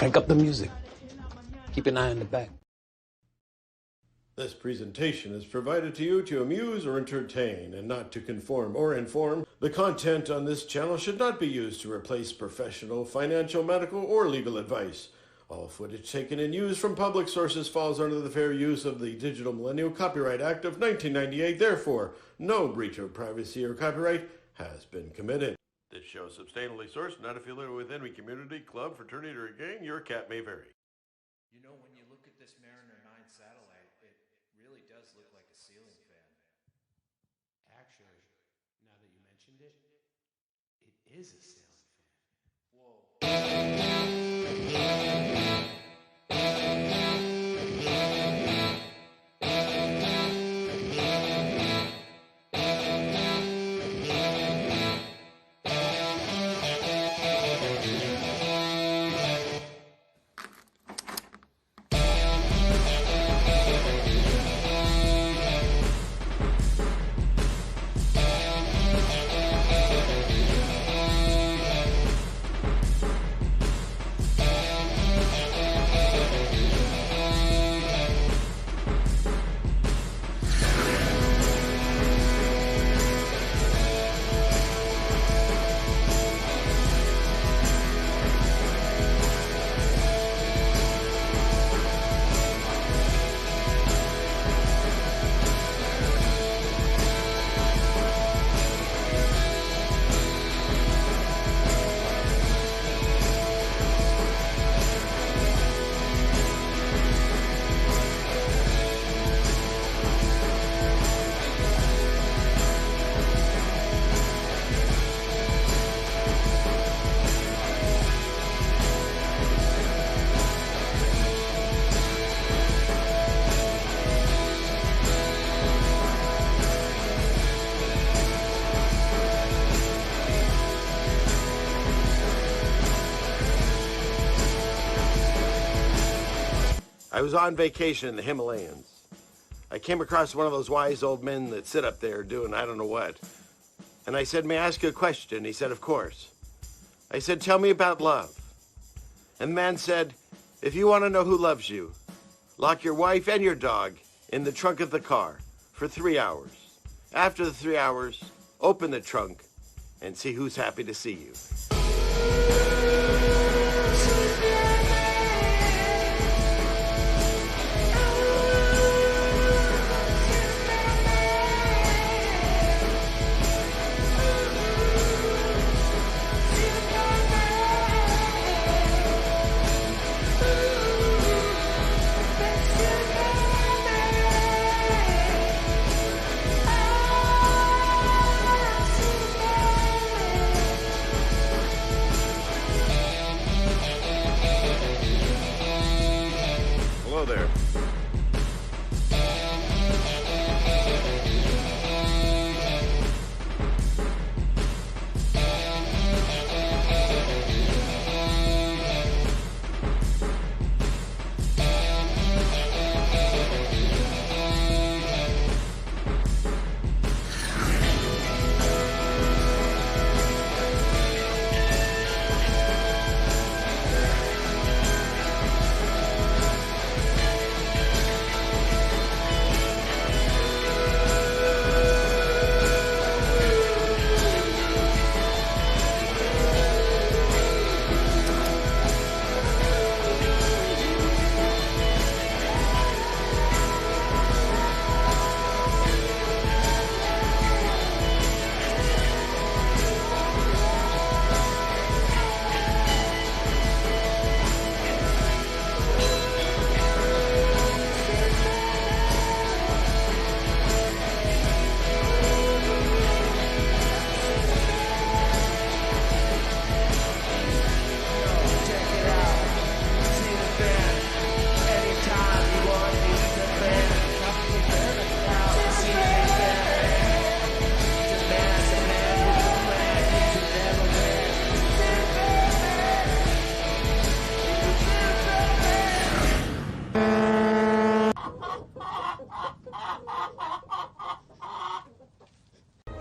Crank up the music. Keep an eye on the back. This presentation is provided to you to amuse or entertain and not to conform or inform. The content on this channel should not be used to replace professional, financial, medical, or legal advice. All footage taken and used from public sources falls under the Fair Use of the Digital Millennium Copyright Act of 1998. Therefore, no breach of privacy or copyright has been committed. This show is substantially sourced, not affiliated with any community, club, fraternity, or gang. Your cat may vary. You know, when you look at this Mariner 9 satellite, it really does look like a ceiling fan. Actually, now that you mentioned it, it is a ceiling fan. Whoa. I was on vacation in the Himalayas. I came across one of those wise old men that sit up there doing I don't know what. And I said, may I ask you a question? He said, of course. I said, tell me about love. And the man said, if you want to know who loves you, lock your wife and your dog in the trunk of the car for 3 hours. After the 3 hours, open the trunk and see who's happy to see you. Hello there.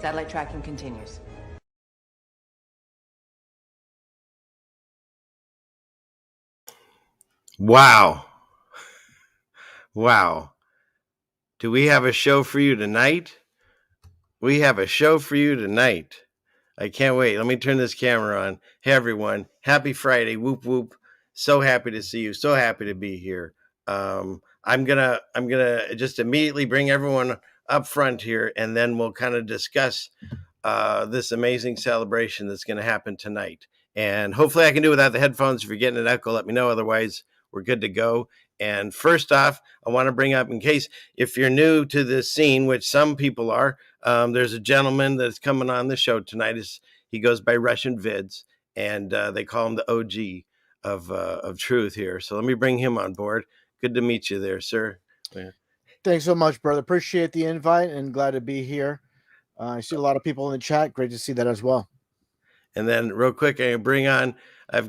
Satellite tracking continues. Wow. Wow. Do we have a show for you tonight? We have a show for you tonight. I can't wait. Let me turn this camera on. Hey, everyone. Happy Friday. Whoop, whoop. So happy to see you. So happy to be here. I'm gonna just immediately bring everyone up front here, and then we'll kind of discuss this amazing celebration that's going to happen tonight. And hopefully I can do it without the headphones. If you're getting an echo, let me know. Otherwise, we're good to go. And first off, I want to bring up, in case if you're new to this scene, which some people are, there's a gentleman that's coming on the show tonight. He goes by Russian Vids, and they call him the OG of truth here. So let me bring him on board. Good to meet you there, sir. Yeah. Thanks so much, brother. Appreciate the invite and glad to be here. I see a lot of people in the chat. Great to see that as well. And then real quick, I've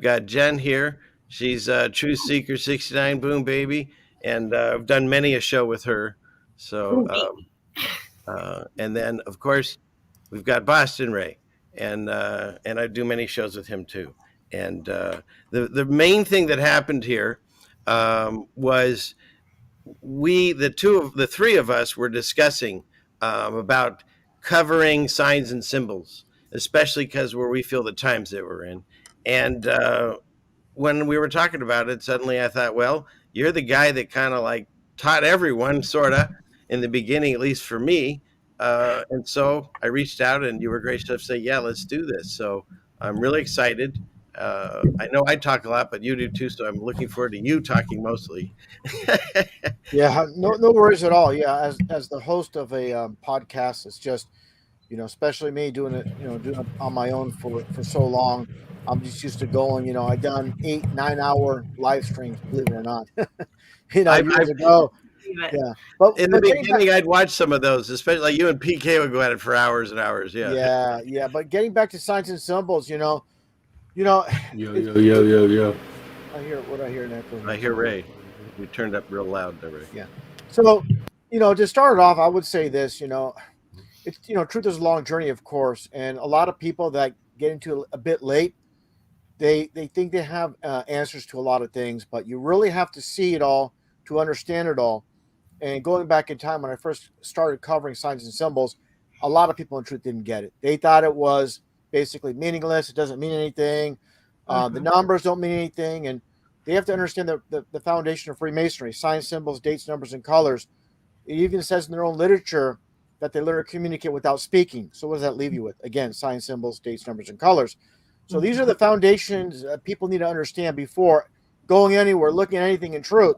got Jen here. She's Truthseeker69, boom, baby. And I've done many a show with her. So, and then, of course, we've got Boston Ray. And I do many shows with him, too. And the main thing that happened here was the three of us were discussing about covering signs and symbols, especially because where we feel the times that we're in. And when we were talking about it, suddenly I thought, well, you're the guy that kind of like taught everyone, sort of, in the beginning, at least for me. And so I reached out, and you were gracious enough to say, yeah, let's do this. So I'm really excited. I know I talk a lot, but you do too. So I'm looking forward to you talking mostly. Yeah, no worries at all. Yeah, as the host of a podcast, it's just especially me doing it on my own for so long. I'm just used to going. I've done 8-9 hour live streams, believe it or not. Years ago. Yeah, but in the getting beginning, I'd watch some of those, especially like you and PK would go at it for hours and hours. Yeah. Yeah. But getting back to signs and symbols, Yo. I hear an echo. I hear Ray. We turned up real loud there, Ray. Yeah. So, to start it off, I would say this, it's, truth is a long journey, of course. And a lot of people that get into it a bit late, they think they have answers to a lot of things, but you really have to see it all to understand it all. And going back in time, when I first started covering signs and symbols, a lot of people in truth didn't get it. They thought it was basically meaningless. It doesn't mean anything. The numbers don't mean anything. And they have to understand the foundation of Freemasonry: signs, symbols, dates, numbers, and colors. It even says in their own literature that they learn to communicate without speaking. So what does that leave you with? Again, signs, symbols, dates, numbers, and colors. So these are the foundations people need to understand before going anywhere, looking at anything in truth.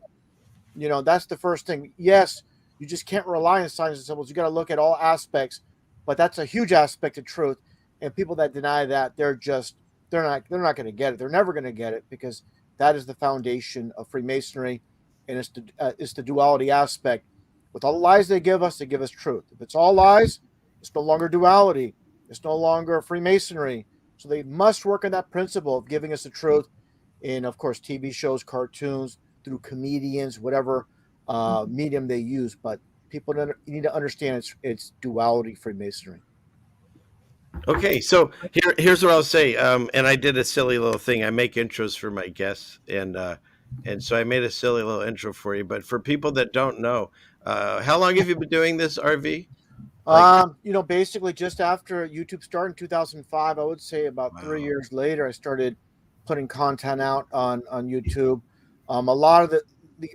That's the first thing. Yes, you just can't rely on signs and symbols. You got to look at all aspects, but that's a huge aspect of truth. And people that deny that, they're not going to get it. They're never going to get it, because that is the foundation of Freemasonry, and it's the duality aspect. With all the lies they give us truth. If it's all lies, it's no longer duality. It's no longer Freemasonry. So they must work on that principle of giving us the truth in, of course, TV shows, cartoons, through comedians, whatever medium they use. But people need to understand it's duality Freemasonry. Okay, so here's what I'll say. And I did a silly little thing. I make intros for my guests, and so I made a silly little intro for you. But for people that don't know, how long have you been doing this, RV? Basically just after YouTube started in 2005, I would say about 3 years later, I started putting content out on YouTube. A lot of the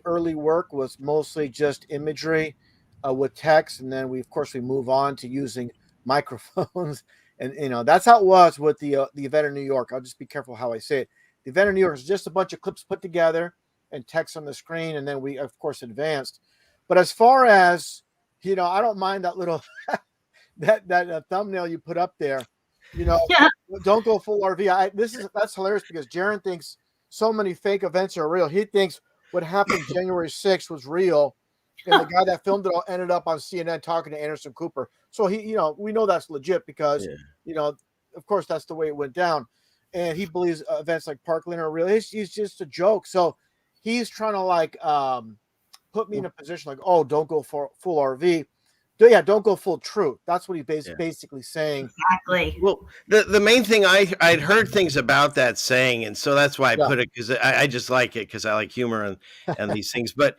early work was mostly just imagery with text, and then we move on to using microphones, and that's how it was with the event in New York. I'll just be careful how I say it. The event in New York is just a bunch of clips put together and text on the screen, and then we of course advanced. But as far as I don't mind that little that thumbnail you put up there. Don't go full RV. That's hilarious, because Jaron thinks so many fake events are real. He thinks what happened January 6th was real, and the guy that filmed it all ended up on CNN talking to Anderson Cooper. So we know that's legit, because of course that's the way it went down. And he believes events like Parkland are real. He's just a joke. So he's trying to put me in a position like, oh, don't go for full RV. yeah, don't go full truth. That's what he's Yeah. basically saying. Exactly. Well, the main thing I'd heard things about that saying, and so that's why I Yeah. put it, because I just like it, because I like humor and these things. But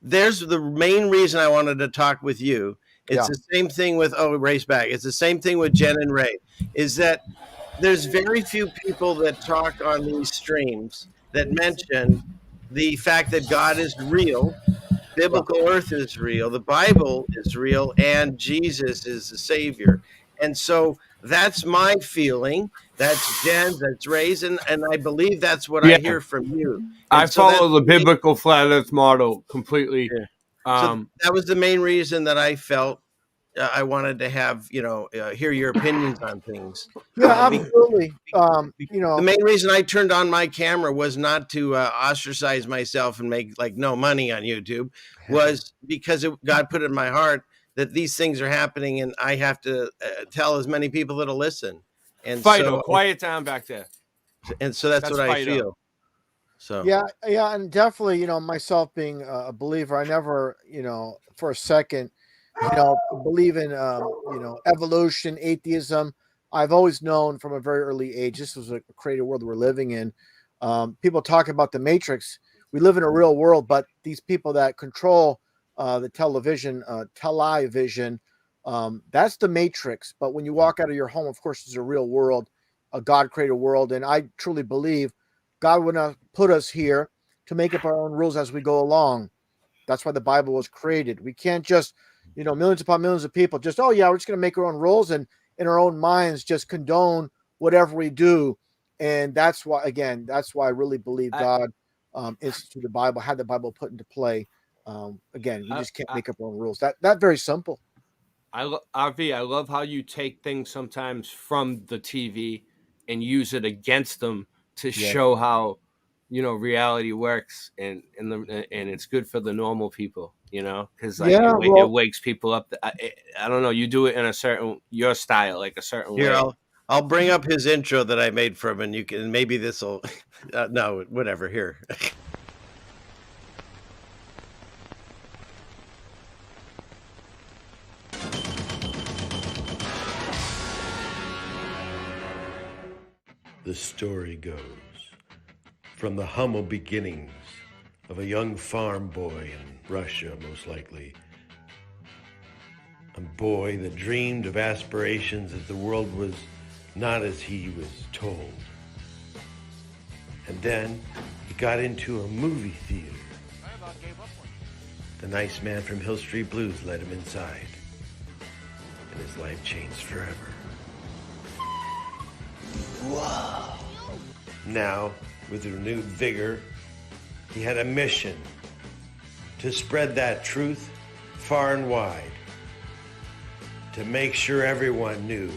there's the main reason I wanted to talk with you. It's Yeah. the same thing with Ray's back. It's the same thing with Jen and Ray. Is that there's very few people that talk on these streams that mention the fact that God is real, biblical earth is real, the Bible is real, and Jesus is the Savior. And so that's my feeling. That's Jen's, that's Ray's, and I believe that's what I Yeah. hear from you. I And so follow the that's the main- biblical flat earth model completely. Yeah. So that was the main reason that I felt I wanted to have, hear your opinions on things. Yeah, Be- absolutely. You know, The main reason I turned on my camera was not to ostracize myself and make like no money on YouTube, was because God put it in my heart that these things are happening, and I have to tell as many people that'll listen. And Fido, quiet down back there. so that's what I Fido. feel. So yeah, and definitely, myself being a believer, I never, for a second, believe in, evolution, atheism. I've always known from a very early age this was a created world we're living in. People talk about the Matrix. We live in a real world, but these people that control the television, that's the Matrix. But when you walk out of your home, of course, it's a real world, a God-created world, and I truly believe God would not put us here to make up our own rules as we go along. That's why the Bible was created. We can't just, millions upon millions of people just, oh yeah, we're just going to make our own rules and in our own minds just condone whatever we do. And that's why I really believe God instituted the Bible, had the Bible put into play. Again, we just can't make up our own rules. That very simple. RV, I love how you take things sometimes from the TV and use it against them to show how reality works, and it's good for the normal people, because it wakes people up. I don't know, you do it in your style, like a certain here way. I'll bring up his intro that I made for him, and you can maybe this will no, whatever, here. The story goes, from the humble beginnings of a young farm boy in Russia, most likely, a boy that dreamed of aspirations that the world was not as he was told. And then he got into a movie theater. The nice man from Hill Street Blues led him inside, and his life changed forever. Wow. Now, with renewed vigor, he had a mission to spread that truth far and wide, to make sure everyone knew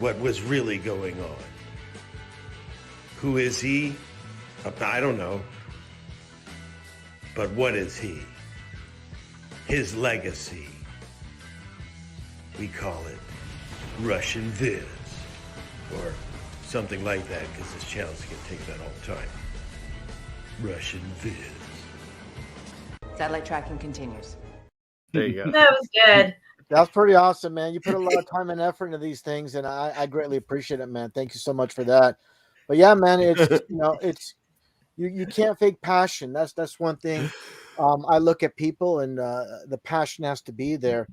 what was really going on. Who is he? I don't know. But what is he? His legacy. We call it Russian Vids, or something like that, because this channel's gonna take that all the time. Russian Vids. Satellite tracking continues. There you go. That was good. That's pretty awesome, man. You put a lot of time and effort into these things, and I greatly appreciate it, man. Thank you so much for that. But yeah, man, it's you can't fake passion. That's one thing. I look at people, and the passion has to be there.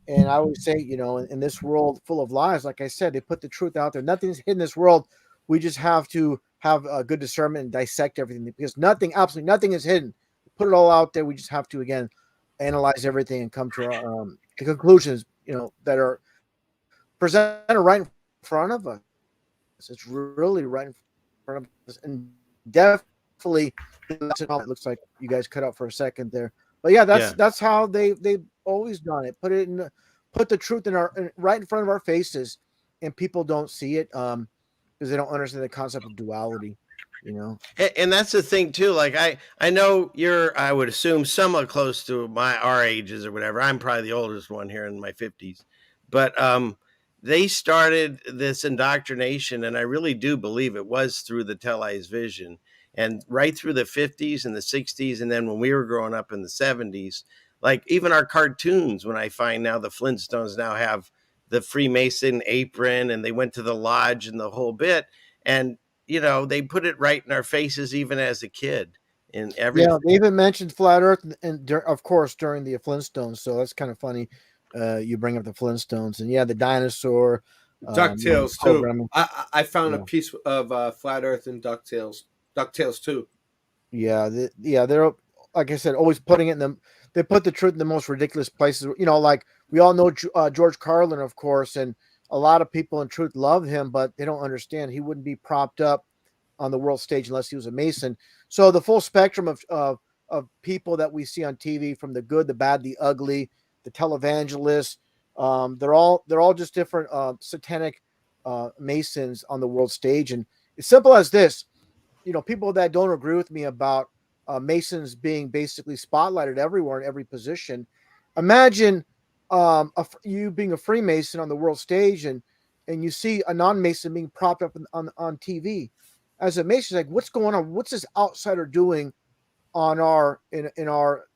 And I always say, in this world full of lies, like I said, they put the truth out there. Nothing's hidden in this world. We just have to have a good discernment and dissect everything, because absolutely nothing is hidden. Put it all out there. We just have to, again, analyze everything and come to our the conclusions, that are presented right in front of us. It's really right in front of us, and definitely it looks like you guys cut out for a second there. But yeah, that's how they've always done it. Put the truth right in front of our faces, and people don't see it because they don't understand the concept of duality. And that's the thing too. Like I know you're, I would assume, somewhat close to our ages or whatever. I'm probably the oldest one here in my 50s, but they started this indoctrination, and I really do believe it was through the televised vision, and right through the 50s and the 60s, and then when we were growing up in the 70s, like even our cartoons, when I find now the Flintstones now have the Freemason apron and they went to the lodge and the whole bit. And, they put it right in our faces, even as a kid in Yeah, everything. they even mentioned flat Earth, and of course during the Flintstones. So that's kind of funny. You bring up the Flintstones, and yeah, the dinosaur DuckTales too. programming. I found a Yeah, piece of Flat Earth in DuckTales. DuckTales too. yeah, they're like I said, always putting it in the. They put the truth in the most ridiculous places. Like we all know George Carlin, of course, and a lot of people in truth love him, but they don't understand he wouldn't be propped up on the world stage unless he was a Mason. So the full spectrum of people that we see on TV, from the good, the bad, the ugly, the televangelists, they're all just different satanic Masons on the world stage. And it's simple as this: people that don't agree with me about Masons being basically spotlighted everywhere in every position. Imagine you being a Freemason on the world stage, and you see a non-Mason being propped up on TV. As a Mason, like, what's going on? What's this outsider doing on our in our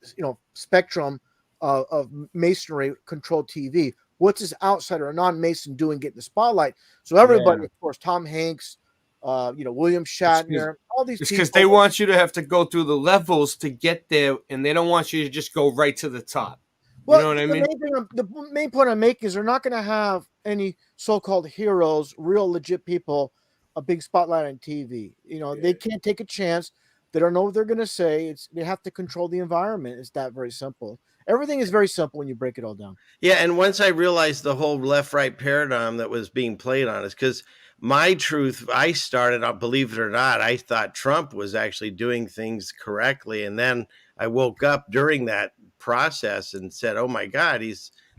spectrum of Masonry controlled TV? What's this outsider, a non-Mason, doing getting the spotlight? So everybody, Yeah. of course, Tom Hanks, William Shatner, all these It's because people. they want you to have to go through the levels to get there, and they don't want you to just go right to the top. You Well, know what I the mean? main point I'm making is they're not going to have any so-called heroes, real legit people, a big spotlight on TV. They can't take a chance. They don't know what they're going to say. They have to control the environment. It's that very simple. Everything is very simple when you break it all down. Yeah, and once I realized the whole left-right paradigm that was being played on us, because my truth, I started out, believe it or not, I thought Trump was actually doing things correctly, and then I woke up during that process and said, "Oh my God,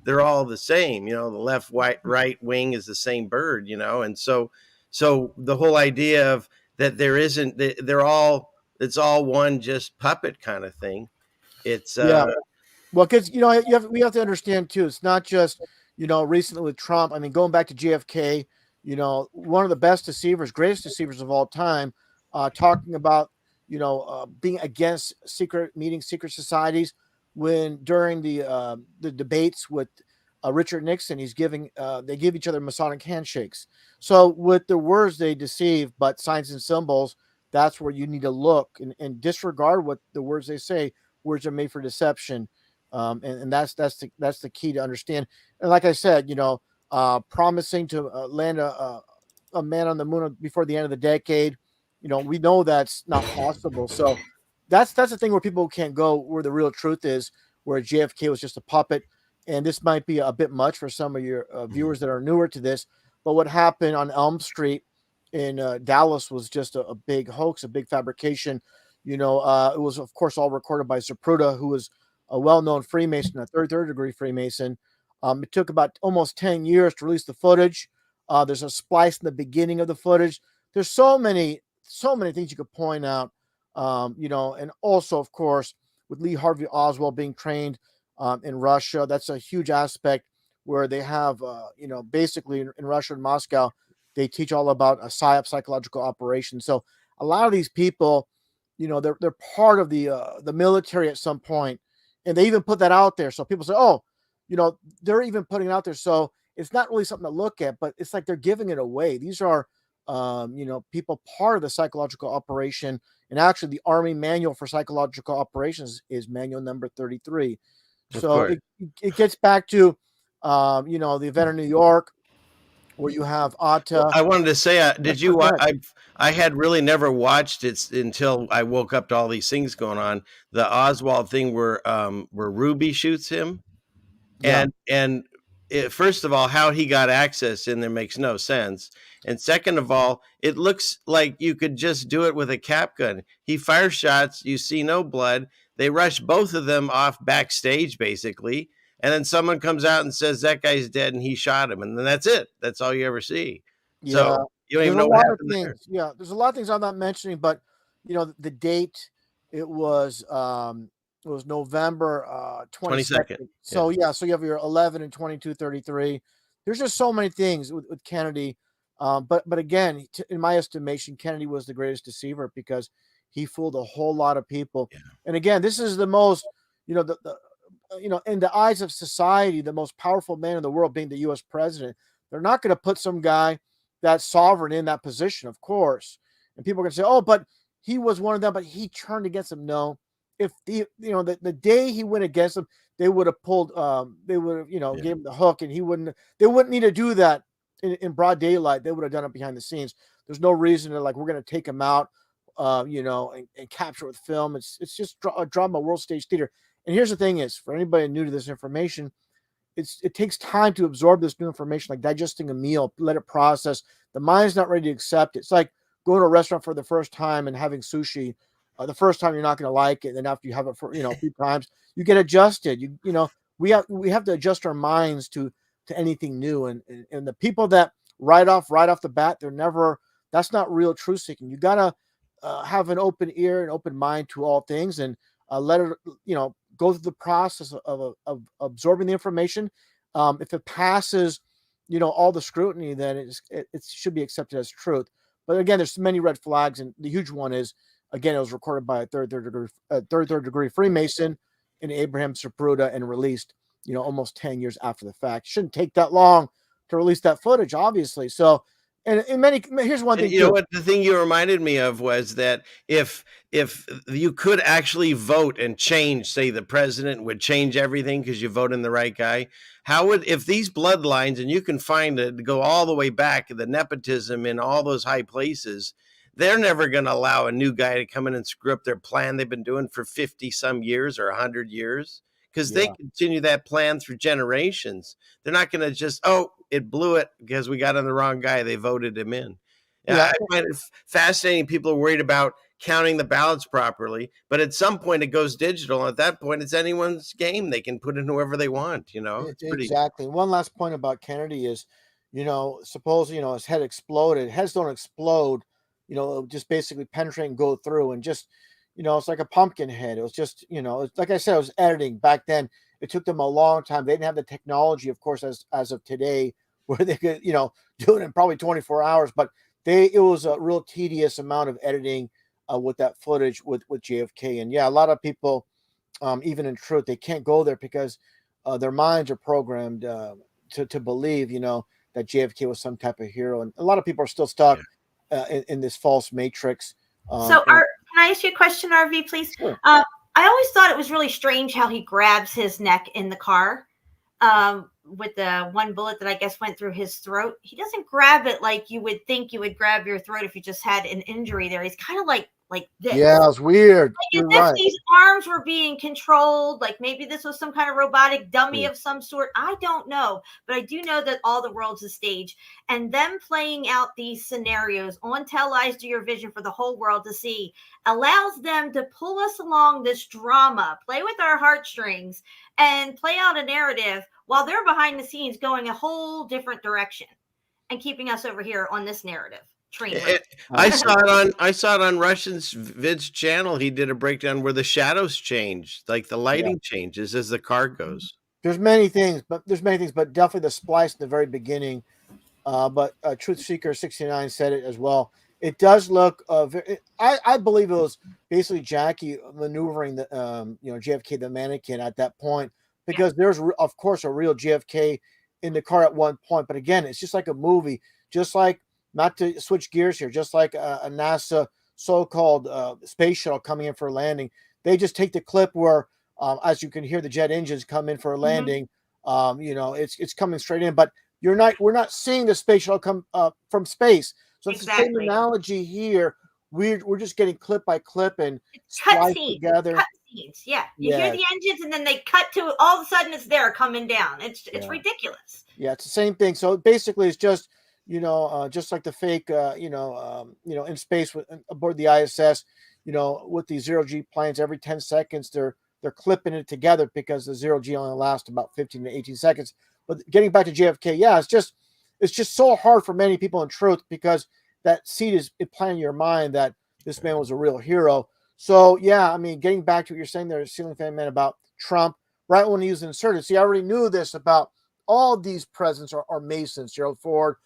they're all the same." The left, white, right wing is the same bird, and so the whole idea of that there isn't, they're all, it's all one just puppet kind of thing. It's Yeah. Well, because we have to understand too. It's not just recently with Trump. I mean, going back to JFK, one of the best deceivers, greatest deceivers of all time, talking about being against secret meetings, secret societies. When during the debates with Richard Nixon, they give each other Masonic handshakes. So with the words they deceive, but signs and symbols, that's where you need to look and disregard what the words they say. Words are made for deception. And that's the key to understand. And like I said, promising to land a man on the moon before the end of the decade, we know that's not possible. So that's the thing where people can't go where the real truth is, where JFK was just a puppet. And this might be a bit much for some of your viewers that are newer to this, but what happened on Elm Street in Dallas was just a big hoax, a big fabrication. It was, of course, all recorded by Zapruder, who was a well-known Freemason, a third degree Freemason. It took about almost 10 years to release the footage. There's a splice in the beginning of the footage. There's so many things you could point out. And also, of course, with Lee Harvey Oswald being trained in Russia, that's a huge aspect where they have, basically in Russia and Moscow, they teach all about a PSYOP, psychological operation. So a lot of these people, they're part of the military at some point, and they even put that out there. So people say, oh, they're even putting it out there. So it's not really something to look at, but it's like they're giving it away. These are, people part of the psychological operation. And actually, the Army manual for psychological operations is manual number 33. of So course. it gets back to, the event in New York where you have Well, Atta. I wanted to say, did you Go watch? ahead. I had really never watched it until I woke up to all these things going on. The Oswald thing where Ruby shoots him, Yeah. and first of all, how he got access in there makes no sense, and second of all, it looks like you could just do it with a cap gun. He fires shots, you see no blood. They rush both of them off backstage, basically, and then someone comes out and says that guy's dead and he shot him, and then that's it. That's all you ever see. Yeah, So you don't there's even a know what lot of happened there. things. Yeah, there's a lot of things I'm not mentioning, but the date, it was November 22nd. 22nd. Yeah. So yeah, so you have your 11 and 22:33. There's just so many things with Kennedy. But again, in my estimation, Kennedy was the greatest deceiver because he fooled a whole lot of people. Yeah. And again, this is the most, the in the eyes of society, the most powerful man in the world being the U.S. president, they're not going to put some guy that's sovereign in that position, of course. And people are going to say, "Oh, but he was one of them, but he turned against him." No, if the day he went against them, they would have pulled, they would have, gave him the hook, and they wouldn't need to do that in broad daylight. They would have done it behind the scenes. There's no reason to, like, we're going to take him out, and capture it with film. It's just a drama, world stage theater. And here's the thing: is for anybody new to this information, it takes time to absorb this new information, like digesting a meal, let it process. The mind's not ready to accept it. It's like going to a restaurant for the first time and having sushi. The first time you're not going to like it, and then after you have it for a few times, you get adjusted. We have to adjust our minds to anything new, and the people that right off the bat, that's not real truth seeking. You gotta have an open ear and open mind to all things, and let it go through the process of absorbing the information. If it passes all the scrutiny, then it should be accepted as truth. But again, there's many red flags, and the huge one is, again, it was recorded by a third degree Freemason in Abraham Zapruder and released almost 10 years after the fact. Shouldn't take that long to release that footage, obviously. So, and here's one thing. You know what? The thing you reminded me of was that if you could actually vote and change, say the president would change everything because you vote in the right guy. If these bloodlines, and you can find it, go all the way back, the nepotism in all those high places, they're never going to allow a new guy to come in and screw up their plan they've been doing for 50 some years or 100 years, because they continue that plan through generations. They're not going to just, it blew it because we got on the wrong guy, they voted him in. I find it fascinating. People are worried about counting the ballots properly, but at some point it goes digital. And at that point, it's anyone's game. They can put in whoever they want, Exactly. One last point about Kennedy is, suppose, his head exploded. Heads don't explode, just basically penetrate and go through, and just, it's like a pumpkin head. It was just, like I said, it was editing back then. It took them a long time. They didn't have the technology, of course, as of today, where they could, do it in probably 24 hours, but it was a real tedious amount of editing with that footage with JFK. And a lot of people, even in truth, they can't go there because their minds are programmed to believe, that JFK was some type of hero. And a lot of people are still stuck in this false matrix. Can I ask you a question, RV, please? Sure. I always thought it was really strange how he grabs his neck in the car. With the one bullet that I guess went through his throat. He doesn't grab it like you would think you would grab your throat if you just had an injury there. He's kind of like this. Yeah, it's weird. Like as if these arms were being controlled. Like maybe this was some kind of robotic dummy of some sort. I don't know. But I do know that all the world's a stage. And them playing out these scenarios on televised to your vision for the whole world to see allows them to pull us along this drama, play with our heartstrings, and play out a narrative while they're behind the scenes going a whole different direction and keeping us over here on this narrative train. I saw it on Russian's Vids channel. He did a breakdown where the shadows change, like the lighting changes as the car goes. There's many things, but definitely the splice in the very beginning. But Truthseeker69 said it as well. It does look I believe it was basically Jackie maneuvering the JFK, the mannequin, at that point, because there's of course a real JFK in the car at one point. But again, it's just like a movie, just like, not to switch gears here, just like a NASA so-called space shuttle coming in for a landing. They just take the clip where, as you can hear, the jet engines come in for a landing. It's coming straight in, but we're not seeing the space shuttle come from space. So it's the same analogy here. We're just getting clip by clip and spliced together. Cut scenes, you hear the engines, and then they cut to all of a sudden it's there coming down. It's ridiculous. Yeah, it's the same thing. So basically, it's just just like the fake, in space aboard the ISS, with these zero-G planes, every 10 seconds they're clipping it together because the zero-G only lasts about 15 to 18 seconds. But getting back to JFK, it's just so hard for many people in truth, because that seed is implanted in your mind that this man was a real hero. So getting back to what you're saying there, Ceilingfanman, about Trump, right when he was inserted. See, I already knew this about all these presidents are Masons, Gerald Ford,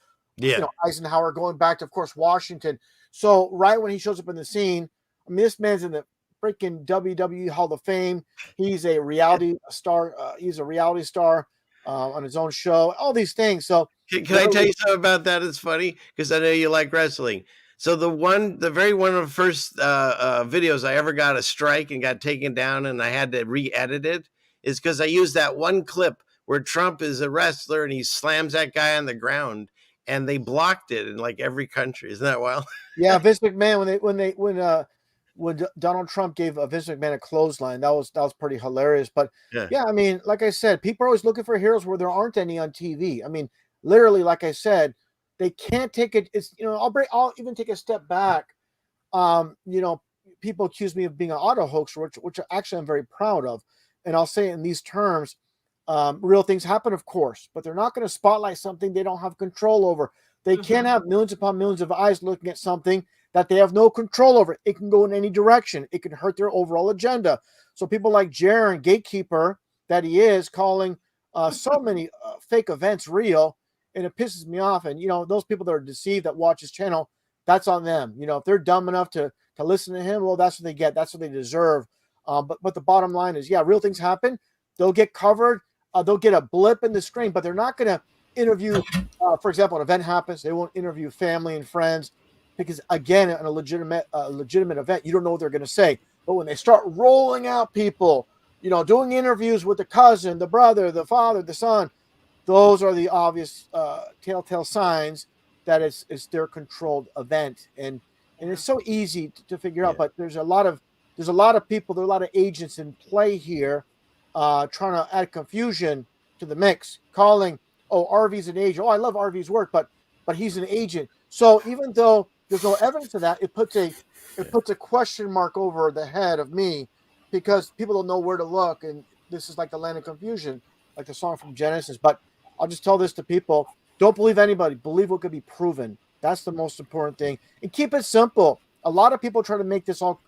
Eisenhower, going back to, of course, Washington. So right when he shows up in the scene, this man's in the freaking WWE Hall of Fame. He's a reality star. He's a reality star on his own show. All these things. So Can I tell you something about that? It's funny because I know you like wrestling. So the very one of the first videos I ever got a strike and got taken down, and I had to re-edit it, is because I used that one clip where Trump is a wrestler and he slams that guy on the ground, and they blocked it in like every country. Isn't that wild? Yeah, Vince McMahon when Donald Trump gave Vince McMahon a clothesline, that was pretty hilarious. But Yeah. yeah, I mean, like I said, people are always looking for heroes where there aren't any on TV. I mean, literally, like I said, they can't take it. It's I'll even take a step back. People accuse me of being an auto hoaxer, which actually I'm very proud of, and I'll say it in these terms. Real things happen, of course, but they're not going to spotlight something they don't have control over. They can't have millions upon millions of eyes looking at something that they have no control over. It can go in any direction. It can hurt their overall agenda. So people like Jaron, gatekeeper that he is, calling so many fake events real, and it pisses me off. And, those people that are deceived that watch his channel, that's on them. If they're dumb enough to listen to him, well, that's what they get. That's what they deserve. But the bottom line is, yeah, real things happen. They'll get covered. They'll get a blip in the screen, but they're not going to interview. For example, an event happens, they won't interview family and friends because, again, in a legitimate event, you don't know what they're going to say. But when they start rolling out people, doing interviews with the cousin, the brother, the father, the son, those are the obvious telltale signs that it's their controlled event, and it's so easy to figure out. But there's a lot of people, there are a lot of agents in play here, trying to add confusion to the mix, calling, oh, RV's an agent. Oh, I love RV's work, but he's an agent. So even though there's no evidence of that, it puts a question mark over the head of me because people don't know where to look, and this is like the land of confusion, like the song from Genesis. But I'll just tell this to people: don't believe anybody. Believe what could be proven. That's the most important thing, and keep it simple. A lot of people try to make this all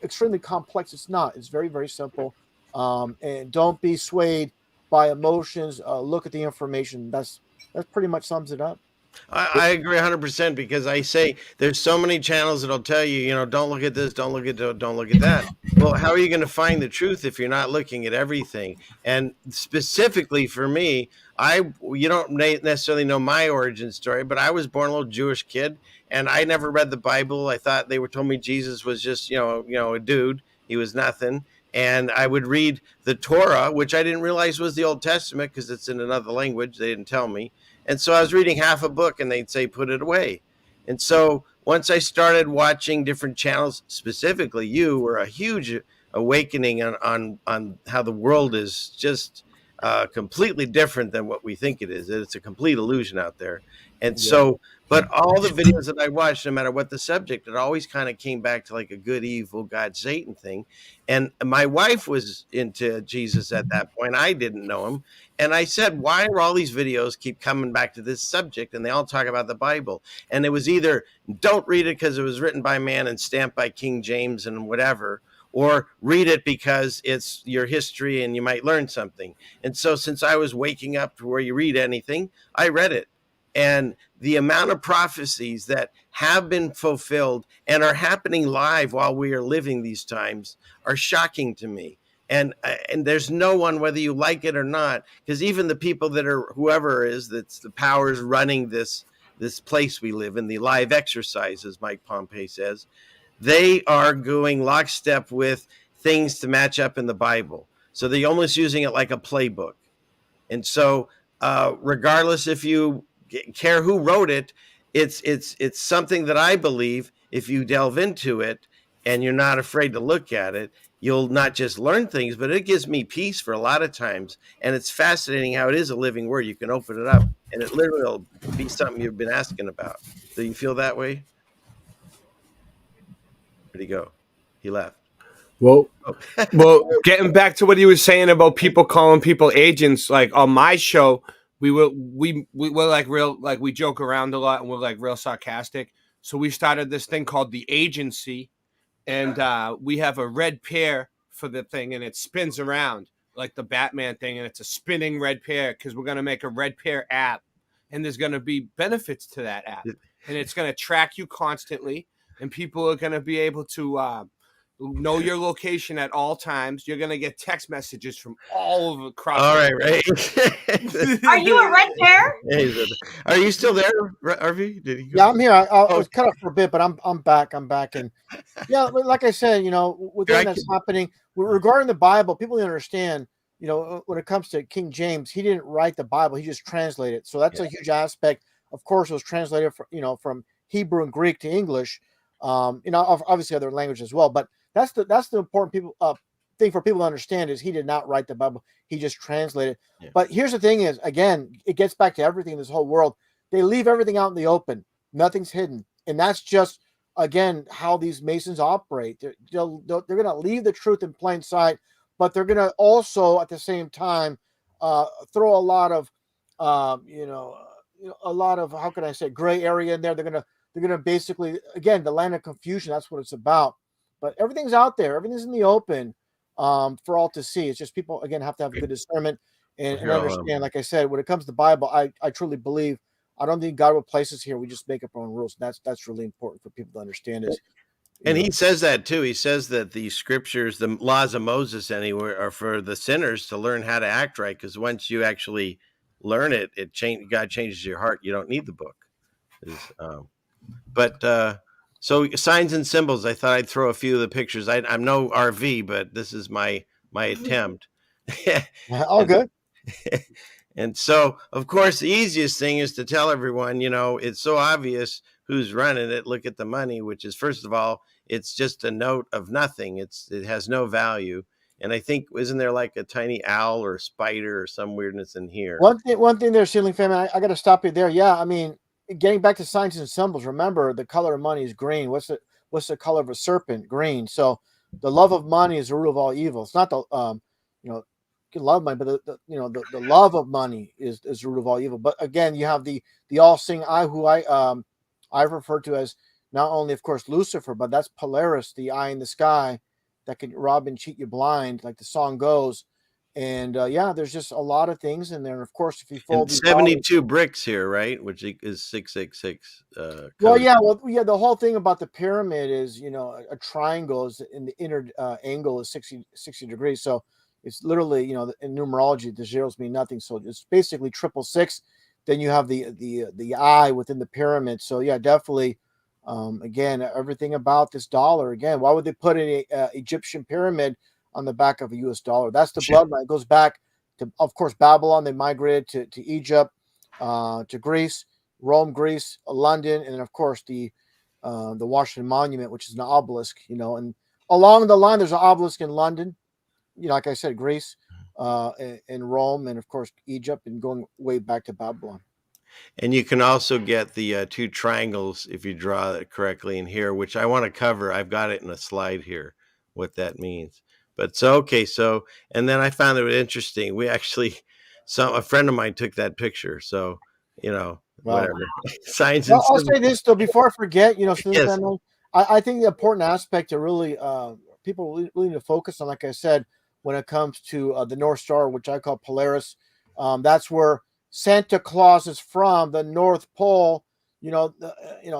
extremely complex. It's not. It's very, very simple. And don't be swayed by emotions. Look at the information. That pretty much sums it up. I agree 100% because I say there's so many channels that'll tell you, don't look at this, don't look at that. Well, how are you going to find the truth if you're not looking at everything? And specifically for me, you don't necessarily know my origin story, but I was born a little Jewish kid, and I never read the Bible. I thought they told me Jesus was just, a dude. He was nothing. And I would read the Torah, which I didn't realize was the Old Testament because it's in another language. They didn't tell me. And so I was reading half a book and they'd say, put it away. And so once I started watching different channels, specifically you were a huge awakening on how the world is just completely different than what we think it is. It's a complete illusion out there. And so, but all the videos that I watched, no matter what the subject, it always kind of came back to like a good, evil, God, Satan thing. And my wife was into Jesus at that point. I didn't know him. And I said, why are all these videos keep coming back to this subject? And they all talk about the Bible. And it was either don't read it because it was written by man and stamped by King James and whatever, or read it because it's your history and you might learn something. And so since I was waking up to where you read anything, I read it. And the amount of prophecies that have been fulfilled and are happening live while we are living these times are shocking to me. And there's no one, whether you like it or not, because even the people that are, whoever is, that's the powers running this place we live in, the live exercise, as Mike Pompey says, they are going lockstep with things to match up in the Bible. So they're almost using it like a playbook. And so regardless if you care who wrote it, it's something that I believe if you delve into it and you're not afraid to look at it, you'll not just learn things, but it gives me peace for a lot of times. And it's fascinating how it is a living word. You can open it up and it literally will be something you've been asking about. Do you feel that way? Where'd he go? He left. Well, getting back to what he was saying about people calling people agents, like on my show, we were like real, like we joke around a lot and we're like real sarcastic. So we started this thing called the agency, and we have a red pair for the thing, and it spins around like the Batman thing, and it's a spinning red pair because we're gonna make a red pair app, and there's gonna be benefits to that app, and it's gonna track you constantly, and people are gonna be able to know your location at all times. You're gonna get text messages from all over across. All right, right. Are you a red pair? Are you still there, RV? Did he go? Yeah, I'm here. I was Okay. cut off for a bit, but I'm back. I'm back, and yeah, like I said, with everything that's happening regarding the Bible, people need to understand. When it comes to King James, he didn't write the Bible; he just translated it. So that's a huge aspect. Of course, it was translated from Hebrew and Greek to English. Obviously other languages as well, but that's the important thing for people to understand is he did not write the Bible; he just translated. Yeah. But here's the thing: is again, it gets back to everything in this whole world. They leave everything out in the open; nothing's hidden, and that's just again how these Masons operate. They're going to leave the truth in plain sight, but they're going to also at the same time throw a lot of a lot of, how can I say, gray area in there. They're going to basically, again, the land of confusion. That's what it's about. But everything's out there. Everything's in the open for all to see. It's just people, again, have to have a good discernment and understand. Like I said, when it comes to the Bible, I truly believe, I don't think God will place us here. We just make up our own rules. That's really important for people to understand. And he says that too. He says that the scriptures, the laws of Moses, anywhere, are for the sinners to learn how to act right. Because once you actually learn it, God changes your heart. You don't need the book. So signs and symbols. I thought I'd throw a few of the pictures. I'm no RV, but this is my attempt. All good. And so, of course, the easiest thing is to tell everyone, it's so obvious who's running it. Look at the money, which is, first of all, it's just a note of nothing. It has no value. And I think, isn't there like a tiny owl or a spider or some weirdness in here? One thing there, Ceilingfanman, I got to stop you there. Yeah, I mean, getting back to signs and symbols, remember the color of money is green. What's the color of a serpent? Green. So the love of money is the root of all evil. It's not the you can love money, but the love of money is the root of all evil. But again, you have the all-seeing eye, who I refer to as not only, of course, Lucifer, but that's Polaris, the eye in the sky that can rob and cheat you blind, like the song goes. And there's just a lot of things in there. And of course, if you fold 72 bricks here, right, which is 666. The whole thing about the pyramid is, a triangle is in the inner angle is 60 degrees. So it's literally, in numerology, the zeros mean nothing. So it's basically 666. Then you have the eye within the pyramid. So yeah, definitely. Again, everything about this dollar. Again, why would they put an Egyptian pyramid on the back of a U.S. dollar? That's the bloodline. It goes back to, of course, Babylon. They migrated to Egypt, to Greece, Rome, Greece, London, and then, of course, the Washington Monument, which is an obelisk. And along the line, there's an obelisk in London. Like I said, Greece, in Rome, and of course Egypt, and going way back to Babylon. And you can also get the two triangles if you draw it correctly in here, which I want to cover. I've got it in a slide here, what that means. But and then I found it interesting. We actually, a friend of mine took that picture. So, whatever. Signs and I'll say this though, before I forget, Yes. I think the important aspect to really people really need to focus on, like I said, when it comes to the North Star, which I call Polaris, that's where Santa Claus is from, the North Pole,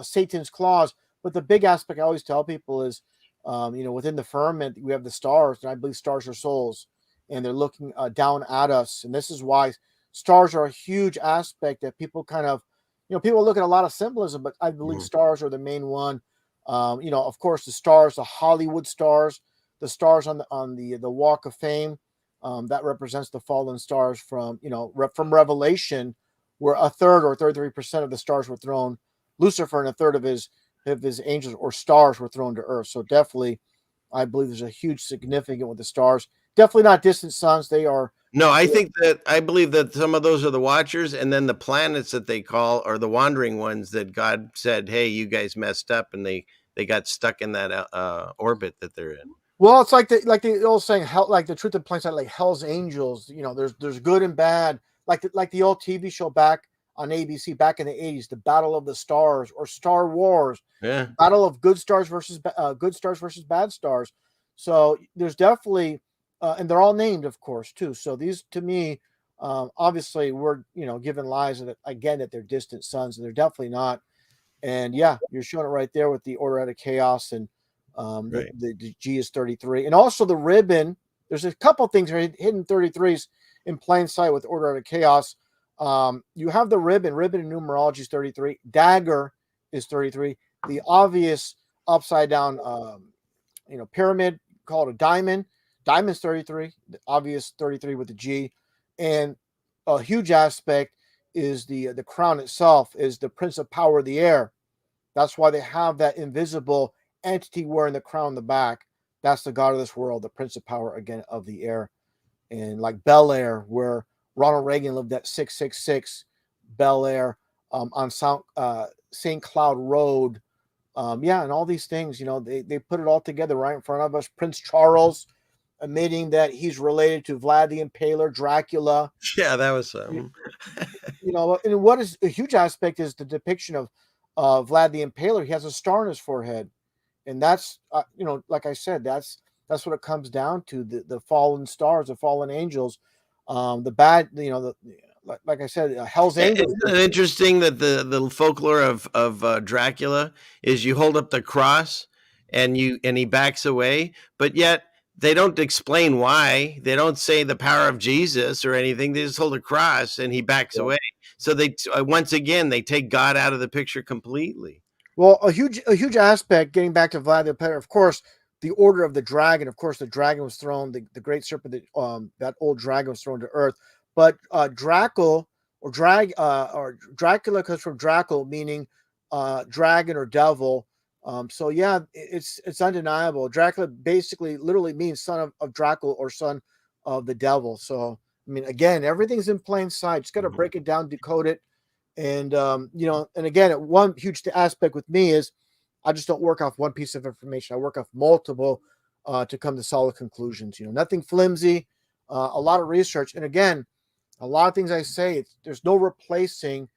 Satan's claws. But the big aspect I always tell people is, within the firmament, we have the stars, and I believe stars are souls, and they're looking down at us. And this is why stars are a huge aspect that people kind of, people look at a lot of symbolism, but I believe stars are the main one. Of course, the stars, the Hollywood stars, the stars on the Walk of Fame. That represents the fallen stars from Revelation, where a third or 33% of the stars were thrown. Lucifer and a third of his angels or stars were thrown to earth. So definitely, I believe there's a huge significance with the stars. Definitely not distant suns. They are. No, I believe that some of those are the watchers, and then the planets that they call are the wandering ones that God said, "Hey, you guys messed up," and they got stuck in that orbit that they're in. Well, it's like the old saying, hell, like the truth in plain sight, like Hell's Angels. There's good and bad. Like the old TV show back on ABC back in the 80s, the Battle of the Stars, or Star Wars. Yeah. Battle of good stars versus bad stars. So there's definitely, and they're all named, of course, too. So these, to me, obviously, we're given lies that they're distant suns, and they're definitely not. And yeah, you're showing it right there with the order out of chaos and Right. The G is 33, and also the ribbon. There's a couple things are hidden 33s in plain sight with Order Out of Chaos. You have the ribbon. Ribbon in numerology is 33. Dagger is 33. The obvious upside down, pyramid called a diamond. Diamond's 33. The obvious 33 with the G, and a huge aspect is the crown itself is the Prince of Power of the Air. That's why they have that invisible entity wearing the crown on the back. That's the god of this world, the Prince of Power, again, of the air. And like Bel Air, where Ronald Reagan lived at 666 Bel Air on St. Cloud Road. And all these things, they put it all together right in front of us. Prince Charles admitting that he's related to Vlad the Impaler, Dracula. Yeah, that was And what is a huge aspect is the depiction of Vlad the Impaler. He has a star on his forehead, and that's like I said, that's what it comes down to: the fallen stars, the fallen angels, the bad. Like I said, Hell's Angels. Isn't it interesting that the folklore of Dracula is you hold up the cross and he backs away, but yet they don't explain why. They don't say the power of Jesus or anything. They just hold a cross and he backs away. So they once again they take God out of the picture completely. Well, a huge aspect, getting back to Vlad the Impaler, of course, the Order of the Dragon. Of course, the dragon was thrown, the great serpent, that old dragon was thrown to earth. But Dracula comes from Draco, meaning dragon or devil. So yeah, it's undeniable. Dracula basically literally means son of Draco or son of the devil. So I mean, again, everything's in plain sight. Just got to break it down, decode it, and and again, one huge aspect with me is I just don't work off one piece of information. I work off multiple to come to solid conclusions. Nothing flimsy. A lot of research, and again, a lot of things I say, there's no replacing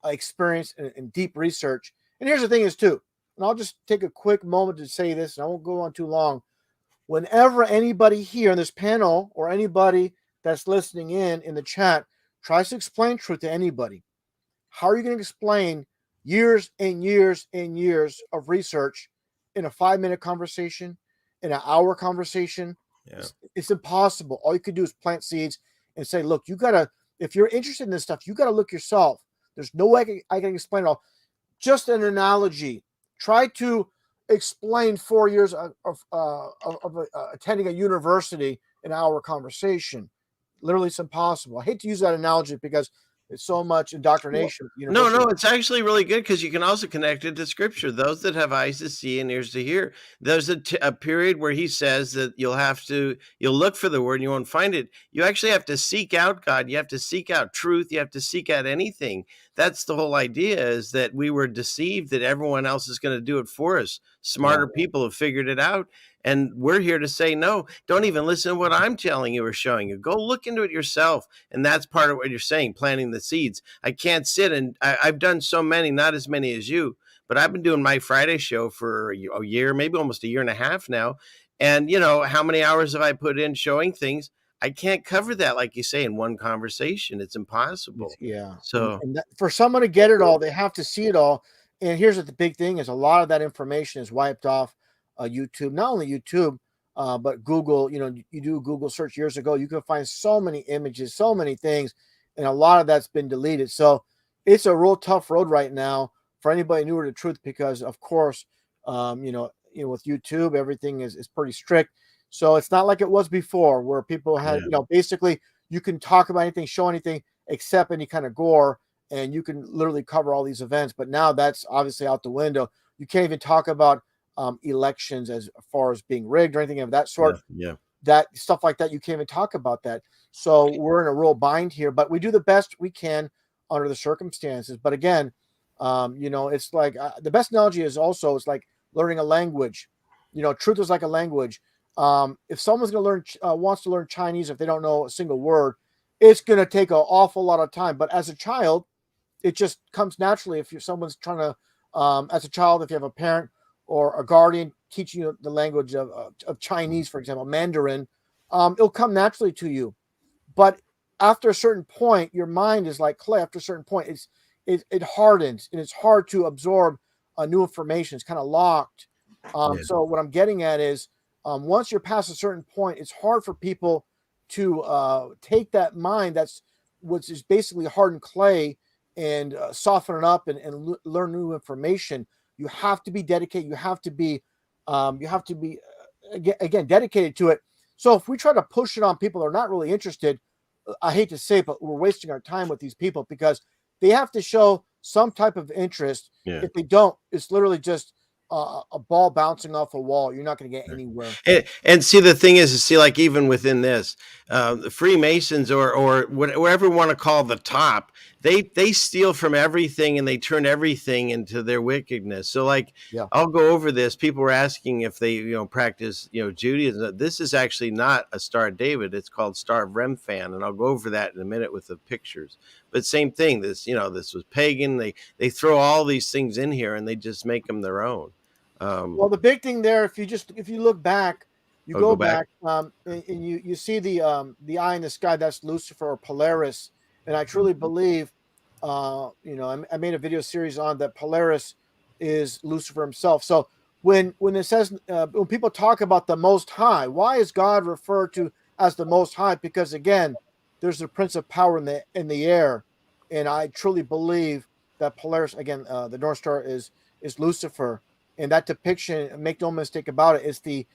experience and deep research. And here's the thing is too, and I'll just take a quick moment to say this, and I won't go on too long. Whenever anybody here on this panel or anybody that's listening in the chat tries to explain truth to anybody, how are you going to explain years and years and years of research in a 5-minute conversation, in an hour conversation? Yeah. It's impossible. All you could do is plant seeds and say, look, if you're interested in this stuff, you got to look yourself. There's no way I can explain it all. Just an analogy. Try to explain 4 years of attending a university in an hour conversation. Literally, it's impossible. I hate to use that analogy because it's so much indoctrination. No, it's actually really good because you can also connect it to scripture. Those that have eyes to see and ears to hear. There's a period where he says that you'll look for the word and you won't find it. You actually have to seek out God. You have to seek out truth. You have to seek out anything. That's the whole idea, is that we were deceived that everyone else is going to do it for us. Smarter people have figured it out. And we're here to say, no, don't even listen to what I'm telling you or showing you. Go look into it yourself. And that's part of what you're saying, planting the seeds. I can't sit and I've done so many, not as many as you, but I've been doing my Friday show for a year, maybe almost a year and a half now. And how many hours have I put in showing things? I can't cover that, like you say, in one conversation. It's impossible. Yeah. So for someone to get it all, they have to see it all. And here's what the big thing is: a lot of that information is wiped off YouTube. Not only YouTube, but Google. You do a Google search years ago, you can find so many images, so many things, and a lot of that's been deleted. So it's a real tough road right now for anybody newer to truth, because of course, with YouTube, everything is pretty strict. So it's not like it was before, where people had, basically you can talk about anything, show anything, except any kind of gore, and you can literally cover all these events. But now that's obviously out the window. You can't even talk about elections as far as being rigged or anything of that sort. That stuff like that, you can't even talk about that. So we're in a real bind here, but we do the best we can under the circumstances. But again, it's like the best analogy is also, it's like learning a language. Truth is like a language. If someone's going to wants to learn Chinese, if they don't know a single word, it's going to take an awful lot of time. But as a child, it just comes naturally. If someone's trying to, as a child, if you have a parent or a guardian teaching you the language of Chinese, for example, Mandarin, it'll come naturally to you. But after a certain point, your mind is like clay. After a certain point, it hardens, and it's hard to absorb new information. It's kind of locked. So what I'm getting at is once you're past a certain point, it's hard for people to take that mind which is basically hardened clay and soften it up and learn new information. You have to be dedicated. You have to be again dedicated to it. So if we try to push it on people that are not really interested, I hate to say it, but we're wasting our time with these people because they have to show some type of interest. If they don't, it's literally just a ball bouncing off a wall. You're not going to get anywhere. And see, the thing is, see, like even within this, the Freemasons or whatever you want to call the top, they steal from everything and they turn everything into their wickedness. So, like, I'll go over this. People were asking if they, practice, Judaism. This is actually not a Star of David. It's called Star of Remphan, and I'll go over that in a minute with the pictures. But same thing. This, this was pagan. They throw all these things in here and they just make them their own. Well, the big thing there, if you look back, you go back, and you see the eye in the sky. That's Lucifer or Polaris, and I truly believe, I made a video series on that. Polaris is Lucifer himself. So when it says when people talk about the Most High, why is God referred to as the Most High? Because again, there's the Prince of Power in the air, and I truly believe that Polaris, again, the North Star is Lucifer. And that depiction, make no mistake about it, is the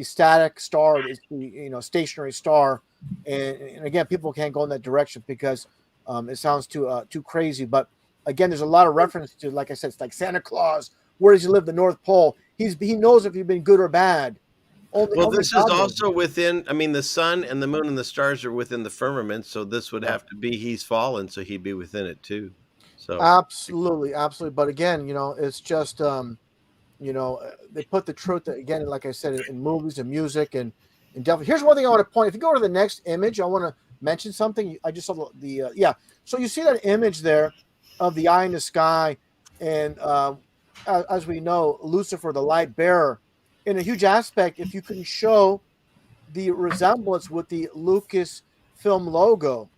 static star, it's the stationary star, and again, people can't go in that direction because it sounds too crazy. But again, there's a lot of reference to, like I said, it's like Santa Claus. Where does he live? The North Pole. He knows if you've been good or bad. This is also within. I mean, the sun and the moon and the stars are within the firmament, so this would have to be he's fallen, so he'd be within it too. So absolutely. But again, it's just. They put the truth again, like I said, in movies and music and definitely. Here's one thing I want to point. If you go to the next image, I want to mention something. I just saw the So you see that image there of the eye in the sky, and as we know, Lucifer, the light bearer, in a huge aspect. If you can show the resemblance with the Lucasfilm logo.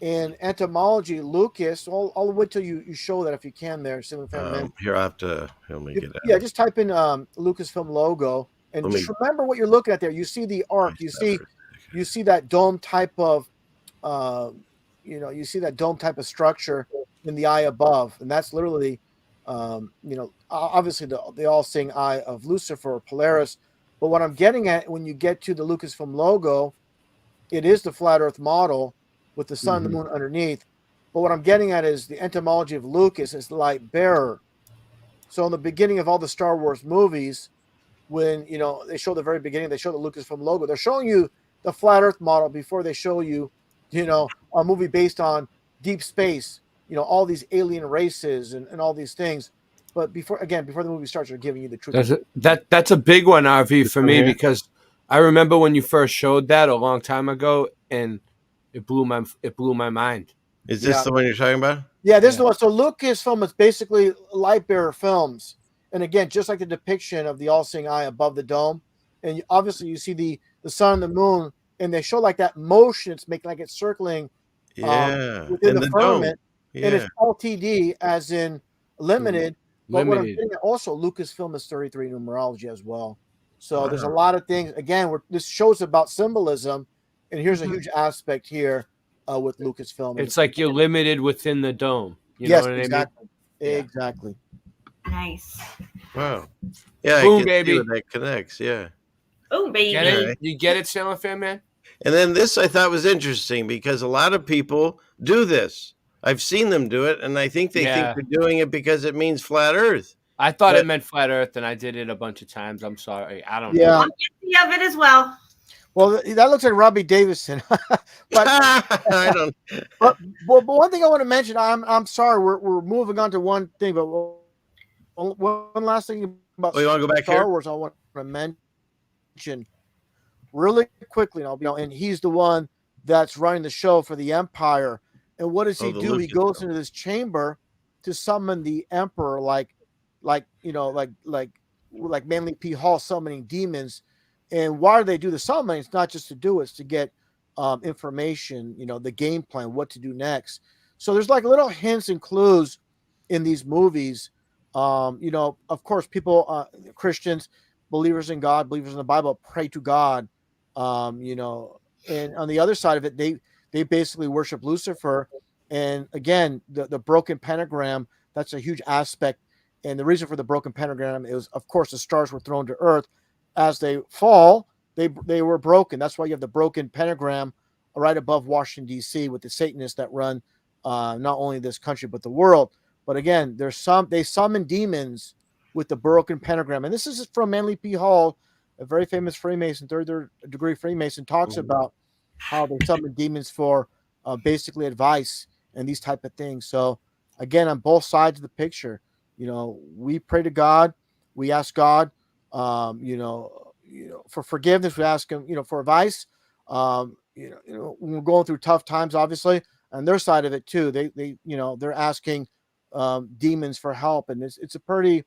In entomology, Lucas, I'll wait till you show that if you can there. Here, I have to help me get that. Yeah, just type in Lucasfilm logo and just remember what you're looking at there. You see the arc, you see that dome type of structure in the eye above, and that's literally obviously the all-seeing eye of Lucifer or Polaris. But what I'm getting at, when you get to the Lucasfilm logo, it is the flat Earth model with the sun and the moon underneath. But what I'm getting at is the etymology of Lucas is the light bearer. So in the beginning of all the Star Wars movies, when they show the very beginning, they show the Lucasfilm logo. They're showing you the flat Earth model before they show you, a movie based on deep space, all these alien races and all these things. But before the movie starts, they're giving you the truth. That's a big one, RV, for me, because I remember when you first showed that a long time ago, and it blew my mind. Is this the one you're talking about? Yeah, this is the one. So Lucasfilm is basically Lightbearer Films, and again, just like the depiction of the all-seeing eye above the dome, and obviously you see the sun and the moon, and they show like that motion. It's making like it's circling, within the firmament, and it's LTD as in limited. But what I'm getting at also, Lucasfilm is 33 numerology as well. So there's a lot of things. Again, this show's about symbolism. And here's a huge aspect here with Lucasfilm. It's like you're limited within the dome. You know what exactly. I mean? Exactly. Nice. Wow. Yeah, boom, I can baby. see where that connects. Yeah. Oh, baby. You get it, Ceilingfanman? And then this I thought was interesting because a lot of people do this. I've seen them do it, and I think they think they're doing it because it means flat Earth. I thought it meant flat Earth, and I did it a bunch of times. I'm sorry. I don't know. I'm guilty of it as well. Well, that looks like Robbie Davison. but, I don't. But one thing I want to mention, I'm sorry, we're moving on to one thing, but one last thing about you want to go back Star Wars I want to mention really quickly. And he's the one that's running the show for the Empire. And what does he do? He goes into this chamber to summon the Emperor, like Manly P. Hall summoning demons. And why do they do the summoning? It's not just to do it, it's to get information, the game plan, what to do next. So there's like little hints and clues in these movies You know, of course, people, Christians, believers in God, believers in the Bible, pray to God. You know, and on the other side of it, they basically worship Lucifer. And again, the broken pentagram, that's a huge aspect. And the reason for the broken pentagram is, of course, the stars were thrown to earth. As they fall, they were broken. That's why you have the broken pentagram right above Washington, D.C., with the Satanists that run not only this country, but the world. But again, they summon demons with the broken pentagram. And this is from Manly P. Hall, a very famous Freemason, third degree Freemason, talks about how they summon demons for basically advice and these type of things. So again, on both sides of the picture, you know, we pray to God, we ask God, for forgiveness. We ask Him, for advice. When we're going through tough times, obviously, on their side of it too, they're asking demons for help, and it's pretty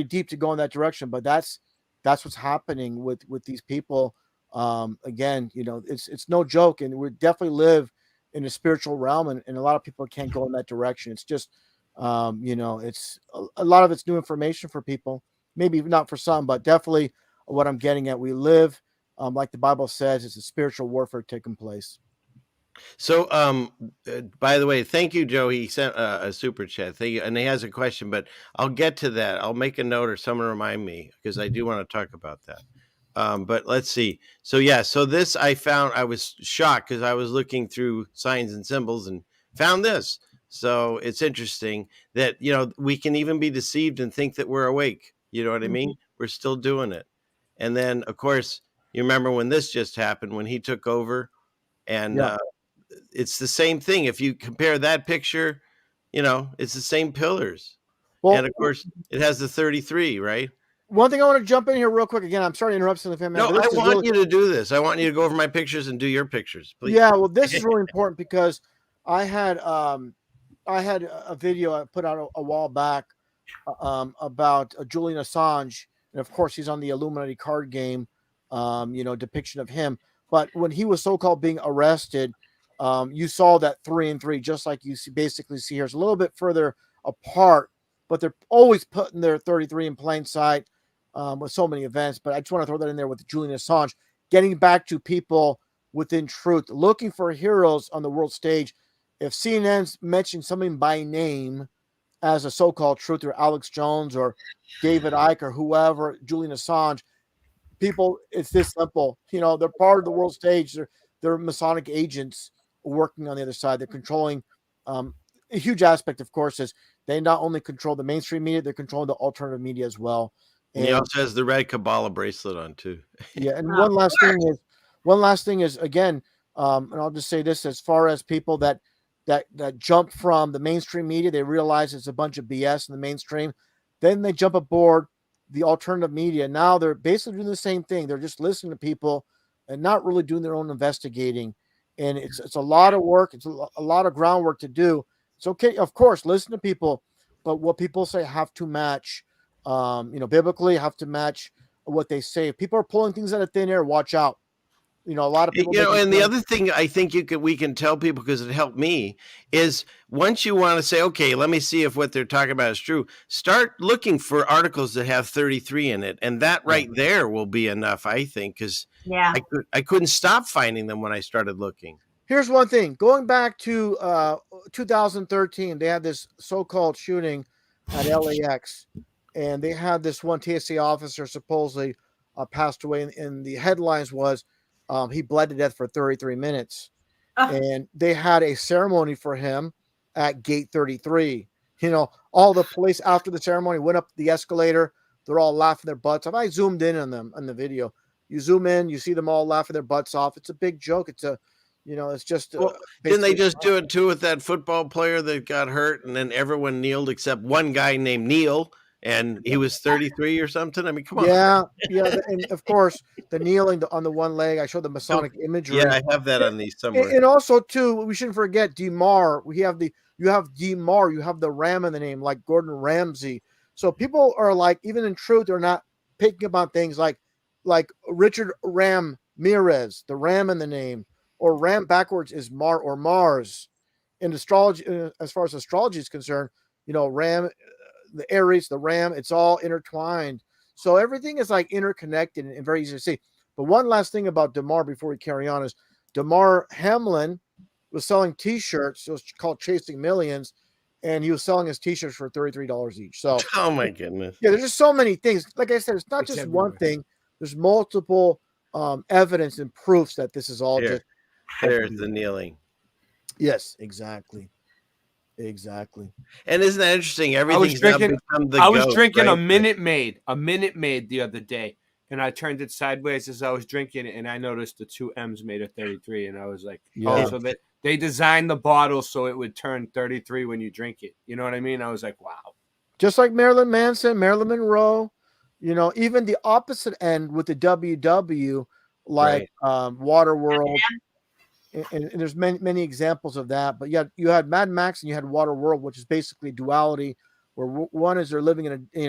deep to go in that direction. But that's what's happening with these people. Again, it's no joke, and we definitely live in a spiritual realm, and a lot of people can't go in that direction. It's just it's a lot of it's new information for people, maybe not for some, but definitely what I'm getting at. We live, like the Bible says, it's a spiritual warfare taking place. So, by the way, thank you, Joe. He sent a super chat. Thank you, and he has a question, but I'll get to that. I'll make a note, or someone remind me, because I do want to talk about that. But let's see. So yeah, so this I was shocked because I was looking through signs and symbols and found this. So it's interesting that we can even be deceived and think that we're awake. You know what I mean? We're still doing it. And then, of course, you remember when this just happened, when he took over, and Yeah. it's the same thing. If you compare that picture, it's the same pillars. Well, And of course, it has the 33, right? one thing I want to jump in here real quick. Again, I'm sorry to interrupt, Ceilingfanman, No, but I this is want really, you to do this. I want you to go over my pictures and do your pictures, please. yeah. Well, this is really important because I had a video I put out a while back about Julian Assange, and of course he's on the Illuminati card game, depiction of him. But when he was so-called being arrested, you saw that 3 and 3, just like you basically see here. It's a little bit further apart, but they're always putting their 33 in plain sight with so many events. But I just want to throw that in there with Julian Assange, getting back to people within truth, looking for heroes on the world stage. If CNN's mentioning something by name as a so-called truther, Alex Jones or David Icke or whoever, Julian Assange, people, it's this simple. They're part of the world stage. They're Masonic agents working on the other side. They're controlling a huge aspect, of course, is they not only control the mainstream media, they're controlling the alternative media as well. And he also has the red Kabbalah bracelet on too. Yeah, and one last thing is again, and I'll just say this: as far as people that jump from the mainstream media, they realize it's a bunch of BS in the mainstream. Then they jump aboard the alternative media. Now they're basically doing the same thing. They're just listening to people and not really doing their own investigating. And it's a lot of work. It's a lot of groundwork to do. It's okay, of course, listen to people, but what people say have to match, biblically, have to match what they say. If people are pulling things out of thin air, watch out. A lot of people. And the other thing I think we can tell people, because it helped me, is once you want to say, okay, let me see if what they're talking about is true, start looking for articles that have 33 in it. And that right there will be enough, I think, because I couldn't stop finding them when I started looking. Here's one thing. Going back to 2013, they had this so-called shooting at LAX, and they had this one TSA officer supposedly passed away, and the headlines was he bled to death for 33 minutes. And they had a ceremony for him at gate 33. All the police after the ceremony went up the escalator. They're all laughing their butts off. I zoomed in on them on the video. You zoom in, you see them all laughing their butts off. It's a big joke. It's just. Didn't they just do it too with that football player that got hurt, and then everyone kneeled except one guy named Neil, and he was 33 or something? I mean, come on. Yeah, and of course the kneeling on the one leg. I showed the Masonic imagery. Yeah, I have that on these somewhere. And also too, we shouldn't forget Demar. You have Demar. You have the Ram in the name, like Gordon Ramsay. So people are like, even in truth, they're not picking up on things like Richard Ramirez, the Ram in the name, or Ram backwards is Mar or Mars. In astrology, as far as astrology is concerned, Ram, the Aries, the Ram, it's all intertwined. So everything is like interconnected and very easy to see. But one last thing about DeMar before we carry on is DeMar Hamlin was selling T-shirts. It was called Chasing Millions, and he was selling his T-shirts for $33 each. So, oh my goodness, yeah, there's just so many things. Like I said, it's not It's just everywhere. one thing. There's multiple evidence and proofs that this is all just. There's the kneeling. Yes, exactly. Exactly. And isn't that interesting? I was Everything's now drinking. become the I was goat, drinking right? a Minute Maid the other day, and I turned it sideways as I was drinking it, and I noticed the two M's made a 33, and I was like, Yeah. "Oh, so they designed the bottle so it would turn 33 when you drink it." You know what I mean? I was like, "Wow." Just like Marilyn Manson, Marilyn Monroe, even the opposite end with the WW, like Waterworld, and there's many examples of that. But yeah, you had Mad Max and you had Waterworld, which is basically duality, where one is they're living in in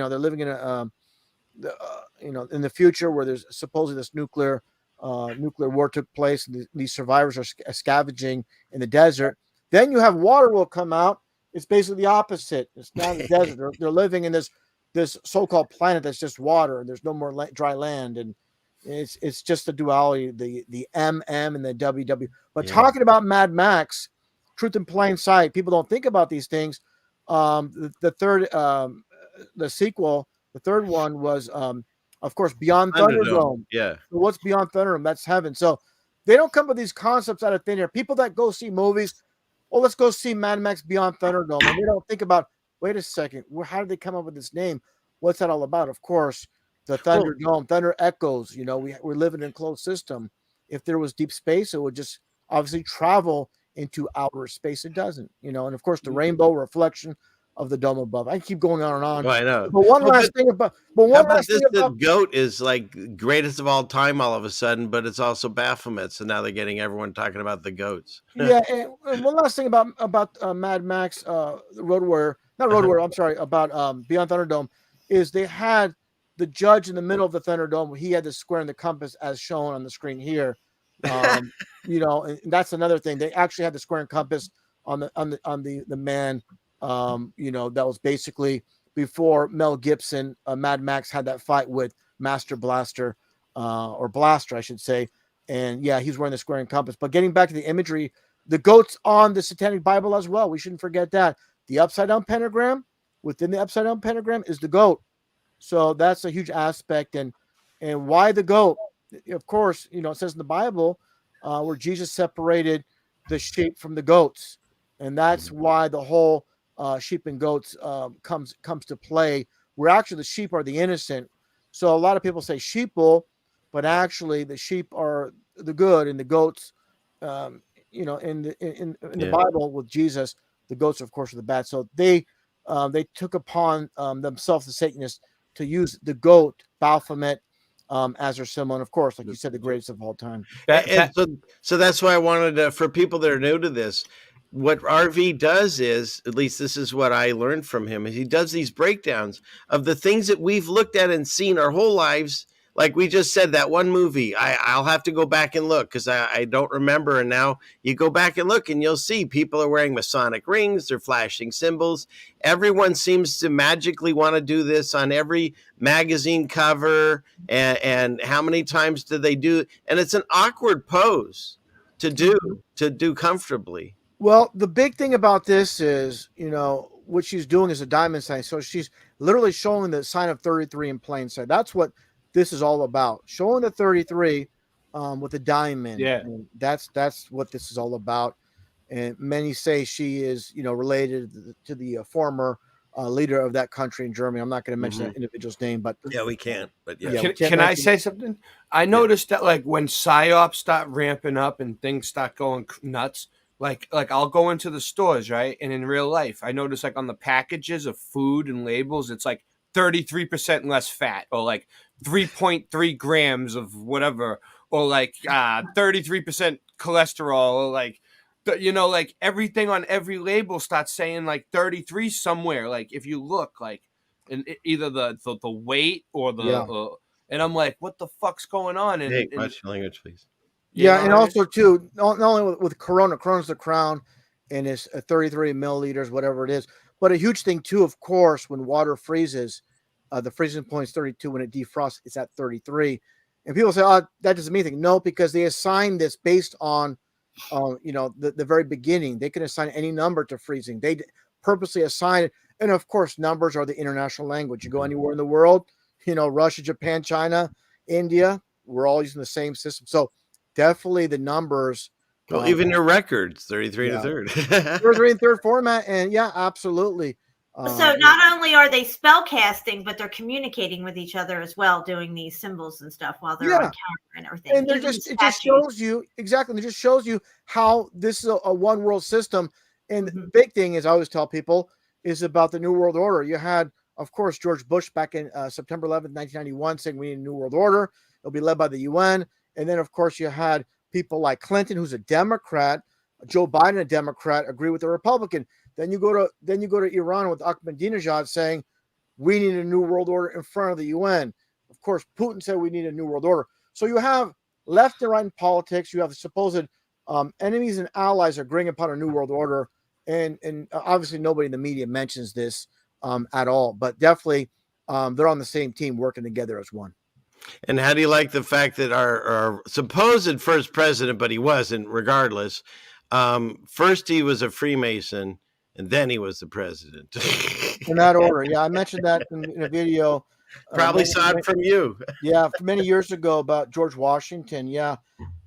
the future where there's supposedly this nuclear war took place, and these survivors are scavenging in the desert. Then you have Waterworld come out. It's basically the opposite. It's not the desert. They're living in this so-called planet that's just water, and there's no more dry land, and it's just the duality, the MM and the WW. But talking about Mad Max, Truth in Plain Sight, people don't think about these things. The third, the sequel, the third one was, of course, Beyond Thunderdome. Yeah. So what's Beyond Thunderdome? That's heaven. So they don't come up with these concepts out of thin air. People that go see movies, let's go see Mad Max Beyond Thunderdome, and they don't think about, wait a second, how did they come up with this name? What's that all about? Of course, the Thunderdome, Thunder Echoes. We're living in a closed system. If there was deep space, it would just obviously travel into outer space. It doesn't, and of course the rainbow reflection of the dome above. I keep going on and on. Well, I know. But one last thing about the goat is like greatest of all time all of a sudden, but it's also Baphomet. So now they're getting everyone talking about the goats. Yeah, and one last thing about Mad Max, Road Warrior, not Road Warrior. I'm sorry, about Beyond Thunderdome, is they had the judge in the middle of the Thunderdome. He had the square and the compass as shown on the screen here. And that's another thing. They actually had the square and compass on the man. That was basically before Mel Gibson, Mad Max had that fight with Master Blaster, or Blaster, I should say. And yeah, he's wearing the square and compass. But getting back to the imagery, the goat's on the Satanic Bible as well. We shouldn't forget that. The upside down pentagram, within the upside down pentagram is the goat. So that's a huge aspect. And why the goat? Of course, it says in the Bible where Jesus separated the sheep from the goats. And that's why the whole sheep and goats comes to play, where actually the sheep are the innocent. So a lot of people say sheeple, but actually the sheep are the good, and the goats, in the Bible with Jesus, the goats, of course, are the bad. So they took upon themselves, the Satanists, to use the goat, Baphomet, as their symbol, and of course, like you said, the greatest of all time. So that's why I wanted to, for people that are new to this, what RV does is, at least this is what I learned from him, is he does these breakdowns of the things that we've looked at and seen our whole lives. Like we just said, that one movie, I'll have to go back and look because I don't remember. And now you go back and look and you'll see people are wearing Masonic rings. They're flashing symbols. Everyone seems to magically want to do this on every magazine cover. And how many times do they do? And it's an awkward pose to do comfortably. Well, the big thing about this is, what she's doing is a diamond sign. So she's literally showing the sign of 33 in plain sight. That's what this is all about. Showing the 33 with a diamond. Yeah. And that's what this is all about. And many say she is, related to the former leader of that country in Germany. I'm not going to mention that individual's name, but yeah, we can't. But yeah, can I say something? I noticed that like when psyops start ramping up and things start going nuts, like I'll go into the stores, right? And in real life, I notice like on the packages of food and labels, it's like 33% less fat, or like 3.3 grams of whatever, or like 33% cholesterol, or like, like everything on every label starts saying like 33 somewhere. Like if you look, like in either the weight or the and I'm like, what the fuck's going on? And watch your language, please. Yeah, and also too, not only with Corona's the crown, and it's 33 milliliters, whatever it is, But a huge thing too, of course, when water freezes, the freezing point is 32. When it defrosts, it's at 33. And people say, "Oh, that doesn't mean anything." No, because they assign this based on, the very beginning. They can assign any number to freezing. They purposely assign it, and of course, numbers are the international language. You go anywhere in the world, Russia, Japan, China, India, we're all using the same system. So definitely the numbers. Well, even your records, 33 and a third. 33 and third format, and yeah, absolutely. So not only are they spell casting, but they're communicating with each other as well, doing these symbols and stuff while they're on camera and everything. And it just shows you exactly. It just shows you how this is a one world system. And the big thing is, I always tell people, is about the New World Order. You had, of course, George Bush back in September 11th, 1991, saying we need a New World Order. It'll be led by the UN. And then, of course, you had people like Clinton, who's a Democrat, Joe Biden, a Democrat, agree with the Republican. Then you go to Iran with Ahmadinejad saying we need a new world order in front of the UN. Of course, Putin said we need a new world order. So you have left and right in politics. You have the supposed enemies and allies agreeing upon a new world order, and obviously nobody in the media mentions this at all. But definitely, they're on the same team, working together as one. And how do you like the fact that our supposed first president, but he wasn't, regardless, first he was a Freemason, and then he was the president. In that order. Yeah, I mentioned that in a video. Probably saw it from you. Yeah, many years ago about George Washington. Yeah,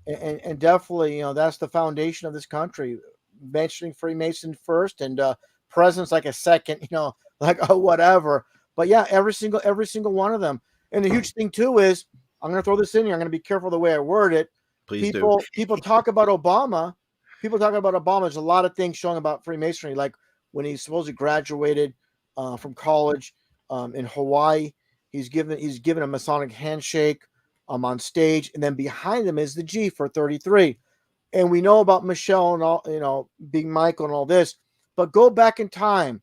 and definitely, that's the foundation of this country. Mentioning Freemason first, and presidents like a second. Like whatever. But yeah, every single one of them. And the huge thing too is, I'm going to throw this in here. I'm going to be careful the way I word it. Please People talk about Obama. People talk about Obama. There's a lot of things showing about Freemasonry, like when he supposedly graduated from college in Hawaii. He's given a Masonic handshake on stage, and then behind him is the G for 33. And we know about Michelle and all, being Michael and all this. But go back in time.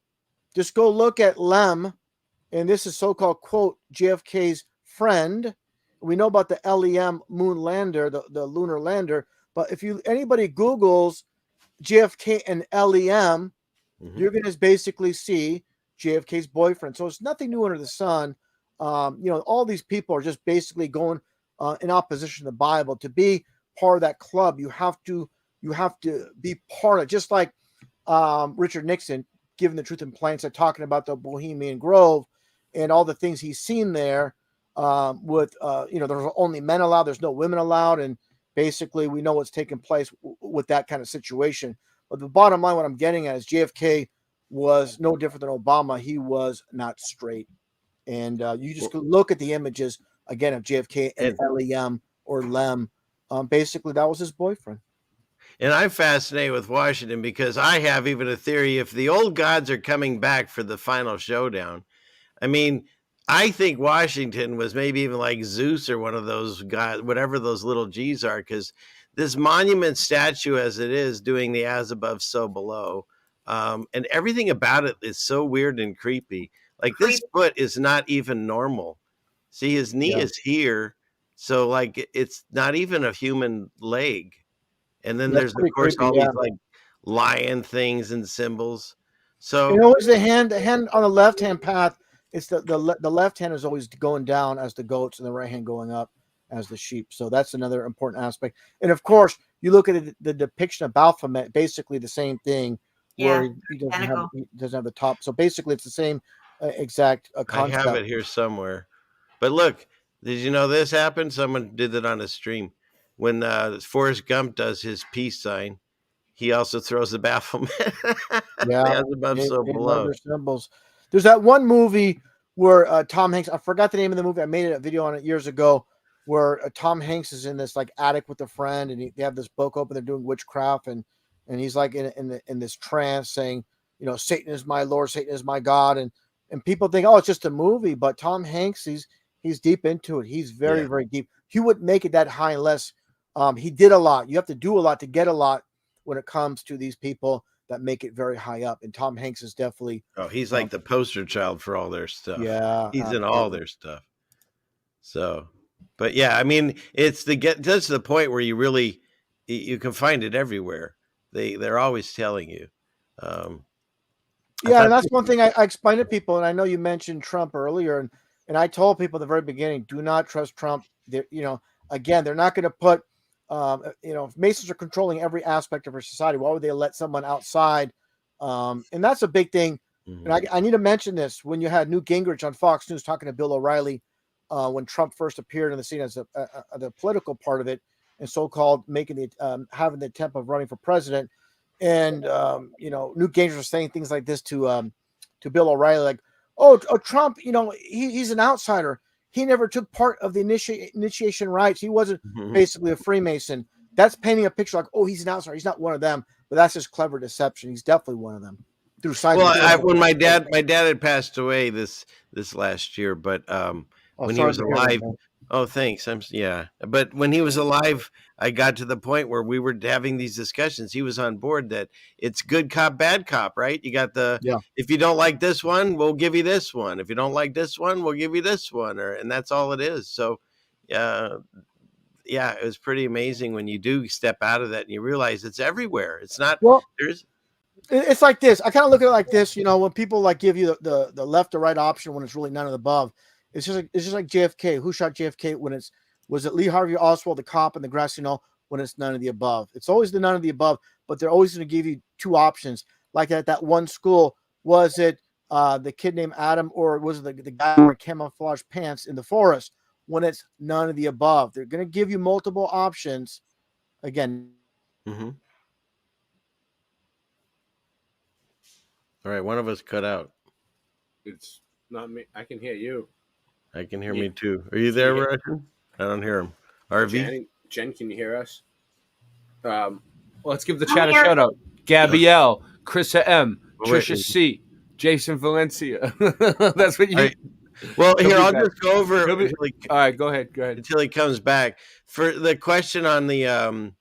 Just go look at Lem, and this is so-called, quote, JFK's friend. We know about the LEM moon lander, the lunar lander. But if anybody Googles JFK and LEM, you're going to basically see JFK's boyfriend. So it's nothing new under the sun. All these people are just basically going in opposition to the Bible. To be part of that club, you have to be part of, just like Richard Nixon, giving the truth in plain sight, talking about the Bohemian Grove and all the things he's seen there. There's only men allowed, there's no women allowed, and basically we know what's taking place with that kind of situation. But the bottom line, what I'm getting at, is JFK was no different than Obama. He was not straight. And you just look at the images again of JFK and LEM or Lem. Basically, that was his boyfriend. And I'm fascinated with Washington because I have even a theory: if the old gods are coming back for the final showdown, I mean, I think Washington was maybe even like Zeus or one of those gods, whatever those little G's are, because this monument statue as it is doing the as above, so below, and everything about it is so weird and creepy. Like this foot is not even normal. See, his knee is here. So like, it's not even a human leg. And then there's of course all these like lion things and symbols. So it's the hand on the left-hand path. It's the left hand is always going down as the goats, and the right hand going up as the sheep. So that's another important aspect. And of course, you look at the depiction of Baphomet, basically the same thing, where he doesn't have the top. So basically, it's the same exact concept. I have it here somewhere. But look, did you know this happened? Someone did it on a stream. When Forrest Gump does his peace sign, he also throws the Baphomet. Yeah, as above, so below. Their symbols. There's that one movie where Tom Hanks, I forgot the name of the movie. I made a video on it years ago, where Tom Hanks is in this like attic with a friend, and they have this book open. They're doing witchcraft, and he's like in this trance saying, Satan is my Lord, Satan is my God, and people think, oh, it's just a movie, but Tom Hanks, he's deep into it. He's very, very deep. He wouldn't make it that high unless he did a lot. You have to do a lot to get a lot when it comes to these people that make it very high up. And Tom Hanks is definitely. Oh, he's like the poster child for all their stuff. Yeah. He's in all their stuff. So, but yeah, I mean, that's to the point where you can find it everywhere. They're always telling you. Yeah, and that's one thing I explain to people. And I know you mentioned Trump earlier, and I told people at the very beginning, do not trust Trump. Again, they're not going to put, if Masons are controlling every aspect of our society, why would they let someone outside? And that's a big thing. Mm-hmm. And I need to mention this when you had Newt Gingrich on Fox News talking to Bill O'Reilly when Trump first appeared on the scene as the political part of it, and so-called having the attempt of running for president. And Newt Gingrich was saying things like this to Bill O'Reilly, like, "Oh, Trump, he's an outsider. He never took part of the initiation rites. He wasn't basically a Freemason." That's painting a picture like, "Oh, he's an outsider. He's not one of them." But that's just clever deception. He's definitely one of them through science. Well, when my dad had passed away this last year, but when he was alive. Oh, thanks. But when he was alive, I got to the point where we were having these discussions. He was on board that it's good cop, bad cop, right? You got if you don't like this one, we'll give you this one. If you don't like this one, we'll give you this one, and that's all it is. So, it was pretty amazing when you do step out of that and you realize it's everywhere. It's not. Well, there's. It's like this. I kind of look at it like this. When people like give you the left or right option when it's really none of the above. It's just like JFK. Who shot JFK was it Lee Harvey Oswald, the cop in the grass, when it's none of the above. It's always the none of the above, but they're always going to give you two options. Like at that one school, was it the kid named Adam, or was it the guy wearing camouflage pants in the forest? When it's none of the above, they're going to give you multiple options. Again. Mm-hmm. All right, one of us cut out. It's not me. I can hear you. I can hear me too. Are you there, Russian? I don't hear him. RV? Jen, can you hear us? Let's give the chat a shout out. Gabrielle, Krista M, Trisha C, Jason Valencia. That's what you. Well, here, I'll just go over. All right, go ahead. Until he comes back. For the question on the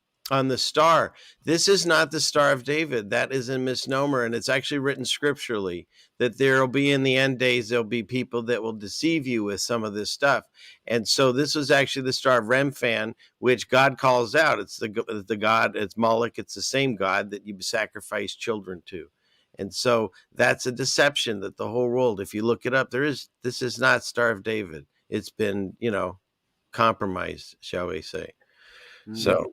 star, this is not the Star of David. That is a misnomer, and it's actually written scripturally that there will be in the end days, there'll be people that will deceive you with some of this stuff. And so this was actually the Star of Remphan, which God calls out. It's the God, it's Moloch. It's the same God that you sacrifice children to. And so that's a deception that the whole world, if you look it up, this is not Star of David. It's been, compromised, shall we say. So.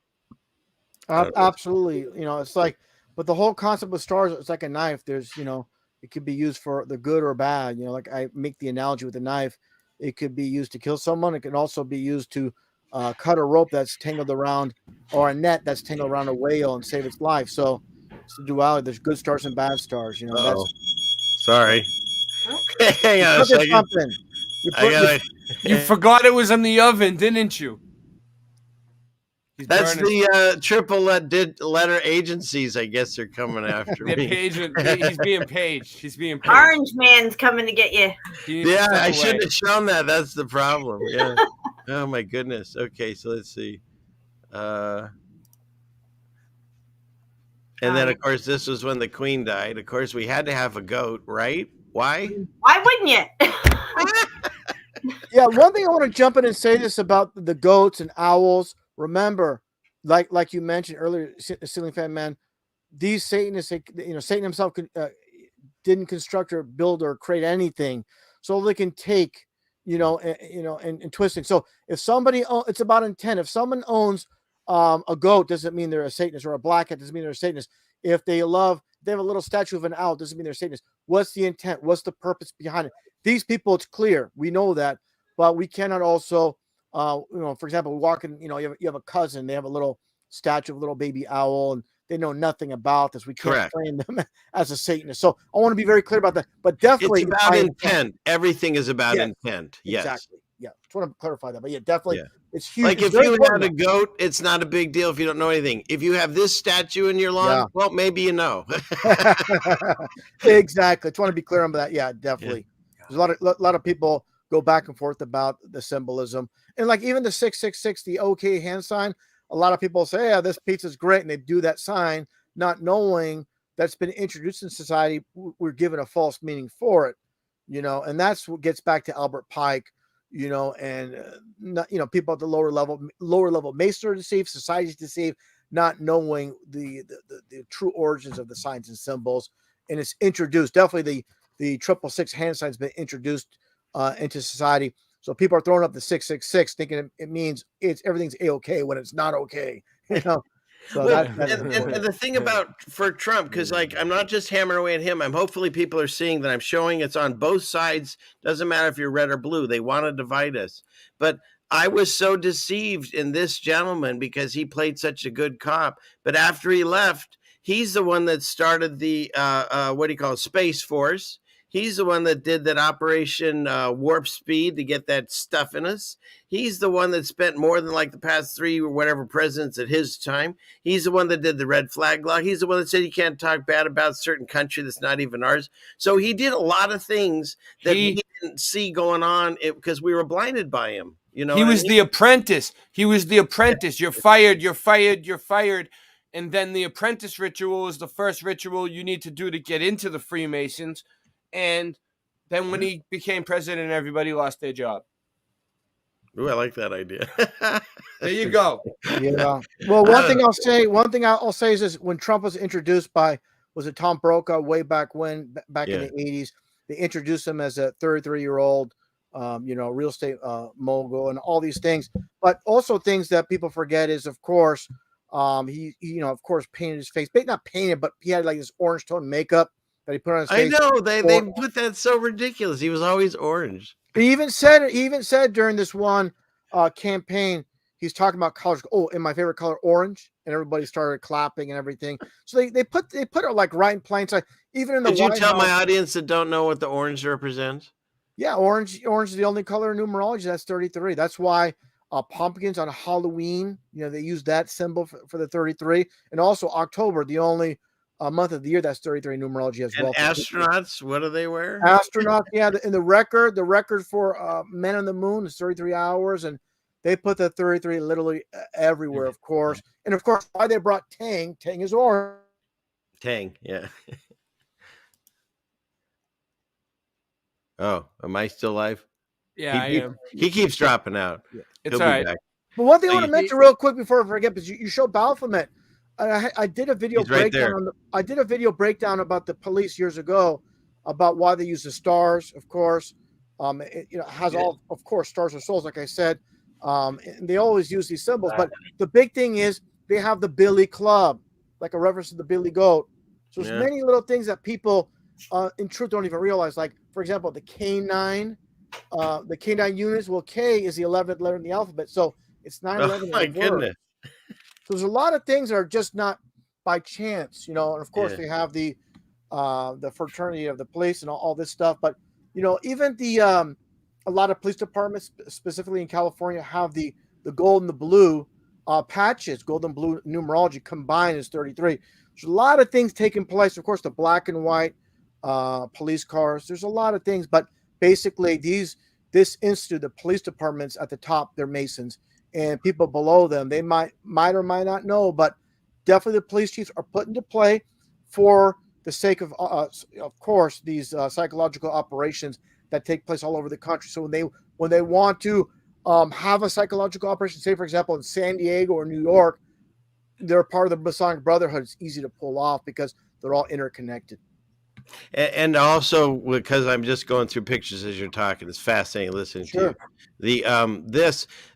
Absolutely. It's like, but the whole concept with stars, it's like a knife. There's, it could be used for the good or bad. Like I make the analogy with a knife. It could be used to kill someone. It can also be used to cut a rope that's tangled around, or a net that's tangled around a whale and save its life. So it's the duality. There's good stars and bad stars. Sorry. Hang on a second. You forgot it was in the oven, didn't you? That's the triple letter agencies. I guess they're coming after me. He's being paged. Orange Man's coming to get you. Yeah, I shouldn't have shown that. That's the problem. Yeah. Oh my goodness. Okay, so let's see. And then of course this was when the Queen died. Of course we had to have a goat, right? Why? Why wouldn't you? Yeah, one thing I want to jump in and say this about the goats and owls. Remember, like you mentioned earlier, Ceilingfanman, these Satanists, Satan himself didn't construct or build or create anything, so they can take, and twisting. So if somebody, it's about intent. If someone owns a goat, doesn't mean they're a Satanist, or a black cat doesn't mean they're a Satanist. If they have a little statue of an owl, doesn't mean they're Satanist. What's the intent? What's the purpose behind it? These people, it's clear. We know that, but we cannot also. For example, walking, you have a cousin, they have a little statue of a little baby owl, and they know nothing about this. We can't claim them as a Satanist. So I want to be very clear about that. But definitely, it's about intent. Everything is about intent. Yes. Exactly. Yeah. Just want to clarify that. But yeah, definitely, it's huge. Like if you had a goat, it's not a big deal if you don't know anything. If you have this statue in your lawn, well, maybe you know. Exactly. Just want to be clear on that. Yeah, definitely. Yeah. There's a lot of people go back and forth about the symbolism. And like even the 666, the OK hand sign, a lot of people say, yeah, this pizza's great. And they do that sign, not knowing that's been introduced in society. We're given a false meaning for it, and that's what gets back to Albert Pike, and, people at the lower level masons are deceived, society's deceived, not knowing the true origins of the signs and symbols. and it's introduced. Definitely the 666 hand sign's been introduced into society. So people are throwing up the 666, thinking it means everything's a-okay when it's not okay. You know. So well, that's and the thing about for Trump, because like I'm not just hammering away at him. I'm hopefully people are seeing that I'm showing it's on both sides. Doesn't matter if you're red or blue. They want to divide us. But I was so deceived in this gentleman because he played such a good cop. But after he left, he's the one that started the what do you call it, Space Force. He's the one that did that Operation Warp Speed to get that stuff in us. He's the one that spent more than like the past 3 or whatever presidents at his time. He's the one that did the red flag law. He's the one that said you can't talk bad about a certain country that's not even ours. So he did a lot of things that we didn't see going on because we were blinded by him. You know, he was the apprentice. He was the apprentice. You're fired. You're fired. You're fired. And then the apprentice ritual is the first ritual you need to do to get into the Freemasons. And then when he became president, everybody lost their job. Ooh, I like that idea. There you go. Yeah. Well, one thing I'll say is this: when Trump was introduced was it Tom Brokaw way back in the 80s? They introduced him as a 33-year-old, real estate mogul and all these things. But also things that people forget is, of course, he of course painted his face, not painted, but he had like this orange tone makeup that he put on his face. I know they put that so ridiculous. He was always orange. He even said during this one campaign, he's talking about colors. Oh, and my favorite color, orange, and everybody started clapping and everything. So they put it like right in plain sight. Even in the Did you tell my audience that don't know what the orange represents? Yeah, orange is the only color in numerology that's 33. That's why pumpkins on Halloween, they use that symbol for the 33, and also October, the only month of the year that's 33 numerology as well. And astronauts, what do they wear? Astronauts, yeah. In the record for men on the moon is 33 hours, and they put the 33 literally everywhere, of course. And of course, why they brought Tang is orange. Tang, yeah. Oh, am I still live? Yeah, I am. He keeps dropping out. Yeah. It's all right. But one thing I want to mention real quick before I forget, because you showed Baphomet. I did a video breakdown I did a video breakdown about the police years ago about why they use the stars. Of course, it has all, of course, stars are souls, like I said. And they always use these symbols, but the big thing is they have the Billy Club, like a reference to the Billy Goat. So there's many little things that people in truth don't even realize. Like, for example, the K9, the K9 units. Well, K is the 11th letter in the alphabet, so it's 9/11. Oh my goodness. So there's a lot of things that are just not by chance, and of course they have the fraternity of the police and all this stuff. But even a lot of police departments, specifically in California, have the gold and the blue patches. Gold and blue numerology combined is 33. There's a lot of things taking place. Of course, the black and white police cars. There's a lot of things, but basically this institute, the police departments at the top, they're Masons. And people below them, they might or might not know, but definitely the police chiefs are put into play for the sake of course, these psychological operations that take place all over the country. So when they want to have a psychological operation, say for example in San Diego or New York, they're part of the Masonic Brotherhood. It's easy to pull off because they're all interconnected. And also because I'm just going through pictures as you're talking, it's fascinating listening to you. The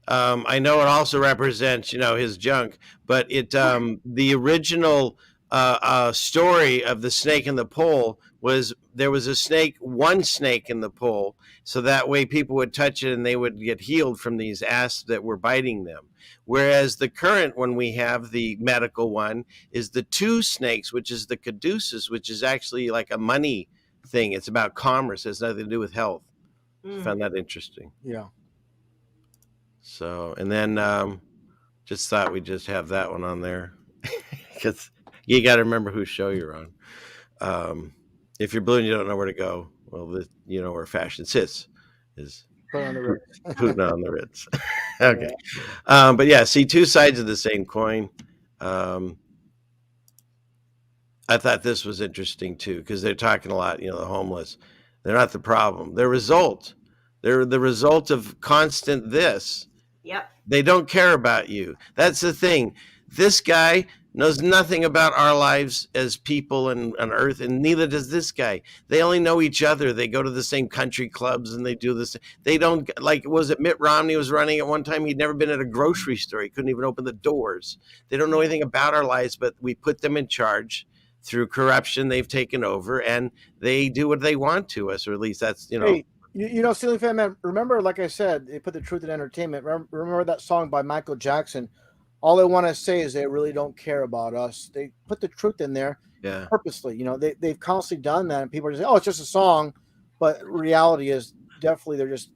I know it also represents his junk, but it the original story of the snake in the pole was there was one snake in the pole, so that way people would touch it and they would get healed from these asps that were biting them. Whereas the current one we have, the medical one, is the two snakes, which is the caduceus, which is actually like a money thing. It's about commerce. It has nothing to do with health. I found that interesting. Yeah. So, and then just thought we'd just have that one on there because you got to remember whose show you're on. If you're blue and you don't know where to go, well, you know where fashion sits is Putin on the Ritz. Okay. But yeah, see, two sides of the same coin. I thought this was interesting too, because they're talking a lot, the homeless. They're not the problem. They're the result of constant this. Yep. They don't care about you. That's the thing. This guy knows nothing about our lives as people and on Earth, and neither does this guy. They only know each other. They go to the same country clubs and they do this. They don't, like, was it Mitt Romney was running at one time? He'd never been at a grocery store. He couldn't even open the doors. They don't know anything about our lives, but we put them in charge through corruption. They've taken over and they do what they want to us, or at least that's, Hey, Ceilingfanman, remember, like I said, they put the truth in entertainment. Remember that song by Michael Jackson? All they want to say is they really don't care about us. They put the truth in there purposely. They've constantly done that, and people are just, oh, it's just a song. But reality is definitely they're just,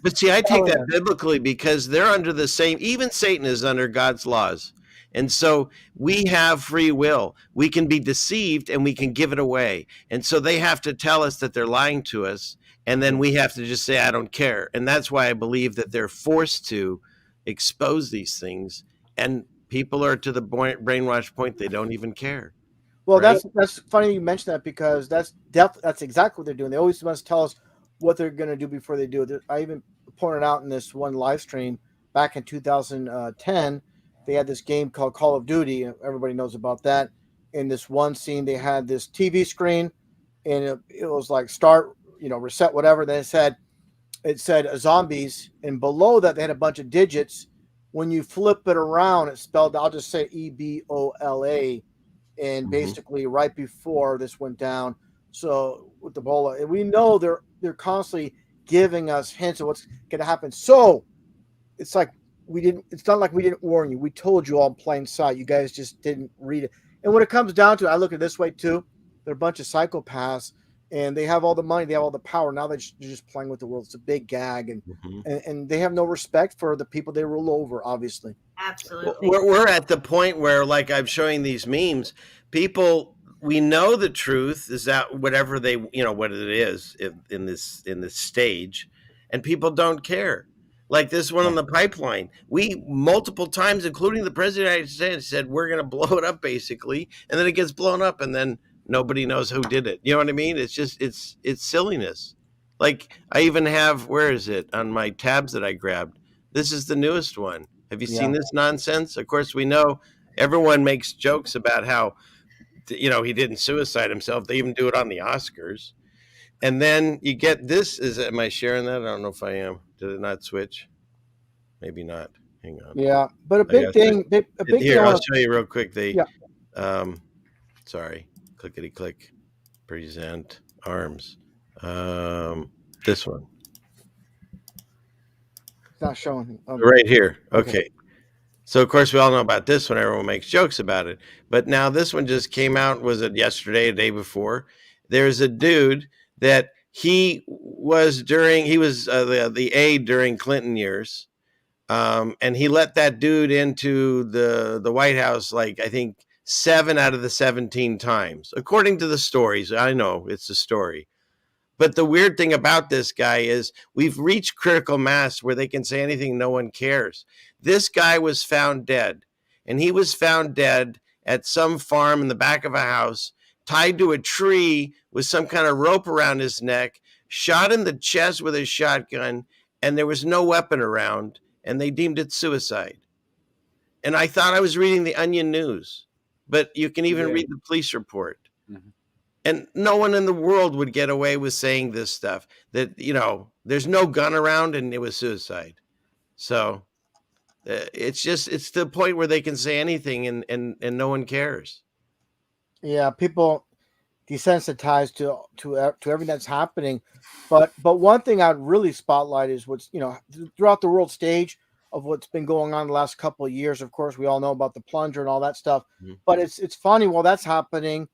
But see, I take that biblically because they're under the same, even Satan is under God's laws. And so we have free will. We can be deceived and we can give it away. And so they have to tell us that they're lying to us. And then we have to just say, I don't care. And that's why I believe that they're forced to expose these things. And people are to the brainwashed point they don't even care. Well, right? that's funny you mentioned that, because that's exactly what they're doing. They always must tell us what they're going to do before they do it. I even pointed out in this one live stream back in 2010, they had this game called Call of Duty. Everybody knows about that. In this one scene, they had this TV screen, and it was like start, reset, whatever. Then it said zombies, and below that they had a bunch of digits. When you flip it around, it spelled, I'll just say Ebola, and basically right before this went down. So with Ebola, and we know they're constantly giving us hints of what's going to happen. So it's like it's not like we didn't warn you. We told you all in plain sight. You guys just didn't read it. And when it comes down to it, I look at it this way too. They're a bunch of psychopaths, and they have all the money, they have all the power. Now they're just playing with the world. It's a big gag, and they have no respect for the people they rule over, obviously. Absolutely. We're at the point where, like I'm showing these memes, people, we know the truth is that whatever they, what it is in this stage, and people don't care. Like this one on the pipeline, we multiple times, including the president of the United States, said we're going to blow it up, basically, and then it gets blown up, and then nobody knows who did it. You know what I mean? It's just it's silliness. Like I even have, where is it on my tabs that I grabbed? This is the newest one. Have you seen this nonsense? Of course, we know everyone makes jokes about how, he didn't suicide himself. They even do it on the Oscars. And then you get this. Am I sharing that? I don't know if I am. Did it not switch? Maybe not. Hang on. Yeah, but a big thing. Here, I'll show you real quick. Sorry. Clickety click. Present arms. This one. It's not showing. Right here. Okay. So, of course, we all know about this one. Everyone makes jokes about it. But now this one just came out. Was it yesterday, a day before? There's a dude that he was the aide during Clinton years. And he let that dude into the White House, like, I think 7 out of the 17 times, according to the stories. I know it's a story. But the weird thing about this guy is we've reached critical mass where they can say anything, no one cares. This guy was found dead, and he was found dead at some farm in the back of a house, tied to a tree with some kind of rope around his neck, shot in the chest with a shotgun, and there was no weapon around, and they deemed it suicide. And I thought I was reading the Onion News, but you can even read the police report. And no one in the world would get away with saying this stuff, that, there's no gun around and it was suicide. So it's to the point where they can say anything and no one cares. Yeah, people desensitized to everything that's happening. But one thing I'd really spotlight is what's, throughout the world stage of what's been going on the last couple of years. Of course, we all know about the plunger and all that stuff. But it's funny, while that's happening,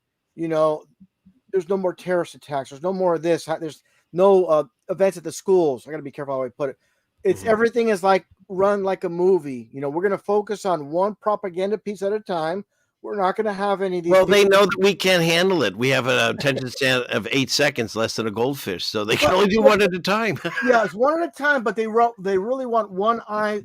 there's no more terrorist attacks. There's no more of this. There's no events at the schools. I got to be careful how I put it. It's everything is like run like a movie. We're going to focus on one propaganda piece at a time. We're not going to have any of these. Well, they know that we can't handle it. We have an attention span of 8 seconds, less than a goldfish. So they can only do one at a time. Yeah, it's one at a time. But they really want one eye.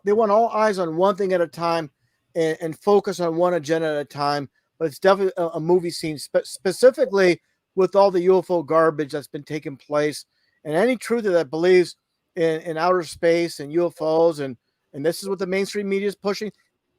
They want all eyes on one thing at a time, and focus on one agenda at a time. But it's definitely a movie scene, specifically with all the UFO garbage that's been taking place, and any truther that believes in outer space and UFOs, and this is what the mainstream media is pushing.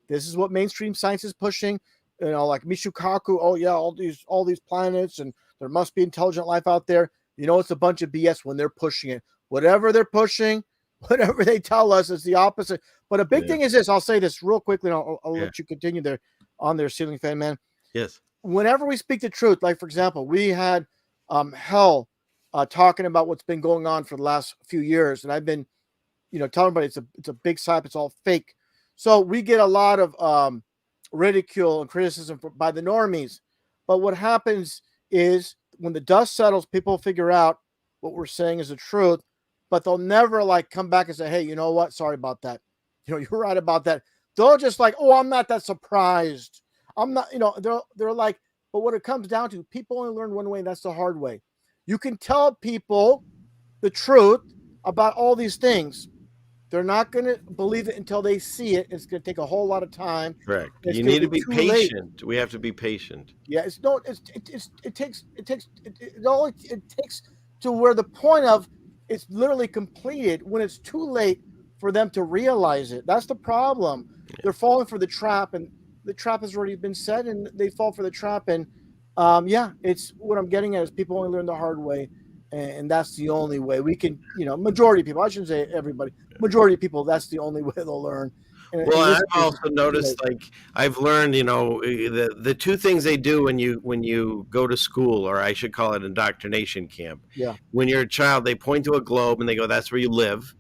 This is what mainstream science is pushing. You know, like Michikaku, oh yeah, all these planets, and there must be intelligent life out there. You know, it's a bunch of BS when they're pushing it. Whatever they're pushing, whatever they tell us is the opposite. But a big thing is this. I'll say this real quickly, and I'll let you continue there on their Ceiling Fan Man. Yes. Whenever we speak the truth, like for example, we had Hell talking about what's been going on for the last few years, and I've been, you know, telling everybody it's a big psyop, it's all fake. So we get a lot of ridicule and criticism by the normies. But what happens is when the dust settles, people figure out what we're saying is the truth, but they'll never like come back and say, hey, you know what? Sorry about that. You know, you're right about that. They'll just like, oh, I'm not that surprised. I'm not, you know, they're like, but what it comes down to, people only learn one way, and that's the hard way. You can tell people the truth about all these things. They're not going to believe it until they see it. It's going to take a whole lot of time. Correct. It's You gonna need to be late. patient. We have to be patient. Yeah, it takes to where the point of it's literally completed when it's too late for them to realize it. That's the problem. They're falling for the trap, and the trap has already been set, and they fall for the trap. And it's what I'm getting at is people only learn the hard way, and that's the only way we can. You know, majority of people. I shouldn't say everybody. Majority of people. That's the only way they'll learn. Well, I've also noticed, like I've learned, you know, the two things they do when you go to school, or I should call it indoctrination camp. Yeah. When you're a child, they point to a globe and they go, "That's where you live,"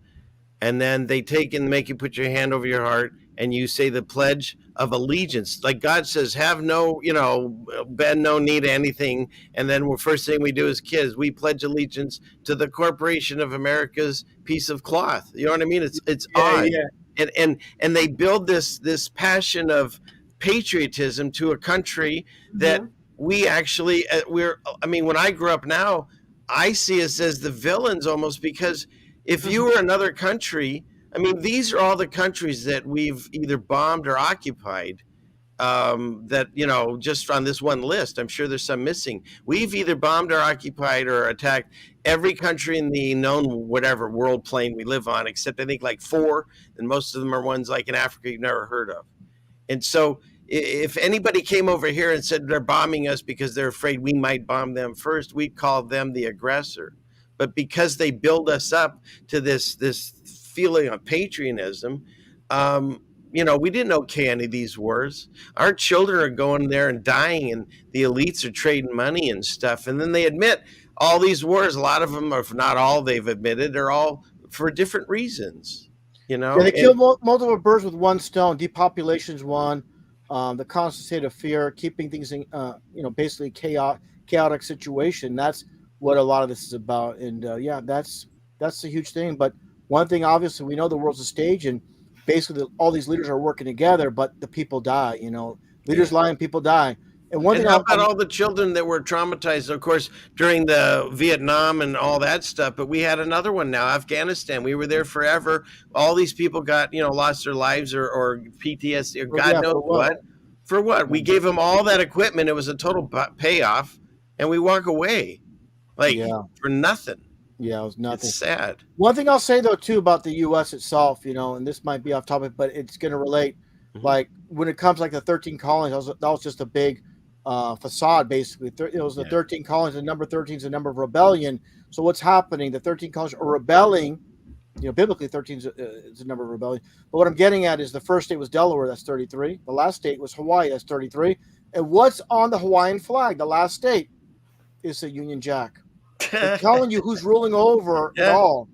and then they take and make you put your hand over your heart and you say the Pledge of Allegiance. Like God says, have no, you know, bend no knee to anything. And then the first thing we do as kids, we pledge allegiance to the Corporation of America's piece of cloth. You know what I mean? It's odd. Yeah. And they build this passion of patriotism to a country that we actually when I grew up now, I see us as the villains almost, because if you were another country, I mean, these are all the countries that we've either bombed or occupied, that, you know, just on this one list. I'm sure there's some missing. We've either bombed or occupied or attacked every country in the known whatever world plane we live on, except I think like 4, and most of them are ones like in Africa you've never heard of. And so if anybody came over here and said they're bombing us because they're afraid we might bomb them first, we'd call them the aggressor. But because they build us up to this feeling of patriotism, you know, we didn't okay any of these wars. Our children are going there and dying, and the elites are trading money and stuff. And then they admit all these wars, a lot of them, if not all they've admitted, are all for different reasons. You know, they kill multiple birds with one stone. Depopulation's one. The constant state of fear, keeping things in, you know, basically chaotic situation. That's what a lot of this is about. And that's a huge thing. But one thing, obviously, we know the world's a stage, and basically all these leaders are working together, but the people die. You know, leaders lie and people die. And one thing, how about all the children that were traumatized, of course, during the Vietnam and all that stuff? But we had another one now, Afghanistan. We were there forever. All these people got, you know, lost their lives or PTSD or God knows what. For what? We gave them all that equipment. It was a total payoff, and we walk away like for nothing. Yeah, it was nothing. It's sad. One thing I'll say though too about the U.S. itself, you know, and this might be off topic, but it's going to relate. Like when it comes like the 13 colonies, that was just a big facade, basically. It was the 13 colonies. The number 13 is the number of rebellion. So what's happening? The 13 colonies are rebelling. You know, biblically 13 is the number of rebellion. But what I'm getting at is the first state was Delaware. That's 33. The last state was Hawaii. That's 33. And what's on the Hawaiian flag? The last state is the Union Jack. They're telling you who's ruling over it all.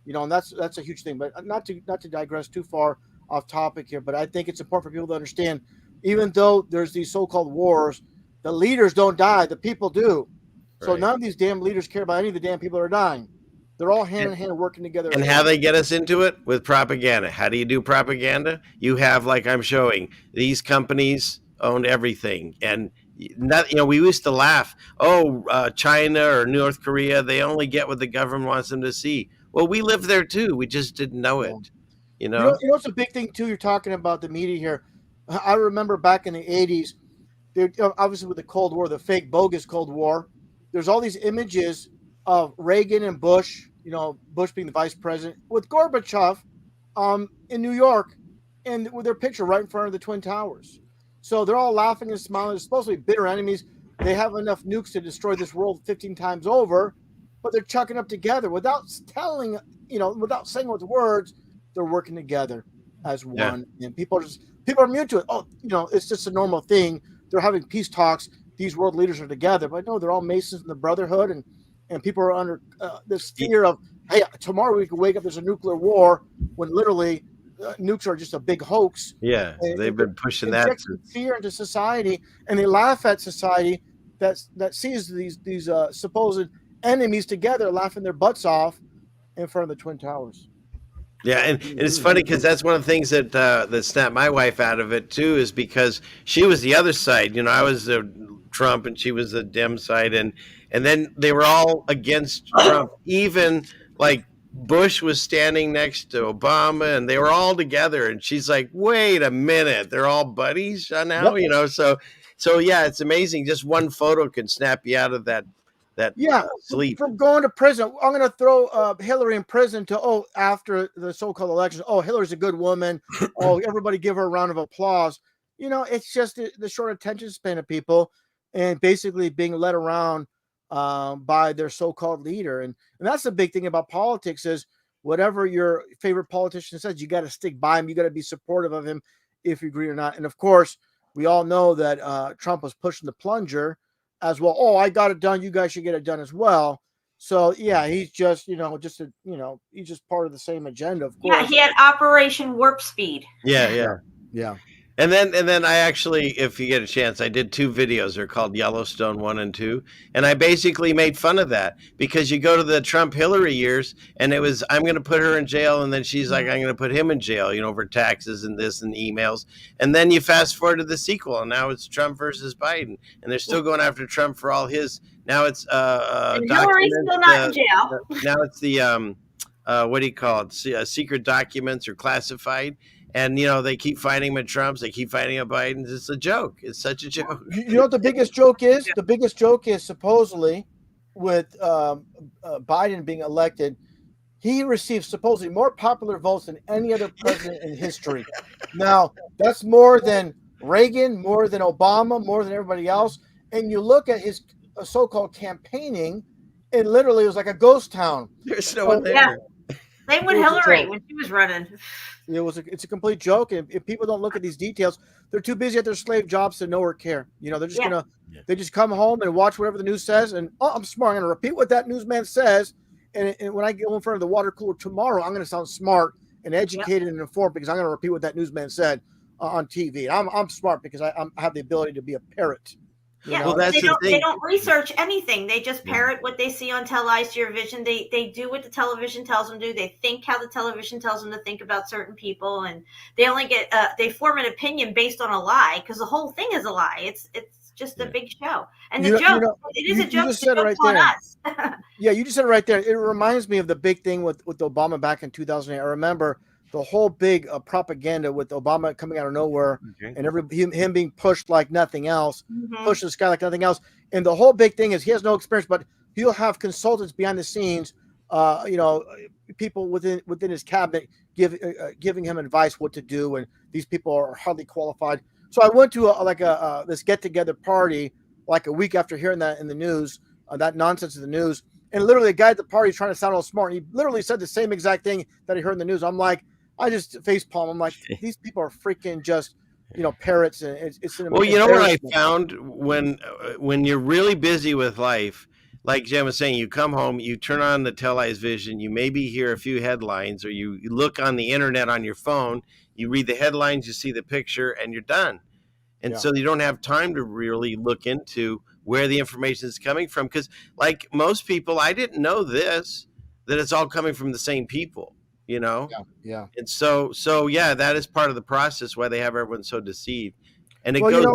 You know, and that's a huge thing. But not to digress too far off topic here, but I think it's important for people to understand, even though there's these so-called wars, the leaders don't die, the people do. So none of these damn leaders care about any of the damn people that are dying. They're all hand in hand working together. And how they get us into it? With propaganda. How do you do propaganda? You have, like I'm showing, these companies own everything. And not, you know, we used to laugh, China or North Korea, they only get what the government wants them to see. Well, we live there too. We just didn't know it. You know, it's a big thing too. You're talking about the media here. I remember back in the 80s, obviously with the Cold War, the fake bogus Cold War, there's all these images of Reagan and Bush, you know, Bush being the vice president, with Gorbachev in New York. and with their picture right in front of the Twin Towers. So they're all laughing and smiling. They're supposed to be bitter enemies. They have enough nukes to destroy this world 15 times over, but they're chucking up together without telling, without saying with words. They're working together as one, and people are immune to it. Oh, it's just a normal thing. They're having peace talks. These world leaders are together, but no, they're all Masons in the Brotherhood, and people are under this fear of, hey, tomorrow we could wake up, there's a nuclear war, when literally nukes are just a big hoax. Yeah, they've been pushing that fear into society, and they laugh at society that sees these supposed enemies together, laughing their butts off in front of the Twin Towers. Yeah, and it's funny because that's one of the things that snapped my wife out of it too, is because she was the other side. I was the Trump and she was the Dem side, and then they were all against Trump. Even like Bush was standing next to Obama, and they were all together. And she's like, "Wait a minute, they're all buddies now." Yep. So yeah, it's amazing. Just one photo can snap you out of that sleep. From going to prison. I'm going to throw Hillary in prison after the so-called election. Oh, Hillary's a good woman. Oh, everybody give her a round of applause. It's just the short attention span of people, and basically being led around by their so-called leader. And that's the big thing about politics is whatever your favorite politician says, you got to stick by him. You got to be supportive of him if you agree or not. And of course, we all know that Trump was pushing the plunger as well. Oh, I got it done. You guys should get it done as well. So yeah, he's just, he's just part of the same agenda. Of course. Yeah, he had Operation Warp Speed. Yeah. And then I actually, if you get a chance, I did 2 videos. They're called Yellowstone 1 and 2. And I basically made fun of that because you go to the Trump Hillary years and it was, I'm going to put her in jail. And then she's like, I'm going to put him in jail, for taxes and this and emails. And then you fast forward to the sequel and now it's Trump versus Biden. And they're still going after Trump for all his, now it's, Hillary's still not in jail. Now it's the, what do you call it? Secret documents or classified. And, they keep fighting him at Trump's. They keep fighting at Biden's. It's a joke. It's such a joke. You know what the biggest joke is? The biggest joke is supposedly with Biden being elected, he received supposedly more popular votes than any other president in history. Now, that's more than Reagan, more than Obama, more than everybody else. And you look at his so-called campaigning, it literally was like a ghost town. There's no one there. Yeah. Same with Hillary when she was running. It's a complete joke. And if people don't look at these details, they're too busy at their slave jobs to know or care. They're just they just come home and watch whatever the news says. And I'm smart. I'm going to repeat what that newsman says. And when I go in front of the water cooler tomorrow, I'm going to sound smart and educated and informed because I'm going to repeat what that newsman said on TV. I'm smart because I have the ability to be a parrot. Yeah, well, they don't research anything. They just parrot what they see on televised vision. They do what the television tells them to do. They think how the television tells them to think about certain people, and they only get they form an opinion based on a lie because the whole thing is a lie. It's just a big show, and the joke it is a joke. You just said it right there. Yeah, you just said it right there. It reminds me of the big thing with Obama back in 2008. I remember the whole big propaganda with Obama coming out of nowhere and him being pushed like nothing else, pushed to the sky like nothing else. And the whole big thing is he has no experience, but he'll have consultants behind the scenes, people within his cabinet giving him advice what to do. And these people are hardly qualified. So I went to this get together party like a week after hearing that in the news, that nonsense in the news. And literally a guy at the party trying to sound all smart. And he literally said the same exact thing that he heard in the news. I'm like, I just facepalm. I'm like, these people are freaking just, parrots. And it's well, you know what I found when you're really busy with life, like Jen was saying, you come home, you turn on the televised vision, you maybe hear a few headlines, or you look on the internet on your phone, you read the headlines, you see the picture, and you're done. And so you don't have time to really look into where the information is coming from. Because like most people, I didn't know that it's all coming from the same people. Yeah. And so yeah, that is part of the process why they have everyone so deceived. And it goes.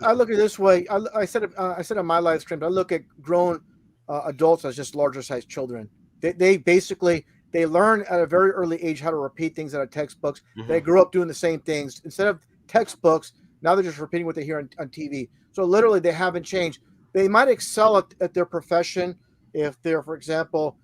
I look at it this way. I said on my live stream, I look at grown adults as just larger sized children. They basically learn at a very early age how to repeat things out of textbooks. They grew up doing the same things instead of textbooks. Now they're just repeating what they hear on TV. So literally, they haven't changed. They might excel at their profession if they're, for example,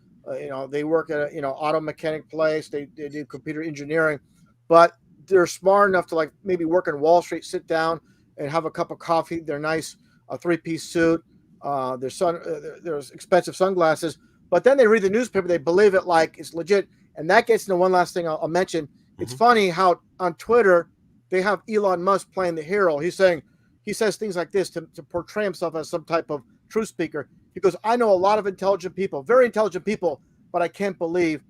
they work at a auto mechanic place. They do computer engineering, but they're smart enough to like maybe work in Wall Street, sit down and have a cup of coffee. They're nice, a three-piece suit. There's expensive sunglasses, but then they read the newspaper. They believe it like it's legit. And that gets into one last thing I'll mention. It's funny how on Twitter they have Elon Musk playing the hero. He says things like this to portray himself as some type of truth speaker. He goes, I know a lot of intelligent people, very intelligent people, but I can't believe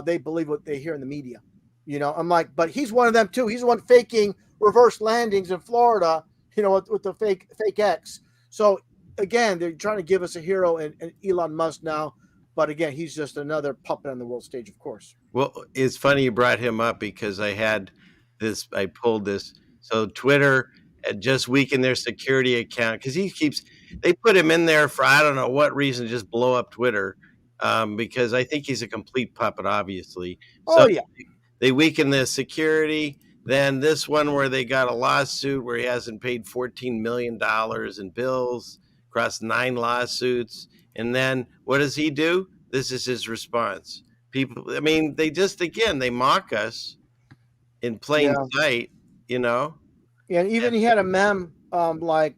they believe what they hear in the media. I'm like, but he's one of them too. He's the one faking reverse landings in Florida, with the fake X. So again, they're trying to give us a hero in Elon Musk now. But again, he's just another puppet on the world stage, of course. Well, it's funny you brought him up because I pulled this. So Twitter had just weakened their security account because they put him in there for, I don't know what reason, just blow up Twitter because I think he's a complete puppet, obviously. So they weakened the security. Then this one where they got a lawsuit where he hasn't paid $14 million in bills across 9 lawsuits. And then what does he do? This is his response. People, I mean, they mock us in plain sight, Yeah, and even he had a meme like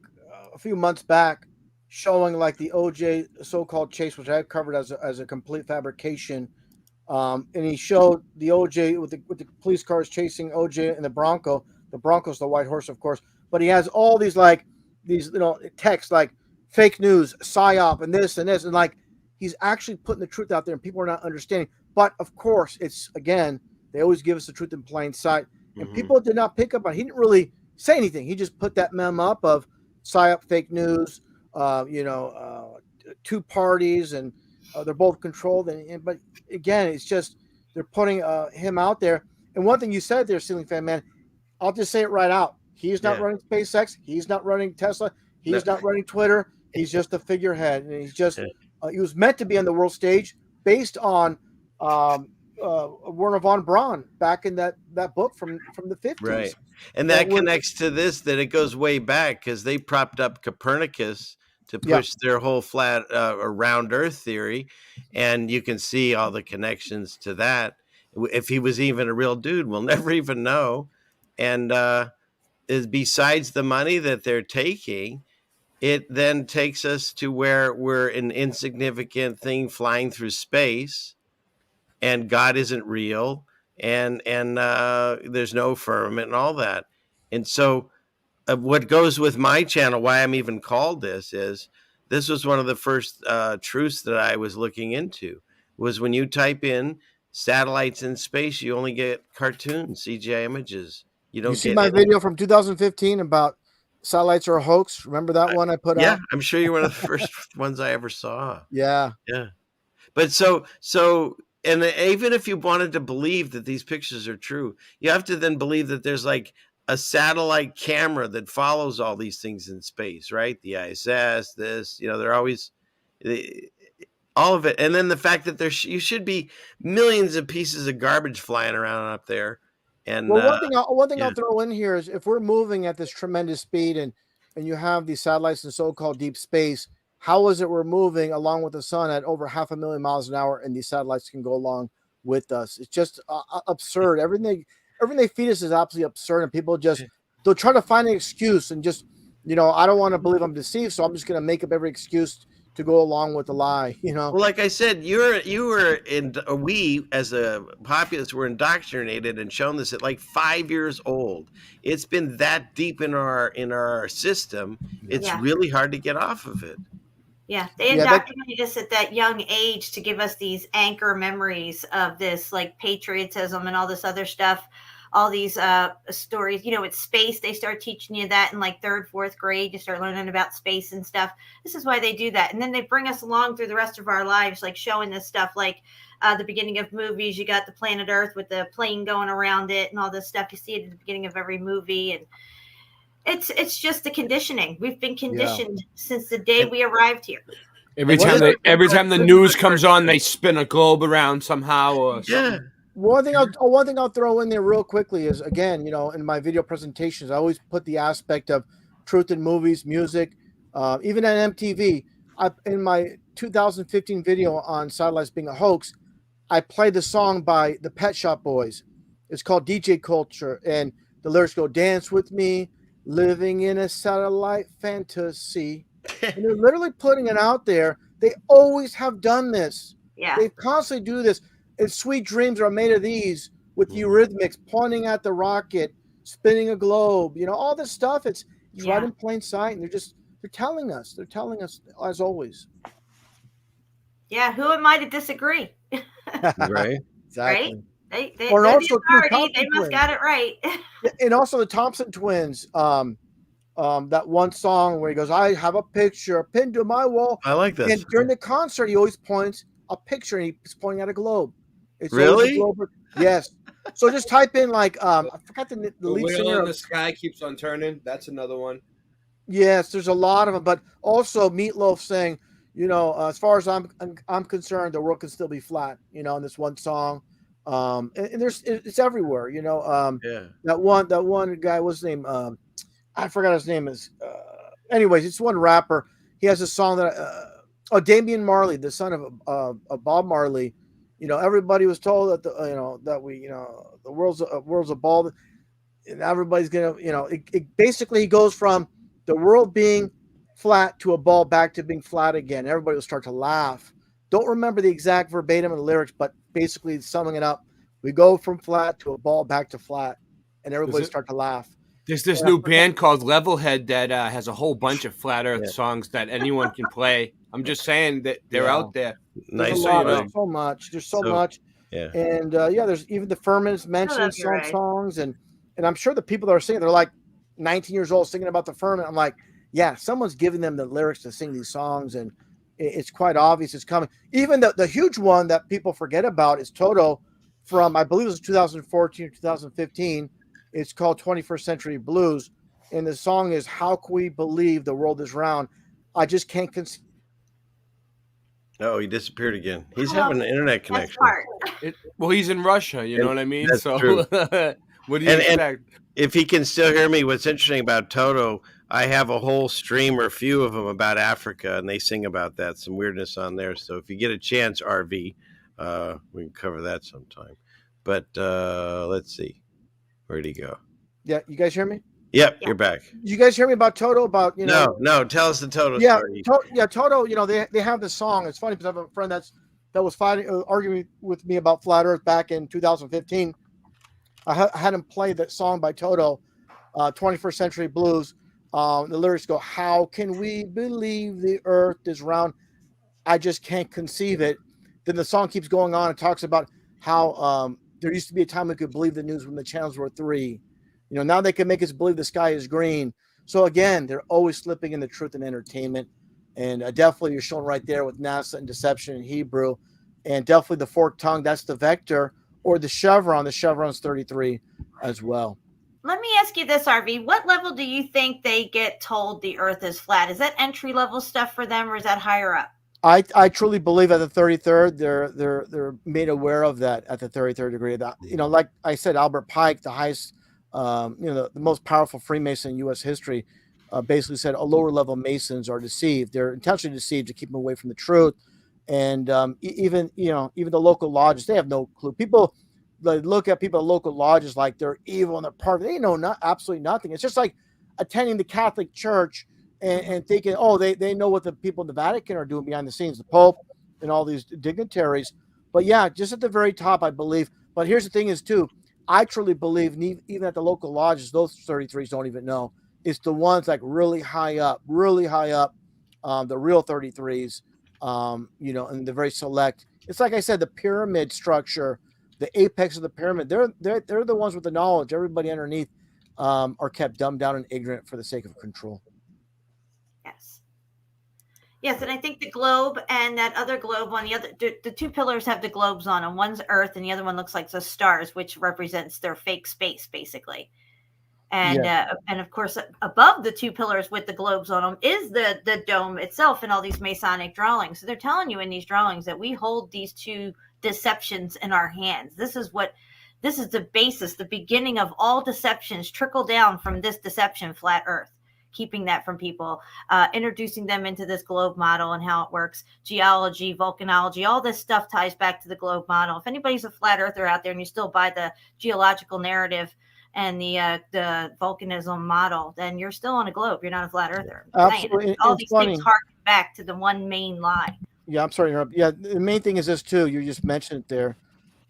a few months back showing like the OJ so-called chase, which I've covered as a complete fabrication. And he showed the OJ with the police cars chasing OJ and the Bronco. The Bronco's the white horse, of course. But he has all these texts like fake news, psyop, and this, and like he's actually putting the truth out there, and people are not understanding. But of course, it's again, they always give us the truth in plain sight, and people did not pick up on. He didn't really say anything. He just put that meme up of psyop, fake news, two parties, and they're both controlled. But again, it's just they're putting him out there. And one thing you said there, Ceilingfanman, I'll just say it right out. He's not running SpaceX. He's not running Tesla. He's not running Twitter. He's just a figurehead, and he's just he was meant to be on the world stage based on Werner von Braun back in that book from the 50s. Right. And that connects to this, that it goes way back because they propped up Copernicus to push their whole flat or round earth theory. And you can see all the connections to that. If he was even a real dude, we'll never even know. And besides the money that they're taking, it then takes us to where we're an insignificant thing flying through space, and God isn't real, and there's no firmament and all that. And so what goes with my channel, why I'm even called this was one of the first truths that I was looking into, was when you type in satellites in space, you only get cartoons, CGI images. You see my video from 2015 about satellites are a hoax? Remember that one I put out? Yeah, I'm sure you're one of the first ones I ever saw. Yeah. But so, and even if you wanted to believe that these pictures are true, you have to then believe that there's like a satellite camera that follows all these things in space, right? The ISS, they're always all of it. And then the fact that you should be millions of pieces of garbage flying around up there. And one thing I'll throw in here is if we're moving at this tremendous speed and you have these satellites in so-called deep space, how is it we're moving along with the sun at over 500,000 miles an hour and these satellites can go along with us? It's just absurd. Everything they feed us is absolutely absurd, and people they'll try to find an excuse and just, I don't want to believe I'm deceived, so I'm just going to make up every excuse to go along with the lie, Well, like I said, we as a populace were indoctrinated and shown this at like 5 years old. It's been that deep in our system. It's really hard to get off of it. Yeah, they indoctrinated us at that young age to give us these anchor memories of this, like patriotism and all this other stuff. All these stories, it's space. They start teaching you that in like 3rd, 4th grade. You start learning about space and stuff. This is why they do that. And then they bring us along through the rest of our lives, like showing this stuff, like the beginning of movies. You got the planet Earth with the plane going around it and all this stuff. You see it at the beginning of every movie. And it's just the conditioning. We've been conditioned since the day we arrived here. Every time the news comes on, they spin a globe around somehow or something. One thing I'll throw in there real quickly is, again, in my video presentations, I always put the aspect of truth in movies, music, even at MTV. In my 2015 video on satellites being a hoax, I played the song by the Pet Shop Boys. It's called DJ Culture, and the lyrics go, "Dance with me, living in a satellite fantasy." And they're literally putting it out there. They always have done this. Yeah. They constantly do this. And Sweet Dreams Are Made of These with Eurythmics pointing at the rocket, spinning a globe, all this stuff. It's right in plain sight. And they're telling us. They're telling us as always. Yeah, who am I to disagree? Right. Exactly. Right? They Or they're also the authority. They Thompson must got it right. And also the Thompson twins. That one song where he goes, "I have a picture pinned to my wall." I like this. And during the concert, he always points a picture, and he's pointing at a globe. It's Really? always a globe. Yes. So just type in I forgot the lead Wheel singer. in the Sky Keeps on Turning. That's another one. Yes, there's a lot of them, but also Meatloaf saying, as far as I'm concerned, the world can still be flat. In this one song, and it's everywhere. That one guy, what's his name? I forgot his name is. Anyways, it's one rapper. He has a song that Damian Marley, the son of Bob Marley. Everybody was told that the world's a ball, and everybody's gonna. It basically he goes from the world being flat to a ball back to being flat again. Everybody will start to laugh. Don't remember the exact verbatim of the lyrics, but basically summing it up, we go from flat to a ball back to flat, and everybody start to laugh. There's this new band called Levelhead that has a whole bunch of flat Earth songs that anyone can play. I'm just saying that they're out there. Nice. There's so much. There's so much. Yeah. And there's even the Furmans mentioned some songs, and I'm sure the people that are singing, they're like 19 years old singing about the Furman. I'm like, yeah, someone's giving them the lyrics to sing these songs, and it's quite obvious it's coming. Even the huge one that people forget about is Toto from, I believe it was 2014 or 2015. It's called 21st Century Blues, and the song is "How Can We Believe the World Is Round." I just can't conceive. Oh, he disappeared again. He's having an internet connection. Well, he's in Russia. You know what I mean? That's so, true. what do you expect? If he can still hear me, what's interesting about Toto, I have a whole stream or a few of them about Africa, and they sing about that, some weirdness on there. So if you get a chance, RV, we can cover that sometime. But let's see. Where'd he go? Yeah, you guys hear me? Yep, you're back. You guys hear me about Toto? About No, tell us the Toto story. Toto. They have this song. It's funny because I have a friend that was arguing with me about flat Earth back in 2015. I had him play that song by Toto, 21st Century Blues. The lyrics go, "How can we believe the Earth is round? I just can't conceive it." Then the song keeps going on and talks about how there used to be a time we could believe the news when the channels were 3. Now they can make us believe the sky is green. So again, they're always slipping into truth and entertainment. And definitely you're showing right there with NASA and deception in Hebrew. And definitely the forked tongue, that's the vector, or the chevron. The chevron's 33 as well. Let me ask you this, RV. What level do you think they get told the Earth is flat? Is that entry level stuff for them, or is that higher up? I truly believe at the 33rd, they're made aware of that at the 33rd degree. That like I said, Albert Pike, the highest, the most powerful Freemason in U.S. history, basically said a lower level Masons are deceived. They're intentionally deceived to keep them away from the truth. And even the local lodges, they have no clue. People look at people at local lodges like they're evil and they're part of it. They know absolutely nothing. It's just like attending the Catholic Church and thinking, oh, they know what the people in the Vatican are doing behind the scenes, the Pope and all these dignitaries. But yeah, just at the very top, I believe. But here's the thing is too, I truly believe even at the local lodges, those 33s don't even know. It's the ones like really high up, the real 33s, and the very select. It's like I said, the pyramid structure, the apex of the pyramid, they're the ones with the knowledge. Everybody underneath are kept dumbed down and ignorant for the sake of control. Yes, and I think the globe and that other globe on the two pillars have the globes on them. One's Earth and the other one looks like the stars, which represents their fake space, basically. And and of course, above the two pillars with the globes on them is the dome itself and all these Masonic drawings. So they're telling you in these drawings that we hold these two deceptions in our hands. This is the basis, the beginning of all deceptions trickle down from this deception, flat Earth. keeping that from people, introducing them into this globe model and how it works, geology, volcanology, all this stuff ties back to the globe model. If anybody's a flat earther out there and you still buy the geological narrative and the volcanism model, then you're still on a globe. You're not a flat earther. Absolutely. All It's these funny. things harken back to the one main lie. Yeah, I'm sorry to interrupt. Yeah, the main thing is this too. You just mentioned it there.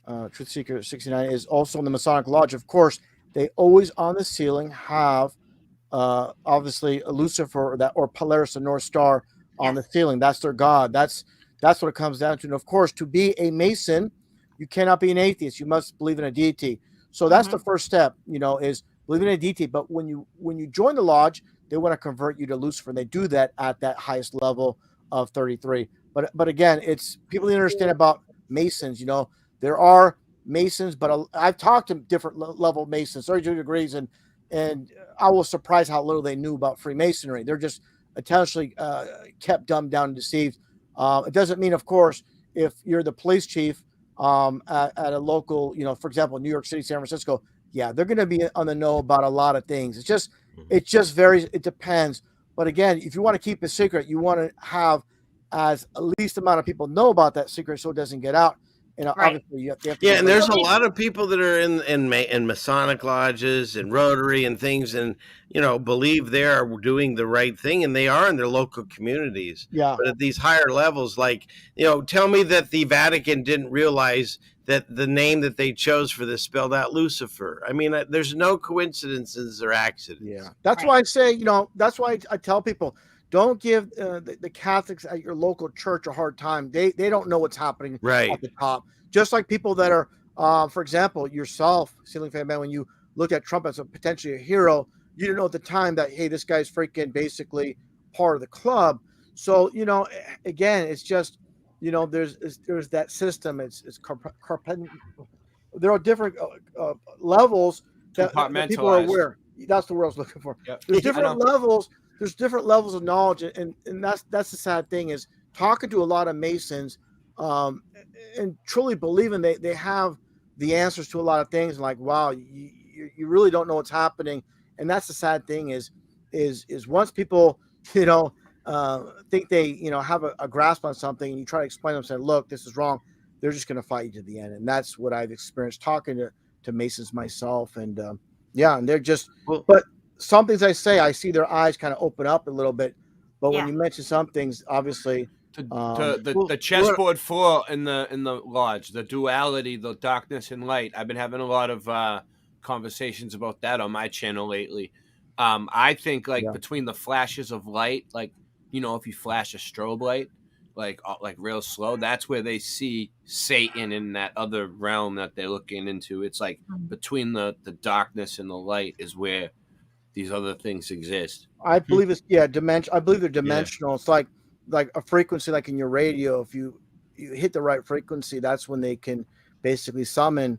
Truthseeker69 is also in the Masonic Lodge. Of course, they always on the ceiling have obviously a Lucifer or Polaris, the North Star, on the ceiling. That's their god. That's what it comes down to. And of course, to be a Mason, you cannot be an atheist. You must believe in a deity. So that's the first step, is believing in a deity. But when you join the lodge, they want to convert you to Lucifer, and they do that at that highest level of 33. But again, it's people need to understand about Masons. There are Masons, but I've talked to different level Masons, 32 degrees, and I was surprised how little they knew about Freemasonry. They're just intentionally kept dumbed down and deceived. It doesn't mean, of course, if you're the police chief at a local, for example, New York City, San Francisco, yeah, they're going to be on the know about a lot of things. It just varies. It depends. But again, if you want to keep a secret, you want to have as least amount of people know about that secret so it doesn't get out. And obviously you have to and there's a lot of people that are in Masonic lodges and Rotary and things, and believe they are doing the right thing, and they are in their local communities. Yeah. But at these higher levels, like tell me that the Vatican didn't realize that the name that they chose for this spelled out Lucifer. I mean, there's no coincidences or accidents. Yeah, that's why I say, that's why I tell people, don't give the Catholics at your local church a hard time. They don't know what's happening at the top. Just like people that are, for example, yourself, Ceilingfanman, when you looked at Trump as potentially a hero, you didn't know at the time that, hey, this guy's freaking basically part of the club. So, again, it's just, there's that system. There are different levels that people are aware. That's the word I was looking for. Yep. There's different levels. There's different levels of knowledge, and that's the sad thing is talking to a lot of Masons, and truly believing they have the answers to a lot of things. Like, wow, you really don't know what's happening, and that's the sad thing is once people think they have a grasp on something, and you try to explain to them, say, look, this is wrong, they're just going to fight you to the end, and that's what I've experienced talking to Masons myself, and and they're just but. Some things I say, I see their eyes kind of open up a little bit, but when you mention some things, obviously, the chessboard floor in the lodge, the duality, the darkness and light. I've been having a lot of conversations about that on my channel lately. I think between the flashes of light, like if you flash a strobe light, like real slow, that's where they see Satan in that other realm that they're looking into. It's like between the darkness and the light is where these other things exist. I believe it's dimension. I believe they're dimensional. Yeah. It's like a frequency, like in your radio. If you hit the right frequency, that's when they can basically summon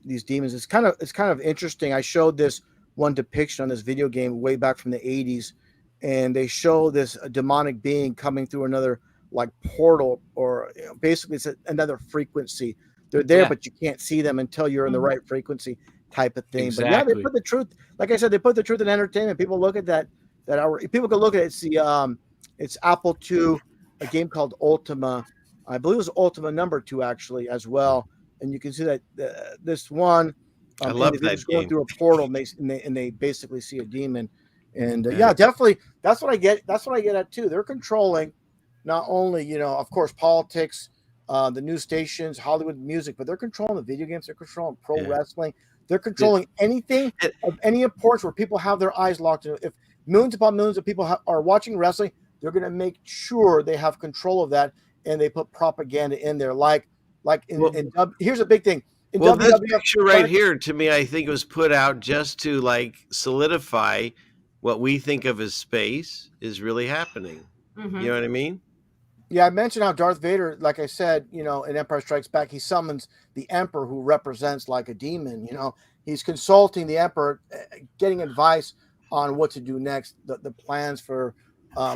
these demons. It's kind of interesting. I showed this one depiction on this video game way back from the 80s, and they show this demonic being coming through another like portal, or basically it's another frequency. They're there, but you can't see them until you're in the right frequency. Type of thing. Exactly. But yeah, they put the truth, like I said, they put the truth in entertainment. People look at that people can look at it. It's Apple II, a game called Ultima. I believe it was Ultima number 2 actually as well. And you can see that this one, I love that game. Going through a portal, and they basically see a demon. And definitely that's what I get. That's what I get at too. They're controlling not only, of course, politics, the news stations, Hollywood music, but they're controlling the video games. They're controlling pro wrestling. They're controlling anything of any importance where people have their eyes locked in. If millions upon millions of people are watching wrestling, they're going to make sure they have control of that, and they put propaganda in there. Here's a big thing. This picture right here, to me, I think it was put out just to solidify what we think of as space is really happening. Mm-hmm. You know what I mean? Yeah, I mentioned how Darth Vader, like I said, in Empire Strikes Back, he summons the Emperor, who represents like a demon. He's consulting the Emperor, getting advice on what to do next, the plans for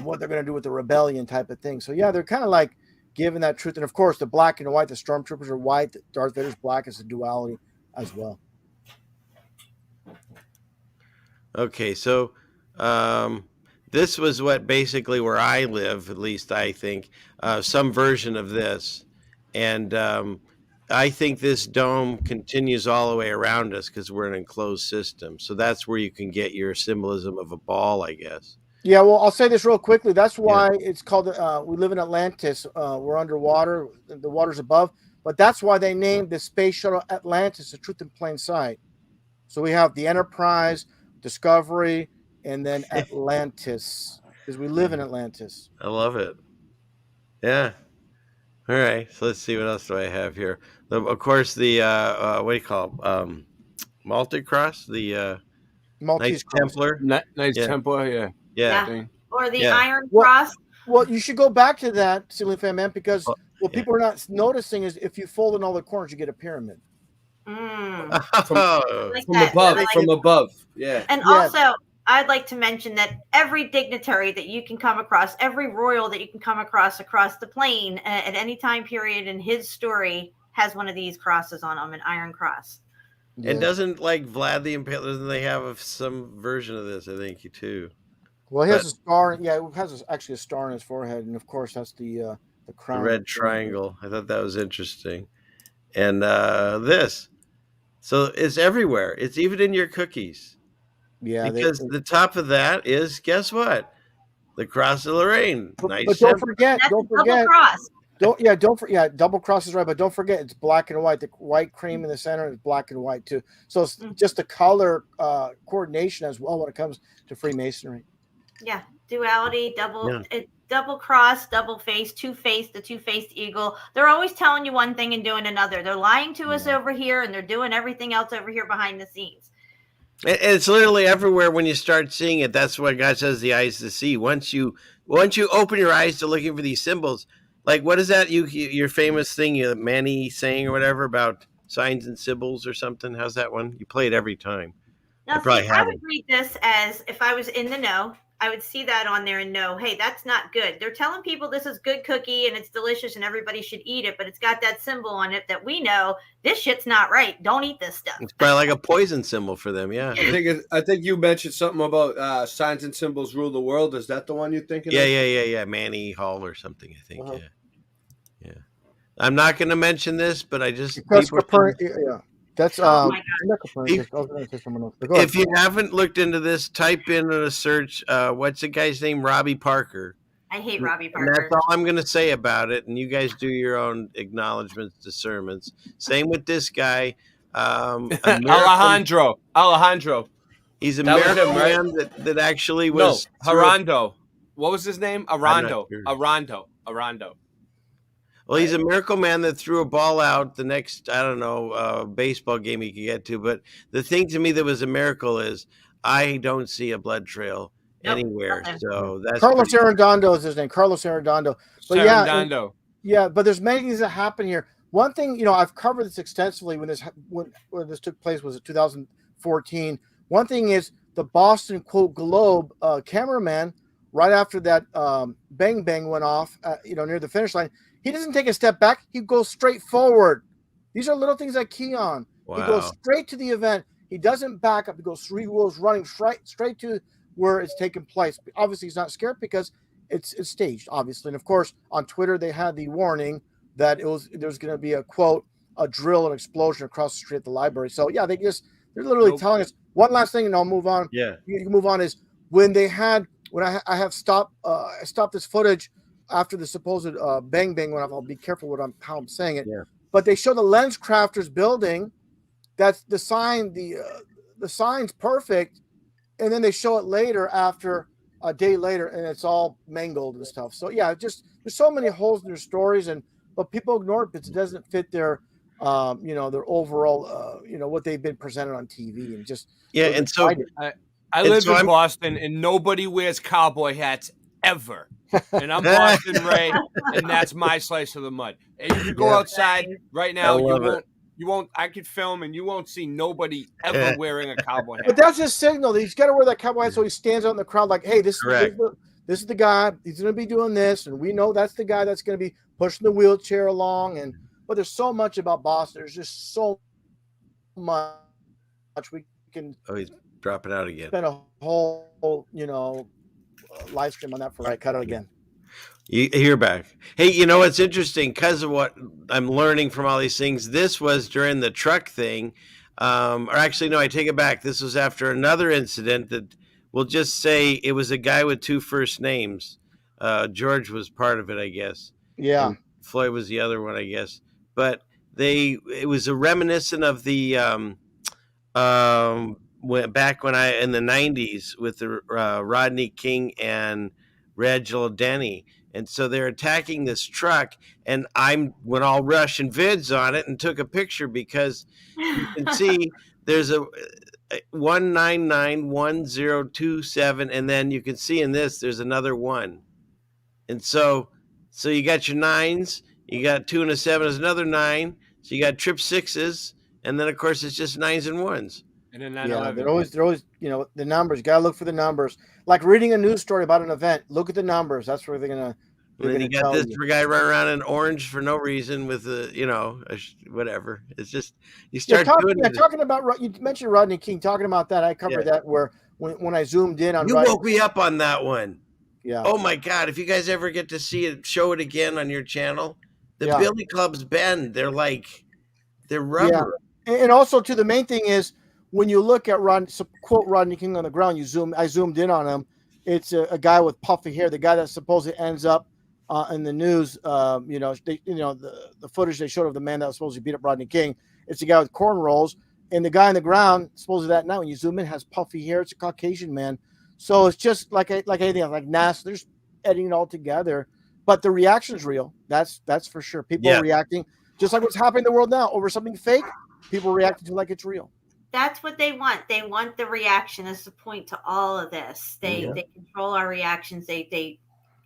what they're going to do with the rebellion type of thing. So, yeah, they're kind of like giving that truth. And, of course, the black and white, the stormtroopers are white. Darth Vader's black is a duality as well. Okay, so This was what basically where I live, at least I think, some version of this. And I think this dome continues all the way around us because we're an enclosed system. So that's where you can get your symbolism of a ball, I guess. Yeah, well, I'll say this real quickly. That's Yeah. why it's called. We live in Atlantis. We're underwater. The water's above, but that's why they named the space shuttle Atlantis, the Truth in Plain Sight. So we have the Enterprise, Discovery, and then Atlantis, because we live in Atlantis. I love it. Yeah. All right. So let's see what else do I have here. Of course, the what do you call it? Multicross, the Maltese Knights Cross. Templar. Nice Yeah. Templar, yeah. Yeah. Thing. Or the Yeah. Iron Well- Cross. Well, you should go back to that, Ceilingfanman, because Oh, what yeah. people are not noticing is if you fold in all the corners, you get a pyramid. Mm. Oh. Like From that. above, I like from it. above. Yeah. And Yes. also, I'd like to mention that every dignitary that you can come across, every royal that you can come across the plane at any time period in his story has one of these crosses on them, an iron cross. And doesn't like Vlad the Impaler, doesn't they have some version of this? I think too. Well, he has But- a star. Yeah, it has actually a star on his forehead, and of course that's the The crown. red triangle. I thought that was interesting. And this. So it's everywhere. It's even in your cookies. Yeah, Because the top of that is, guess what? The Cross of Lorraine. Nice. but don't forget, That's don't a double forget, cross. double cross is right, but don't forget it's black and white. The white cream in the center is black and white too. So it's just the color coordination as well when it comes to Freemasonry. Yeah, duality, double Yeah. double cross, double face, two-faced, the two-faced eagle. They're always telling you one thing and doing another. They're lying to us over here, and they're doing everything else over here behind the scenes. And it's literally everywhere when you start seeing it. That's what God says, the eyes to see. Once you open your eyes to looking for these symbols, like what is that? Your famous thing, Manny saying or whatever about signs and symbols or something. How's that one? You play it every time. Now, probably see, I have would read this as if I was in the know. I would see that on there and know, hey, that's not good. They're telling people this is good cookie and it's delicious and everybody should eat it, but it's got that symbol on it that we know this shit's not right. Don't eat this stuff. It's probably like a poison symbol for them. Yeah. I think you mentioned something about signs and symbols rule the world. Is that the one you're thinking of? Yeah. Manny Hall or something, I think. Yeah. I'm not going to mention this, but I just Because people- yeah, that's Oh my not Copernicus. I was going to say someone else. But go if ahead. you haven't looked into this, type in a search. What's the guy's name? Robbie Parker. I hate Robbie And that's Parker. all I'm going to say about it. And you guys do your own acknowledgments, discernments. Same with this guy. Alejandro. He's a That was miracle him, right? man that actually No, was. Harando. What was his name? not Arando. sure. Arando. Well, he's a miracle man that threw a ball out the next, I don't know, baseball game he could get to. But the thing to me that was a miracle is I don't see a blood trail Nope, anywhere. nothing. So that's Carlos pretty- Arredondo is his name. Carlos Arredondo. But yeah, and- Serendando. Yeah, but there's many things that happen here. One thing, I've covered this extensively when this took place was in 2014. One thing is the Boston quote Globe cameraman right after that bang bang went off, near the finish line. He doesn't take a step back. He goes straight forward. These are little things I key on. He goes Wow. straight to the event. He doesn't back up. He goes running straight to where it's taking place. Obviously, he's not scared because it's staged, obviously. And of course, on Twitter, they had the warning that there's going to be a quote, a drill, an explosion across the street at the library. So yeah, they're literally Nope. telling us one last thing, and I'll move on. Yeah. You can move on. Is when I have stopped this footage after the supposed bang bang went off. I'll be careful how I'm saying it. Yeah. But they show the Lens Crafters building. That's the sign. The sign's perfect, and then they show it later after a day later, and it's all mangled and stuff. So yeah, there's so many holes in their stories, but people ignore it because it doesn't fit their their overall what they've been presented on TV and just Yeah, and so I And live so in I'm- Boston, and nobody wears cowboy hats ever. And I'm Boston Ray, and that's my slice of the mud. And you can go Yeah. outside right now. I love it. You won't. I could film, and you won't see nobody ever Yeah. wearing a cowboy But hat. that's his signal. He's got to wear that cowboy hat so he stands out in the crowd like, hey, this Correct. is the guy. He's going to be doing this, and we know that's the guy that's going to be pushing the wheelchair along. But there's so much about Boston. There's just so much we can. he's dropping out again. Spent a whole, live stream on that for I cut it again. You're back. Hey, you know what's interesting? Because of what I'm learning from all these things, this was during the truck thing. Or actually, no, I take it back. This was after another incident that we'll just say it was a guy with two first names. George was part of it, I guess. Yeah. And Floyd was the other one, I guess. But it was a reminiscent of the back when in the 90s with the Rodney King and Reginald Denny. And so they're attacking this truck, and I went all rush and vids on it and took a picture because you can see there's a 1991027, and then you can see in this there's another one. And so you got your nines, you got 2 and a 7 is another 9, so you got trip 6s, and then of course it's just 9s and 1s. And then they're always the numbers. You gotta look for the numbers. Like reading a news story about an event, look at the numbers. That's where they're gonna. And then you got this guy running around in orange for no reason with whatever. It's just you start doing it. Talking about, you mentioned Rodney King. Talking about that, I covered that where when I zoomed in on. You woke me up on that one. Yeah. Oh my God! If you guys ever get to see it, show it again on your channel. The Billy Clubs bend. They're rubber. Yeah. And also, too, the main thing is when you look at quote Rodney King on the ground, I zoomed in on him. It's a guy with puffy hair, the guy that supposedly ends up in the news. The footage they showed of the man that was supposed to beat up Rodney King. It's a guy with cornrows, and the guy on the ground, supposedly that night when you zoom in, has puffy hair. It's a Caucasian man. So it's just like anything else, like NASA. They're just editing it all together, but the reaction is real. That's for sure. People are reacting just like what's happening in the world now over something fake. People reacting to like it's real. That's what they want. They want the reaction as the point to all of this. They control our reactions. They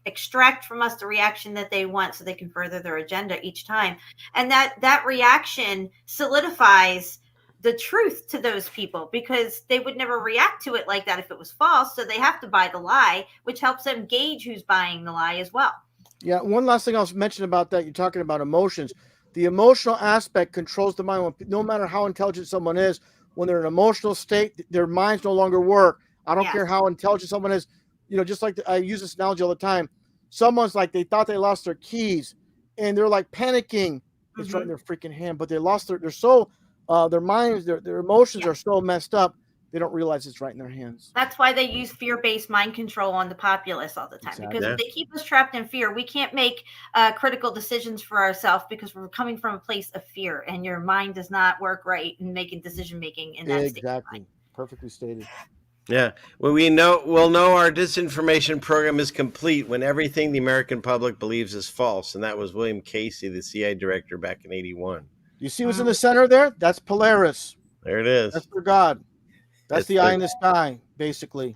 extract from us the reaction that they want so they can further their agenda each time. And that reaction solidifies the truth to those people because they would never react to it like that if it was false. So they have to buy the lie, which helps them gauge who's buying the lie as well. Yeah. One last thing I'll mention about that. You're talking about emotions. The emotional aspect controls the mind. No matter how intelligent someone is, when they're in an emotional state, their minds no longer work. I don't care how intelligent someone is. Just like I use this analogy all the time. Someone's like, they thought they lost their keys and they're like panicking. It's right in their freaking hand, but they lost their minds, their emotions are so messed up. They don't realize it's right in their hands. That's why they use fear-based mind control on the populace all the time. Exactly. Because if they keep us trapped in fear, we can't make critical decisions for ourselves because we're coming from a place of fear, and your mind does not work right in making decision-making in that state. Exactly. Perfectly stated. Yeah. Well, we'll know our disinformation program is complete when everything the American public believes is false. And that was William Casey, the CIA director back in 1981. You see what's in the center there? That's Polaris. There it is. That's for God. That's the eye in the sky, basically.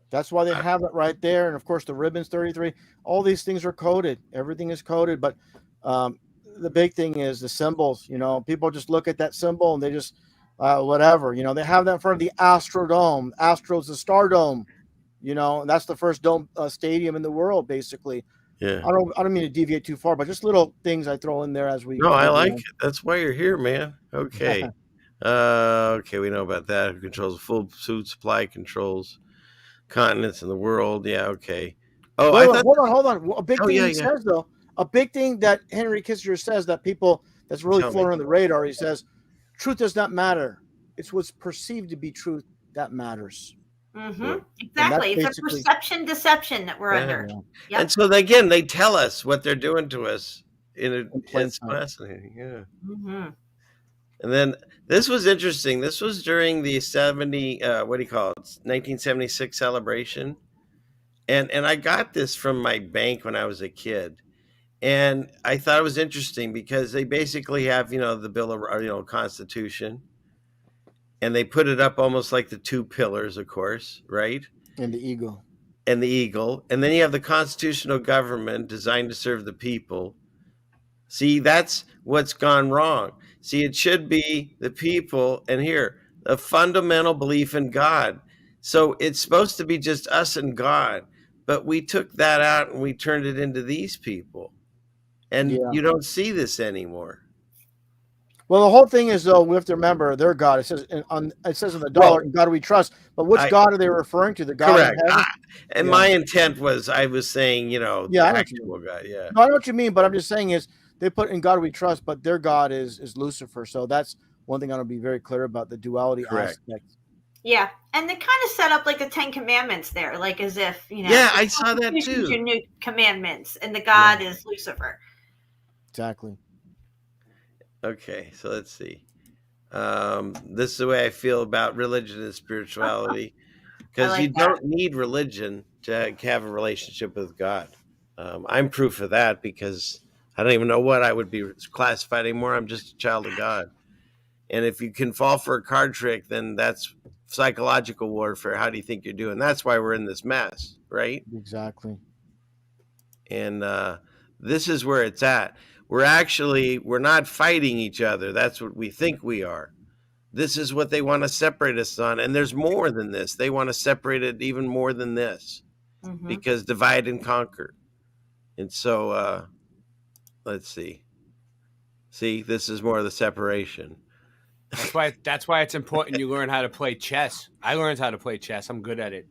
That's why they have it right there. And, of course, the ribbons 33. All these things are coded. Everything is coded. But the big thing is the symbols. People just look at that symbol and they just whatever. They have that in front of the Astrodome. Astro's the Star Dome. And that's the first dome stadium in the world, basically. Yeah. I don't mean to deviate too far, but just little things I throw in there as we. No, I like it. That's why you're here, man. Okay. Okay, we know about that. Who controls full food supply, controls continents in the world. Yeah, okay. Oh, hold on. A big thing he says, though, a big thing that Henry Kissinger says that that's really flown on the radar. He says, truth does not matter. It's what's perceived to be truth that matters. Mm-hmm. Exactly. It's a perception deception that we're under. Yeah. Yep. And so again, they tell us what they're doing to us. It's fascinating. Yeah. Mm-hmm. And then this was interesting. This was during the 1976 celebration. And I got this from my bank when I was a kid. And I thought it was interesting because they basically have, the Bill of, Constitution. And they put it up almost like the two pillars, of course, right? And the eagle. And then you have the constitutional government designed to serve the people. See, that's what's gone wrong. See, it should be the people, and here, a fundamental belief in God. So it's supposed to be just us and God, but we took that out and we turned it into these people. And you don't see this anymore. Well, the whole thing is though we have to remember their God. It says in the dollar, Well, in God we trust. But which I God are they referring to? The God in correct. heaven? And Yeah, my intent was I was saying, yeah, the I know what you mean. actual God. Yeah. No, I know what you mean, but I'm just saying is they put in God we trust, but their God is Lucifer. So that's one thing I want to be very clear about the duality Correct. aspect. Yeah, and they kind of set up like the Ten Commandments there, like as if Yeah, the I saw that Constitution's too. your new commandments, and the Yeah, God is Lucifer. exactly. Okay, so let's see. This is the way I feel about religion and spirituality, I because you like that. don't need religion to have a relationship with God. I'm proof of that because I don't even know what I would be classified anymore. I'm just a child of God. And if you can fall for a card trick, then that's psychological warfare. How do you think you're doing? That's why we're in this mess, right? Exactly. And this is where it's at. We're not fighting each other. That's what we think we are. This is what they want to separate us on. And there's more than this. They want to separate it even more than this Hmm. because divide and conquer. And so let's see. See, this is more of the separation. That's why it's important you learn how to play chess. I learned how to play chess. I'm good at it.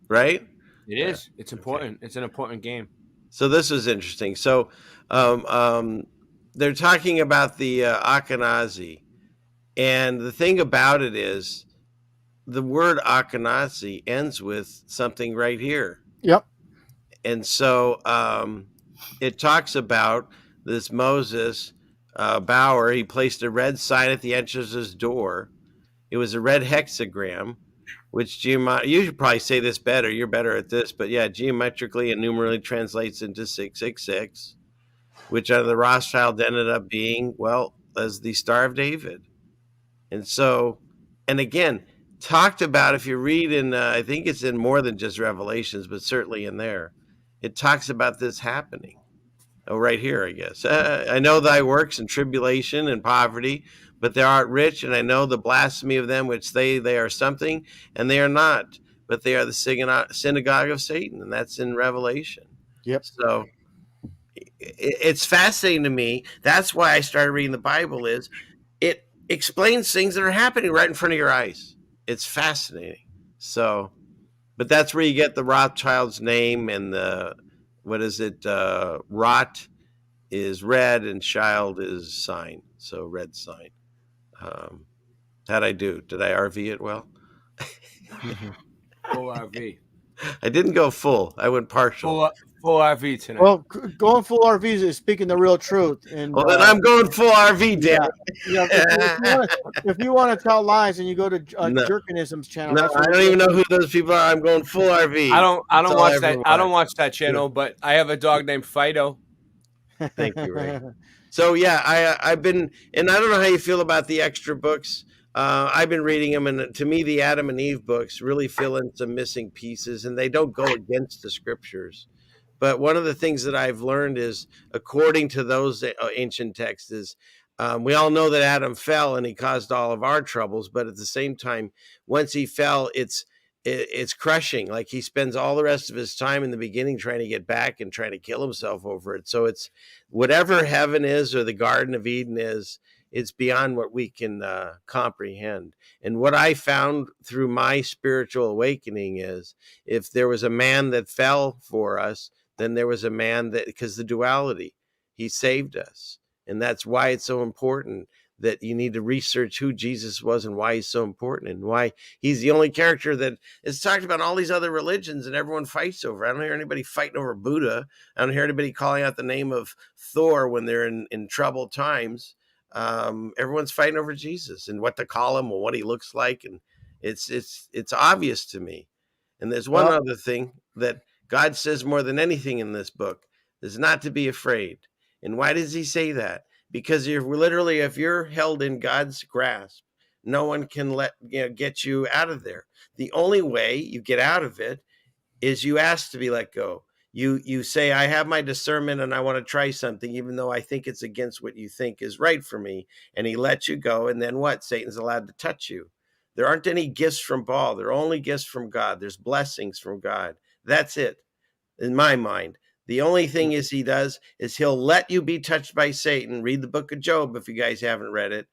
Right? It Yeah. is. It's Okay. important. It's an important game. So this was interesting. So um, um, they're talking about the Akhenazi. And the thing about it is the word Akhenazi ends with something right here. Yep. And so it talks about this Moses Bauer. He placed a red sign at the entrance of his door. It was a red hexagram, which you should probably say this better. You're better at this, but yeah, geometrically and numerically translates into 666, which under the Rothschild ended up being, well, as the Star of David. And so, and again, talked about, if you read in, I think it's in more than just Revelations, but certainly in there, it talks about this happening. Oh, right here, I guess. I know thy works and tribulation and poverty, but thou art rich, and I know the blasphemy of them which they are something, and they are not, but they are the synagogue of Satan, and that's in Revelation. Yep. So it's fascinating to me. That's why I started reading the Bible. Is it explains things that are happening right in front of your eyes. It's fascinating. So, but that's where you get the Rothschild's name and the, what is it? Rot is red and child is sign. So red sign. How'd I do? Did I RV it well? Full RV. I didn't go full. I went partial. Full RV tonight. Well, going full RVs is speaking the real truth. And Well, then I'm going full RV, Dan. yeah. If you want to tell lies, and you go to No. Jerkinism's channel. No, that's I where don't you even go. know who those people are. I'm going full RV. I don't That's all watch ever that. I don't watched. watch that channel, but I have a dog named Fido. Thank you, Ray. So yeah, I've been, and I don't know how you feel about the extra books. I've been reading them, and to me, the Adam and Eve books really fill in some missing pieces, and they don't go against the scriptures. But one of the things that I've learned is, according to those ancient texts, is we all know that Adam fell and he caused all of our troubles. But at the same time, once he fell, it's crushing. Like he spends all the rest of his time in the beginning trying to get back and trying to kill himself over it. So it's whatever heaven is or the Garden of Eden is, it's beyond what we can comprehend. And what I found through my spiritual awakening is, if there was a man that fell for us, then there was a man that, because the duality, he saved us. And that's why it's so important that you need to research who Jesus was and why he's so important and why he's the only character that is talked about in all these other religions and everyone fights over. I don't hear anybody fighting over Buddha. I don't hear anybody calling out the name of Thor when they're in troubled times. Everyone's fighting over Jesus and what to call him or what he looks like. And it's obvious to me. And there's one other thing that God says more than anything in this book is not to be afraid. And why does he say that? Because you're literally, if you're held in God's grasp, no one can get you out of there. The only way you get out of it is you ask to be let go. You say, I have my discernment and I want to try something, even though I think it's against what you think is right for me. And he lets you go. And then what? Satan's allowed to touch you. There aren't any gifts from Baal. There are only gifts from God. There's blessings from God. That's it. In my mind, The only thing is he does is he'll let you be touched by Satan. Read the book of Job if you guys haven't read it.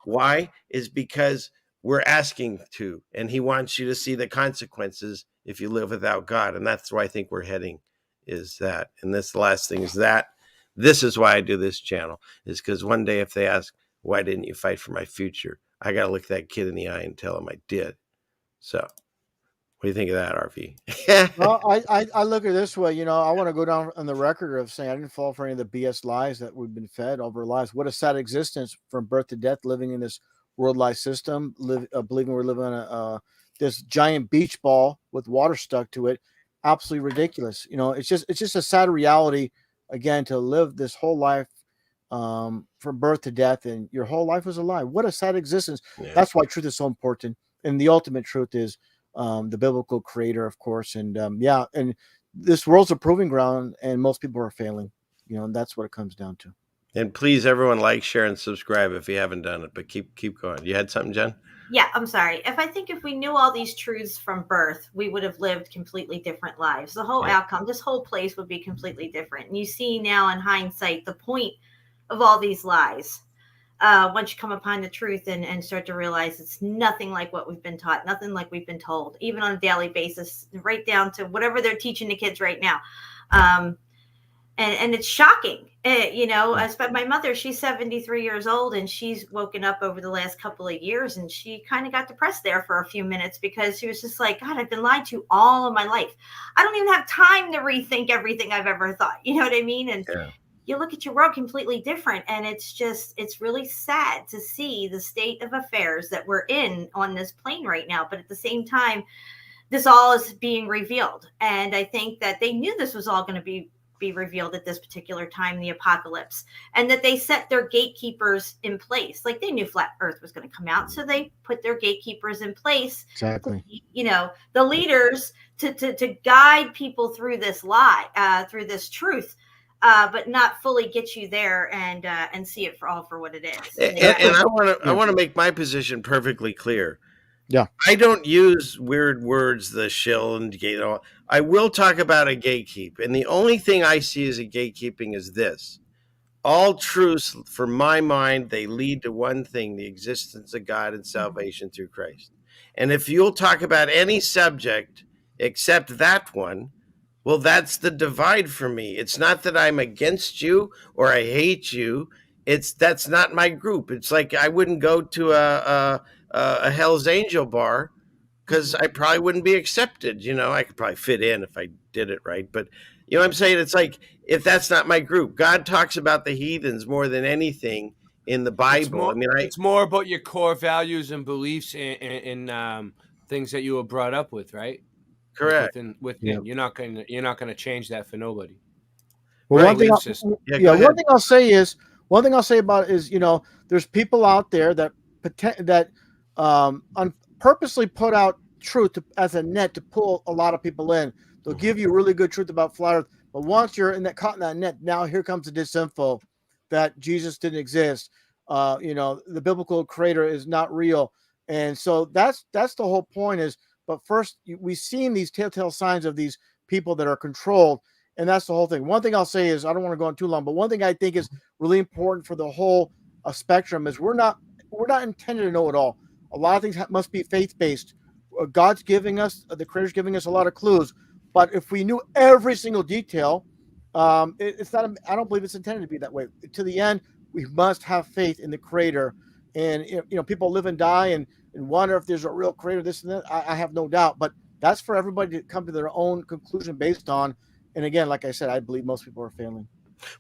Why? Is because we're asking to, and he wants you to see the consequences if you live without God. And that's where I think we're heading, is that. And this last thing is that. This is why I do this channel, is because one day if they ask, why didn't you fight for my future? I got to look that kid in the eye and tell him I did. So what do you think of that, RV? Well, I look at it this way, I want to go down on the record of saying I didn't fall for any of the BS lies that we've been fed over our lives. What a sad existence from birth to death, living in this world lie system, believing we're living on this giant beach ball with water stuck to it. Absolutely ridiculous. It's just a sad reality, again, to live this whole life from birth to death, and your whole life was a lie. What a sad existence. Yeah. That's why truth is so important. And the ultimate truth is the biblical creator, of course. And and this world's a proving ground, and most people are failing, and that's what it comes down to. And please, everyone, like, share, and subscribe if you haven't done it. But keep going. You had something, Jen? Yeah, I'm sorry. If we knew all these truths from birth, we would have lived completely different lives. The whole outcome, this whole place would be completely different. And you see now in hindsight the point of all these lies. Once you come upon the truth and start to realize it's nothing like what we've been taught, nothing like we've been told, even on a daily basis, right down to whatever they're teaching the kids right now. And it's shocking. My mother, she's 73 years old, and she's woken up over the last couple of years, and she kind of got depressed there for a few minutes because she was just like, God, I've been lied to all of my life. I don't even have time to rethink everything I've ever thought. You know what I mean? And you look at your world completely different, and it's really sad to see the state of affairs that we're in on this plane right now. But at the same time, this all is being revealed, and I think that they knew this was all going to be revealed at this particular time, the apocalypse, and that they set their gatekeepers in place. Like, they knew flat earth was going to come out, so they put their gatekeepers in place. Exactly. The leaders to guide people through this lie, through this truth, but not fully get you there and see it for what it is. And I want to make my position perfectly clear. Yeah, I don't use weird words, the shill and gate. I will talk about a gatekeep, and the only thing I see as a gatekeeping is this: all truths, for my mind, they lead to one thing: the existence of God and salvation through Christ. And if you'll talk about any subject except that one, well, that's the divide for me. It's not that I'm against you or I hate you. That's not my group. It's like I wouldn't go to a Hell's Angel bar because I probably wouldn't be accepted. I could probably fit in if I did it right. But you know what I'm saying? It's like, if that's not my group, God talks about the heathens more than anything in the Bible. It's more about your core values and beliefs and things that you were brought up with, right? Correct. Within. You're not gonna change that for nobody. Well, Right. one thing I'll say about it is, there's people out there that purposely put out truth as a net to pull a lot of people in. They'll give you really good truth about flat earth, but once you're caught in that net, now here comes the disinfo that Jesus didn't exist. The biblical creator is not real. And so that's the whole point is, but first we've seen these telltale signs of these people that are controlled. And that's the whole thing. One thing I'll say is, I don't want to go on too long, but one thing I think is really important for the whole spectrum is we're not intended to know it all. A lot of things must be faith-based. God's giving us, the Creator's giving us a lot of clues. But if we knew every single detail, it's not. I don't believe it's intended to be that way. To the end, we must have faith in the Creator. And people live and die and wonder if there's a real Creator. This and that. I have no doubt. But that's for everybody to come to their own conclusion based on. And again, like I said, I believe most people are failing.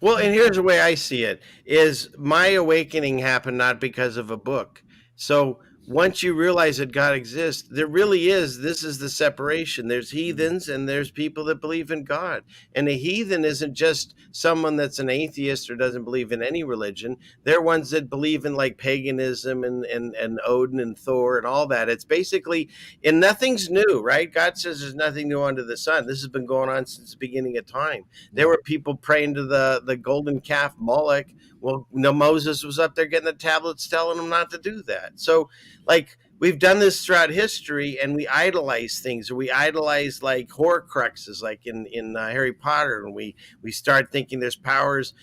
Well, and here's the way I see it: is my awakening happened not because of a book. So once you realize that God exists, there really is. This is the separation. There's heathens and there's people that believe in God. And a heathen isn't just someone that's an atheist or doesn't believe in any religion. They're ones that believe in like paganism and Odin and Thor and all that. It's basically, and nothing's new, right? God says there's nothing new under the sun. This has been going on since the beginning of time. There were people praying to the golden calf Moloch. Well, Moses was up there getting the tablets telling them not to do that. So, like, we've done this throughout history, and we idolize things, or we idolize like horcruxes, like in Harry Potter, and we start thinking there's powers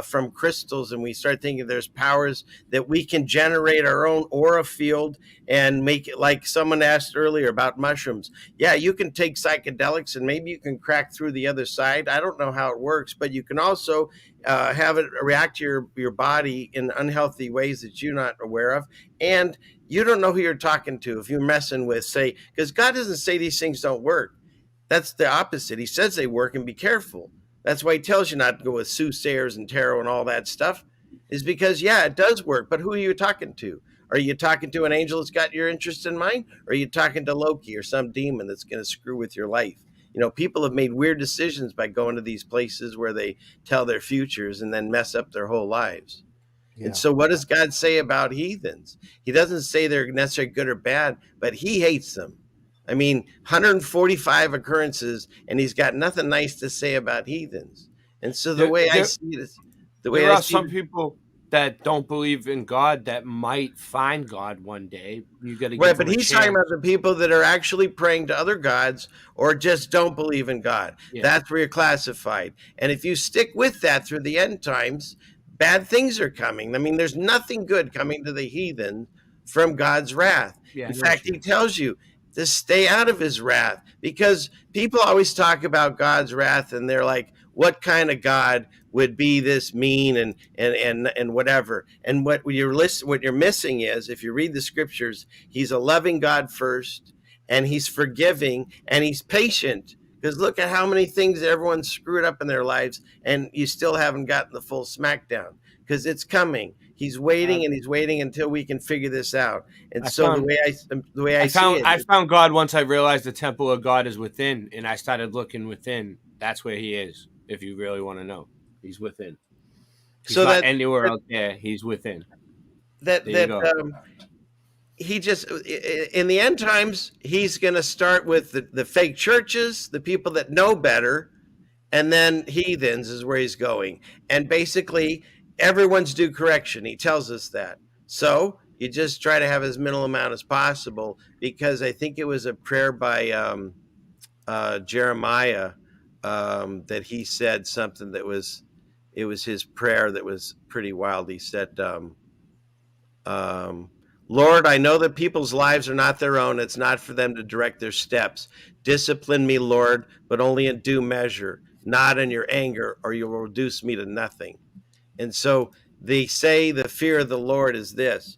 from crystals, and we start thinking there's powers that we can generate our own aura field and make it, like someone asked earlier about mushrooms. Yeah, you can take psychedelics and maybe you can crack through the other side. I don't know how it works, but you can also have it react to your body in unhealthy ways that you're not aware of. And you don't know who you're talking to if you're messing with, say, because God doesn't say these things don't work. That's the opposite. He says they work, and be careful. That's why he tells you not to go with soothsayers and tarot and all that stuff, is because, yeah, it does work. But who are you talking to? Are you talking to an angel that's got your interest in mind? Or are you talking to Loki or some demon that's going to screw with your life? You know, people have made weird decisions by going to these places where they tell their futures and then mess up their whole lives. And so what does God say about heathens? He doesn't say they're necessarily good or bad, but he hates them. I mean, 145 occurrences, and he's got nothing nice to say about heathens. And so the way I see it is, there are some people that don't believe in God that might find God one day. You got to give them but he's talking about the people that are actually praying to other gods or just don't believe in God. Yeah. That's where you're classified. And if you stick with that through the end times, bad things are coming. I mean, there's nothing good coming to the heathen from God's wrath. In fact, he tells you to stay out of his wrath, because people always talk about God's wrath and they're like, what kind of God would be this mean and whatever? And what you're missing is, if you read the scriptures, he's a loving God first, and he's forgiving, and he's patient. Because look at how many things everyone's screwed up in their lives, and you still haven't gotten the full smackdown, because it's coming. He's waiting and he's waiting until we can figure this out. And I found God once I realized the temple of God is within, and I started looking within. That's where he is. If you really want to know, he's within. He's so not anywhere out there. He's within. He just, in the end times, he's going to start with the fake churches, the people that know better, and then heathens is where he's going. And basically, everyone's due correction. He tells us that. So you just try to have as minimal amount as possible, because I think it was a prayer by Jeremiah that he said something that was his prayer that was pretty wild. He said, Lord, I know that people's lives are not their own. It's not for them to direct their steps. Discipline me, Lord, but only in due measure, not in your anger, or you will reduce me to nothing. And so they say the fear of the Lord is this: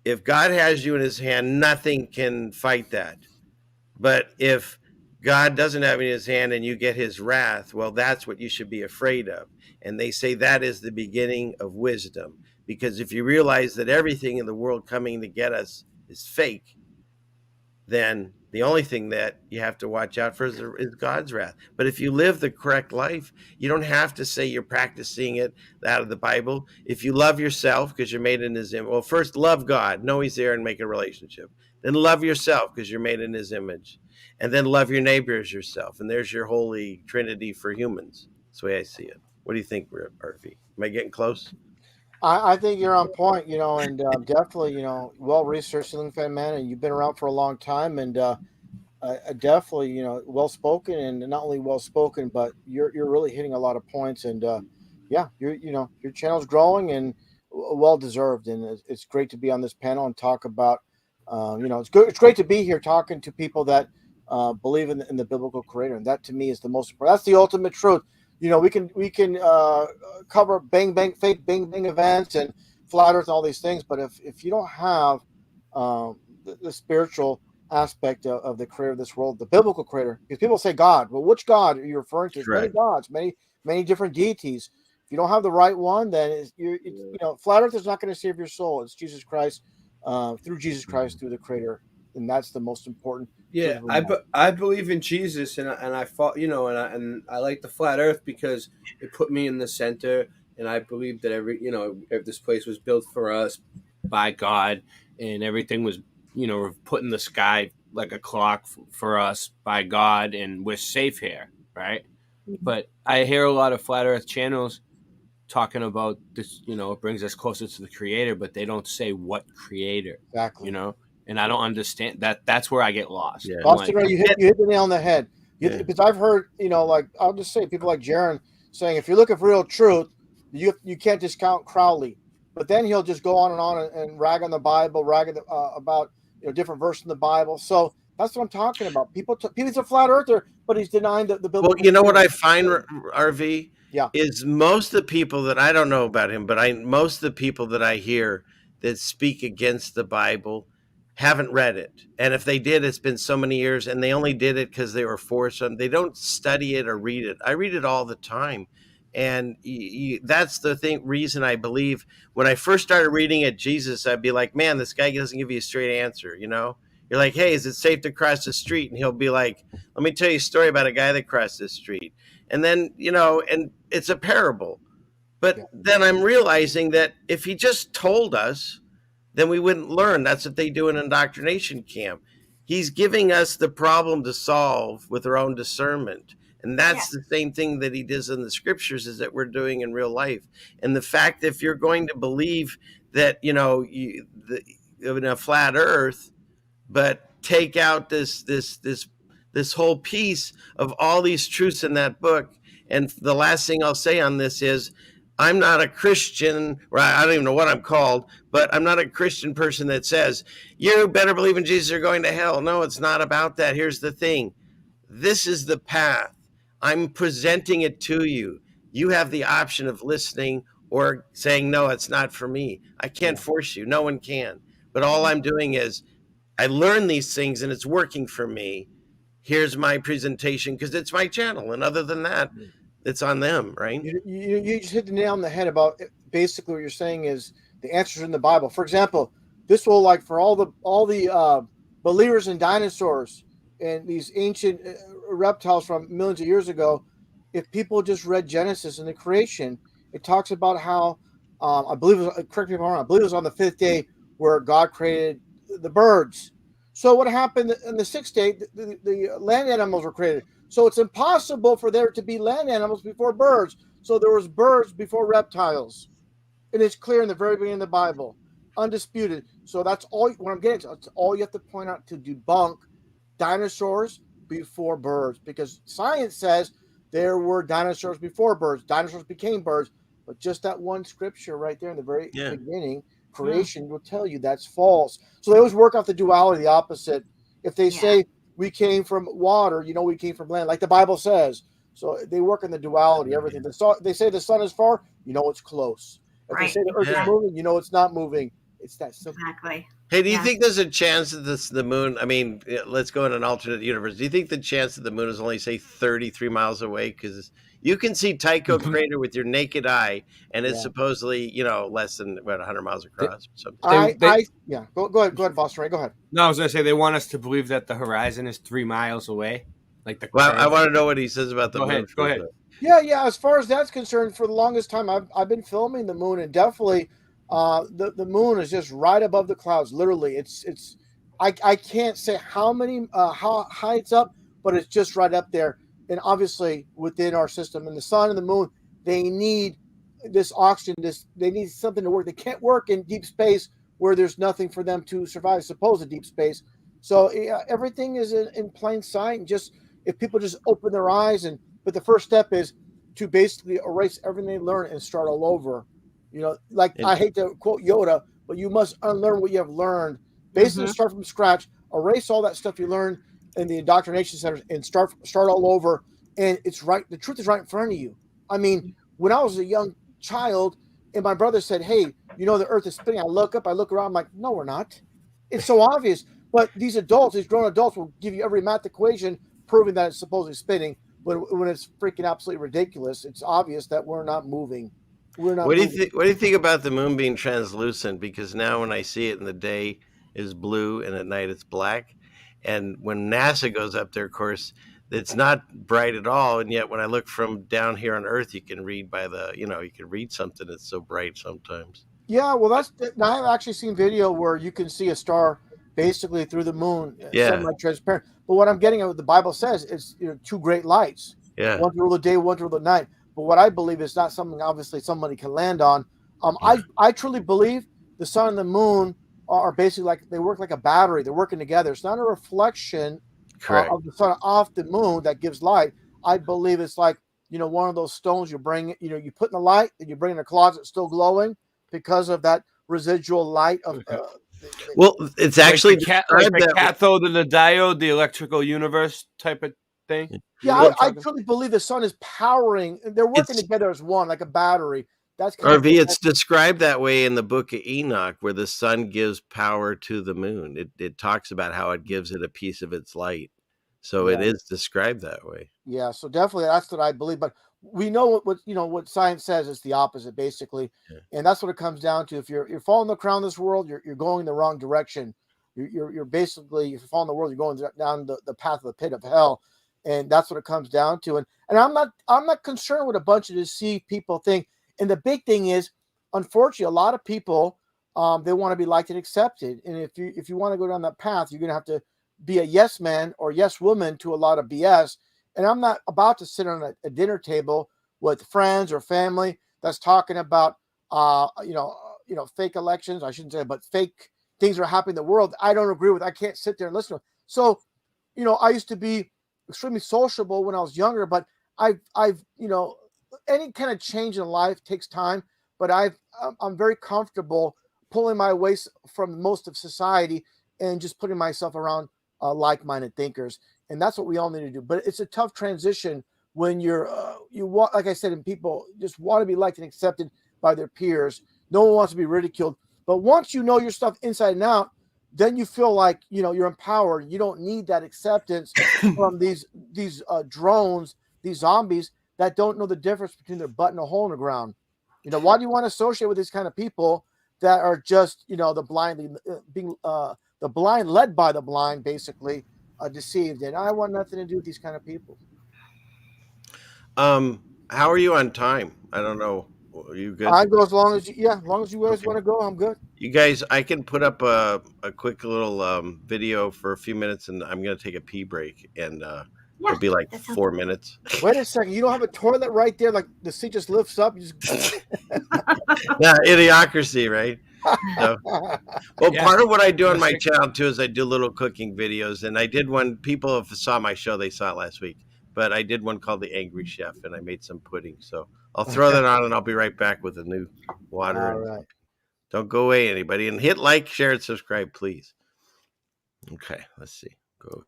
if God has you in his hand, nothing can fight that. But if God doesn't have it in his hand and you get his wrath, well, that's what you should be afraid of. And they say that is the beginning of wisdom. Because if you realize that everything in the world coming to get us is fake, then the only thing that you have to watch out for is God's wrath. But if you live the correct life, you don't have to say you're practicing it out of the Bible. If you love yourself because you're made in his image, well, first love God, know he's there, and make a relationship. Then love yourself because you're made in his image. And then love your neighbor as yourself. And there's your holy trinity for humans. That's the way I see it. What do you think, Murphy? Am I getting close? I think you're on point, and definitely, well-researched Ceilingfanman, and you've been around for a long time, and definitely, well-spoken, and not only well-spoken, but you're really hitting a lot of points, and your channel's growing and well-deserved, and it's great to be on this panel and talk about, it's good. It's great to be here talking to people that believe in the biblical creator, and that to me is the most important. That's the ultimate truth. We can cover fake bang bang events and flat earth and all these things, but if you don't have the spiritual aspect of the creator of this world, the biblical creator, because people say God, well, which God are you referring to? Right. Many gods, many different deities. If you don't have the right one, then flat earth is not going to save your soul. It's Jesus Christ, through Jesus Christ, through the creator, and that's the most important. Yeah, I believe in Jesus, and I fought, and I like the flat Earth because it put me in the center, and I believe that if this place was built for us by God, and everything was, put in the sky like a clock for us by God, and we're safe here, right? Mm-hmm. But I hear a lot of flat Earth channels talking about this, it brings us closer to the creator, but they don't say what creator. Exactly. and I don't understand that. That's where I get lost. Yeah. Boston, Like, you hit the nail on the head. Yeah. Because I've heard, like I'll just say people like Jaron saying, if you're looking for real truth, you can't discount Crowley. But then he'll just go on and rag on the Bible, about different verses in the Bible. So that's what I'm talking about. He's a flat earther, but he's denying the biblical. Well, you know what I find, RV, Yeah. is most of the people that I don't know about him, but most of the people that I hear that speak against the Bible haven't read it. And if they did, it's been so many years, and they only did it because they were forced on. They don't study it or read it. I read it all the time. And that's the reason I believe when I first started reading it, Jesus, I'd be like, man, this guy doesn't give you a straight answer. You're like, hey, is it safe to cross the street? And he'll be like, let me tell you a story about a guy that crossed the street. And then, and it's a parable. But then I'm realizing that if he just told us, then we wouldn't learn. That's what they do in indoctrination camp. He's giving us the problem to solve with our own discernment. And that's the same thing that he does in the scriptures is that we're doing in real life. And the fact, if you're going to believe that, in a flat earth, but take out this whole piece of all these truths in that book. And the last thing I'll say on this is, I'm not a Christian, or I don't even know what I'm called, but I'm not a Christian person that says, you better believe in Jesus or going to hell. No, it's not about that. Here's the thing. This is the path. I'm presenting it to you. You have the option of listening or saying, no, it's not for me. I can't force you. No one can. But all I'm doing is I learn these things and it's working for me. Here's my presentation because it's my channel. And other than that, it's on them, right? You just hit the nail on the head about basically what you're saying is the answers in the Bible. For example, this will, like, for all the believers in dinosaurs and these ancient reptiles from millions of years ago, if people just read Genesis and the creation, it talks about how I believe it was, correct me if I'm wrong, I believe it was on the fifth day where God created the birds. So what happened in the sixth day? The land animals were created. So it's impossible for there to be land animals before birds. So there was birds before reptiles. And it's clear in the very beginning of the Bible, undisputed. So that's all. What I'm getting to, it's all you have to point out to debunk dinosaurs before birds, because science says there were dinosaurs before birds. Dinosaurs became birds, but just that one scripture right there in the very beginning, creation will tell you that's false. So they always work off the duality, the opposite. If they say we came from water, we came from land, like the Bible says. So they work in the duality, everything. They say the sun is far, it's close. If they say the earth is moving, it's not moving. It's that simple. Exactly. Hey, do you think there's a chance that the moon, I mean, let's go in an alternate universe. Do you think the chance that the moon is only, say, 33 miles away? Because you can see Tycho crater with your naked eye, and it's supposedly, less than, 100 miles across or something. Go ahead, Boss Ray, go ahead. No, I was going to say they want us to believe that the horizon is 3 miles away. Well, I want to know what he says about the moon. Go ahead. Yeah. As far as that's concerned, for the longest time, I've been filming the moon, and definitely the moon is just right above the clouds. Literally, I can't say how high it's up, but it's just right up there. And obviously within our system, and the sun and the moon, they need this oxygen. They need something to work. They can't work in deep space where there's nothing for them to survive. Supposed deep space. So everything is in plain sight. And just if people just open their eyes, but the first step is to basically erase everything they learn and start all over. I hate to quote Yoda, but you must unlearn what you have learned. Basically, start from scratch, erase all that stuff you learned in the indoctrination centers, and start all over. And it's right. The truth is right in front of you. I mean, when I was a young child, and my brother said, "Hey, the Earth is spinning," I look up, I look around, I'm like, "No, we're not." It's so obvious. But these grown adults, will give you every math equation proving that it's supposedly spinning. But when it's freaking absolutely ridiculous, it's obvious that we're not moving. What do you think about the moon being translucent? Because now when I see it in the day is blue and at night it's black. And when NASA goes up there, of course, it's not bright at all. And yet when I look from down here on Earth, you can read you can read something that's so bright sometimes. Yeah, well, I've actually seen video where you can see a star basically through the moon, semi-transparent. But what I'm getting at, what the Bible says, is two great lights. Yeah. One to rule the day, one to rule the night. But what I believe is not something obviously somebody can land on. I truly believe the sun and the moon are basically like they work like a battery. They're working together. It's not a reflection Correct. of the sun off the moon that gives light. I believe it's like, one of those stones you bring, you put in the light and you bring in a closet still glowing because of that residual light of. Well, it's actually like the cathode and the diode, the electrical universe type of thing. Yeah, I truly believe the sun is powering. They're working together as one, like a battery. That's kind RV. It's described that way in the book of Enoch, where the sun gives power to the moon. It talks about how it gives it a piece of its light. So it is described that way. Yeah, so definitely that's what I believe. But we know what science says is the opposite, basically, and that's what it comes down to. If you're following the crown of this world, you're going in the wrong direction. You're basically, if you're following the world, you're going down the path of the pit of hell, and that's what it comes down to. And I'm not concerned with a bunch of deceived people think. And the big thing is, unfortunately, a lot of people they want to be liked and accepted. And if you want to go down that path, you're gonna have to be a yes man or yes woman to a lot of BS. And I'm not about to sit on a dinner table with friends or family that's talking about fake elections. I shouldn't say, but fake things are happening in the world. I don't agree with. I can't sit there and listen to it. So, I used to be extremely sociable when I was younger, but I've any kind of change in life takes time, but I'm very comfortable pulling my weight from most of society and just putting myself around like-minded thinkers. And that's what we all need to do. But it's a tough transition when you want, like I said, and people just want to be liked and accepted by their peers. No one wants to be ridiculed. But once you know your stuff inside and out, then you feel like, you're empowered. You don't need that acceptance from these drones, these zombies that don't know the difference between their butt and a hole in the ground. Why do you want to associate with these kind of people that are just, the blind led by the blind, basically deceived? And I want nothing to do with these kind of people. How are you on time? I don't know. Are you good? I go as long as you guys want to go. I'm good. You guys, I can put up a quick little video for a few minutes, and I'm going to take a pee break, and it'll be like 4 minutes. Wait a second. You don't have a toilet right there? Like the seat just lifts up? You just... Yeah, idiocracy, right? So, part of what I do on my channel, too, is I do little cooking videos, and I did one. People have saw my show. They saw it last week. But I did one called The Angry Chef, and I made some pudding. So I'll throw that on, and I'll be right back with a new water. All right. Don't go away, anybody. And hit like, share, and subscribe, please. Okay, let's see. Go.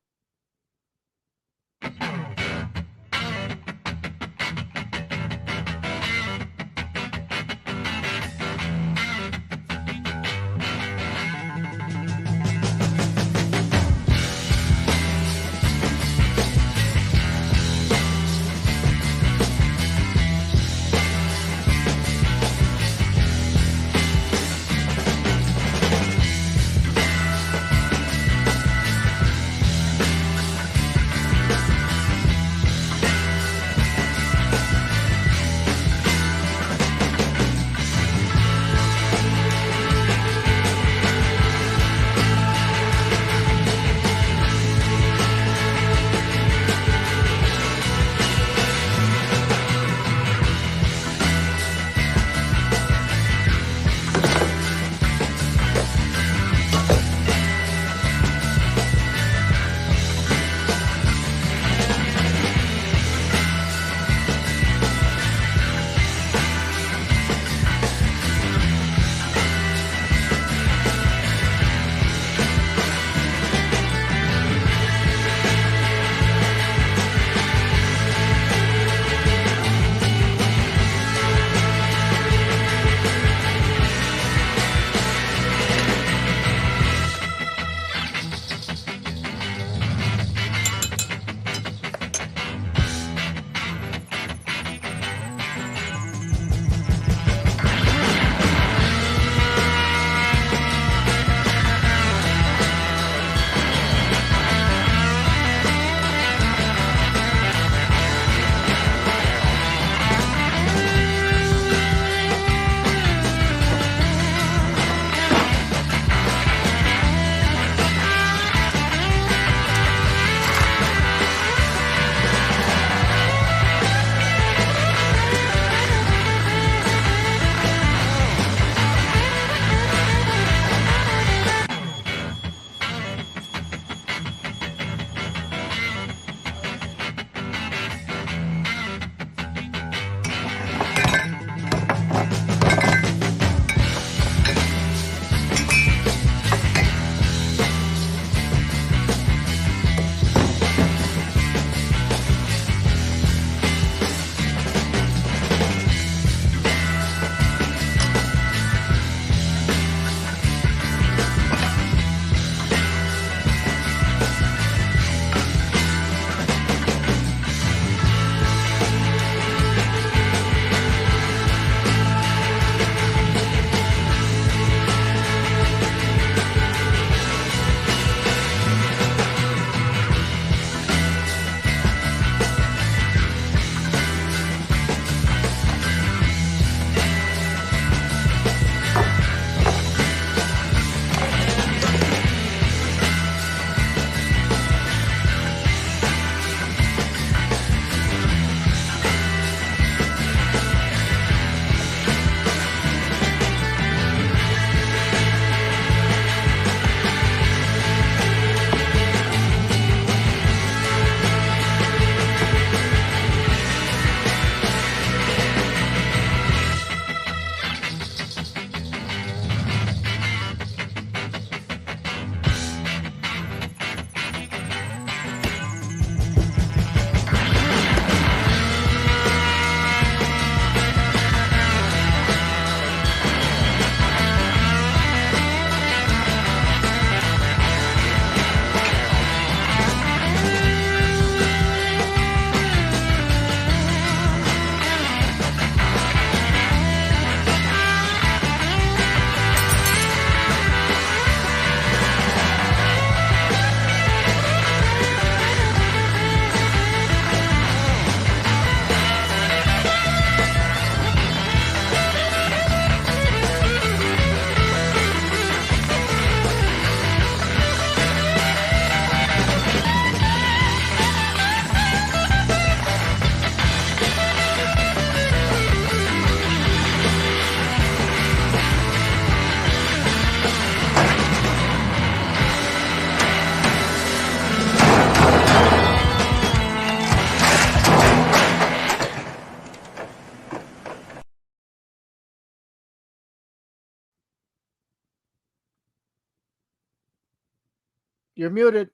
You're muted.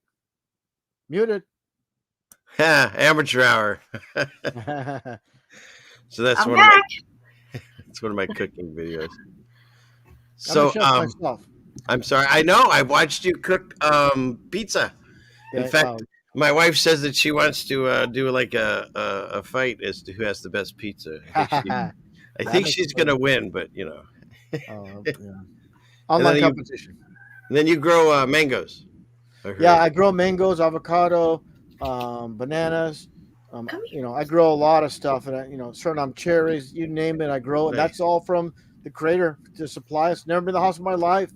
Muted. Yeah, amateur hour. So that's I'm one of back. it's one of my cooking videos. I'm a So chef myself. I'm sorry. I know I watched you cook pizza. In Yeah, fact, my wife says that she wants to do like a fight as to who has the best pizza. I think she's gonna win, but you know. yeah. And Online then competition. you grow mangoes. Yeah, I grow mangoes, avocado, bananas. I grow a lot of stuff, and certain cherries, you name it, I grow, and Nice. that's all from the creator to supply us. Never been to the house in my life,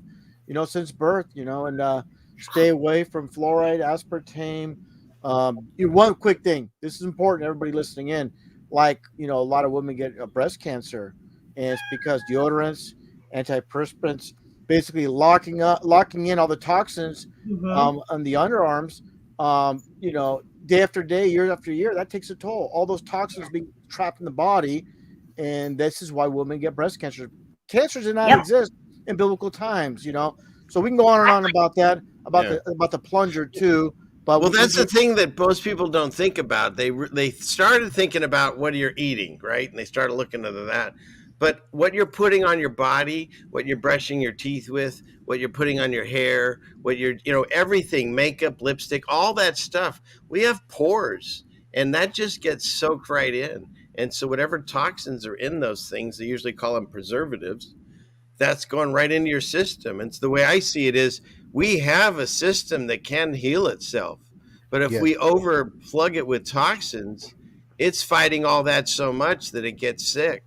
since birth, and stay away from fluoride, aspartame. One quick thing. This is important. Everybody listening in, like a lot of women get breast cancer, and it's because deodorants, antiperspirants, basically locking in all the toxins on the underarms. Day after day, year after year, that takes a toll. All those toxins being trapped in the body, and this is why women get breast cancer. Cancer did not exist in biblical times, So we can go on and on about that, about the plunger too. But well, that's the thing that most people don't think about. They started thinking about what you're eating, right? And they started looking into that. But what you're putting on your body, what you're brushing your teeth with, what you're putting on your hair, what you're, everything, makeup, lipstick, all that stuff. We have pores, and that just gets soaked right in. And so whatever toxins are in those things, they usually call them preservatives, that's going right into your system. And so the way I see it is we have a system that can heal itself. But if we overplug it with toxins, it's fighting all that so much that it gets sick.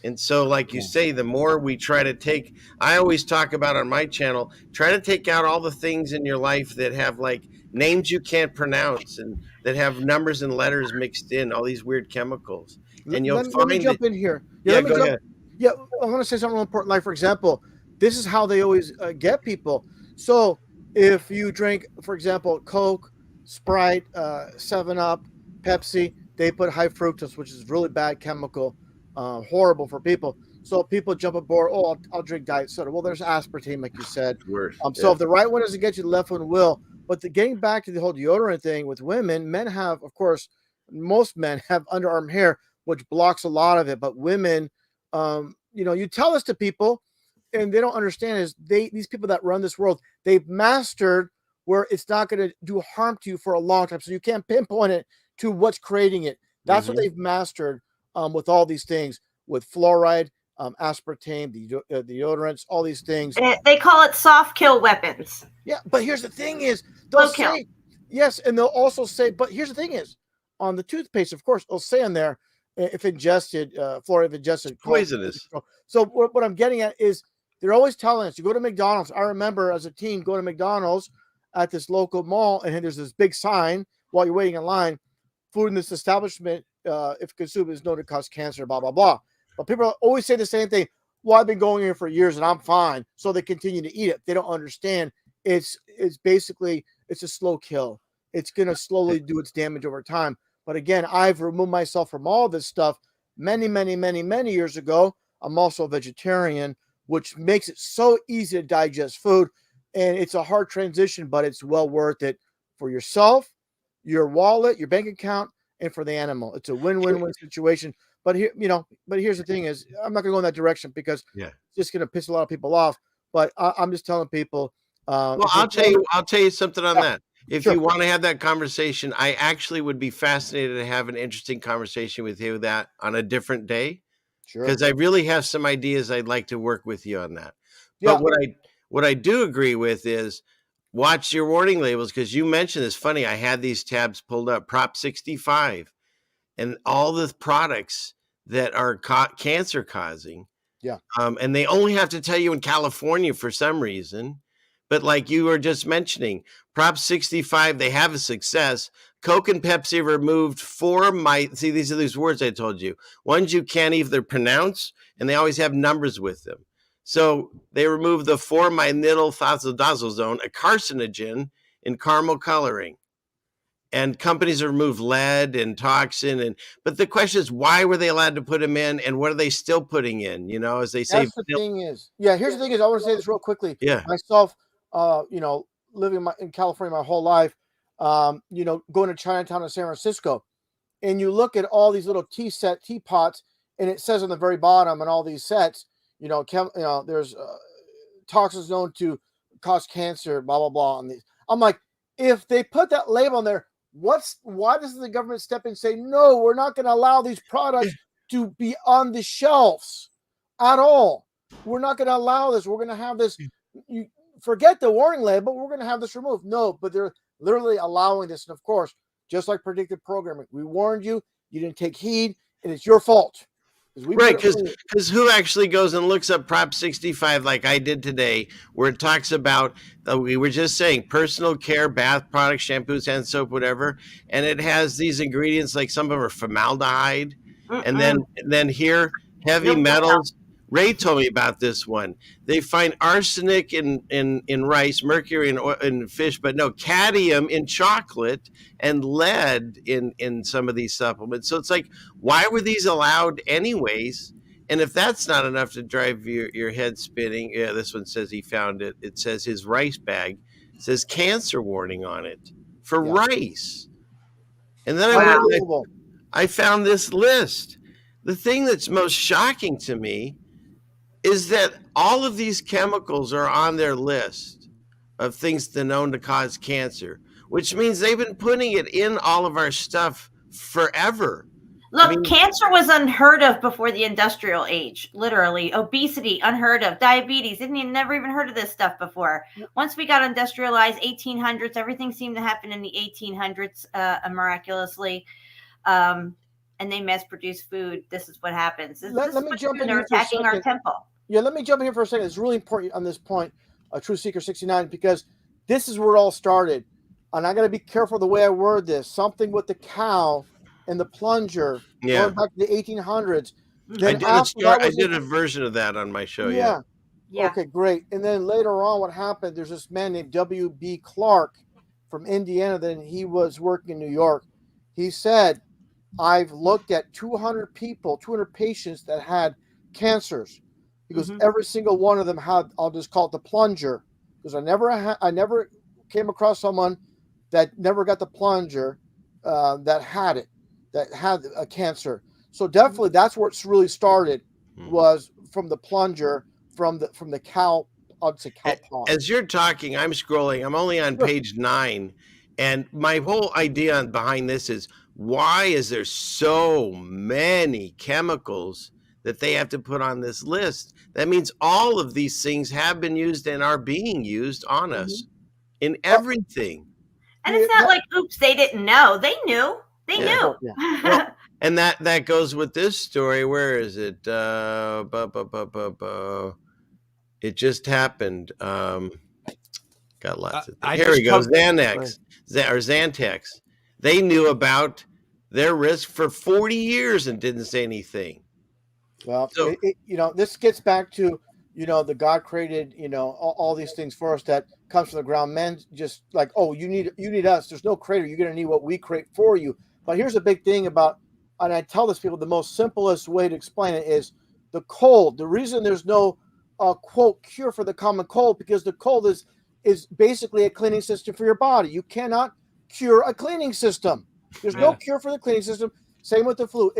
And so, like you say, the more we try to take, I always talk about on my channel, try to take out all the things in your life that have like names you can't pronounce and that have numbers and letters mixed in, all these weird chemicals. And you'll let me jump in here. Yeah, go ahead. Yeah, I want to say something real important. Like, for example, this is how they always get people. So if you drink, for example, Coke, Sprite, 7-Up, Pepsi, they put high fructose, which is really bad chemical, horrible for people. So people jump aboard, I'll drink diet soda. Well, there's aspartame, like you said. So if the right one doesn't get you, the left one will. But getting back to the whole deodorant thing with women, men have, of course, most men have underarm hair, which blocks a lot of it. But women, you tell this to people and they don't understand is these people that run this world, they've mastered where it's not going to do harm to you for a long time. So you can't pinpoint it to what's creating it. That's what they've mastered with all these things, with fluoride, aspartame, the deodorants, all these things. They call it soft kill weapons. Yeah, but here's the thing is, they'll say, yes, and they'll also say, but here's the thing is, on the toothpaste, of course, they'll say on there, if ingested, fluoride ingested, poisonous. So what I'm getting at is they're always telling us, you go to McDonald's. I remember as a teen going to McDonald's at this local mall, and there's this big sign while you're waiting in line, food in this establishment, if consumed, is known to cause cancer, blah, blah, blah. But people always say the same thing. Well, I've been going here for years and I'm fine. So they continue to eat it. They don't understand. It's basically, it's a slow kill. It's going to slowly do its damage over time. But again, I've removed myself from all this stuff many, many, many, many years ago. I'm also a vegetarian, which makes it so easy to digest food. And it's a hard transition, but it's well worth it for yourself, your wallet, your bank account, and for the animal. It's a win-win-win situation. But here's the thing is, I'm not going to go in that direction because it's just going to piss a lot of people off. But I'm just telling people. Well, I'll tell you something on that. If you want to have that conversation, I actually would be fascinated to have an interesting conversation with you that on a different day. Sure. Because I really have some ideas I'd like to work with you on that. Yeah. But what I do agree with is watch your warning labels, because you mentioned it's funny. I had these tabs pulled up, Prop 65, and all the products that are cancer causing. Yeah. And they only have to tell you in California for some reason. But like you were just mentioning, Prop 65, they have a success. Coke and Pepsi removed see, these are these words I told you. Ones you can't either pronounce, and they always have numbers with them. So they removed the 4-methylthiosulfazone, a carcinogen in caramel coloring. And companies have removed lead and toxin. But the question is, why were they allowed to put them in? And what are they still putting in? As they say. That's the thing is, here's the thing is, I want to say this real quickly. Yeah. Myself, living in California my whole life, going to Chinatown in San Francisco, and you look at all these little teapots, and it says on the very bottom on all these sets, there's toxins known to cause cancer, blah blah blah. And I'm like, if they put that label on there, why doesn't the government step in and say, no, we're not going to allow these products to be on the shelves at all? We're not going to allow this. We're going to have this. You forget the warning label. We're going to have this removed. No, but they're literally allowing this. And of course, just like predictive programming, we warned you. You didn't take heed, and it's your fault. Right, because who actually goes and looks up Prop 65 like I did today, where it talks about, we were just saying, personal care, bath products, shampoos, hand soap, whatever, and it has these ingredients like some of them are formaldehyde, and then here, heavy metals. Ray told me about this one. They find arsenic in rice, mercury in fish, but no, cadmium in chocolate and lead in some of these supplements. So it's like, why were these allowed anyways? And if that's not enough to drive your head spinning, yeah, this one says he found it. It says his rice bag says cancer warning on it for rice. And then I found this list. The thing that's most shocking to me is that all of these chemicals are on their list of things known to cause cancer, which means they've been putting it in all of our stuff forever. Look, cancer was unheard of before the industrial age, literally. Obesity, unheard of. Diabetes, never even heard of this stuff before. Once we got industrialized, 1800s, everything seemed to happen in the 1800s miraculously. And they mass-produce food. This is what happens. Let me jump in. They're attacking our temple. Yeah, let me jump in here for a second. It's really important on this point, Truthseeker69, because this is where it all started. And I got to be careful the way I word this. Something with the cow and the plunger going back to the 1800s. Then I did a version of that on my show. Yeah. Okay, great. And then later on, what happened, there's this man named W.B. Clark from Indiana. Then he was working in New York. He said, I've looked at 200 patients that had cancers. Because every single one of them had, I'll just call it the plunger, because I never came across someone that never got the plunger that had a cancer. So definitely that's where it's really started, was from the plunger, from the cow. I'd say cow pond. As you're talking, I'm scrolling. I'm only on page 9, and my whole idea behind this is, why is there so many chemicals that they have to put on this list? That means all of these things have been used and are being used on us in everything. And it's not like, oops, they didn't know. They knew. They knew. Well, and that goes with this story. Where is it? It just happened. Got lots of things. Here we go. Xantex. They knew about their risk for 40 years and didn't say anything. Well, so, this gets back to, the God created, all these things for us that comes from the ground. Men just like, oh, you need us. There's no creator. You're going to need what we create for you. But here's a big thing about, and I tell this people, the most simplest way to explain it is the cold. The reason there's no quote cure for the common cold, because the cold is basically a cleaning system for your body. You cannot cure a cleaning system. There's no cure for the cleaning system. Same with the flu.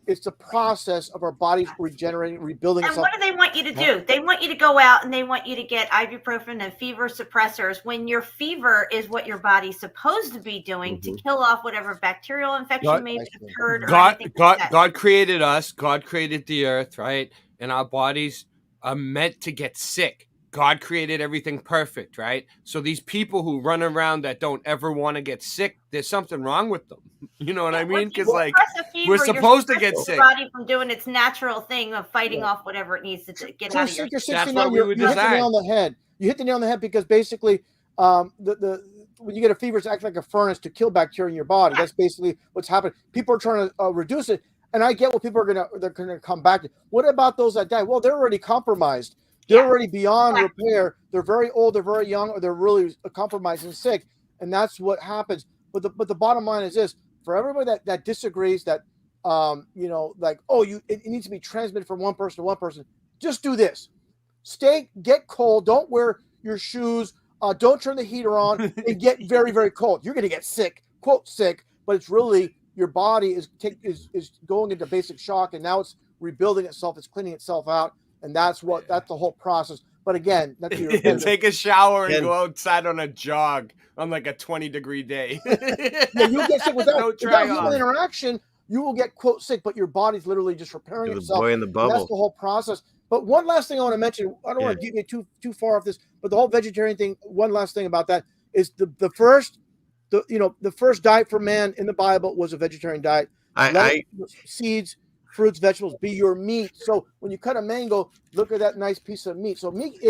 It's the process of our bodies regenerating, rebuilding. And what do they want you to do? They want you to go out and they want you to get ibuprofen and fever suppressors when your fever is what your body's supposed to be doing to kill off whatever bacterial infection may have occurred. God created us. God created the earth, right? And our bodies are meant to get sick. God created everything perfect, right? So these people who run around that don't ever want to get sick, there's something wrong with them. You know what I mean? Because we're supposed to get sick. Body from doing its natural thing of fighting off whatever it needs to get out of your. That's what we would design. You hit the nail on the head. You hit the nail on the head because basically, when you get a fever, it's acting like a furnace to kill bacteria in your body. That's basically what's happening. People are trying to reduce it, and I get what people they're gonna come back to. What about those that die? Well, they're already compromised. They're already beyond repair. They're very old. They're very young, or they're really compromised and sick, and that's what happens. But the bottom line is this: for everybody that disagrees, that it needs to be transmitted from one person to one person, just do this: get cold. Don't wear your shoes don't turn the heater on and get very, very cold. You're going to get sick, quote sick, but it's really your body is going into basic shock, and now it's rebuilding itself, it's cleaning itself out, and that's the whole process. But again, that's take a shower and go outside on a jog on like a 20-degree day. Yeah, you'll get sick without human interaction. You will get quote sick, but your body's literally just repairing itself. Boy in the bubble. That's the whole process. But one last thing I want to mention, I don't want to get too far off this, but the whole vegetarian thing. One last thing about that is the first diet for man in the Bible was a vegetarian diet. Seeds, fruits, vegetables be your meat. So when you cut a mango, look at that nice piece of meat. So meat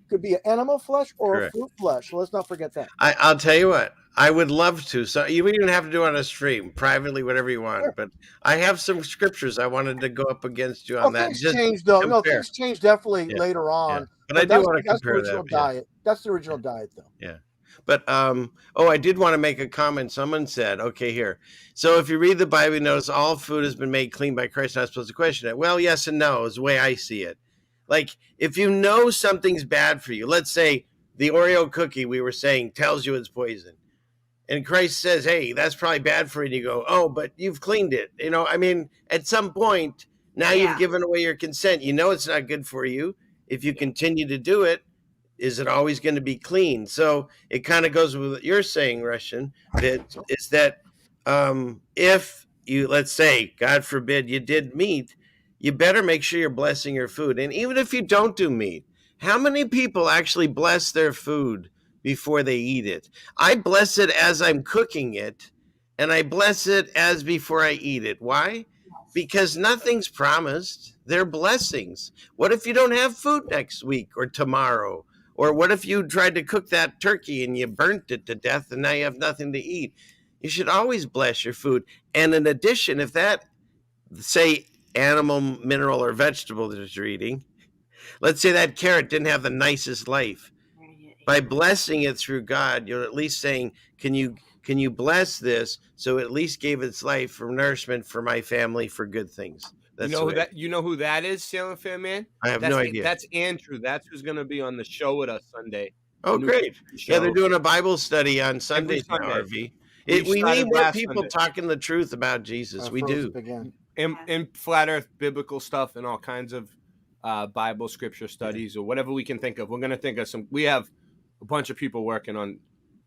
could be an animal flesh or a fruit flesh. So let's not forget that. I'll tell you what, I would love to. So you even have to do it on a stream, privately, whatever you want. Sure. But I have some scriptures I wanted to go up against you on that. Things changed, though. Compare. No, things changed definitely later on. Yeah. But I do want to compare that. Diet. That's the original diet, though. Yeah. But, I did want to make a comment. Someone said, okay, here. So if you read the Bible, you notice all food has been made clean by Christ. Not supposed to question it. Well, yes and no is the way I see it. Like, if you know something's bad for you, let's say the Oreo cookie we were saying tells you it's poison. And Christ says, hey, that's probably bad for you. And you go, oh, but you've cleaned it. You know, I mean, at some point, now you've given away your consent. You know it's not good for you. If you continue to do it, is it always going to be clean? So it kind of goes with what you're saying, Russian, that is that if you, let's say, God forbid, you did meat, you better make sure you're blessing your food. And even if you don't do meat, how many people actually bless their food before they eat it? I bless it as I'm cooking it, and I bless it as before I eat it. Why? Because nothing's promised. They're blessings. What if you don't have food next week or tomorrow? Or what if you tried to cook that turkey and you burnt it to death and now you have nothing to eat? You should always bless your food. And in addition, if that, say, animal, mineral, or vegetable that you're eating, let's say that carrot didn't have the nicest life. By blessing it through God, you're at least saying, can you bless this so it at least gave its life for nourishment for my family for good things? You know who that is, Ceilingfanman? I have no idea. That's Andrew. That's who's going to be on the show with us Sunday. Oh, great. Yeah, they're doing a Bible study on Sundays now, RV. We need more people talking the truth about Jesus. We do. And flat earth biblical stuff and all kinds of Bible scripture studies or whatever we can think of. We're going to think of some. We have a bunch of people working on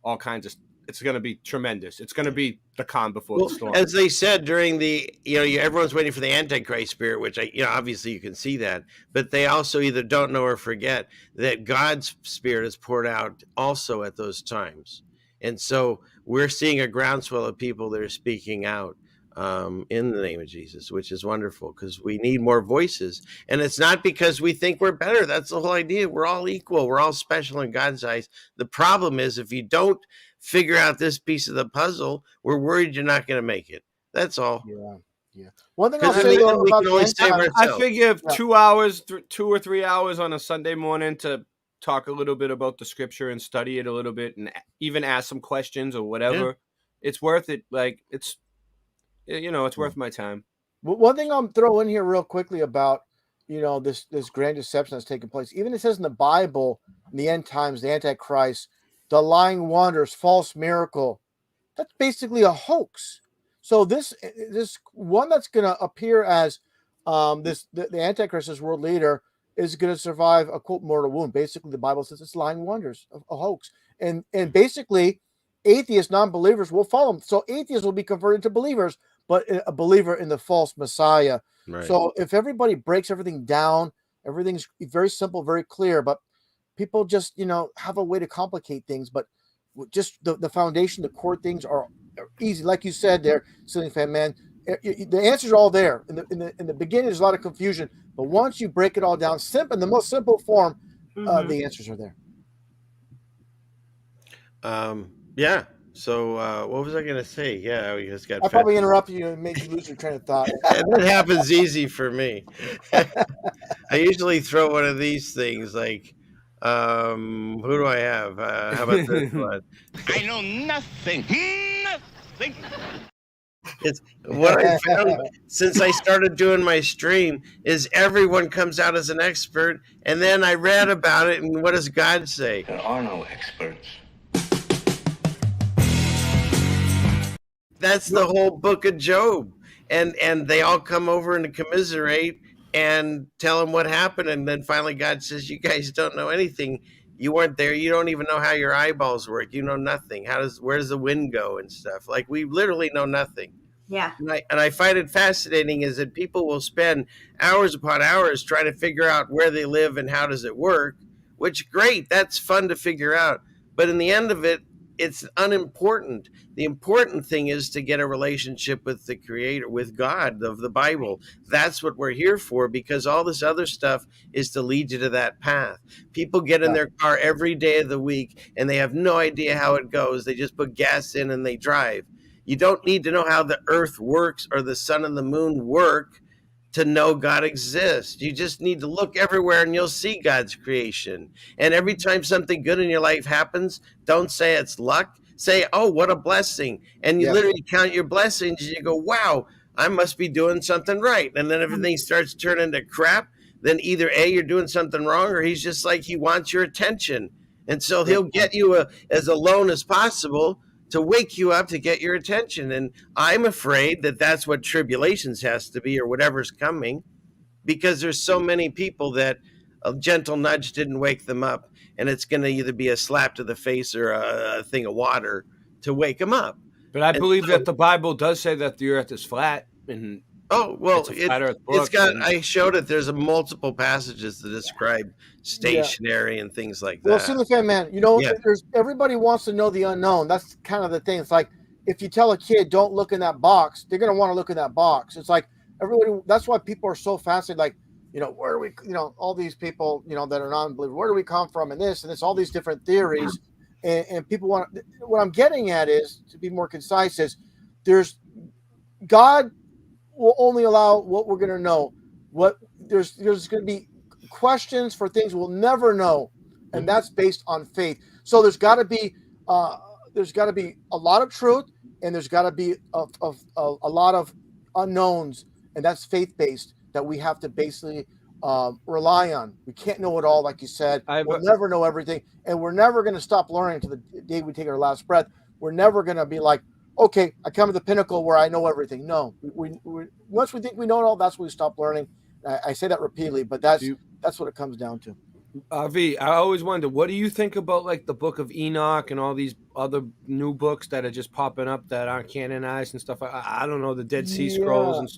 all kinds of. It's going to be tremendous. It's going to be the calm before the storm. As they said during the, everyone's waiting for the Antichrist spirit, which obviously you can see that, but they also either don't know or forget that God's spirit is poured out also at those times. And so we're seeing a groundswell of people that are speaking out in the name of Jesus, which is wonderful because we need more voices. And it's not because we think we're better. That's the whole idea. We're all equal. We're all special in God's eyes. The problem is if you don't figure out this piece of the puzzle, we're worried you're not going to make it. That's all. Yeah. One thing I'll say though about the end, I figure 2 hours, 2 or 3 hours on a Sunday morning to talk a little bit about the scripture and study it a little bit and even ask some questions or whatever. It's worth it. Like it's worth my time. One thing I'm throwing in here real quickly about, this grand deception that's taking place. Even it says in the Bible, in the end times, the Antichrist, the lying wonders, false miracle, that's basically a hoax. So this one that's going to appear as the Antichrist, this world leader, is going to survive a quote mortal wound. Basically, the Bible says it's lying wonders, a hoax, and basically, atheists, non-believers will follow him. So atheists will be converted to believers, but a believer in the false Messiah. Right. So if everybody breaks everything down, everything's very simple, very clear, but people just, have a way to complicate things, but just the foundation, the core things are easy. Like you said there, Ceilingfanman, the answers are all there. In the beginning, there's a lot of confusion, but once you break it all down, in the most simple form, the answers are there. Yeah. So what was I going to say? Yeah, we just got. I probably interrupted you and made you lose your train of thought. That happens easy for me. I usually throw one of these things like, who do I have? How about this one? I know nothing. Nothing. It's what I found since I started doing my stream is everyone comes out as an expert, and then I read about it, and what does God say? There are no experts. That's the whole book of Job, and they all come over and commiserate and tell him what happened, and then finally God says, "You guys don't know anything. You weren't there. You don't even know how your eyeballs work. You know nothing. Where does the wind go and stuff? Like we literally know nothing." Yeah. And I find it fascinating is that people will spend hours upon hours trying to figure out where they live and how does it work, which great, that's fun to figure out. But in the end of it, it's unimportant. The important thing is to get a relationship with the creator, with God of the Bible. That's what we're here for, because all this other stuff is to lead you to that path. People get in their car every day of the week and they have no idea how it goes. They just put gas in and they drive. You don't need to know how the earth works or the sun and the moon work to know God exists. You just need to look everywhere and you'll see God's creation. And every time something good in your life happens, don't say it's luck. Say, oh, what a blessing. And you literally count your blessings and you go, wow, I must be doing something right. And then everything starts turning to crap. Then either A, you're doing something wrong, or he's just like, he wants your attention. And so he'll get you as alone as possible to wake you up, to get your attention. And I'm afraid that that's what tribulations has to be, or whatever's coming, because there's so many people that a gentle nudge didn't wake them up, and it's going to either be a slap to the face or a thing of water to wake them up. But I believe that the Bible does say that the earth is flat, and oh well, it's got. I showed it. There's multiple passages that describe stationary and things like that. Well, Ceilingfanman, you know, there's everybody wants to know the unknown. That's kind of the thing. It's like if you tell a kid don't look in that box, they're going to want to look in that box. It's like everybody. That's why people are so fascinated. Like, you know, where do we? You know, all these people, you know, that are non-believers. Where do we come from? And this, all these different theories, and people want. What I'm getting at is, to be more concise, is there's God will only allow what we're going to know. What there's going to be questions for things we'll never know, and that's based on faith. So there's got to be a lot of truth, and there's got to be a lot of unknowns, and that's faith based that we have to basically rely on. We can't know it all, like you said. We'll never know everything, and we're never going to stop learning until the day we take our last breath. We're never going to be like, okay, I come to the pinnacle where I know everything. No, we once we think we know it all, that's when we stop learning. I say that repeatedly, but that's what it comes down to. V, I always wonder, what do you think about like the Book of Enoch and all these other new books that are just popping up that aren't canonized and stuff? I don't know, the Dead Sea Scrolls. And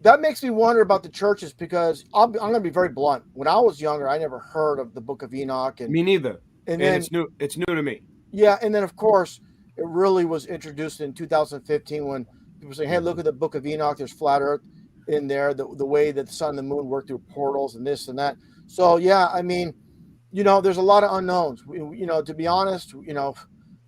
that makes me wonder about the churches, because I'm going to be very blunt. When I was younger, I never heard of the Book of Enoch. And me neither. And then, it's new to me. Yeah, and then of course it really was introduced in 2015 when people say, "Hey, look at the Book of Enoch. There's flat Earth in there. The way that the sun and the moon work through portals and this and that." So yeah, I mean, you know, there's a lot of unknowns. You know, to be honest, you know,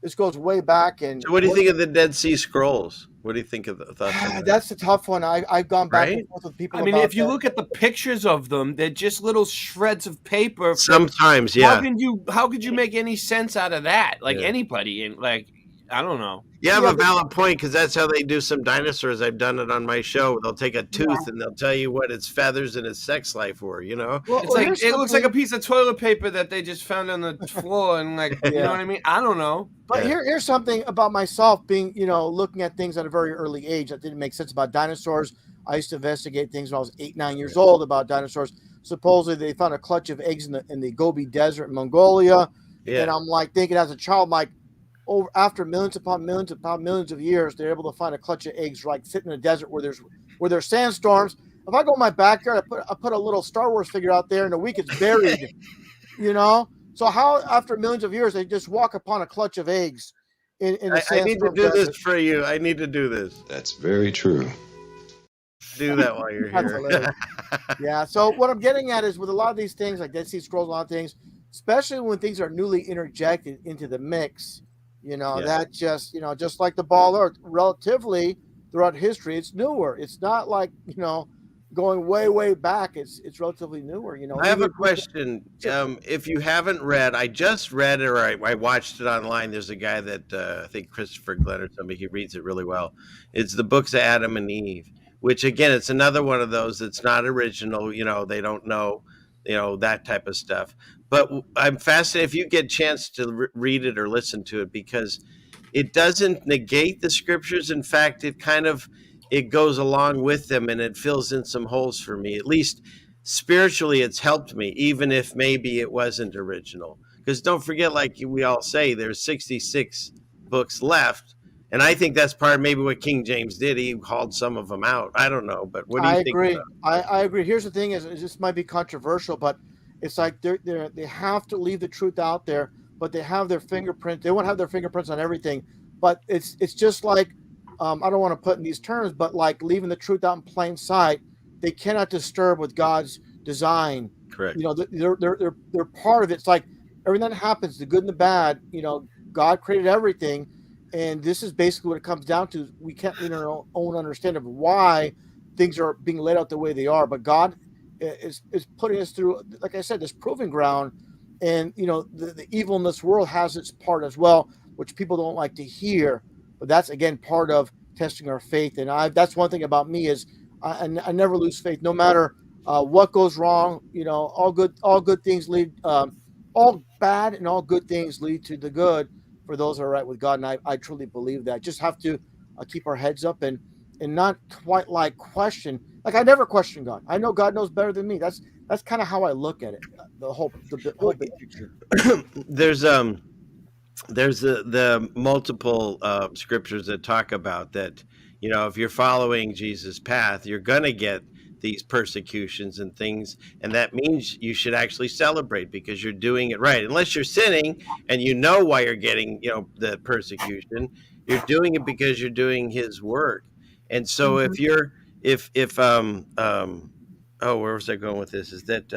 this goes way back. And so what do you think of the Dead Sea Scrolls? What do you think of the That's a tough one. I've gone back and forth with people. I mean, if you look at the pictures of them, they're just little shreds of paper. Sometimes, yeah. How could you make any sense out of that? Like anybody, and like, I don't know. You have a valid point, because that's how they do some dinosaurs. I've done it on my show. They'll take a tooth and they'll tell you what its feathers and its sex life were, you know? Well, it's like it looks like a piece of toilet paper that they just found on the floor, and like, you know what I mean? I don't know. But here's something about myself being, you know, looking at things at a very early age that didn't make sense about dinosaurs. I used to investigate things when I was 8, 9 years old about dinosaurs. Supposedly they found a clutch of eggs in the Gobi Desert in Mongolia. Yeah. And I'm like thinking as a child, like, after millions upon millions of years, they're able to find a clutch of eggs like sitting in a desert where there's sandstorms. If I go in my backyard, I put a little Star Wars figure out there, in a week it's buried. You know, so how after millions of years they just walk upon a clutch of eggs in a sandstorm? I need to do this for you. I need to do this. That's very true. Do that while you're here. Yeah. So what I'm getting at is with a lot of these things, like Dead Sea Scrolls, a lot of things, especially when things are newly interjected into the mix. You know, that just, you know, just like the ball Earth, relatively throughout history, it's newer. It's not like, you know, going way back, it's relatively newer. I have a Even question. sure. If you haven't read, I just read it, or I watched it online. There's a guy that I think Christopher Glenn or somebody, he reads it really well. It's the books of Adam and Eve, which again, it's another one of those that's not original. They don't know, that type of stuff. But I'm fascinated if you get a chance to read it or listen to it, because it doesn't negate the scriptures. In fact, it goes along with them, and it fills in some holes for me. At least spiritually, it's helped me, even if maybe it wasn't original. Because don't forget, like we all say, there's 66 books left. And I think that's part of maybe what King James did. He hauled some of them out. I don't know. But what do you I think agree. about I agree. Here's the thing: is this might be controversial, but it's like they have to leave the truth out there, but they have their fingerprint. They won't have their fingerprints on everything, but it's just like I don't want to put in these terms, but like leaving the truth out in plain sight. They cannot disturb with God's design. Correct. They're part of it. It's like everything that happens, the good and the bad. God created everything, and this is basically what it comes down to. We can't lean on our own understanding of why things are being laid out the way they are, but God is putting us through, like I said, this proving ground. And the evil in this world has its part as well, which people don't like to hear, but that's again part of testing our faith. And that's one thing about me is I never lose faith, no matter what goes wrong. All good things lead, all bad and all good things lead to the good for those who are right with God. And I truly believe that. Just have to keep our heads up and not quite like question. Like I never question God. I know God knows better than me. That's kind of how I look at it. The whole big picture. There's the multiple scriptures that talk about that. If you're following Jesus' path, you're gonna get these persecutions and things, and that means you should actually celebrate because you're doing it right. Unless you're sinning and you know why you're getting the persecution, you're doing it because you're doing His work. And so if you're if oh, where was I going with this? Is that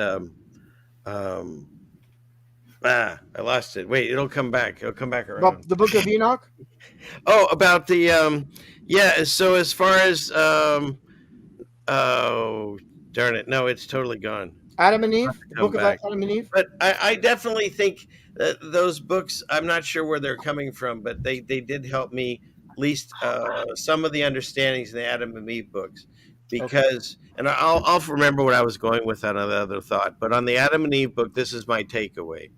I lost it. Wait, it'll come back. It'll come back around. About the book of Enoch? Oh, about the yeah. So as far as oh, darn it, no, it's totally gone. Adam and Eve, the book back. of Adam and Eve. But I definitely think that those books, I'm not sure where they're coming from, but they did help me at least some of the understandings in the Adam and Eve books. Because, and I'll remember what I was going with on the other thought, but on the Adam and Eve book, this is my takeaway.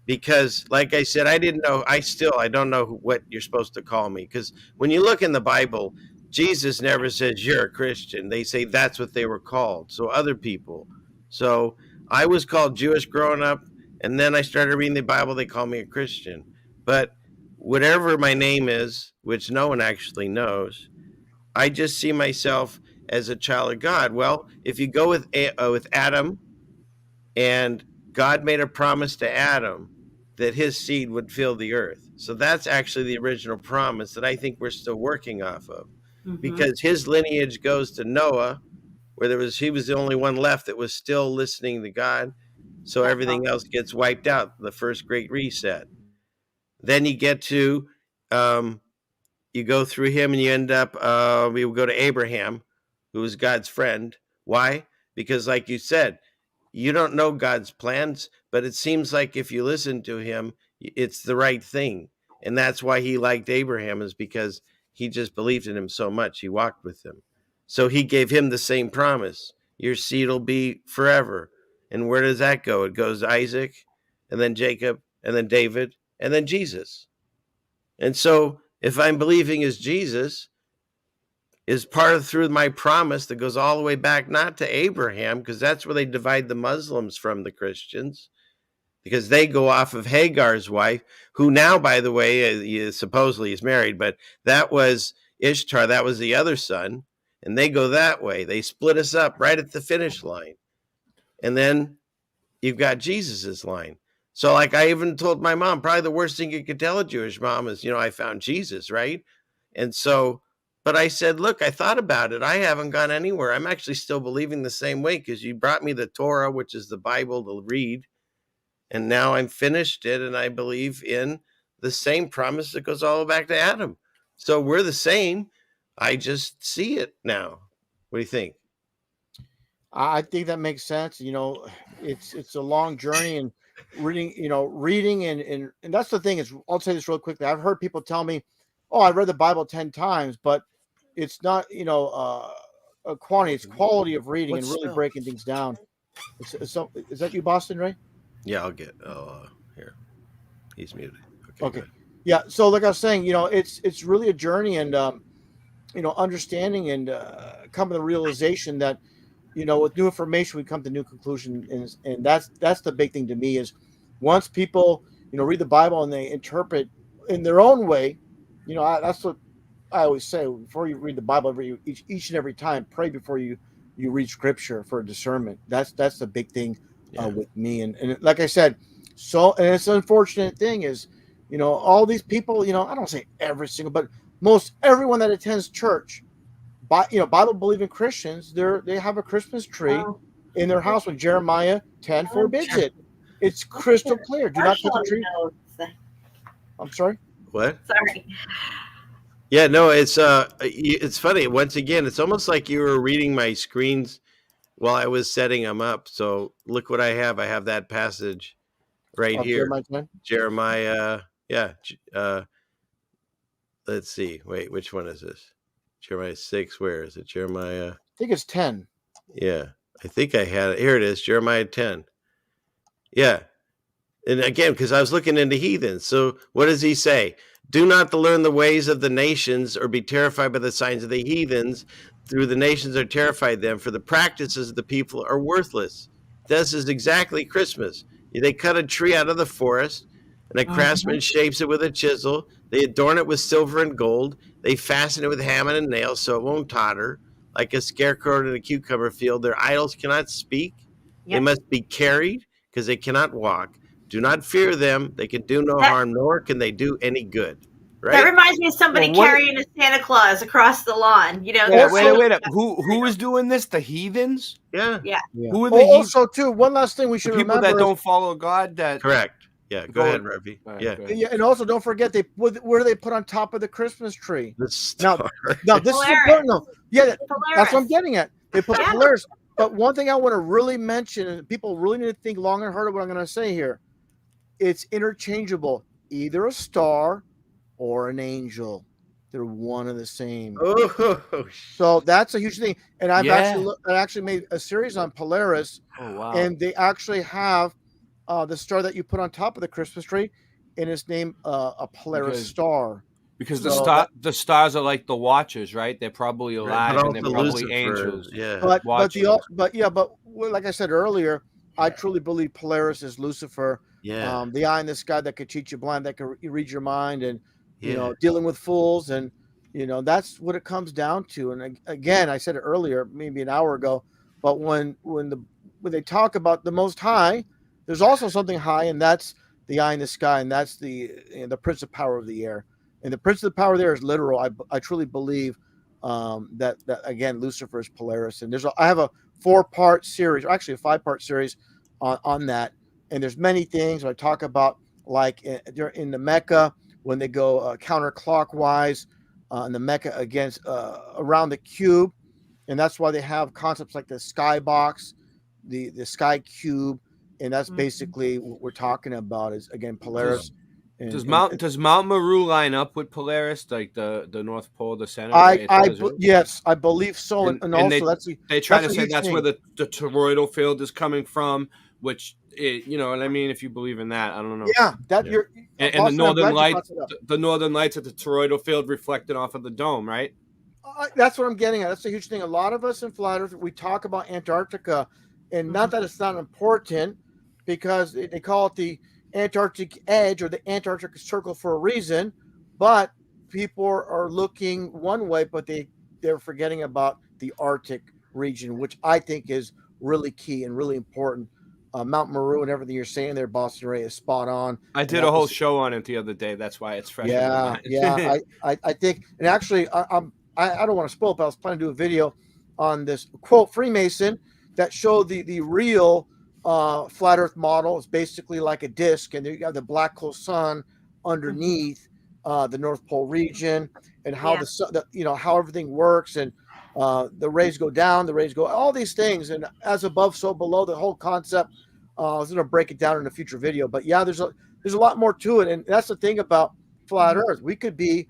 Because, like I said, I didn't know. I don't know what you're supposed to call me. Because when you look in the Bible, Jesus never says you're a Christian. They say that's what they were called. So other people. So I was called Jewish growing up, and then I started reading the Bible. They call me a Christian. But whatever my name is, which no one actually knows, I just see myself as a child of God. Well, if you go with Adam, and God made a promise to Adam that his seed would fill the earth. So that's actually the original promise that I think we're still working off of, because his lineage goes to Noah, where he was the only one left that was still listening to God. So everything else gets wiped out, the first great reset. Then you get to, you go through him and you end up, we will go to Abraham, who was God's friend. Why? Because like you said, you don't know God's plans, but it seems like if you listen to him, it's the right thing. And that's why he liked Abraham, is because he just believed in him so much. He walked with him. So he gave him the same promise. Your seed will be forever. And where does that go? It goes to Isaac, and then Jacob, and then David, and then Jesus. And so if I'm believing as Jesus is part of through my promise that goes all the way back, not to Abraham, because that's where they divide the Muslims from the Christians, because they go off of Hagar's wife, who now, by the way, supposedly is married, but that was Ishtar. That was the other son. And they go that way. They split us up right at the finish line. And then you've got Jesus's line. So like I even told my mom, probably the worst thing you could tell a Jewish mom is, I found Jesus, right? And so, but I said, look, I thought about it. I haven't gone anywhere. I'm actually still believing the same way, because you brought me the Torah, which is the Bible to read. And now I'm finished it, and I believe in the same promise that goes all the way back to Adam. So we're the same. I just see it now. What do you think? I think that makes sense. It's a long journey, and reading and that's the thing is, I'll say this real quickly. I've heard people tell me, "Oh, I read the Bible 10 times," but it's not, a quantity, it's quality of reading and What's really smell? breaking things down. So is that you, Boston, Ray? Yeah, I'll get. Here. He's muted. Okay, Okay. good. Yeah. So like I was saying, it's really a journey, and understanding and coming to the realization that, with new information we come to new conclusion, and that's the big thing to me is once people read the Bible and they interpret in their own way. That's what I always say: before you read the Bible, each and every time, pray before you read Scripture for discernment. That's the big thing with me, and like I said, and it's an unfortunate thing is, all these people, I don't say every single, but most everyone that attends church, Bible believing Christians, they have a Christmas tree in their house when Jeremiah 10 forbids it. It's crystal clear. Do not put the tree. I'm sorry. What? Sorry. Yeah, no, it's funny. Once again, it's almost like you were reading my screens while I was setting them up. So look what I have. I have that passage right here. Jeremiah 10? Jeremiah, yeah. Let's see. Wait, which one is this? Jeremiah 6. Where is it? Jeremiah. I think it's 10. Yeah, I think I had it. Here it is. Jeremiah 10. Yeah. And again, because I was looking into heathens. So what does he say? Do not learn the ways of the nations or be terrified by the signs of the heathens. Through the nations are terrified them, for the practices of the people are worthless. This is exactly Christmas. They cut a tree out of the forest, and a craftsman shapes it with a chisel. They adorn it with silver and gold. They fasten it with hammer and nails so it won't totter. Like a scarecrow in a cucumber field, their idols cannot speak. They Yep. must be carried because they cannot walk. Do not fear them. They can do no harm, nor can they do any good. Right? That reminds me of somebody carrying a Santa Claus across the lawn. Wait. Who is doing this? The heathens? Yeah. Yeah. Who are the heathens? Also, too, one last thing we should The people remember that don't follow God. That correct. Yeah. Go ahead, Ravi. Right, yeah. Yeah, and also don't forget where do they put on top of the Christmas tree? The star. Now this Polaris. is important. No, yeah, that's Polaris. what I'm getting at. They put Polaris. But one thing I want to really mention, and people really need to think long and hard of what I'm going to say here. It's interchangeable, either a star or an angel. They're one and the same. Oh, so that's a huge thing. And I actually made a series on Polaris. Oh wow! And they actually have the star that you put on top of the Christmas tree, and it's named a Polaris star. Because the stars are like the watchers, right? They're probably alive and they're probably Lucifer, angels. Yeah. But like I said earlier, I truly believe Polaris is Lucifer. Yeah. The eye in the sky that could cheat you blind, that could read your mind, and dealing with fools, and that's what it comes down to. And again, I said it earlier, maybe an hour ago, but when they talk about the Most High, there's also something high, and that's the eye in the sky, and that's the Prince of Power of the air. And the Prince of the Power of the air is literal. I truly believe that again, Lucifer is Polaris, and I have a 4-part series, or actually a 5-part series on that. And there's many things I talk about, like in the Mecca when they go counterclockwise in the Mecca against around the cube, and that's why they have concepts like the skybox, the sky cube, and that's basically what we're talking about. Is again Polaris. Does Mount Meru line up with Polaris, like the North Pole, the center? Yes, I believe so, and also they try to say that's where the toroidal field is coming from, which and I mean, if you believe in that, I don't know. Yeah, you're and the northern lights, the northern lights at the toroidal field reflecting off of the dome, right? That's what I'm getting at. That's a huge thing. A lot of us in flat earth, we talk about Antarctica, and not that it's not important, because they call it the Antarctic edge or the Antarctic circle for a reason, but people are looking one way, but they're forgetting about the Arctic region, which I think is really key and really important. Mount Meru and everything you're saying there, Boston Ray, is spot on. I did a whole show on it the other day. That's why it's fresh. I think, and actually, I don't want to spoil, but I was planning to do a video on this quote Freemason that showed the real flat Earth model is basically like a disc, and you have the black hole sun underneath the North Pole region, and how how everything works. And The rays go down, the rays go, all these things, and as above, so below. The whole concept. I was going to break it down in a future video, but yeah, there's a lot more to it, and that's the thing about flat Earth. We could be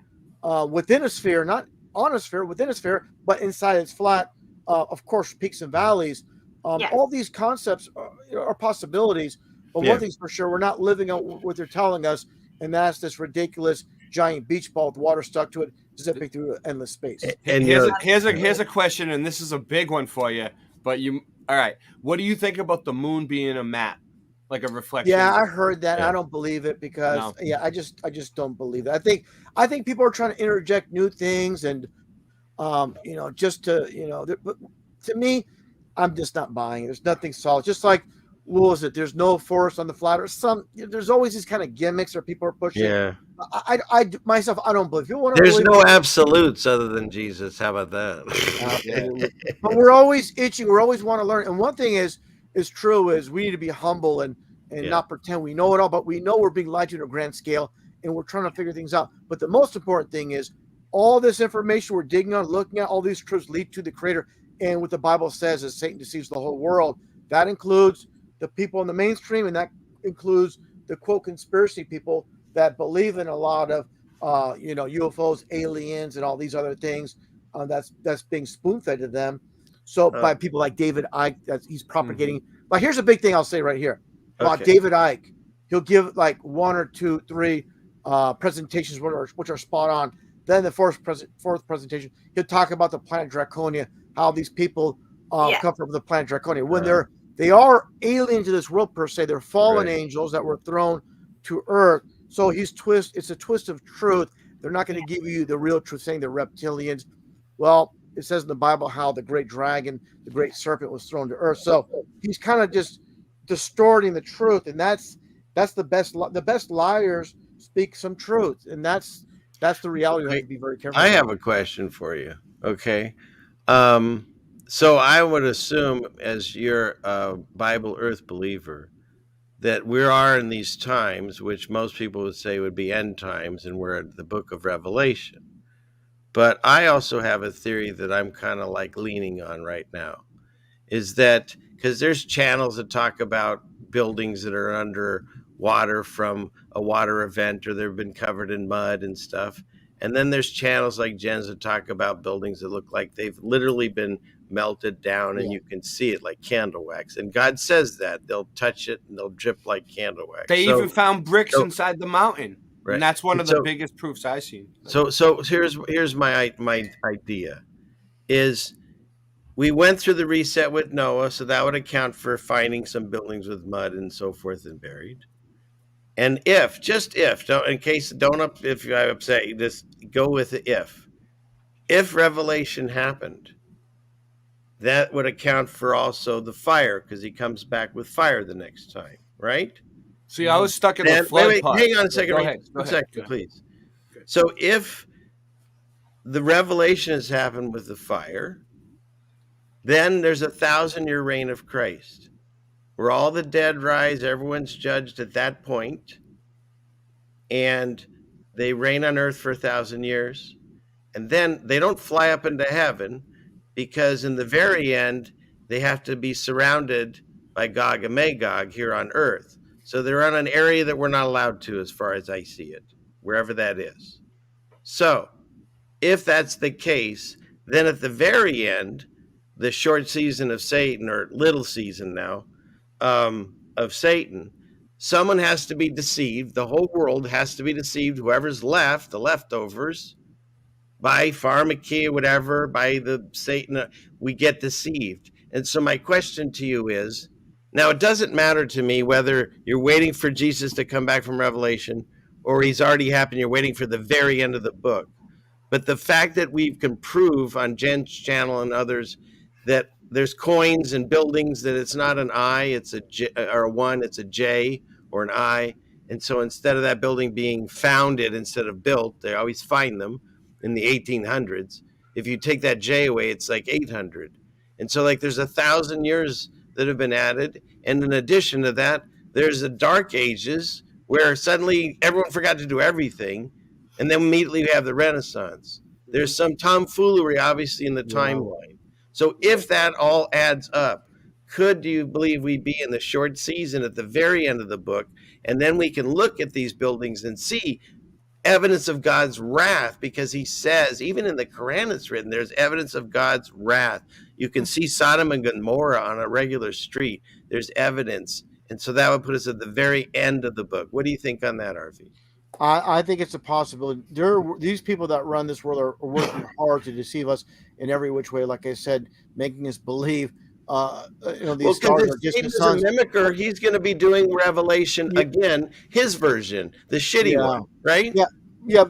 within a sphere, not on a sphere, within a sphere, but inside it's flat. Of course, peaks and valleys. Yes. All these concepts are possibilities, but one thing's for sure: we're not living out what they're telling us, and that's this ridiculous giant beach ball with water stuck to it, zipping through endless space. And here's a question, and this is a big one for you. But all right. What do you think about the moon being a mat, like a reflection? Yeah, I heard that. I don't believe it because I just don't believe it. I think people are trying to interject new things and just to but to me, I'm just not buying it. There's nothing solid. Just like, what was it? There's no force on the flat Earth. There's always these kind of gimmicks that people are pushing. Yeah. I myself, I don't believe. There's no absolutes other than Jesus. How about that? But we're always itching. We always want to learn. And one thing is true is we need to be humble and not pretend we know it all. But we know we're being lied to on a grand scale, and we're trying to figure things out. But the most important thing is all this information we're digging on, looking at, all these truths lead to the Creator. And what the Bible says is Satan deceives the whole world. That includes the people in the mainstream, and that includes the quote conspiracy people that believe in a lot of UFOs, aliens, and all these other things. That's being spoon-fed to them. So by people like David Icke, he's propagating. Like, here's a big thing I'll say right here about David Icke. He'll give like 1 or 2, 3 presentations which are spot on. Then the fourth presentation, he'll talk about the planet Draconia, how these people come from the planet Draconia. When they are alien to this world per se, they're fallen angels that were thrown to Earth. So it's a twist of truth. They're not going to give you the real truth, saying they're reptilians. Well, it says in the Bible how the great dragon, the great serpent, was thrown to Earth. So he's kind of just distorting the truth, and that's the best. The best liars speak some truth, and that's the reality. You have to be very careful. I have a question for you. Okay. So I would assume, as you're a Bible Earth believer, that we are in these times, which most people would say would be end times, and we're at the book of Revelation. But I also have a theory that I'm kind of like leaning on right now, is that because there's channels that talk about buildings that are under water from a water event, or they've been covered in mud and stuff. And then there's channels like Jen's that talk about buildings that look like they've literally been melted down, and you can see it like candle wax. And God says that they'll touch it and they'll drip like candle wax. They even found bricks inside the mountain. Right. And that's one of the biggest proofs I've seen. So here's my idea is we went through the reset with Noah, so that would account for finding some buildings with mud and so forth and buried. And if I upset you, just go with the if Revelation happened, that would account for also the fire, because he comes back with fire the next time, right? See, I was stuck in the flood part. Hang on a second. Go ahead, Please. So if the revelation has happened with the fire, then there's 1,000-year reign of Christ, where all the dead rise, everyone's judged at that point, and they reign on earth for 1,000 years. And then they don't fly up into heaven, because in the very end, they have to be surrounded by Gog and Magog here on earth. So they're on an area that we're not allowed to, as far as I see it, wherever that is. So if that's the case, then at the very end, the short season of Satan, or little season now, of Satan, someone has to be deceived. The whole world has to be deceived. Whoever's left, the leftovers, by pharmakia, whatever, by the Satan, we get deceived. And so my question to you is, now it doesn't matter to me whether you're waiting for Jesus to come back from Revelation, or he's already happened, you're waiting for the very end of the book. But the fact that we can prove on Jen's channel and others that there's coins and buildings, that it's not an I, it's a J, or a 1, it's a J or an I. And so instead of that building being founded instead of built, they always find them in the 1800s. If you take that J away, it's like 800. And so like there's 1,000 years that have been added. And in addition to that, there's the Dark Ages, where suddenly everyone forgot to do everything. And then immediately we have the Renaissance. There's some tomfoolery, obviously, in the timeline. So if that all adds up, could you believe we'd be in the short season at the very end of the book, and then we can look at these buildings and see evidence of God's wrath, because he says, even in the Quran it's written, there's evidence of God's wrath. You can see Sodom and Gomorrah on a regular street. There's evidence. And so that would put us at the very end of the book. What do you think on that, RV? I think it's a possibility. These people that run this world are working hard to deceive us in every which way. Like I said, making us believe, these stars are just the suns. Mimicker, he's going to be doing Revelation again, his version, the shitty one, right? Yeah. I'm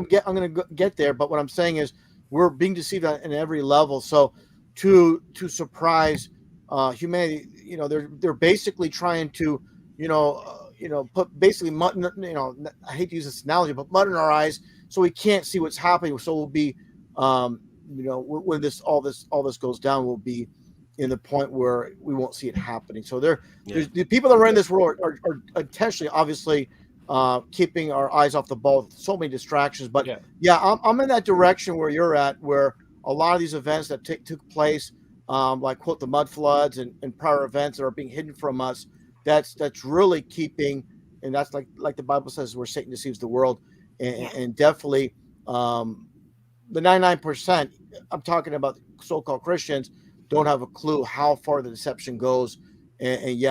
going to get there. But what I'm saying is, we're being deceived in every level. So, to surprise humanity, they're basically trying to, put basically mud, I hate to use this analogy, but mud in our eyes, so we can't see what's happening. So we'll be, when all this goes down, we'll be in the point where we won't see it happening. So there's the people that run this world are intentionally, obviously, keeping our eyes off the ball with so many distractions. But I'm in that direction where you're at, where a lot of these events that took place, like quote the mud floods and prior events that are being hidden from us, that's really keeping, and that's like the Bible says, where Satan deceives the world, and definitely the 99%. I'm talking about so-called Christians don't have a clue how far the deception goes, and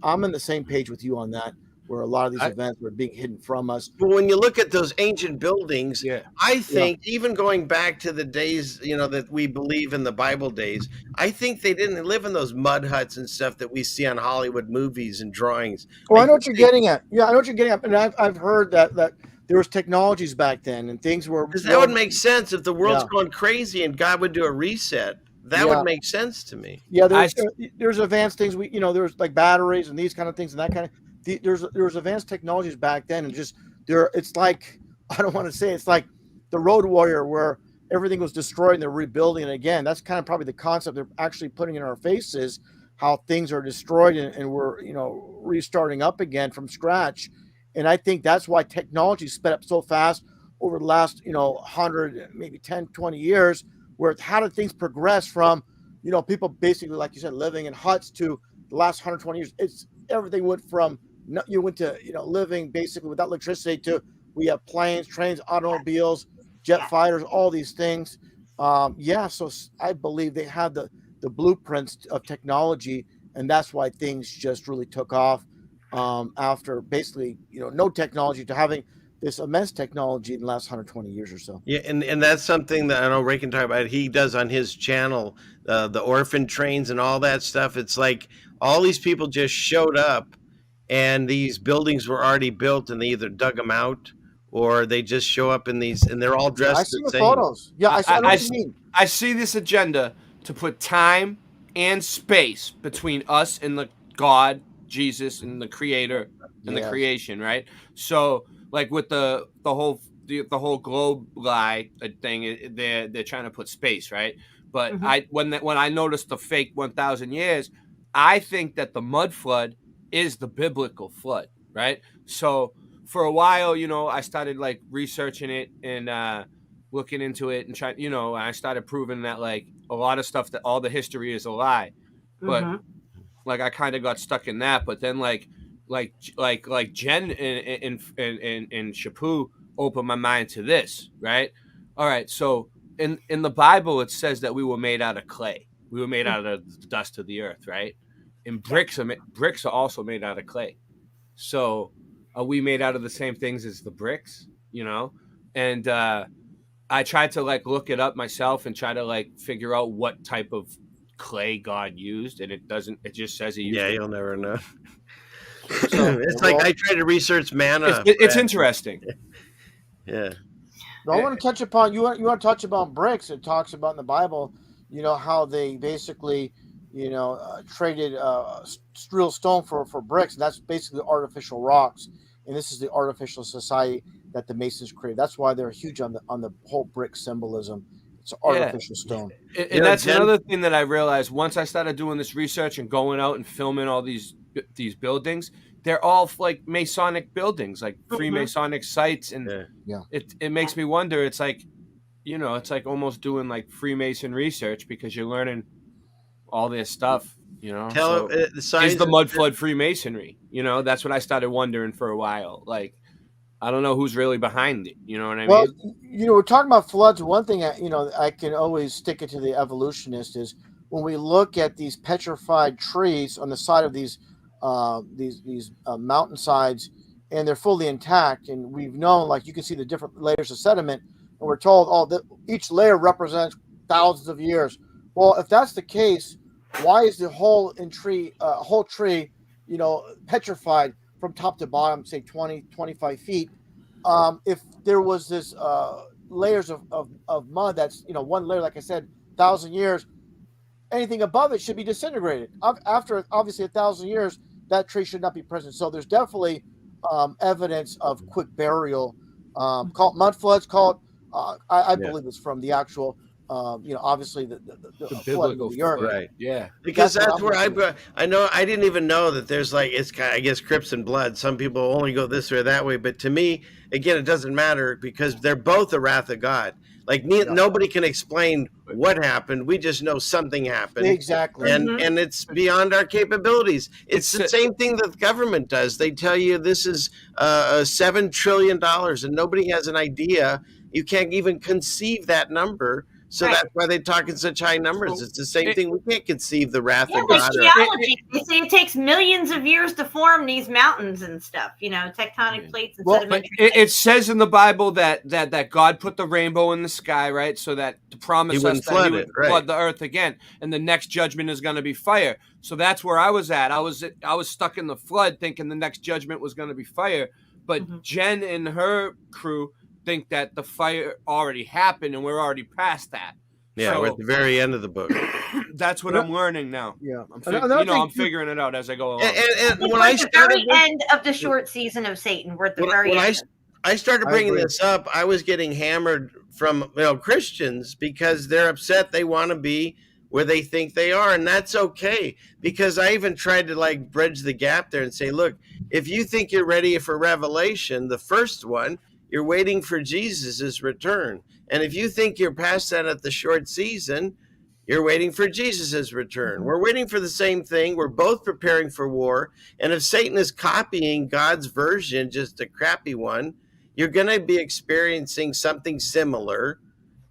I'm in the same page with you on that, where a lot of these events are being hidden from us. But when you look at those ancient buildings, I think even going back to the days, that we believe in the Bible days, I think they didn't live in those mud huts and stuff that we see on Hollywood movies and drawings. Oh, I know what you're getting at. Yeah, I know what you're getting at. And I've heard that there was technologies back then and things were... Because that would make sense if the world's going crazy and God would do a reset. That would make sense to me. Yeah, there's advanced things. There's like batteries and these kind of things and that kind of... There's advanced technologies back then, and it's like, I don't want to say, it's like the Road Warrior, where everything was destroyed and they're rebuilding it again. That's kind of probably the concept they're actually putting in our faces, how things are destroyed and we're restarting up again from scratch. And I think that's why technology sped up so fast over the last 100, maybe 10, 20 years, where how did things progress from people basically, like you said, living in huts to the last 120 years. It's everything went from you went to living basically without electricity to we have planes, trains, automobiles, jet fighters, all these things. So I believe they had the blueprints of technology, and that's why things just really took off after basically no technology to having this immense technology in the last 120 years or so. Yeah, and that's something that I know Ray can talk about. He does on his channel, the orphan trains and all that stuff. It's like all these people just showed up, and these buildings were already built, and they either dug them out or they just show up in these, and they're all dressed the same. Photos. Yeah, I know what you mean. I see this agenda to put time and space between us and the God, Jesus, and the Creator and the creation, right? So, like with the whole globe lie thing, they're trying to put space, right? But when I noticed the fake 1,000 years, I think that the mud flood is the biblical flood, right? So for a while, I started like researching it and looking into it and trying, and I started proving that like a lot of stuff, that all the history is a lie. But like I kind of got stuck in that. But then like Jen and Shapu opened my mind to this, right? All right, so in the Bible it says that we were made out of clay. We were made out of the dust of the earth, right? And bricks are also made out of clay. So are we made out of the same things as the bricks? And I tried to like look it up myself and try to like figure out what type of clay God used, and it doesn't. It just says he used. Yeah, you'll never know. So, it's like I try to research manna. It's interesting. Yeah. I want to touch upon you want to touch about bricks. It talks about in the Bible, how they basically, traded real stone for bricks. And that's basically artificial rocks. And this is the artificial society that the Masons created. That's why they're huge on the whole brick symbolism. It's artificial stone. And that's another thing that I realized once I started doing this research and going out and filming all these buildings. They're all like Masonic buildings, like Freemasonic sites, and it makes me wonder. It's like, you know, it's like almost doing like Freemason research because you're learning all this stuff, you know. Tell So the signs is the and- mud flood Freemasonry? You know, that's what I started wondering for a while. Like, I don't know who's really behind it. You know what I Well, mean? you know, we're talking about floods. One thing, you know, I can always stick it to the evolutionist is when we look at these petrified trees on the side of these mountainsides, and they're fully intact, and we've known, like, you can see the different layers of sediment, and we're told, oh, each layer represents thousands of years. Well, if that's the case, why is the whole tree, you know, petrified from top to bottom, say 20, 25 feet? If there was this layers of mud that's, you know, one layer, like I said, 1,000 years, anything above it should be disintegrated. After obviously 1,000 years, that tree should not be present. So there's definitely evidence of quick burial. Called mud floods. I believe it's from the actual, you know, obviously the flooding biblical of the earth. flood. Right. Yeah. Because That's that's what where I'm looking I know I didn't even know that there's like it's kind of, I guess, Crips and Blood. Some people only go this or that way, but to me, again, it doesn't matter because they're both the wrath of God. Like nobody can explain what happened. We just know something happened. Exactly. And it's beyond our capabilities. It's the same thing that the government does. They tell you this is $7 trillion, and nobody has an idea. You can't even conceive that number. So that's why they talk in such high numbers. It's the same thing. We can't conceive the wrath of like God. geology. They say it takes millions of years to form these mountains and stuff, you know, tectonic plates and sedimentary plates. It says in the Bible that God put the rainbow in the sky, right? So that to promise us that he would flood the earth again, and the next judgment is going to be fire. So that's where I was at. I was stuck in the flood, thinking the next judgment was going to be fire. But Jen and her crew think that the fire already happened and we're already past that. Yeah, so, we're at the very end of the book. That's what I'm learning now. Yeah, I'm figuring it out as I go along. And when I started the very end of the short season of Satan, we're at the very end. I started bringing this up, I was getting hammered from Christians because they're upset. They want to be where they think they are, and that's okay. Because I even tried to like bridge the gap there and say, look, if you think you're ready for Revelation, the first one, you're waiting for Jesus's return. And if you think you're past that at the short season, you're waiting for Jesus's return. We're waiting for the same thing. We're both preparing for war. And if Satan is copying God's version, just a crappy one, you're going to be experiencing something similar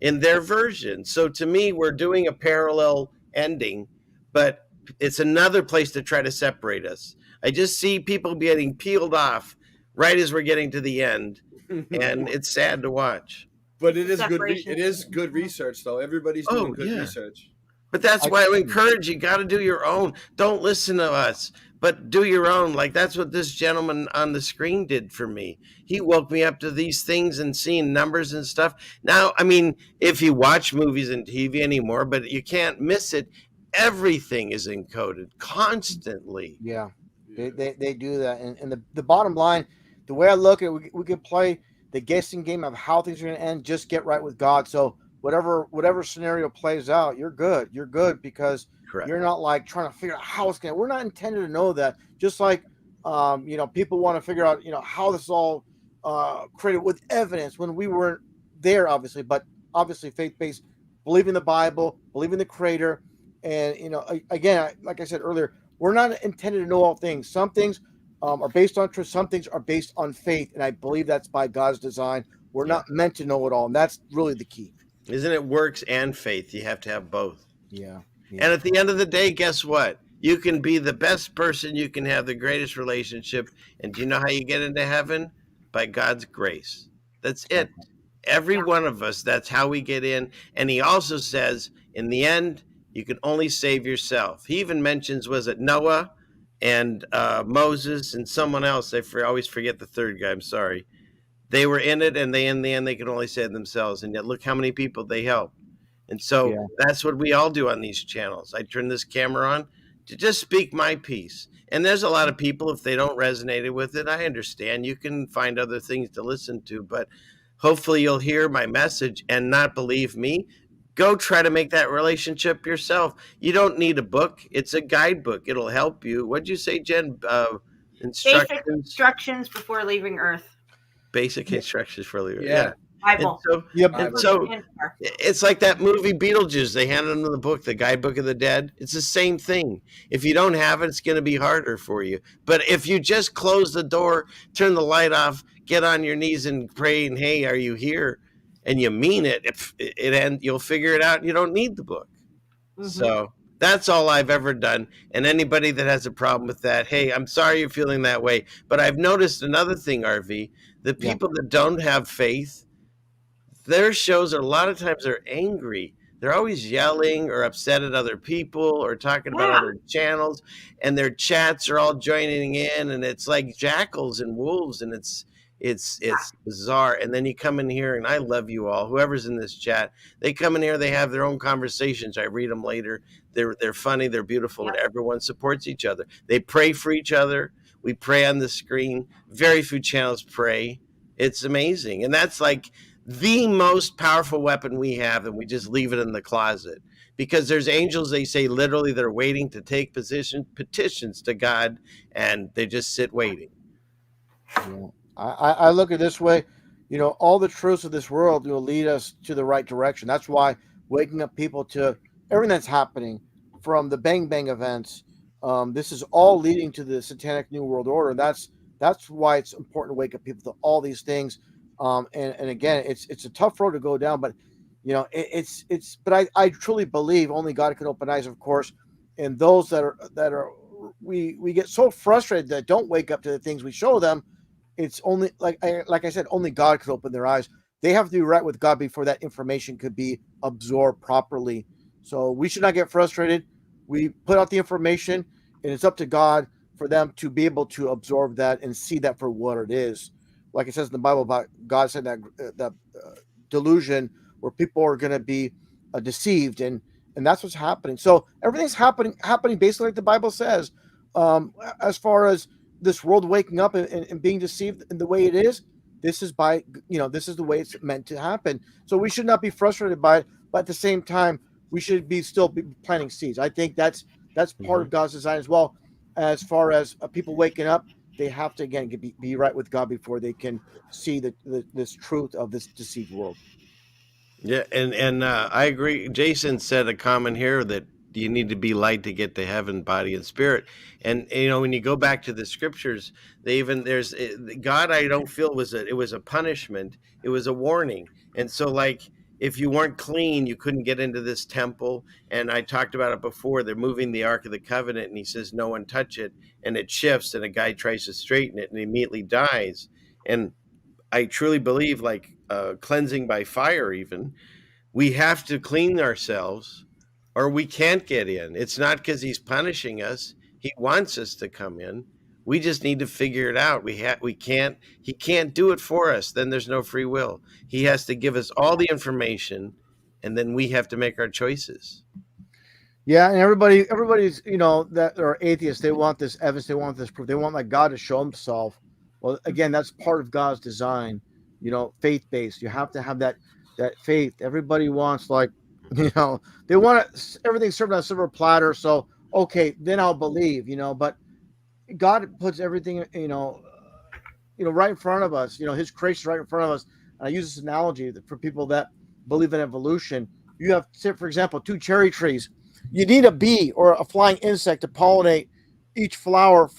in their version. So to me, we're doing a parallel ending, but it's another place to try to separate us. I just see people getting peeled off right as we're getting to the end. And it's sad to watch. But it is good. It is good research, though. Everybody's doing good research. But that's why I encourage you. Got to do your own. Don't listen to us, but do your own. Like that's what this gentleman on the screen did for me. He woke me up to these things and seeing numbers and stuff. Now, I mean, if you watch movies and TV anymore, but you can't miss it. Everything is encoded constantly. Yeah, they do that. And the bottom line, the way I look at it, we can play the guessing game of how things are going to end. Just get right with God. So whatever scenario plays out, you're good. You're good because you're not like trying to figure out how it's going to. We're not intended to know that. Just like, you know, people want to figure out, you know, how this all created with evidence when we weren't there, obviously. But obviously, faith-based, believing the Bible, believing the Creator, and you know, again, like I said earlier, we're not intended to know all things. Some things are based on truth. Some things are based on faith, and I believe that's by God's design. We're not meant to know it all, and that's really the key. Isn't it works and faith? You have to have both. Yeah. And at the end of the day, guess what? You can be the best person. You can have the greatest relationship. And do you know how you get into heaven? By God's grace. That's it. Every one of us, that's how we get in. And he also says, in the end, you can only save yourself. He even mentions, was it Noah and Moses and someone else? I always forget the third guy. I'm sorry. They were in it, and in the end, they could only save themselves. And yet, look how many people they helped. And so that's what we all do on these channels. I turn this camera on to just speak my piece. And there's a lot of people, if they don't resonate with it, I understand. You can find other things to listen to, but hopefully you'll hear my message and not believe me. Go try to make that relationship yourself. You don't need a book. It's a guidebook. It'll help you. What'd you say, Jen? Basic instructions before leaving Earth. Basic instructions for leaving. Yeah. Bible. so Yep. That's and what so it stands for. it's like that movie Beetlejuice. They handed them the book, the Guidebook of the Dead. It's the same thing. If you don't have it, it's going to be harder for you. But if you just close the door, turn the light off, get on your knees and pray, and hey, are you here? And you mean it, if it and you'll figure it out. And you don't need the book. So that's all I've ever done. And anybody that has a problem with that, hey, I'm sorry you're feeling that way. But I've noticed another thing, RV. The Yeah. people that don't have faith, their shows are a lot of times they're angry. They're always yelling or upset at other people or talking about Yeah. other channels, and their chats are all joining in, and it's like jackals and wolves, and it's bizarre. And then you come in here, and I love you all, whoever's in this chat. They come in here, they have their own conversations. I read them later. They're funny, they're beautiful, and everyone supports each other. They pray for each other. We pray on the screen. Very few channels pray. It's amazing, and that's like the most powerful weapon we have, and we just leave it in the closet because there's angels, they say literally, they're waiting to take petitions to God, and they just sit waiting. Yeah. I look at it this way, all the truths of this world will lead us to the right direction. That's why waking up people to everything that's happening, from the Bang Bang events, this is all leading to the Satanic New World Order. That's why it's important to wake up people to all these things. And again, it's a tough road to go down, but but I truly believe only God can open eyes, of course, and those that are we get so frustrated that don't wake up to the things we show them. It's only like I said, only God could open their eyes. They have to be right with God before that information could be absorbed properly. So we should not get frustrated. We put out the information, and it's up to God for them to be able to absorb that and see that for what it is. Like it says in the Bible about God said that delusion where people are going to be deceived, and that's what's happening. So everything's happening basically like the Bible says. As far as this world waking up and being deceived in the way it is, this is this is the way it's meant to happen. So we should not be frustrated by it, but at the same time, we should still be planting seeds. I think that's part of God's design as well. As far as people waking up, they have to again be right with God before they can see this truth of this deceived world. Yeah, and I agree. Jason said a comment here that you need to be light to get to heaven, body and spirit. And when you go back to the scriptures, there's God. I don't feel it was a punishment. It was a warning. And so, like, if you weren't clean, you couldn't get into this temple. And I talked about it before. They're moving the Ark of the Covenant, and he says, "No one touch it." And it shifts, and a guy tries to straighten it, and he immediately dies. And I truly believe, like, cleansing by fire, even, we have to clean ourselves or we can't get in. It's not because he's punishing us. He wants us to come in. We just need to figure it out. He can't do it for us. Then there's no free will. He has to give us all the information, and then we have to make our choices. Yeah, and everybody's that are atheists. They want this evidence. They want this proof. They want like God to show Himself. Well, again, that's part of God's design. Faith based. You have to have that faith. Everybody wants they want everything served on a silver platter. So okay, then I'll believe. But God puts everything right in front of us. His creation right in front of us. And I use this analogy for people that believe in evolution. You have, for example, 2 cherry trees. You need a bee or a flying insect to pollinate each flower,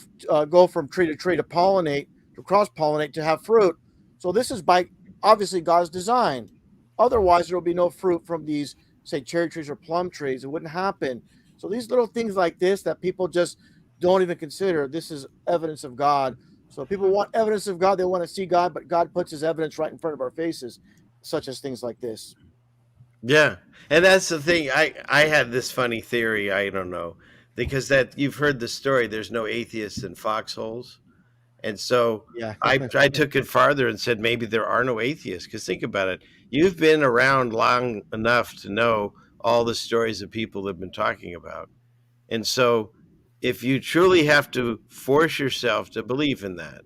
go from tree to tree to pollinate, to cross-pollinate, to have fruit. So this is by obviously God's design. Otherwise, there will be no fruit from these, say, cherry trees or plum trees. It wouldn't happen. So these little things like this that people just don't even consider, this is evidence of God. So people want evidence of God. They want to see God, but God puts His evidence right in front of our faces, such as things like this. Yeah. And that's the thing. I had this funny theory. I don't know, because that you've heard the story. There's no atheists in foxholes. And so Yeah. I took it farther and said maybe there are no atheists. Because think about it. You've been around long enough to know all the stories that people have been talking about. And so if you truly have to force yourself to believe in that,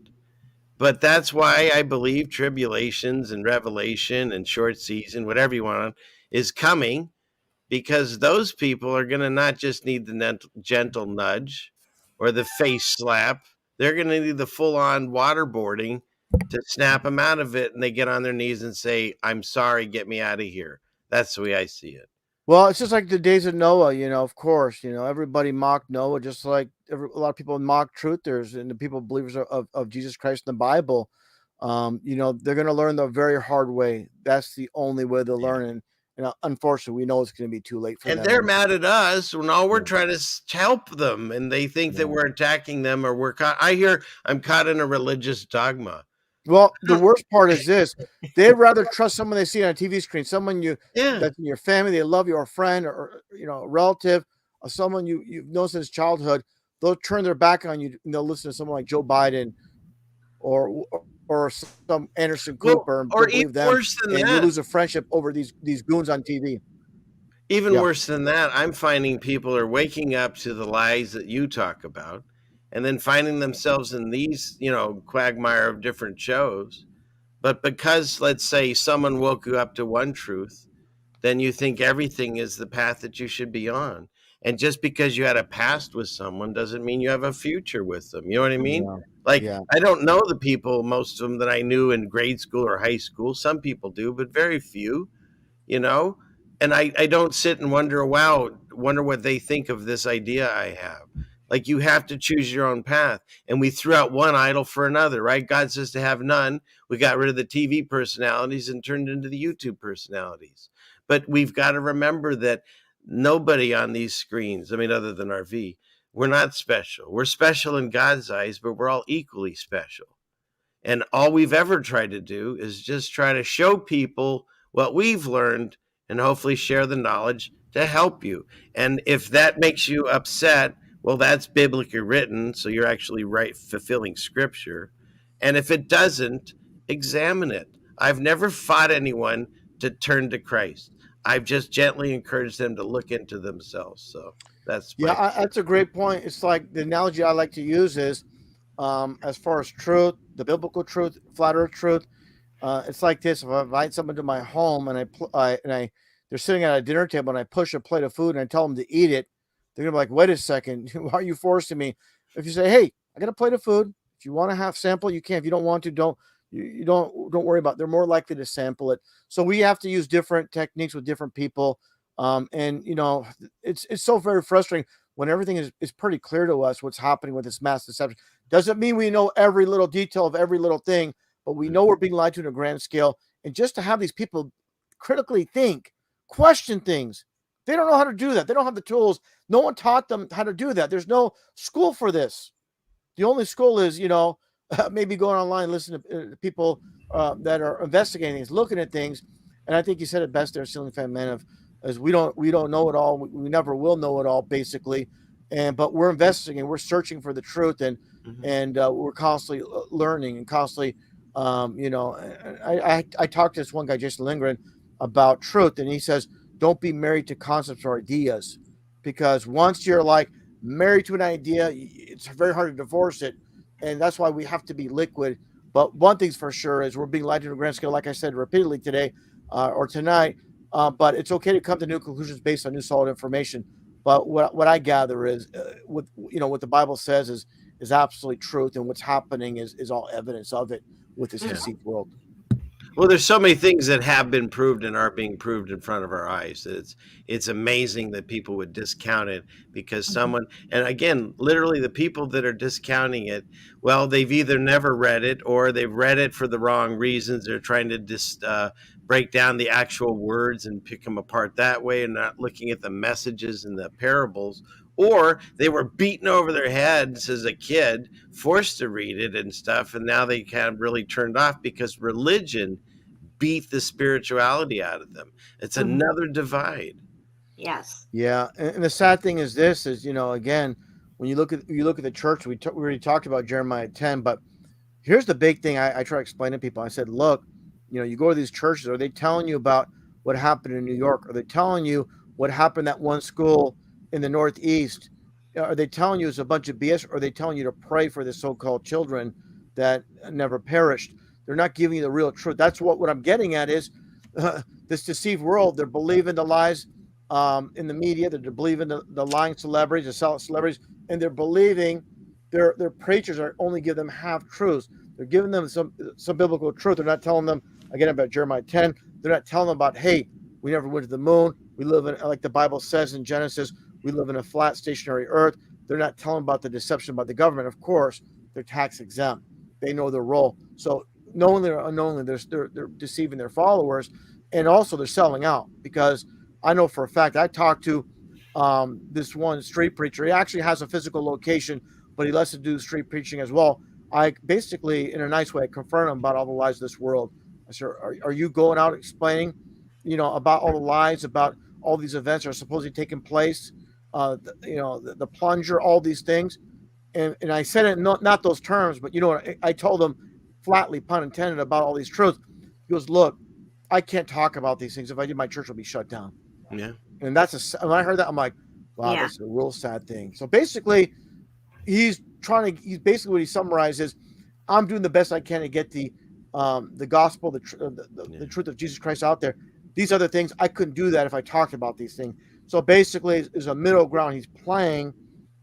but that's why I believe tribulations and revelation and short season, whatever you want, is coming, because those people are going to not just need the gentle nudge or the face slap. They're going to need the full-on waterboarding to snap them out of it, and they get on their knees and say, "I'm sorry, get me out of here." That's the way I see it. Well, it's just like the days of Noah, of course, everybody mocked Noah, just like a lot of people mock truthers and the people believers of Jesus Christ in the Bible. They're going to learn the very hard way. That's the only way they'll learn. And unfortunately, we know it's going to be too late for And them. they're mad at us when all we're trying to help them, and they think that we're attacking them, or we're caught. I hear I'm caught in a religious dogma. Well, the worst part is this: they'd rather trust someone they see on a TV screen, someone that's in your family, they love you, or a friend, or a relative, or someone you've known since childhood. They'll turn their back on you and they'll listen to someone like Joe Biden or some Anderson Cooper, or believe even them, worse than and that. you lose a friendship over these goons on TV. Even worse than that, I'm finding people are waking up to the lies that you talk about, and then finding themselves in these, quagmire of different shows. But because, let's say, someone woke you up to one truth, then you think everything is the path that you should be on. And just because you had a past with someone doesn't mean you have a future with them. You know what I mean? I don't know the people, most of them that I knew in grade school or high school. Some people do, but very few, and I don't sit and wonder what they think of this idea I have. Like, you have to choose your own path. And we threw out one idol for another, right? God says to have none. We got rid of the TV personalities and turned into the YouTube personalities. But we've got to remember that nobody on these screens, other than RV, we're not special. We're special in God's eyes, but we're all equally special. And all we've ever tried to do is just try to show people what we've learned and hopefully share the knowledge to help you. And if that makes you upset, well, that's biblically written, so you're actually fulfilling scripture. And if it doesn't, examine it. I've never fought anyone to turn to Christ. I've just gently encouraged them to look into themselves. So that's that's a great point. It's like the analogy I like to use is, as far as truth, the biblical truth, flat earth truth. It's like this: if I invite someone to my home and they're sitting at a dinner table and I push a plate of food and I tell them to eat it, they're gonna be like, "Wait a second, why are you forcing me?" If you say, "Hey, I got a plate of food. If you want to have sample, you can. If you don't want to, don't worry about it." They're more likely to sample it. So we have to use different techniques with different people. And it's so very frustrating when everything is pretty clear to us what's happening with this mass deception. Doesn't mean we know every little detail of every little thing, but we know we're being lied to on a grand scale. And just to have these people critically think, question things, they don't know how to do that. They don't have the tools. No one taught them how to do that. There's no school for this. The only school is, maybe going online and listen to people that are investigating things, looking at things. And I think you said it best there, Ceilingfanman, as we don't know it all. We never will know it all, basically. But we're investigating, we're searching for the truth, and we're constantly learning and constantly, I talked to this one guy, Jason Lindgren, about truth, and he says, don't be married to concepts or ideas, because once you're like married to an idea, it's very hard to divorce it. And that's why we have to be liquid. But one thing's for sure is we're being lied to on a grand scale, like I said repeatedly today or tonight. But it's okay to come to new conclusions based on new solid information. But what I gather is, what the Bible says is absolutely truth, and what's happening is all evidence of it with this deceived world. Well, there's so many things that have been proved and are being proved in front of our eyes. It's amazing that people would discount it because someone, and again, literally the people that are discounting it, well, they've either never read it or they've read it for the wrong reasons. They're trying to break down the actual words and pick them apart that way and not looking at the messages and the parables. Or they were beaten over their heads as a kid, forced to read it and stuff, and now they kind of really turned off because religion beat the spirituality out of them. It's another divide. Yes. Yeah, and the sad thing is this: is again, when you look at the church, we already talked about Jeremiah 10, but here's the big thing I try to explain to people. I said, look, you go to these churches, are they telling you about what happened in New York? Are they telling you what happened at one school in the Northeast? Are they telling you it's a bunch of BS? Or are they telling you to pray for the so-called children that never perished? They're not giving you the real truth. That's what I'm getting at is this deceived world. They're believing the lies in the media. They're believing the lying celebrities, the celebrities, and they're believing their preachers are only give them half truths. They're giving them some biblical truth. They're not telling them again about Jeremiah 10. They're not telling them about, hey, we never went to the moon. We live in, like the Bible says in Genesis, we live in a flat stationary earth. They're not telling about the deception about the government. Of course, they're tax exempt. They know their role. So knowingly or unknowingly, they're deceiving their followers, and also they're selling out, because I know for a fact I talked to this one street preacher. He actually has a physical location, but he lets to do street preaching as well. I basically, in a nice way, confront him about all the lies of this world. I said, are you going out explaining, about all the lies, about all these events that are supposedly taking place, the plunger, all these things? And I said it not those terms, but I told him flatly, pun intended, about all these truths. He goes, look, I can't talk about these things. If I did, my church would be shut down. Yeah. And when I heard that, I'm like, wow, Yeah. that's a real sad thing. So basically, he's basically what he summarizes, I'm doing the best I can to get the gospel, the truth of Jesus Christ out there. These other things, I couldn't do that if I talked about these things. So basically, is a middle ground he's playing.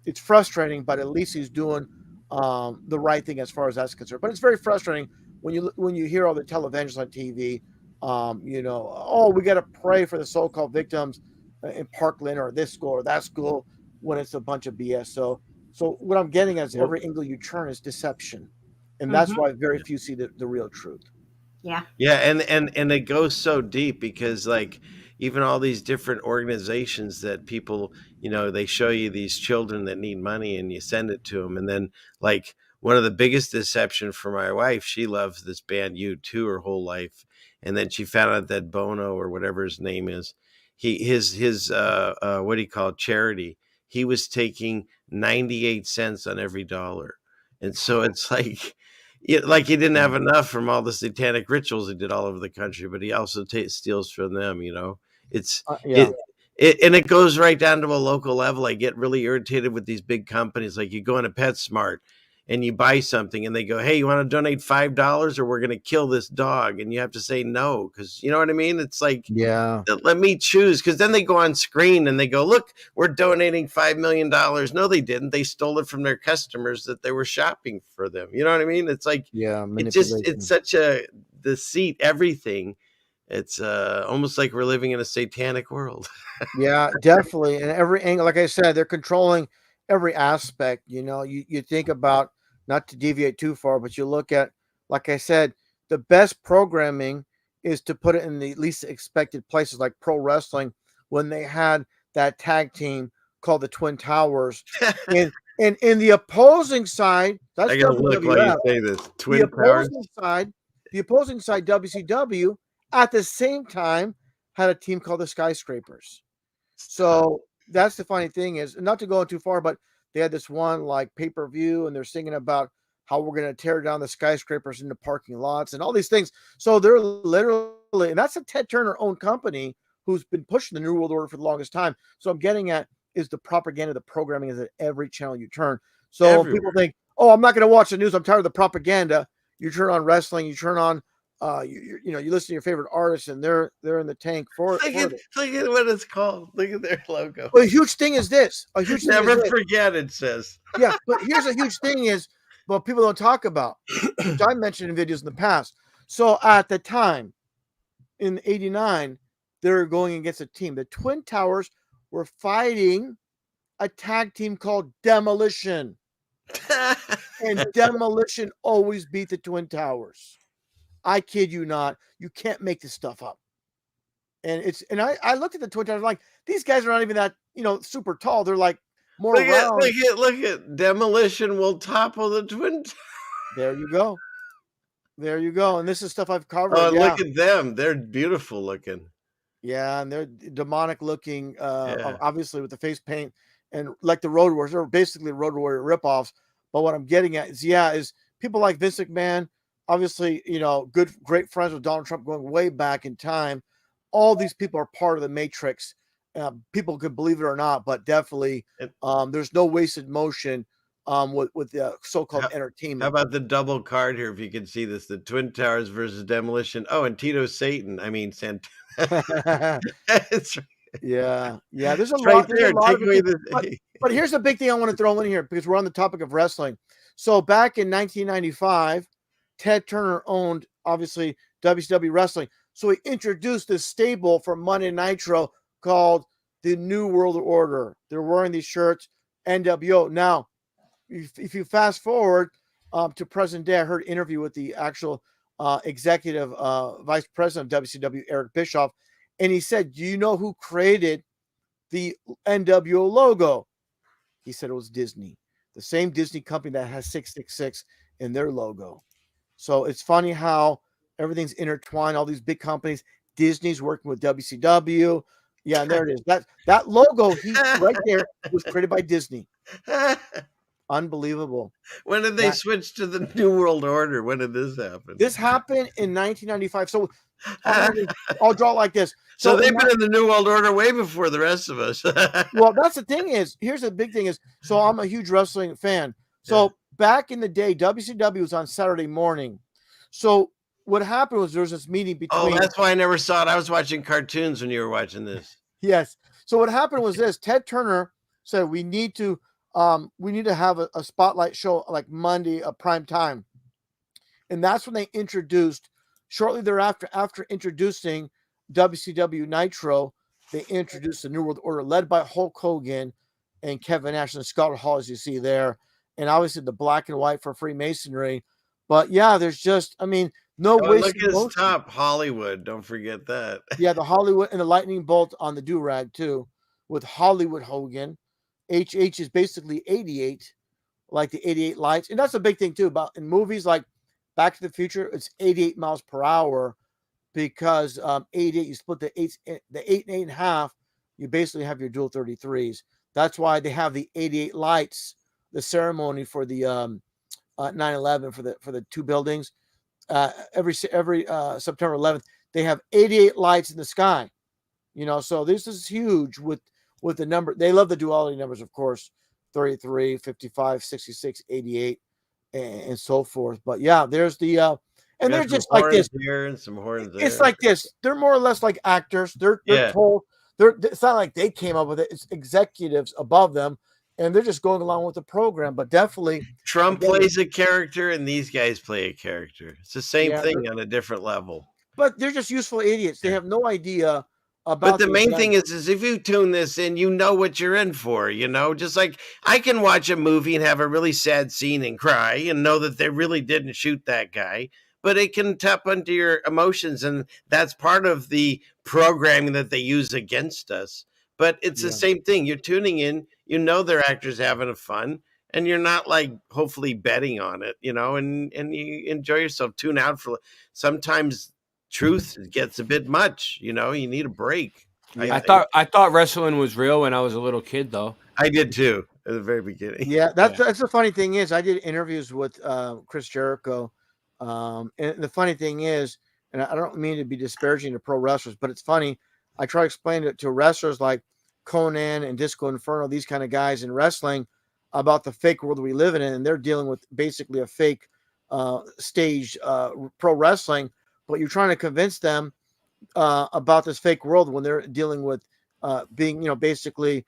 It's frustrating, but at least he's doing the right thing as far as that's concerned. But it's very frustrating when you hear all the televangelists on TV. We got to pray for the so-called victims in Parkland or this school or that school, when it's a bunch of BS. So what I'm getting at is every angle you turn is deception, and that's why very few see the real truth. Yeah. Yeah, and it goes so deep, because like even all these different organizations that people, they show you these children that need money and you send it to them, and then like one of the biggest deception for my wife, she loves this band U2 her whole life, and then she found out that Bono, or whatever his name is, his what do you call it, charity, he was taking 98 cents on every dollar. And so it's like, like he didn't have enough from all the satanic rituals he did all over the country, but he also steals from them. It's and it goes right down to a local level. I get really irritated with these big companies. Like you go into PetSmart and you buy something and they go, hey, you want to donate $5 or we're going to kill this dog? And you have to say no, because you know what I mean? It's like, let me choose. Because then they go on screen and they go, look, we're donating $5 million. No, they didn't. They stole it from their customers that they were shopping for them. You know what I mean? It's like, it's such a deceit, everything. It's almost like we're living in a satanic world. Yeah, definitely. And every angle, like I said, they're controlling every aspect. You think about, not to deviate too far, but you look at, like I said, the best programming is to put it in the least expected places, like pro wrestling, when they had that tag team called the Twin Towers. and in the opposing side, that's I gotta look while you say this. The opposing side, WCW, at the same time had a team called the Skyscrapers. So that's the funny thing is, not to go too far, but they had this one like pay-per-view, and they're singing about how we're going to tear down the skyscrapers into parking lots and all these things. So they're literally, and that's a Ted Turner owned company who's been pushing the New World Order for the longest time. So I'm getting at is the propaganda, the programming is at every channel you turn. So people think, oh, I'm not going to watch the news, I'm tired of the propaganda. You turn on wrestling, you turn on you listen to your favorite artists, and they're in the tank for it. Look at what it's called. Look at their logo. Well, a huge thing is this. Never forget, it says. Yeah, but here's a huge thing is, well, people don't talk about, which I mentioned in videos in the past. So at the time, in '89, they were going against a team. The Twin Towers were fighting a tag team called Demolition. And Demolition always beat the Twin Towers. I kid you not. You can't make this stuff up. And I looked at the Twin Towers, like, these guys are not even that, super tall. They're like more round. Look at Demolition will topple the Twin Towers. There you go. There you go. And this is stuff I've covered. Oh, look at them. They're beautiful looking. Yeah, and they're demonic looking, obviously with the face paint, and like the Road Warriors. They're basically Road Warrior ripoffs. But what I'm getting at is people like Vince McMahon, obviously, great friends with Donald Trump going way back in time. All these people are part of the Matrix. People could believe it or not, but definitely there's no wasted motion with the so-called entertainment. How about the double card here, if you can see this? The Twin Towers versus Demolition. Oh, and Tito Satan. I mean, Yeah. There's a lot. There's a lot of but here's the big thing I want to throw in here, because we're on the topic of wrestling. So back in 1995, Ted Turner owned, obviously, WCW Wrestling. So he introduced this stable for Monday Nitro called the New World Order. They're wearing these shirts, NWO. Now, if you fast forward to present day, I heard an interview with the actual executive vice president of WCW, Eric Bischoff, and he said, do you know who created the NWO logo? He said it was Disney, the same Disney company that has 666 in their logo. So it's funny how everything's intertwined, all these big companies. Disney's working with WCW. Yeah, and there it is. That logo right there was created by Disney. Unbelievable. When did they switch to the New World Order? When did this happen? This happened in 1995. So I'll draw it like this. So they've been in the New World Order way before the rest of us. Well, that's the thing is, here's the big thing is, so I'm a huge wrestling fan. So back in the day, WCW was on Saturday morning. So what happened was there was this meeting between. Oh, that's why I never saw it. I was watching cartoons when you were watching this. Yes. So what happened was this: Ted Turner said we need to have a spotlight show like Monday, a prime time, and that's when they introduced. Shortly thereafter, after introducing WCW Nitro, they introduced the New World Order, led by Hulk Hogan and Kevin Nash and Scott Hall, as you see there, and obviously the black and white for Freemasonry. But yeah, there's just, I mean, no way. Look at his top, Hollywood. Don't forget that. Yeah, the Hollywood and the lightning bolt on the do-rag too, with Hollywood Hogan. HH is basically 88, like the 88 lights, and that's a big thing too. About in movies like Back to the Future, it's 88 miles per hour because 88, you split the eight and a half, you basically have your dual 33s. That's why they have the 88 lights, the ceremony for the 9/11 for the two buildings. Every September 11th, they have 88 lights in the sky. So this is huge with the number. They love the duality numbers, of course, 33, 55, 66, 88. And so forth. But yeah, there's the and they're just like this here and some horns there. It's like this. They're more or less like actors. They're told it's not like they came up with it. It's executives above them, and they're just going along with the program. But definitely, Trump plays a character, and these guys play a character. It's the same thing on a different level. But they're just useful idiots. They have no idea. But the main thing is if you tune this in, you know what you're in for, just like I can watch a movie and have a really sad scene and cry and know that they really didn't shoot that guy, but it can tap into your emotions. And that's part of the programming that they use against us. But it's the same thing. You're tuning in, their actors having fun, and you're not like hopefully betting on it, and you enjoy yourself. Tune out for sometimes. Truth gets a bit much, you need a break. I thought wrestling was real when I was a little kid, though. I did too at the very beginning. Yeah, that's the funny thing is I did interviews with Chris Jericho, and the funny thing is, and I don't mean to be disparaging to pro wrestlers, but it's funny. I try to explain it to wrestlers like Conan and Disco Inferno, these kind of guys in wrestling, about the fake world we live in, and they're dealing with basically a fake stage pro wrestling. But you're trying to convince them about this fake world when they're dealing with being, basically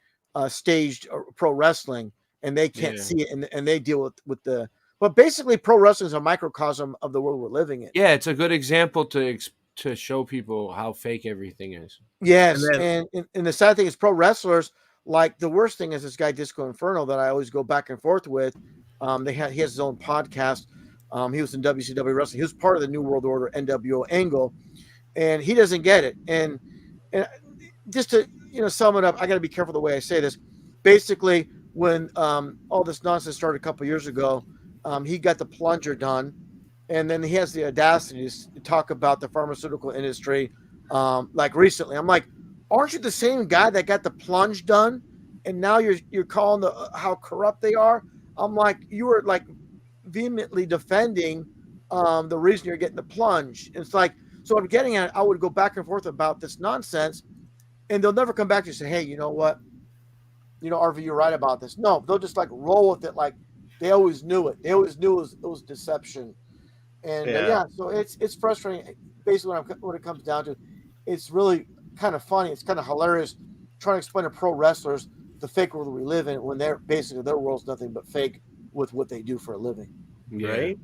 staged pro wrestling, and they can't see it, and they deal with the. But basically, pro wrestling is a microcosm of the world we're living in. Yeah, it's a good example to show people how fake everything is. Yes, and the sad thing is, pro wrestlers, like the worst thing is this guy Disco Inferno that I always go back and forth with. He has his own podcast. He was in WCW wrestling. He was part of the New World Order NWO angle, and he doesn't get it. And just to sum it up, I got to be careful the way I say this. Basically, when all this nonsense started a couple years ago, he got the plunger done, and then he has the audacity to talk about the pharmaceutical industry, like recently. I'm like, aren't you the same guy that got the plunge done, and now you're calling how corrupt they are? I'm like, you were like vehemently defending the reason you're getting the plunge. It's like, so I'm getting at, I would go back and forth about this nonsense, and they'll never come back to you and say, hey, you know what? RV, you're right about this. No, they'll just like roll with it like they always knew it. They always knew it was deception. And so it's frustrating. Basically, what it comes down to, it's really kind of funny. It's kind of hilarious trying to explain to pro wrestlers the fake world we live in when they're basically their world's nothing but fake with what they do for a living. Yeah. Right?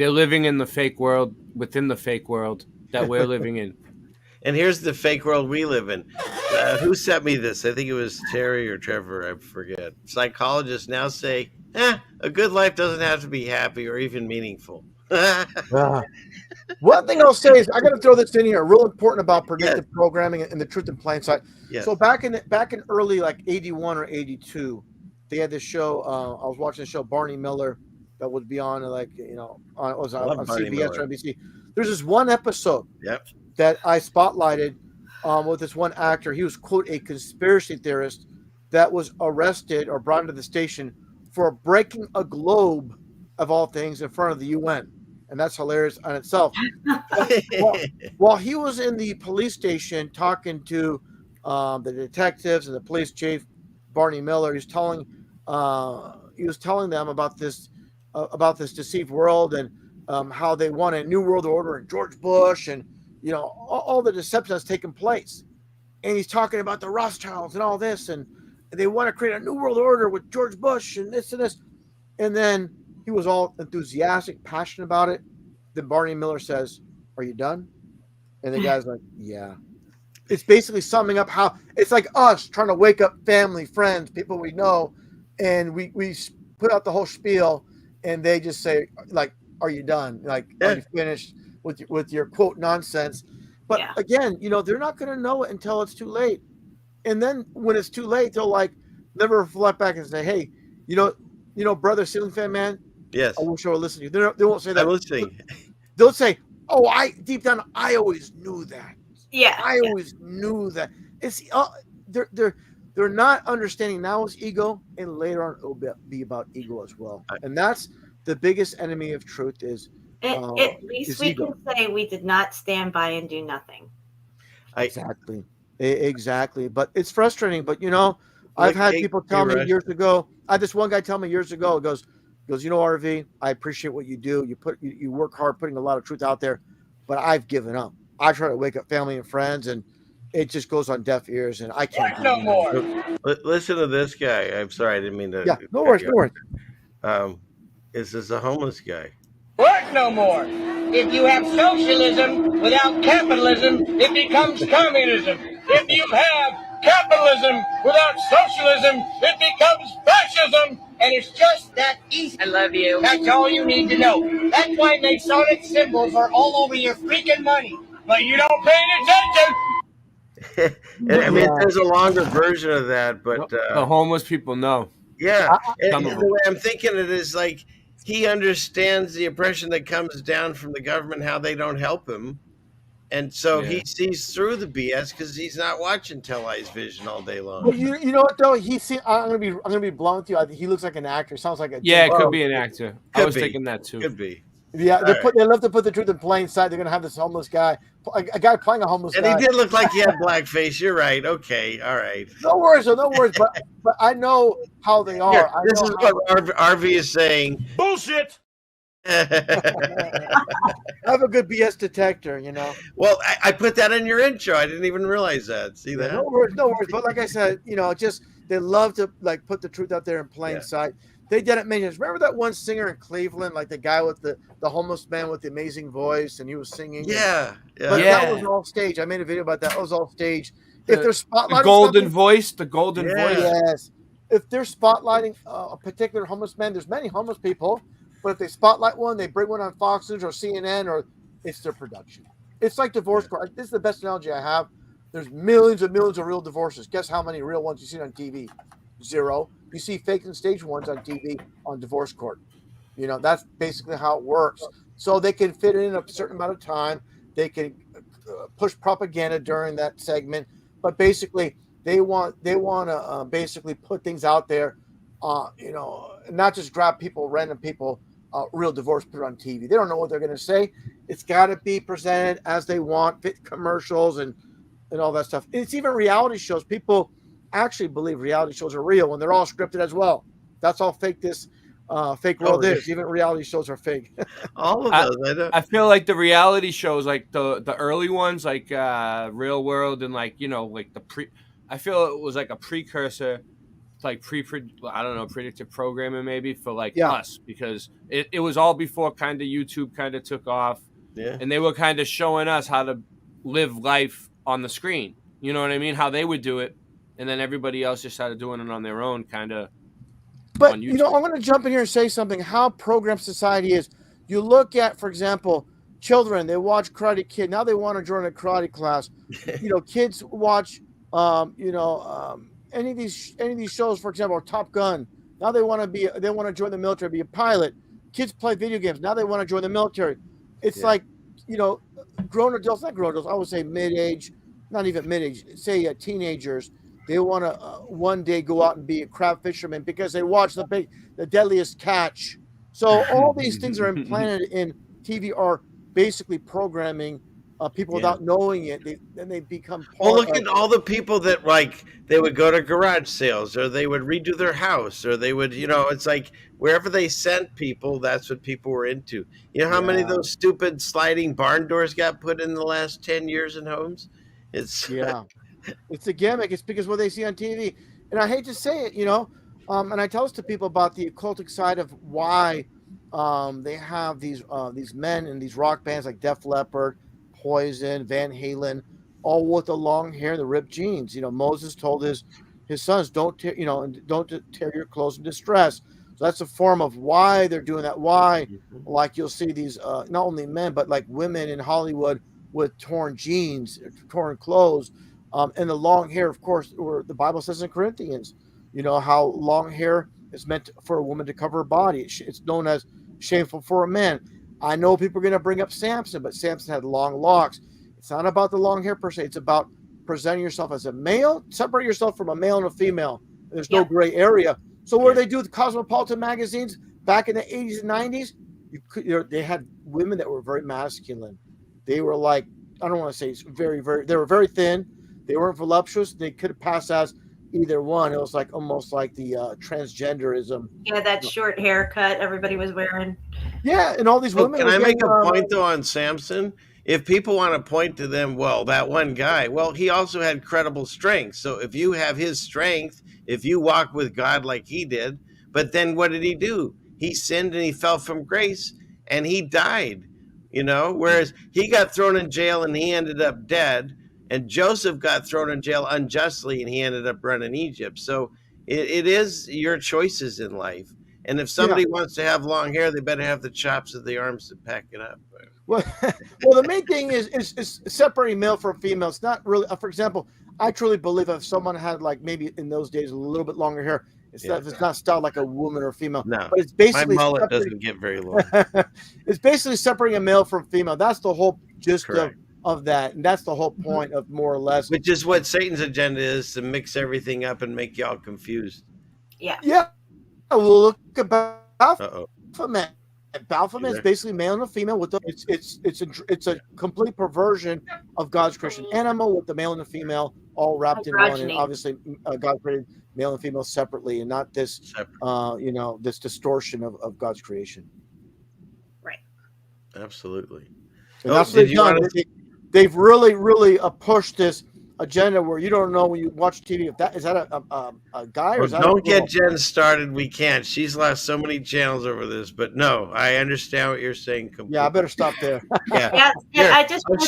They're living in the fake world within the fake world that we're living in. And here's the fake world we live in. Who sent me this? I think it was Terry or Trevor. I forget. Psychologists now say, a good life doesn't have to be happy or even meaningful. One thing I'll say is I got to throw this in here. Real important about predictive Yes. programming and the truth in plain sight. Yes. So back in early like 81 or 82, they had this show. I was watching the show Barney Miller that would be on on Barney CBS Miller. or NBC. There's this one episode Yep. that I spotlighted with this one actor. He was, quote, a conspiracy theorist that was arrested or brought into the station for breaking a globe, of all things, in front of the UN. And that's hilarious on itself. While he was in the police station talking to the detectives and the police chief, Barney Miller, he was telling them about this deceived world and how they want a new world order and George Bush and all the deception that's taken place. And he's talking about the Rothschilds and all this, and they want to create a new world order with George Bush and this and this. And then he was all enthusiastic, passionate about it. Then Barney Miller says, "Are you done?" And the guy's like, "Yeah." It's basically summing up how it's like us trying to wake up family, friends, people we know, and we put out the whole spiel, and they just say, like, "Are you done? Like, are you finished with your quote nonsense?" But again, they're not going to know it until it's too late. And then when it's too late, they'll like never reflect back and say, "Hey, brother Ceilingfanman, Yes. I wish I would listen to you." They won't say that. I'm listening. They'll say, "Oh, deep down, I always knew that. Yeah, I always knew that." It's they're not understanding now is ego, and later on it'll be about ego as well. And that's the biggest enemy of truth is. At least we ego. can say we did not stand by and do nothing. Exactly. But it's frustrating. But I've had people tell me years ago. I had this one guy tell me years ago. He goes, RV, I appreciate what you do. You work hard putting a lot of truth out there, but I've given up. I try to wake up family and friends, and it just goes on deaf ears, and I can't do no more. Listen to this guy. I'm sorry, I didn't mean to. Yeah, no worries. Is this a homeless guy? Work no more. If you have socialism without capitalism, it becomes communism. If you have capitalism without socialism, it becomes fascism. And it's just that easy. I love you. That's all you need to know. That's why Masonic symbols are all over your freaking money. But you don't pay attention. I mean, there's a longer version of that, but the homeless people know. Yeah, and the way I'm thinking it is like he understands the oppression that comes down from the government, how they don't help him, and so he sees through the BS because he's not watching television all day long. But you know what though? I'm gonna be blunt with you. I think he looks like an actor. Sounds like a it could be an actor. I was thinking that too. Could be. Yeah, they love to put the truth in plain sight. They're gonna have this homeless guy, a guy playing a homeless guy. And he did look like he had blackface. You're right. Okay, all right. No worries. But I know how they are. Yeah, this is what RV is saying. Bullshit. I have a good BS detector, Well, I put that in your intro. I didn't even realize that. See that? No worries. But like I said, just they love to like put the truth out there in plain sight. They didn't mention. Remember that one singer in Cleveland, like the guy with the homeless man with the amazing voice, and he was singing. Yeah. That was all stage. I made a video about that. It was all stage. If they're spotlighting the golden voice. Yes. If they're spotlighting a particular homeless man, there's many homeless people, but if they spotlight one, they bring one on Fox News or CNN, or it's their production. It's like divorce court. This is the best analogy I have. There's millions and millions of real divorces. Guess how many real ones you see on TV? 0. You see fake and stage ones on TV on divorce court. That's basically how it works. So they can fit in a certain amount of time. They can push propaganda during that segment, but basically they want to basically put things out there, not just grab random people, real divorce, put it on TV. They don't know what they're going to say. It's got to be presented as they want, fit commercials and all that stuff. It's even reality shows. People actually believe reality shows are real, and they're all scripted as well. That's all fake. This fake world is. Even reality shows are fake. All of those. I feel like the reality shows, like the early ones, like Real World, and like like the I feel it was like a precursor like I don't know, predictive programming maybe for like Yeah. us, because it was all before kind of YouTube kind of took off. Yeah. And they were kind of showing us how to live life on the screen. You know what I mean? How they would do it. And then everybody else just started doing it on their own, kind of. But, on you know, YouTube. I'm going to jump in here and say something. How programmed society is. You look at, for example, children, they watch Karate Kid. Now they want to join a karate class. You know, kids watch, any of these shows, for example, Top Gun. Now they want to join the military, be a pilot. Kids play video games. Now they want to join the military. It's like, you know, grown adults, not grown adults, I would say mid-age, not even mid-age, say teenagers. They want to one day go out and be a crab fisherman because they watch the Deadliest Catch. So all these things are implanted in TV, are basically programming people without knowing it. Then they become part Well, look of at all the people that, like, they would go to garage sales, or they would redo their house, or they would, you know, it's like wherever they sent people, that's what people were into. You know how many of those stupid sliding barn doors got put in the last 10 years in homes? It's it's a gimmick. It's because what they see on TV. And I hate to say it, you know, and I tell this to people about the occultic side of why they have these men in these rock bands like Def Leppard, Poison, Van Halen, all with the long hair and the ripped jeans. You know, Moses told his sons, don't tear your clothes in distress. So that's a form of why they're doing that. Why, like you'll see these not only men but like women in Hollywood with torn jeans, torn clothes, and the long hair. Of course, or the Bible says in Corinthians, you know, how long hair is meant for a woman to cover her body. It's known as shameful for a man. I know people are going to bring up Samson, but Samson had long locks. It's not about the long hair per se. It's about presenting yourself as a male, separate yourself from a male and a female. There's no gray area. So what do they do with Cosmopolitan magazines back in the 80s and 90s? They had women that were very masculine. They were like, I don't want to say very, they were very thin. They weren't voluptuous. They could pass as either one. It was like almost like the transgenderism. Yeah, that short haircut everybody was wearing. Yeah, and all these women. Can I make a point though on Samson? If people want to point to them, well, that one guy, well, he also had credible strength. So if you have his strength, if you walk with God like he did, but then what did he do? He sinned and he fell from grace and he died, you know, whereas he got thrown in jail and he ended up dead. And Joseph got thrown in jail unjustly and he ended up running Egypt. So it is your choices in life. And if somebody wants to have long hair, they better have the chops of the arms to pack it up. Well, the main thing is separating male from female. It's not really, for example, I truly believe if someone had like maybe in those days a little bit longer hair, it's not styled like a woman or female. No, but it's basically my mullet doesn't get very long. It's basically separating a male from female. That's the whole gist of that, and that's the whole point of more or less. Which is what Satan's agenda is, to mix everything up and make y'all confused. Yeah. Well, look at Baphomet. Baphomet is basically male and a female with it's a complete perversion of God's creation animal with the male and the female all wrapped in one. And obviously, God created male and female separately, and not this this distortion of God's creation. Right. Absolutely. And that's what they've done. They've really pushed this agenda where you don't know when you watch TV if that is that a guy or is that don't get Jen started. We can't. She's lost so many channels over this, but no, I understand what you're saying completely. Yeah, I better stop there. I just want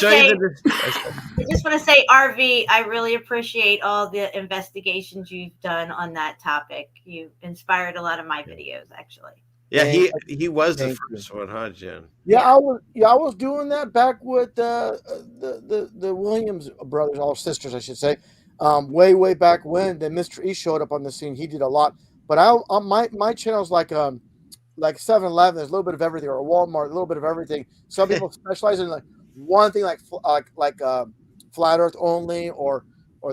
to say, RV, I really appreciate all the investigations you've done on that topic. You inspired a lot of my videos, actually. Yeah, he was the first one, huh, Jen? Yeah, I was doing that back with the Williams brothers, all sisters, I should say, way back when. Then Mr. E showed up on the scene. He did a lot, but my channel's like 7-Eleven. There's a little bit of everything, or a Walmart, a little bit of everything. Some people specialize in like one thing, like flat Earth only, or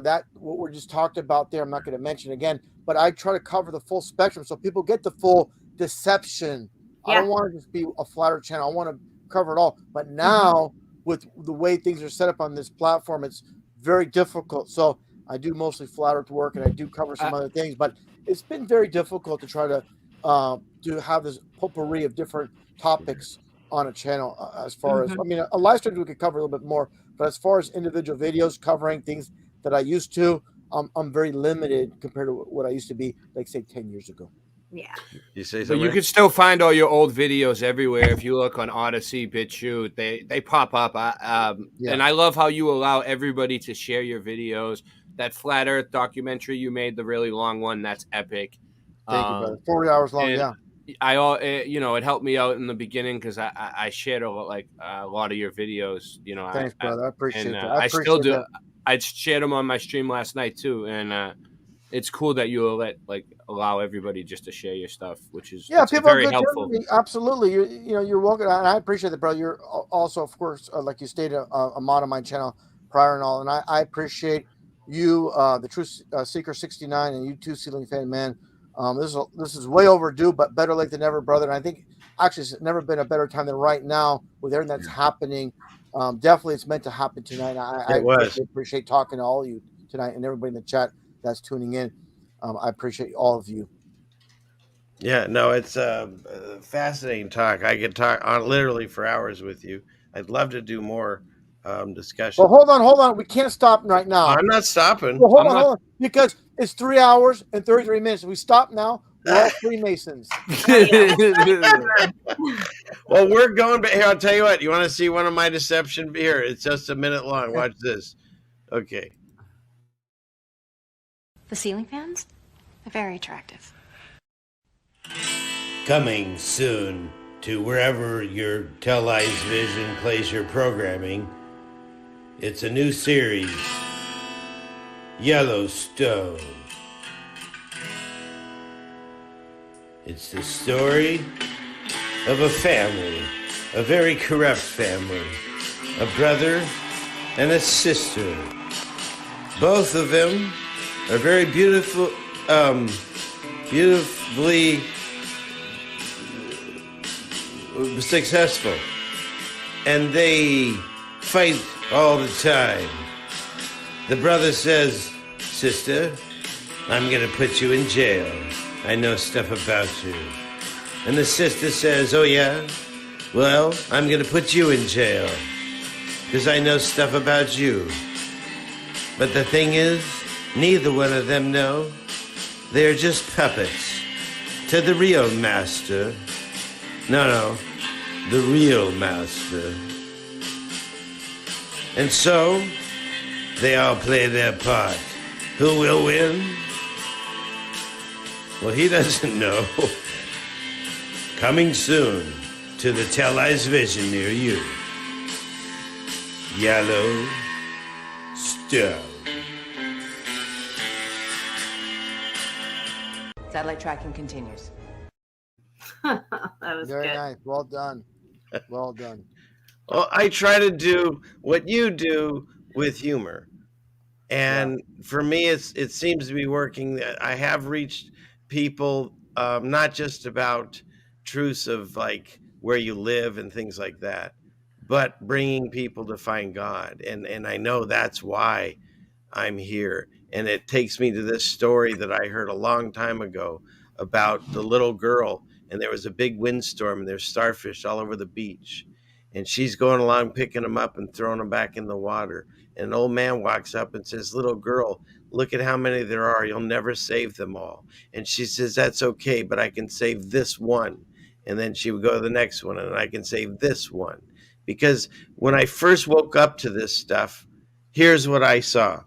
that what we're just talked about there. I'm not going to mention again, but I try to cover the full spectrum so people get the full deception. I don't want to just be a flatter channel. I want to cover it all. But now with the way things are set up on this platform, it's very difficult. So I do mostly flat earth work and I do cover some other things, but it's been very difficult to try to have this potpourri of different topics on a channel as far as, I mean, a live stream we could cover a little bit more, but as far as individual videos covering things that I used to, I'm very limited compared to what I used to be, like say 10 years ago. Yeah. You say But something? you can still find all your old videos everywhere. If you look on Odyssey, BitChute, they pop up. And I love how you allow everybody to share your videos. That Flat Earth documentary you made, the really long one, that's epic. Thank you, brother. 40 hours long, and yeah. it helped me out in the beginning because I shared a lot of your videos. Thanks, brother. I appreciate that. I still do. I shared them on my stream last night too, and it's cool that you allow everybody just to share your stuff, which is Yeah, it's people very are good helpful. to me. Absolutely, you're welcome, and I appreciate it, brother. You're also, of course, like you stated, a mod on my channel prior and all, and I appreciate you, the Truthseeker69, and you too, Ceilingfanman. This is way overdue, but better late than never, brother. And I think actually it's never been a better time than right now with everything that's happening. Definitely, it's meant to happen tonight. I greatly appreciate talking to all of you tonight and everybody in the chat that's tuning in. I appreciate all of you. Yeah, no, it's a fascinating talk. I could talk on literally for hours with you. I'd love to do more discussion. Well, hold on. We can't stop right now. I'm not stopping. Well, hold on, because it's 3 hours and 33 minutes. If we stop now, we're all Freemasons. Well, we're going, but here, I'll tell you what. You want to see one of my deception? Here, it's just a minute long. Watch this. Okay. The ceiling fans? They're very attractive. Coming soon to wherever your televised vision plays your programming, it's a new series, Yellowstone. It's the story of a family, a very corrupt family, a brother and a sister. Both of them are very beautifully successful, and they fight all the time. The brother says, "Sister, I'm gonna put you in jail. I know stuff about you." And the sister says, "Oh yeah? Well, I'm gonna put you in jail because I know stuff about you." But the thing is, neither one of them know. They're just puppets to the real master. No, the real master. And so, they all play their part. Who will win? Well, he doesn't know. Coming soon to the televised vision near you. Yellowstone. Satellite tracking continues. That was very good. nice. Well done. Well done. Well, I try to do what you do with humor. And for me, it seems to be working. I have reached people, not just about truths of like where you live and things like that, but bringing people to find God. And I know that's why I'm here. And it takes me to this story that I heard a long time ago about the little girl. And there was a big windstorm and there's starfish all over the beach. And she's going along picking them up and throwing them back in the water. And an old man walks up and says, "Little girl, look at how many there are. You'll never save them all." And she says, "That's okay, but I can save this one." And then she would go to the next one, and I can save this one. Because when I first woke up to this stuff, here's what I saw.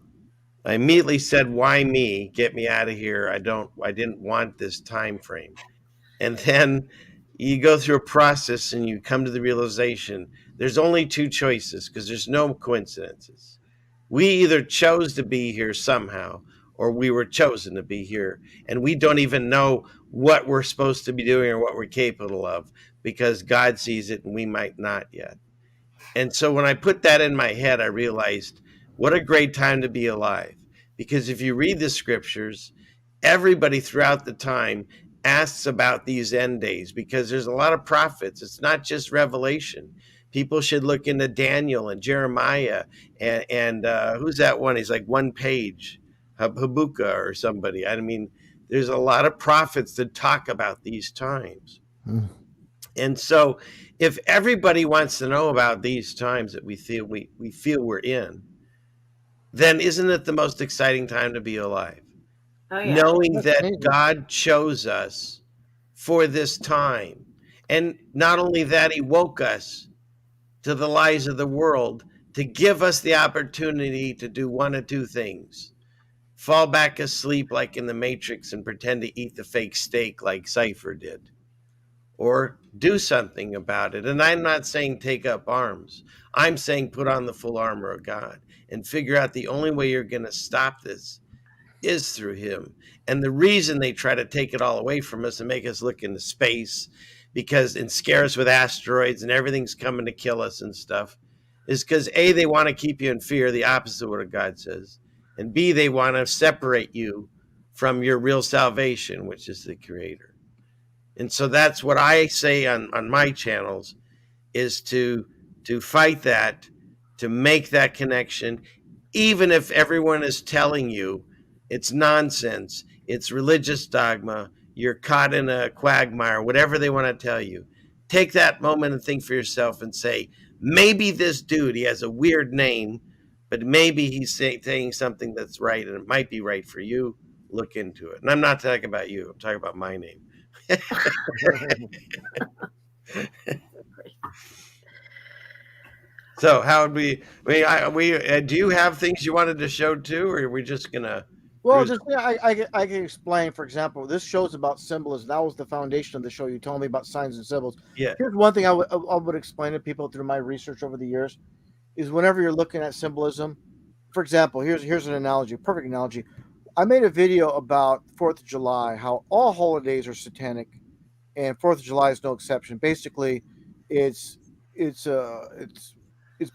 I immediately said, "Why me? Get me out of here. I didn't want this time frame." And then you go through a process and you come to the realization there's only two choices because there's no coincidences. We either chose to be here somehow or we were chosen to be here. And we don't even know what we're supposed to be doing or what we're capable of because God sees it and we might not yet. And so when I put that in my head, I realized what a great time to be alive. Because if you read the scriptures, everybody throughout the time asks about these end days because there's a lot of prophets. It's not just Revelation. People should look into Daniel and Jeremiah and who's that one? He's like one page, Habakkuk or somebody. I mean, there's a lot of prophets that talk about these times. And so if everybody wants to know about these times that we feel we're in, then isn't it the most exciting time to be alive? Oh, yeah. Knowing That's that amazing. God chose us for this time. And not only that, he woke us to the lies of the world to give us the opportunity to do one of two things: fall back asleep like in the Matrix and pretend to eat the fake steak like Cypher did, or do something about it. And I'm not saying take up arms. I'm saying put on the full armor of God and figure out the only way you're going to stop this is through him. And the reason they try to take it all away from us and make us look into space and scare us with asteroids and everything's coming to kill us and stuff is because A, they want to keep you in fear, the opposite of what God says. And B, they want to separate you from your real salvation, which is the Creator. And so that's what I say on my channels, is to fight that, to make that connection, even if everyone is telling you it's nonsense, it's religious dogma, you're caught in a quagmire, whatever they want to tell you. Take that moment and think for yourself and say, maybe this dude, he has a weird name, but maybe he's saying something that's right, and it might be right for you. Look into it. And I'm not talking about you. I'm talking about my name. So how would we do you have things you wanted to show too, or are we just gonna? Well, just I can explain. For example, this show's about symbolism. That was the foundation of the show. You told me about signs and symbols. Yeah. Here's one thing I would explain to people through my research over the years is whenever you're looking at symbolism. For example, here's an analogy, perfect analogy. I made a video about 4th of July, how all holidays are satanic, and 4th of July is no exception. Basically, it's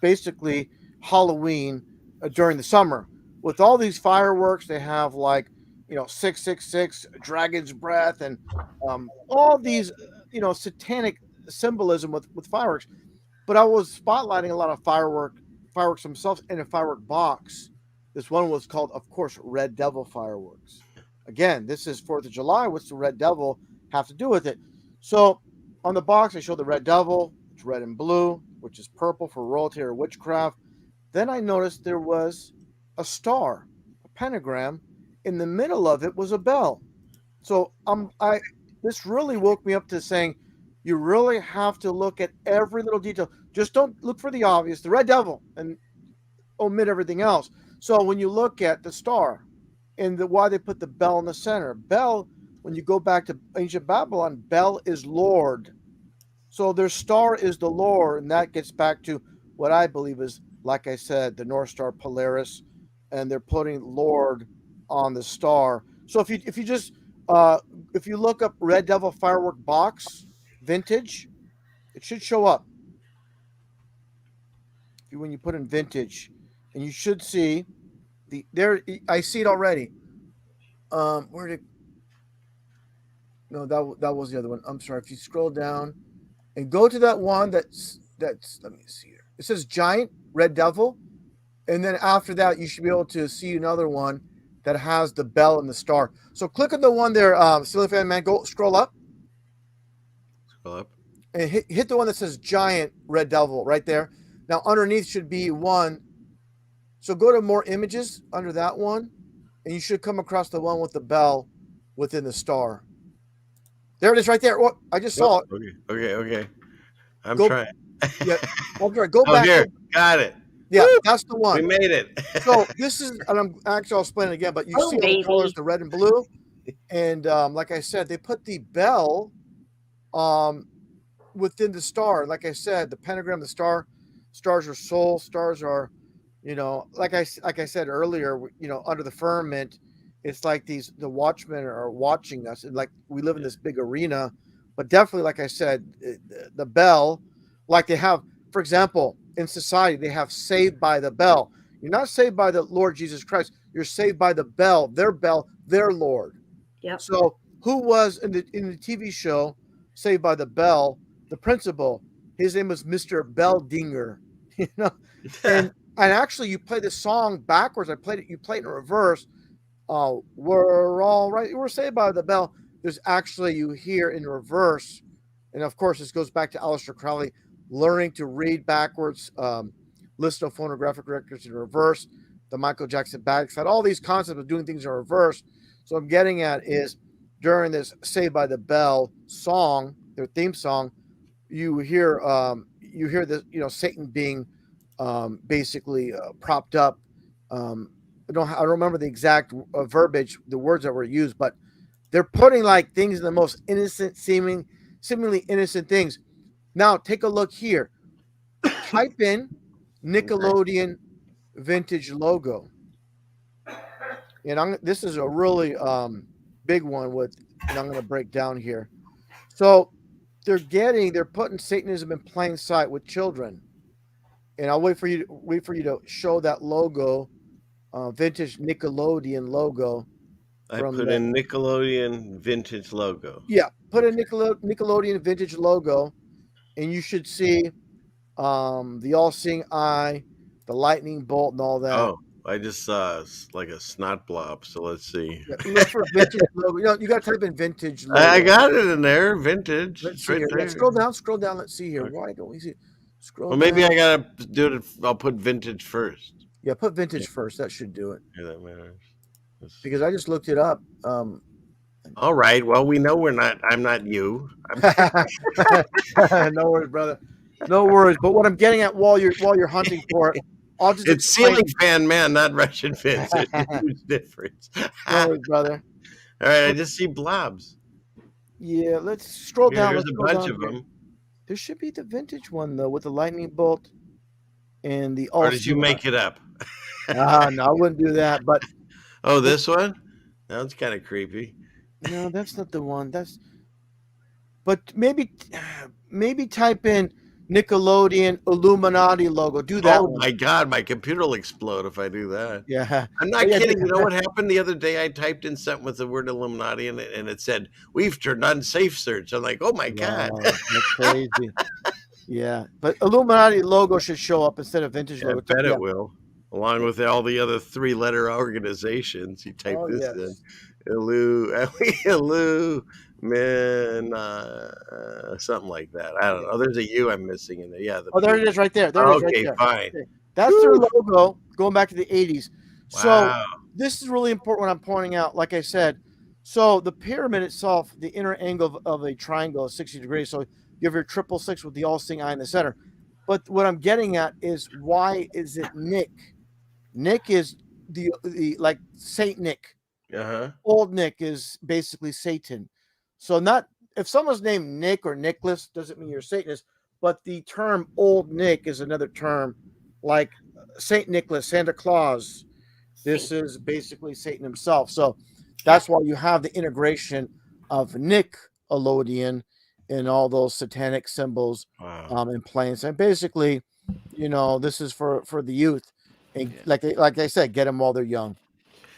basically Halloween during the summer. With all these fireworks, they have 666, Dragon's Breath, and all these satanic symbolism with fireworks. But I was spotlighting a lot of fireworks themselves in a firework box. This one was called, of course, Red Devil fireworks. Again, this is 4th of July. What's the Red Devil have to do with it? So on the box, I show the Red Devil. It's red and blue, which is purple for royalty or witchcraft. Then I noticed there was a star, a pentagram. In the middle of it was a bell. So this really woke me up to saying, you really have to look at every little detail. Just don't look for the obvious, the Red Devil, and omit everything else. So when you look at the star and why they put the bell in the center, bell, when you go back to ancient Babylon, bell is Lord. So their star is the Lord, and that gets back to what I believe is, like I said, the North Star Polaris, and they're putting Lord on the star. So if you look up Red Devil firework box vintage, it should show up. When you put in vintage, and you should see I see it already. Where did? No, that was the other one. I'm sorry. If you scroll down and go to that one that's let me see here. It says Giant Red Devil, and then after that you should be able to see another one that has the bell and the star. So click on the one there, Ceilingfanman. Go scroll up. Scroll up. And hit the one that says Giant Red Devil right there. Now underneath should be one. So go to more images under that one, and you should come across the one with the bell within the star. There it is right there. Oh, I just saw it. Okay. I'm trying. Yeah, I'm sorry. Go back. Here. Got it. Yeah, Woo! that's the one. We made it. So this is, and I'll explain it again, but you see the colors, the red and blue. And like I said, they put the bell within the star. Like I said, the pentagram, the stars are soul, stars are, like I said earlier, under the firmament, it's like the watchmen are watching us, and like we live in this big arena. But definitely, like I said, the bell, like they have, for example, in society, they have saved by the bell. You're not saved by the Lord Jesus Christ. You're saved by the bell, their Lord. Yep. So who was in the TV show Saved by the Bell? The principal, his name was Mr. Belldinger. And actually, you play the song backwards. You play it in reverse. We're all right. We're saved by the bell. There's actually, you hear in reverse. And of course, this goes back to Aleister Crowley, learning to read backwards, listen to phonographic records in reverse. the Michael Jackson backside, all these concepts of doing things in reverse. So I'm getting at is during this Saved by the Bell song, their theme song, you hear this, Satan being basically propped up. I don't remember the exact verbiage, the words that were used, but they're putting like things in the most innocent, seemingly innocent things. Now take a look here. Type in Nickelodeon vintage logo, and this is a really big one and I'm going to break down here. So they're putting Satanism in plain sight with children, and I'll wait for you to show that logo, vintage Nickelodeon logo. I put in Nickelodeon vintage logo. Yeah, put a Nickelodeon vintage logo, and you should see the all-seeing eye, the lightning bolt, and all that. Oh, I just saw like a snot blob. So let's see. Yeah, look for vintage logo. You got to type in vintage logo. I got it in there, vintage. Let's It's see right here. there. Yeah, scroll down. Let's see here. Okay. Why don't we see? Scroll. Well, maybe down. I gotta do it. I'll put vintage first. Yeah, put vintage first. That should do it. Yeah, that matters. Because I just looked it up. All right. Well, we know I'm not you. No worries, brother. No worries. But what I'm getting at while you're hunting for it, I'll just it's Ceilingfanman, not Russian Vids. It's a huge difference. No worries, brother. All right, I just see blobs. Yeah, let's scroll down. There's a bunch of them. There should be the vintage one though, with the lightning bolt and the. Or did you make it up? No, I wouldn't do that. But oh, this one? That's kind of creepy. No, that's not the one. But maybe type in Nickelodeon Illuminati logo. Do that. Oh my God, my computer will explode if I do that. Yeah, I'm not kidding. You know what happened the other day? I typed in something with the word Illuminati, and it said we've turned on safe search. I'm like, oh my God, that's crazy. Yeah, but Illuminati logo should show up instead of vintage logo. I bet it will, along with all the other 3-letter organizations. You type this in. Something like that. I don't know. There's a U I'm missing in there. Yeah. There it is, right there. There it is, right there. Fine. Okay. That's their logo going back to the 80s. So this is really important what I'm pointing out. Like I said, so the pyramid itself, the inner angle of a triangle is 60 degrees. So you have your 666 with the all-seeing eye in the center. But what I'm getting at is, why is it Nick? Nick is the like Saint Nick. Old Nick is basically Satan. So not if someone's named Nick or Nicholas doesn't mean you're Satanist, but the term Old Nick is another term, like Saint Nicholas, Santa Claus. This is basically Satan himself. So that's why you have the integration of Nickelodeon and all those satanic symbols in plain. And basically, this is for the youth, and like I said, get them while they're young.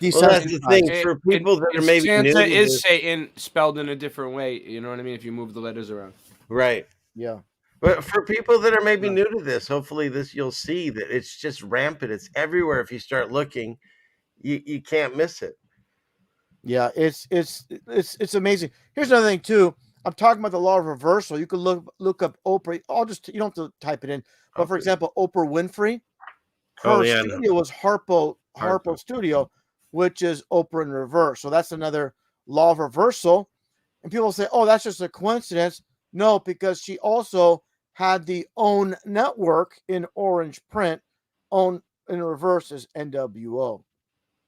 Well, that's the thing for people that are maybe new. Santa is Satan spelled in a different way. You know what I mean? If you move the letters around, right? Yeah. But for people that are maybe new to this, hopefully you'll see that it's just rampant. It's everywhere. If you start looking, you can't miss it. Yeah, it's amazing. Here's another thing too. I'm talking about the law of reversal. You can look up Oprah. You don't have to type it in. But for example, Oprah Winfrey, her studio was Harpo Studio, which is Oprah in reverse. So that's another law of reversal. And people say, oh, that's just a coincidence. No, because she also had the OWN network in orange print. OWN in reverse is NWO.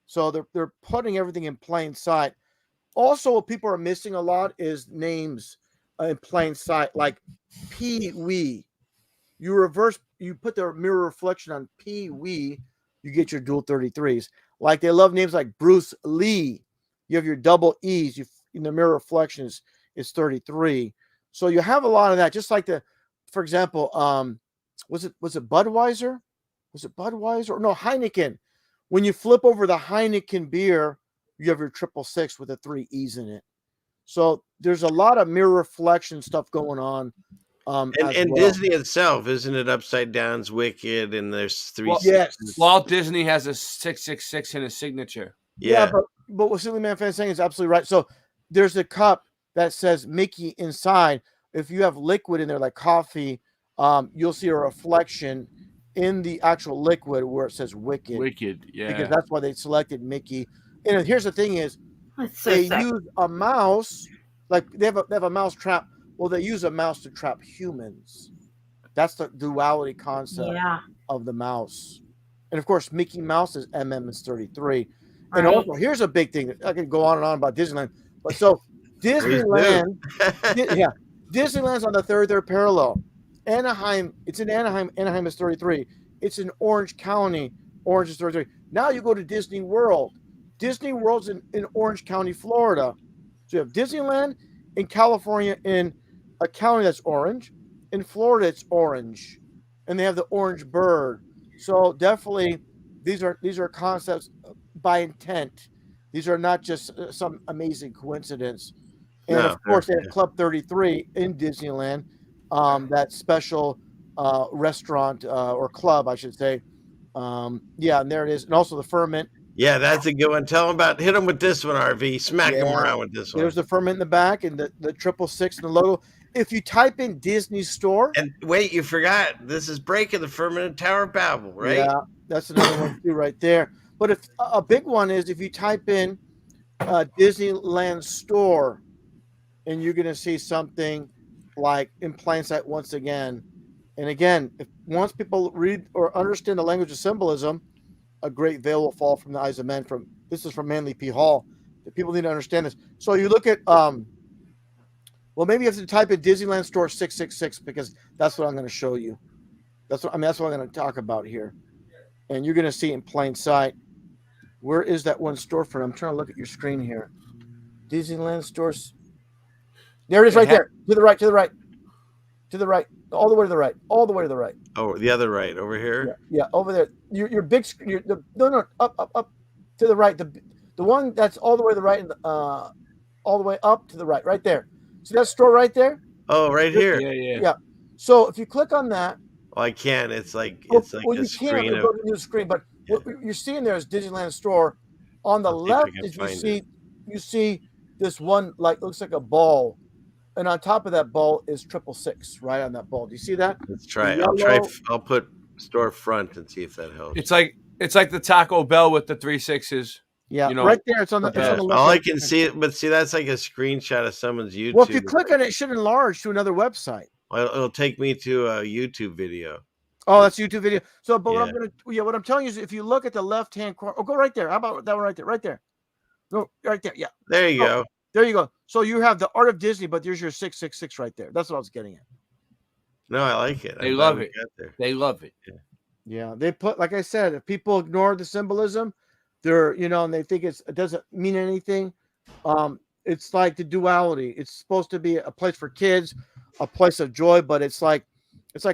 So they're putting everything in plain sight. Also, what people are missing a lot is names in plain sight, like Pee Wee. You put the mirror reflection on Pee Wee, you get your dual 33s. Like they love names like Bruce Lee. You have your double E's. In the mirror reflection is 33. So you have a lot of that. Just like for example, was it Budweiser? Was it Budweiser? No, Heineken. When you flip over the Heineken beer, you have your 666 with the 3 E's in it. So there's a lot of mirror reflection stuff going on. And Disney itself, isn't it upside down's wicked? And there's 3. Yes. Walt Disney has a 666 in his signature. Yeah, but what Ceilingfanman is saying is absolutely right. So there's a cup that says Mickey inside. If you have liquid in there like coffee, you'll see a reflection in the actual liquid where it says wicked. Wicked, yeah. Because that's why they selected Mickey. And here's the thing is, That's so they sick. use a mouse, like they have a mouse trap. Well, they use a mouse to trap humans. That's the duality concept of the mouse. And of course, Mickey Mouse is is 33. And Right. also, here's a big thing. I can go on and on about Disneyland. But so Disneyland, Disneyland's on the third parallel. Anaheim, it's in Anaheim. Anaheim is 33. It's in Orange County. Orange is 33. Now you go to Disney World. Disney World's in Orange County, Florida. So you have Disneyland in California in a county that's orange. In Florida, it's orange. And they have the orange bird. So definitely these are concepts by intent. These are not just some amazing coincidence. And of course, they have Club 33 in Disneyland, that special restaurant or club, I should say. And there it is. And also the Ferment. Yeah, that's a good one. Tell them about, hit them with this one, RV. Smack them around with this one. There's the Ferment in the back and the 666 and the logo. If you type in Disney Store. And wait, you forgot, this is Breaking the Firmament Tower of Babel, right? Yeah, that's another one too right there. But if a big one is if you type in Disneyland Store, and you're going to see something like in plain sight once again. And again, if once people read or understand the language of symbolism, a great veil will fall from the eyes of men. This is from Manly P. Hall. The people need to understand this. So you look at well, maybe you have to type in Disneyland Store 666 because that's what I'm going to show you. That's what I'm going to talk about here. And you're going to see in plain sight. Where is that one storefront? I'm trying to look at your screen here. Disneyland Stores. There it is, right there. To the right, to the right, to the right, all the way to the right, all the way to the right. Oh, the other right, over here. Yeah, over there. Your big screen. No, up to the right. The one that's all the way to the right and all the way up to the right, right there. See that store right there? Oh, right here. Yeah. So if you click on that, well, I can't. It's like well, a you screen can't go to the new screen, but what you're seeing there is Disneyland Store. On the left, is you see this one looks like a ball. And on top of that ball is 666, right on that ball. Do you see that? Let's try. I'll put store front and see if that helps. It's like the Taco Bell with the 3 6s. Yeah, right there. It's on the left. All I can see it, but see, that's like a screenshot of someone's YouTube. Well, if you click on it, it should enlarge to another website. Well, it'll take me to a YouTube video. Oh, that's a YouTube video. So, but what I'm telling you is, if you look at the left-hand corner, go right there. How about that one right there? Right there. No, right there. Yeah. There you go. There you go. So you have the Art of Disney, but there's your 666 right there. That's what I was getting at. No, I like it. They love it. They love it. Yeah. They put, like I said, if people ignore the symbolism, they're, and they think it doesn't mean anything. It's like the duality. It's supposed to be a place for kids, a place of joy, but it's like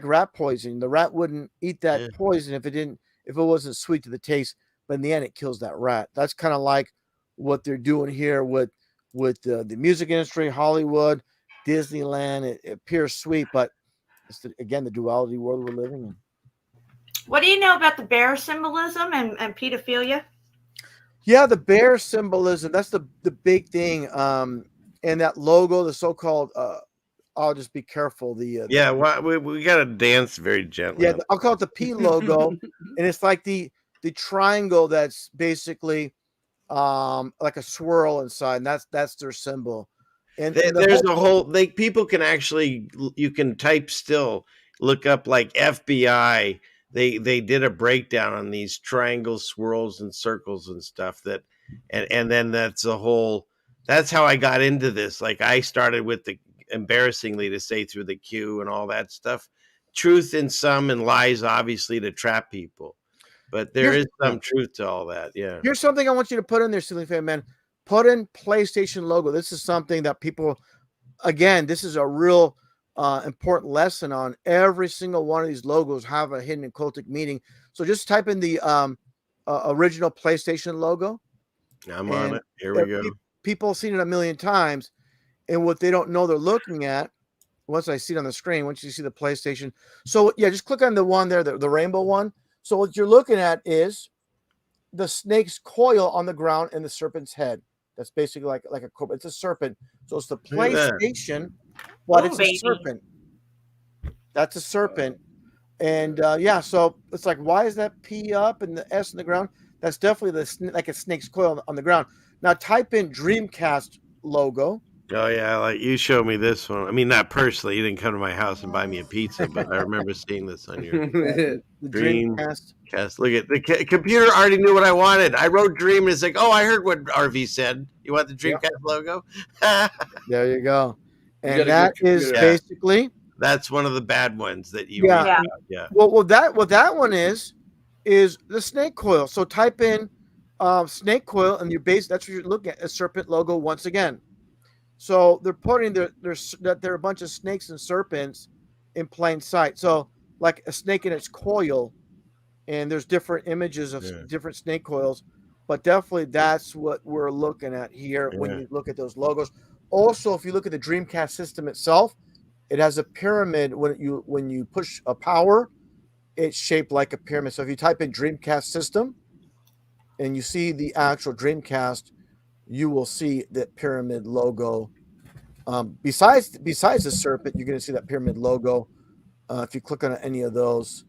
rat poisoning. The rat wouldn't eat that poison if it wasn't sweet to the taste. But in the end, it kills that rat. That's kind of like what they're doing here with the music industry, Hollywood, Disneyland. It appears sweet, but it's again the duality world we're living in. What do you know about the bear symbolism and pedophilia? Yeah, the bear symbolism, that's the big thing. And that logo, the so-called I'll just be careful. We gotta dance very gently. Yeah, I'll call it the P logo, and it's like the triangle that's basically like a swirl inside, and that's their symbol. And there's a whole people can actually, you can type still, look up like FBI. They did a breakdown on these triangles, swirls, and circles and stuff and then that's how I got into this. Like I started with the embarrassingly to say through the Q and all that stuff, truth in some and lies obviously to trap people. But there is some truth to all that. Yeah. Here's something I want you to put in there, Ceilingfanman. Put in PlayStation logo. This is something that people, again, this is a real important lesson on every single one of these logos have a hidden occultic meaning. So just type in the original PlayStation logo. I'm on it. Here we go. People have seen it a million times, and what they don't know they're looking at, once I see it on the screen, once you see the PlayStation. So yeah, just click on the one there, the rainbow one. So what you're looking at is the snake's coil on the ground and the serpent's head. That's basically like a cobra. It's a serpent. So it's the PlayStation, but it's a serpent. That's a serpent And yeah, so it's like, why is that P up and the S in the ground? That's definitely like a snake's coil on the ground. Now type in Dreamcast logo. Oh yeah, like you showed me this one. I mean, not personally. You didn't come to my house and buy me a pizza, but I remember seeing this on your The Dreamcast. Dreamcast. Look at the computer already knew what I wanted. I wrote Dream, and it's like, oh, I heard what RV said. You want the Dreamcast logo? There you go. You And got a that good is computer. basically That's one of the bad ones that you yeah. read about. Yeah. Well, what that one is the snake coil. So type in snake coil, and your base. That's what you're looking at. A serpent logo once again. So they're putting there are a bunch of snakes and serpents in plain sight. So like a snake in its coil, and there's different images of different snake coils, but definitely that's what we're looking at here when you look at those logos. Also, if you look at the Dreamcast system itself, it has a pyramid. When you push a power, it's shaped like a pyramid. So if you type in Dreamcast system and you see the actual Dreamcast, you will see that pyramid logo. Besides the serpent, you're going to see that pyramid logo. If you click on any of those,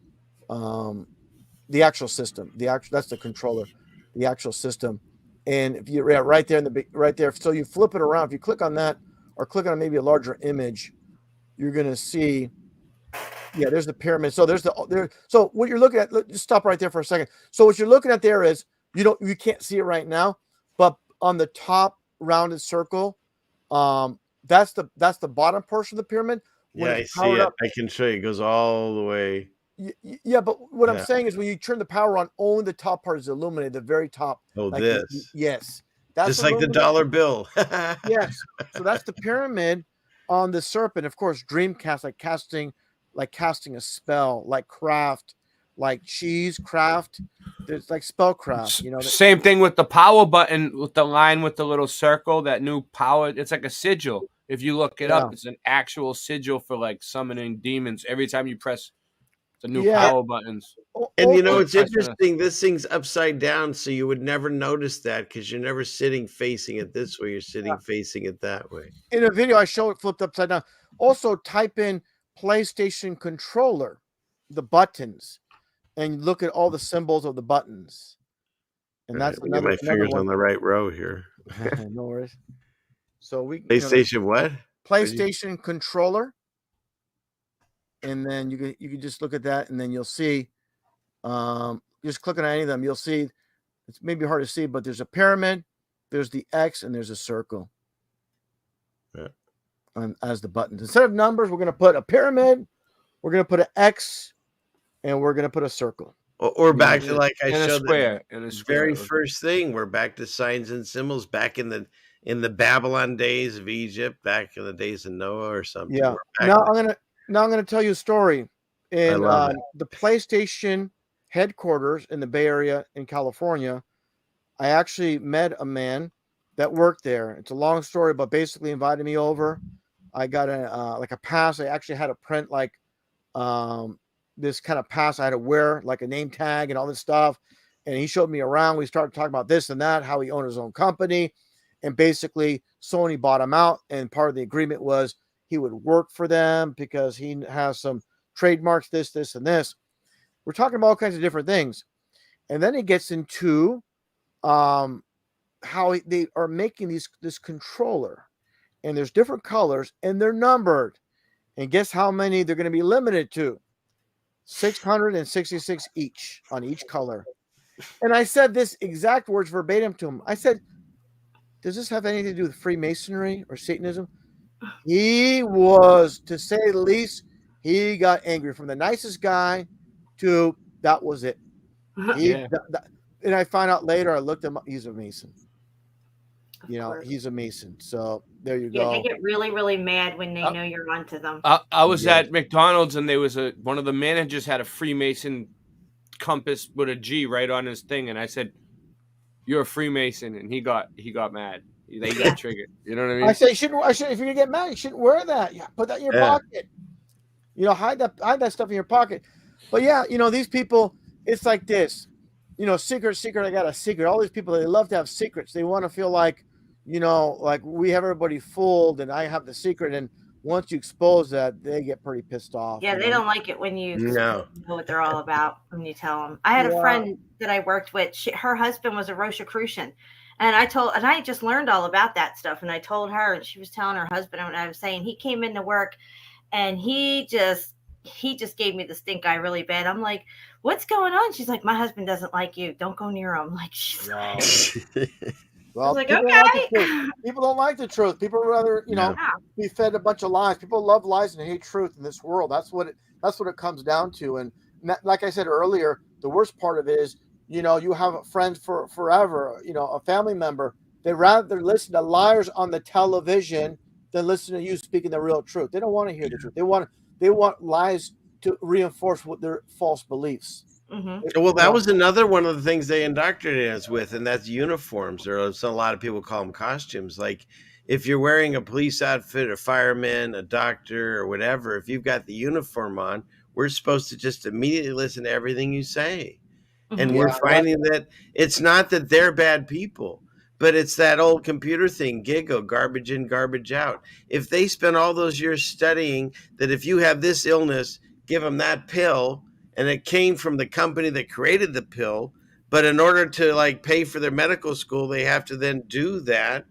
the actual system, that's the controller, the actual system, and if you right there right there. So you flip it around. If you click on that or click on maybe a larger image, you're going to see. Yeah, there's the pyramid. So So what you're looking at, just stop right there for a second. So what you're looking at there is you can't see it right now, but on the top rounded circle, that's the bottom portion of the pyramid. Yeah, I see it. I can show you. It goes all the way. Yeah, but what I'm saying is when you turn the power on, only the top part is illuminated. The very top. Oh, like this. Yes, that's just like the dollar bill. Yes. So that's the pyramid on the serpent. Of course, Dreamcast, like casting a spell, like craft, like cheese craft. There's like spellcraft. Same thing with the power button with the line with the little circle. That new power. It's like a sigil. If you look it up, it's an actual sigil for like summoning demons. Every time you press the new power buttons. And it's interesting. This thing's upside down, so you would never notice that because you're never sitting facing it this way. You're sitting facing it that way. In a video, I show it flipped upside down. Also, type in PlayStation controller, the buttons, and look at all the symbols of the buttons. And that's get my fingers on the right row here. No worries. So PlayStation what? PlayStation controller. And then you can just look at that, and then you'll see, just clicking on any of them, you'll see, it's maybe hard to see, but there's a pyramid, there's the X, and there's a circle. As the buttons. Instead of numbers, we're going to put a pyramid, we're going to put an X, and we're going to put a circle. Or back to like I showed the very first thing. We're back to signs and symbols back in the Babylon days of Egypt, back in the days of Noah or something. Yeah. Now I'm going to tell you a story. In the PlayStation headquarters in the Bay Area in California, I actually met a man that worked there. It's a long story, but basically invited me over. I got a pass. I actually had to print like this kind of pass I had to wear, like a name tag and all this stuff. And he showed me around. We started talking about this and that, how he owned his own company. And basically Sony bought him out. And part of the agreement was he would work for them because he has some trademarks, this, and this. We're talking about all kinds of different things. And then he gets into how they are making this controller. And there's different colors and they're numbered. And guess how many they're going to be limited to? 666 each on each color. And I said this exact words verbatim to him. I said, does this have anything to do with Freemasonry or Satanism? He was, to say the least, he got angry from the nicest guy to that was it. And I found out later, I looked him up, he's a Mason. He's a Mason. So there you go. They get really, really mad when they know you're onto them. I was at McDonald's and there was one of the managers had a Freemason compass with a G right on his thing, and I said, "You're a Freemason," and he got mad. They got triggered. You know what I mean? I say, if you're gonna get mad, you shouldn't wear that. Yeah, put that in your pocket. Hide that stuff in your pocket. But yeah, these people, it's like this. Secret. I got a secret. All these people, they love to have secrets. They want to feel like, like we have everybody fooled, and I have the secret. And once you expose that, they get pretty pissed off. Yeah, you they know? don't like it when you No. know what they're all about when you tell them. I had a Yeah. friend that I worked with. Her husband was a Rosicrucian, and I just learned all about that stuff. And I told her, and she was telling her husband what I was saying. He came into work, and he just gave me the stink eye really bad. I'm like, "What's going on?" She's like, "My husband doesn't like you. Don't go near him." Like, she's Wow. I Well, was like, people don't like the "Okay." truth. People don't like the truth. People rather, Yeah. be fed a bunch of lies. People love lies and hate truth in this world. That's what it comes down to. And like I said earlier, the worst part of it is, you have friends for forever, a family member. They rather listen to liars on the television than listen to you speaking the real truth. They don't want to hear the truth. They want lies to reinforce what their false beliefs. Mm-hmm. Well, that was another one of the things they indoctrinated us with, and that's uniforms, or a lot of people call them costumes. Like if you're wearing a police outfit, a fireman, a doctor, or whatever, if you've got the uniform on, we're supposed to just immediately listen to everything you say. And we're finding that it's not that they're bad people, but it's that old computer thing, GIGO, garbage in, garbage out. If they spent all those years studying that if you have this illness, give them that pill, and it came from the company that created the pill, but in order to like pay for their medical school, they have to then do that,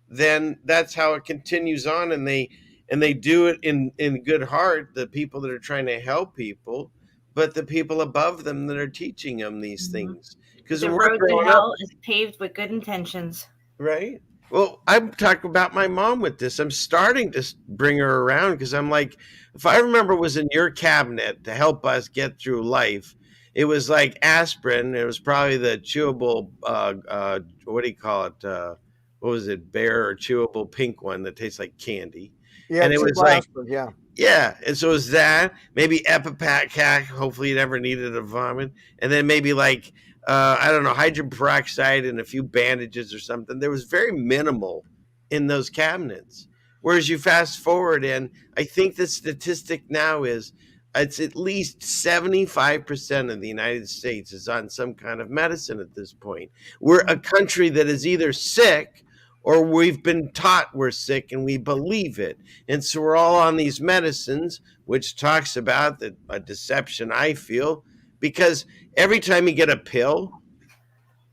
then that's how it continues on. And they do it in good heart, the people that are trying to help people, but the people above them that are teaching them these things. Because The when we're road to growing up, hell is paved with good intentions. right? Well, I'm talking about my mom with this. I'm starting to bring her around because I'm like, if I remember what was in your cabinet to help us get through life, it was like aspirin. It was probably the chewable, what do you call it? What was it? Bear or chewable pink one that tastes like candy. Yeah, And it was triple like, aspirin. Yeah. yeah, and so is that maybe Epipac? Hopefully, you never needed a vomit, and then maybe like I don't know, hydrogen peroxide and a few bandages or something. There was very minimal in those cabinets. Whereas you fast forward, and I think the statistic now is it's at least 75% of the United States is on some kind of medicine at this point. We're a country that is either sick or we've been taught we're sick and we believe it. And so we're all on these medicines, which talks about a deception, I feel, because every time you get a pill,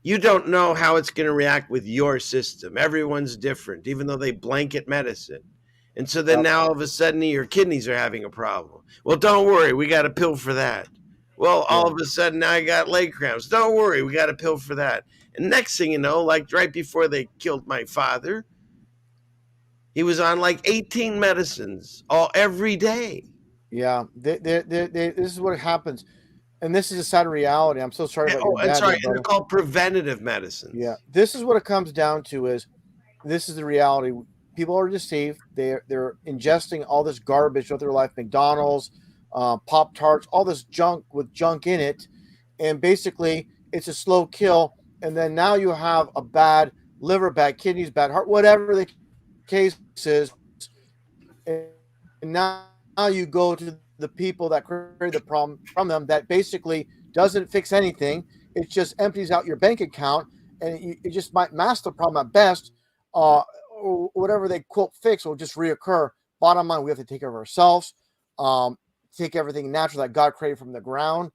you don't know how it's going to react with your system. Everyone's different, even though they blanket medicine. And so then now all of a sudden your kidneys are having a problem. Well, don't worry, we got a pill for that. Well, all of a sudden now I got leg cramps. Don't worry, we got a pill for that. And next thing you know, like right before they killed my father, he was on like 18 medicines every day. Yeah, this is what happens, and this is a sad reality. I'm so sorry about your And dad, sorry, there, and brother. they're called preventative medicines. Yeah, this is what it comes down to. This is the reality. People are deceived. They're ingesting all this garbage throughout their life, McDonald's, Pop Tarts, all this junk with junk in it, and basically it's a slow kill. And then now you have a bad liver, bad kidneys, bad heart, whatever the case is. And now you go to the people that created the problem from them that basically doesn't fix anything. It just empties out your bank account, and it just might mask the problem at best. Or whatever they quote fix will just reoccur. Bottom line, we have to take care of ourselves. Take everything natural that God created from the ground,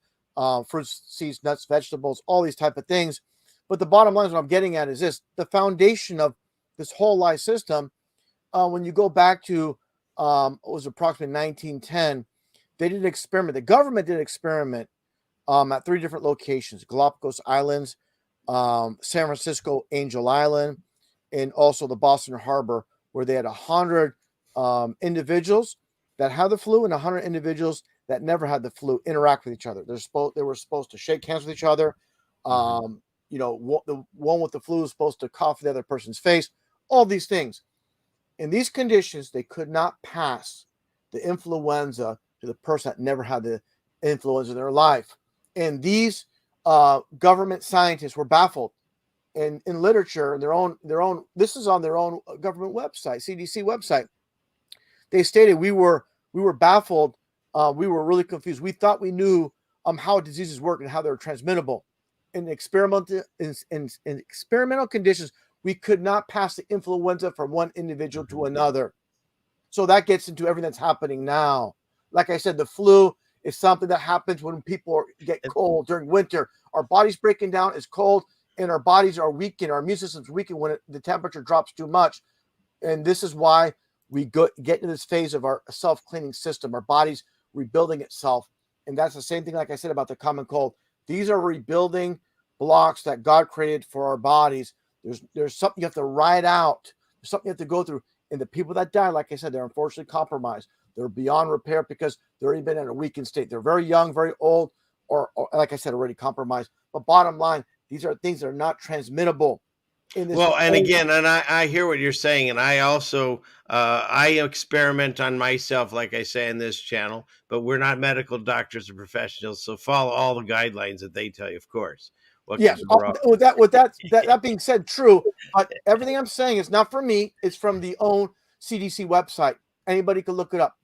fruits, seeds, nuts, vegetables, all these type of things. But the bottom line is what I'm getting at is this: the foundation of this whole life system. When you go back to it was approximately 1910, they did an experiment. The government did an experiment at 3 different locations: Galapagos Islands, San Francisco Angel Island, and also the Boston Harbor, where they had 100 individuals that had the flu and 100 individuals that never had the flu interact with each other. They were supposed to shake hands with each other. The one with the flu was supposed to cough the other person's face. All these things. In these conditions, they could not pass the influenza to the person that never had the influenza in their life. And these government scientists were baffled. And in literature, their own, this is on their own government website, CDC website. They stated we were baffled. We were really confused. We thought we knew how diseases work and how they're transmittable. In experimental conditions, we could not pass the influenza from one individual to another. So that gets into everything that's happening now. Like I said, the flu is something that happens when people get cold during winter. Our body's breaking down, it's cold, and our bodies are weakened. Our immune system's weakened when the temperature drops too much. And this is why we get into this phase of our self-cleaning system. Our body's rebuilding itself. And that's the same thing, like I said, about the common cold. These are rebuilding blocks that God created for our bodies. There's something you have to ride out. There's something you have to go through. And the people that die, like I said, they're unfortunately compromised. They're beyond repair because they've already been in a weakened state. They're very young, very old, or like I said, already compromised. But bottom line, these are things that are not transmittable. Well, and again, and I hear what you're saying, and I also I experiment on myself, like I say in this channel. But we're not medical doctors or professionals, so follow all the guidelines that they tell you, of course. Yes. With that being said, true. But everything I'm saying is not from me. It's from the own CDC website. Anybody can look it up.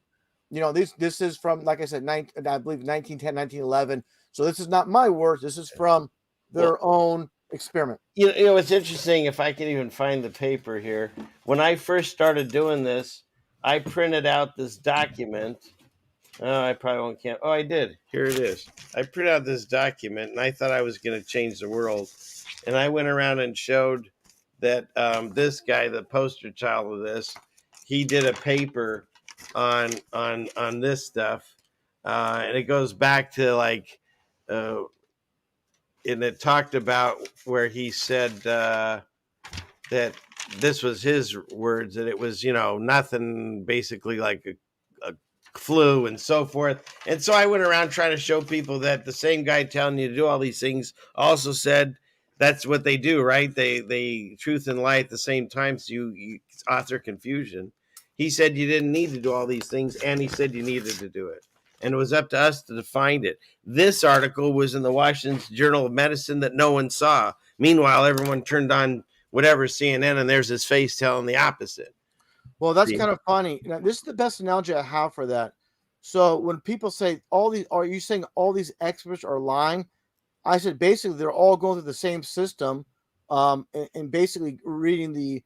You know, this is from, like I said, I believe 1910, 1911. So this is not my words. This is from their own experiment. You know, it's interesting. If I can even find the paper here, when I first started doing this, I printed out this document. Oh, I probably won't count. Oh, I did. Here it is. I printed out this document, and I thought I was going to change the world. And I went around and showed that this guy, the poster child of this, he did a paper on this stuff, and it goes back to like, and it talked about where he said that this was his words, that it was, you know, nothing basically like a flu and so forth. And so I went around trying to show people that the same guy telling you to do all these things also said that's what they do, right? They truth and lie at the same time, so you author confusion. He said you didn't need to do all these things, and he said you needed to do it. And it was up to us to define it. This article was in the Washington Journal of Medicine that no one saw. Meanwhile, everyone turned on whatever CNN, and there's his face telling the opposite. Well, that's kind of funny. Now, this is the best analogy I have for that. So when people say are you saying all these experts are lying? I said basically they're all going through the same system, and basically reading the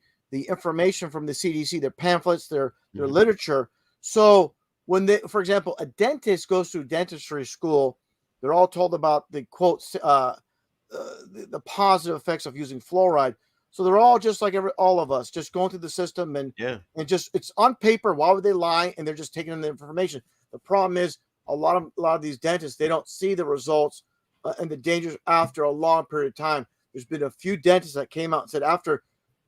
information from the CDC, their pamphlets, their literature. So when they, for example, a dentist goes through dentistry school, they're all told about the quotes, the positive effects of using fluoride. So they're all just like all of us, just going through the system and just it's on paper. Why would they lie? And they're just taking in the information. The problem is a lot of these dentists, they don't see the results and the dangers after a long period of time. There's been a few dentists that came out and said after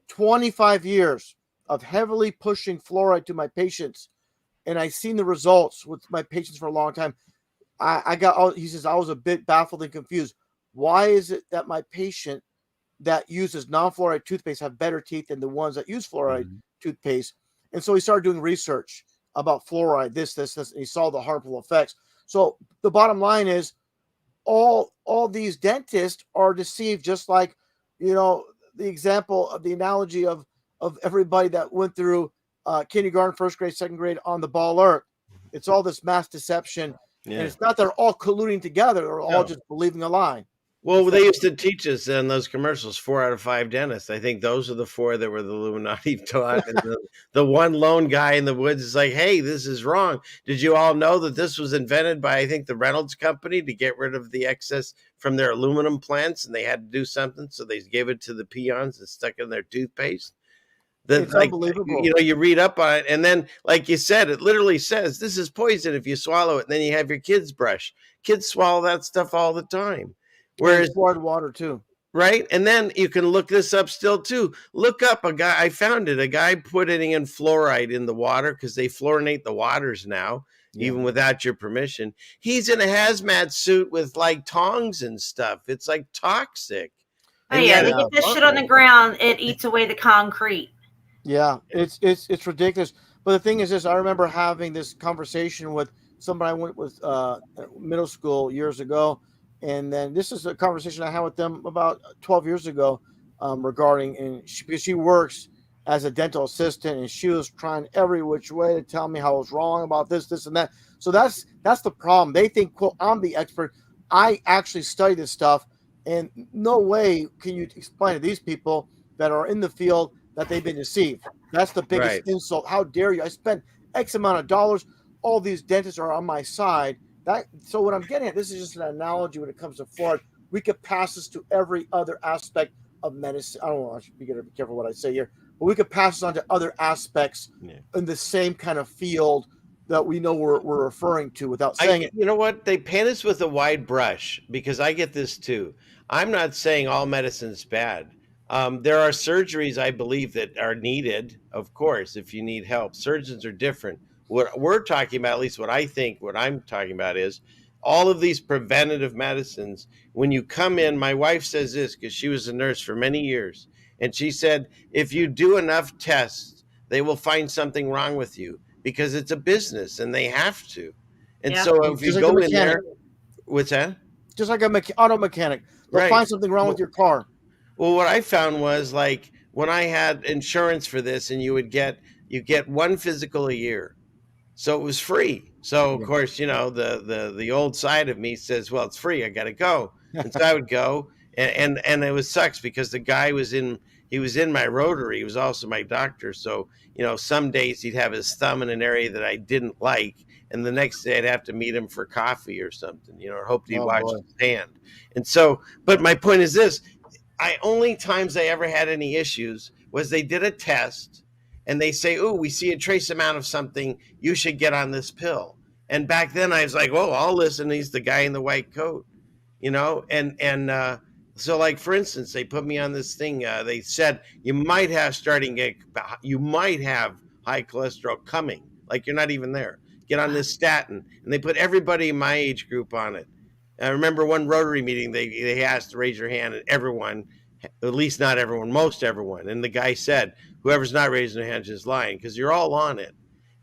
25 years of heavily pushing fluoride to my patients, and I've seen the results with my patients for a long time. He says, I was a bit baffled and confused. Why is it that my patient that uses non-fluoride toothpaste have better teeth than the ones that use fluoride toothpaste? And so he started doing research about fluoride, this, and he saw the harmful effects. So the bottom line is all these dentists are deceived, just like, you know, the example of the analogy of everybody that went through kindergarten, first grade, second grade on the ball earth. It's all this mass deception. And it's not they're all colluding together. They're all just believing a lie. Well, they used to teach us in those commercials, 4 out of 5 dentists. I think those are the 4 that were the Illuminati taught. And the one lone guy in the woods is like, hey, this is wrong. Did you all know that this was invented by, I think, the Reynolds Company to get rid of the excess from their aluminum plants? And they had to do something. So they gave it to the peons and stuck it in their toothpaste. It's unbelievable. You know, you read up on it. And then, like you said, it literally says this is poison if you swallow it. And then you have your kids brush. Kids swallow that stuff all the time. Whereas poured water too, right? And then you can look this up still too. Look up a guy. I found it. A guy putting in fluoride in the water because they fluorinate the waters now, even without your permission. He's in a hazmat suit with like tongs and stuff. It's like toxic. Oh yeah, they get this shit on the ground. It eats away the concrete. Yeah, it's ridiculous. But the thing is this: I remember having this conversation with somebody I went with middle school years ago. And then this is a conversation I had with them about 12 years ago regarding, because she works as a dental assistant, and she was trying every which way to tell me how I was wrong about this, and that. So that's the problem. They think, quote, I'm the expert. I actually study this stuff, and no way can you explain to these people that are in the field that they've been deceived. That's the biggest insult. How dare you? I spent X amount of dollars. All these dentists are on my side. So what I'm getting at, this is just an analogy when it comes to Florida. We could pass this to every other aspect of medicine. I don't know. I should be careful what I say here, but we could pass this on to other aspects in the same kind of field that we know we're referring to without saying it. You know what? They paint us with a wide brush because I get this too. I'm not saying all medicine's bad. There are surgeries I believe that are needed, of course, if you need help. Surgeons are different. What we're talking about, at least what I'm talking about is all of these preventative medicines. When you come in, my wife says this because she was a nurse for many years. And she said, if you do enough tests, they will find something wrong with you because it's a business and they have to. And so if you go in there, what's that? Just like an auto mechanic, they'll find something wrong with your car. Well, what I found was like when I had insurance for this, and you get one physical a year, so it was free. So of course, the old side of me says, well, it's free, I got to go, and so I would go, and it was sucks because the guy was in my rotary. He was also my doctor. So some days he'd have his thumb in an area that I didn't like, and the next day I'd have to meet him for coffee or something, or hope he'd watch his hand. And so, but my point is this. Only times I ever had any issues was they did a test and they say, oh, we see a trace amount of something, you should get on this pill. And back then I was like, oh, I'll listen. He's the guy in the white coat, so like, for instance, they put me on this thing. They said you might have high cholesterol coming, like you're not even there. Get on this statin. And they put everybody in my age group on it. I remember one Rotary meeting, they asked to raise your hand, and everyone, at least not everyone, most everyone. And the guy said, whoever's not raising their hand is lying because you're all on it.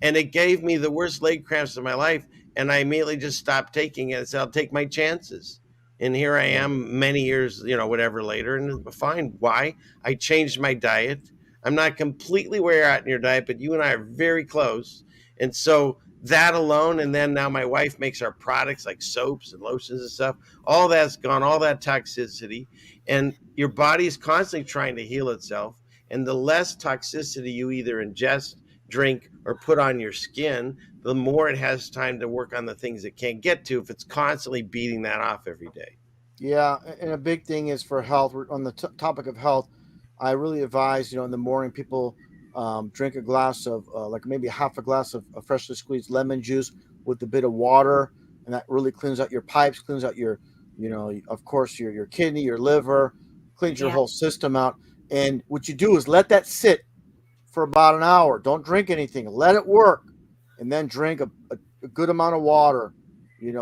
And it gave me the worst leg cramps of my life. And I immediately just stopped taking it and said, I'll take my chances. And here I am many years, whatever later, and fine. Why? I changed my diet. I'm not completely where you're at in your diet, but you and I are very close. And so that alone, and then now my wife makes our products like soaps and lotions and stuff. All that's gone, all that toxicity. And your body is constantly trying to heal itself. And the less toxicity you either ingest, drink, or put on your skin, the more it has time to work on the things it can't get to if it's constantly beating that off every day. Yeah, and a big thing is for health. We're on the topic of health. I really advise, in the morning, people drink a glass of like maybe half a glass of freshly squeezed lemon juice with a bit of water, and that really cleans out your pipes, cleans out your, of course, your kidney, your liver, cleans your whole system out. And what you do is let that sit for about an hour. Don't drink anything. Let it work, and then drink a good amount of water,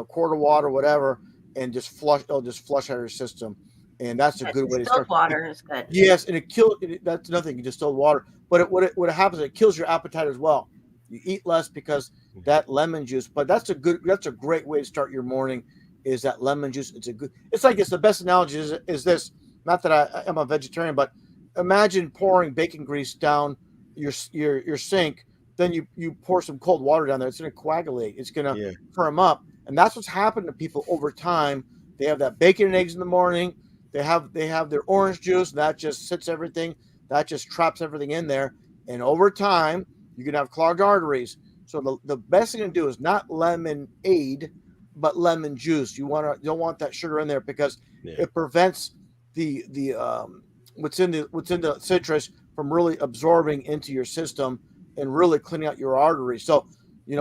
quart of water, whatever, and just flush. It'll just flush out your system, and that's a good way to start. Water is good. Yes, and it kills. That's nothing. Distilled water, but what happens? It kills your appetite as well. You eat less because that lemon juice. But that's a great way to start your morning. Is that lemon juice? It's the best analogy is this. Not that I am a vegetarian, but imagine pouring bacon grease down your sink. Then you pour some cold water down there. It's going to coagulate. It's going to firm up, and that's what's happened to people over time. They have that bacon and eggs in the morning. They have their orange juice. That just sits everything. That just traps everything in there. And over time, you can have clogged arteries. So the best thing to do is not lemonade, but lemon juice. You don't want that sugar in there because it prevents the what's in the citrus from really absorbing into your system and really cleaning out your arteries. So,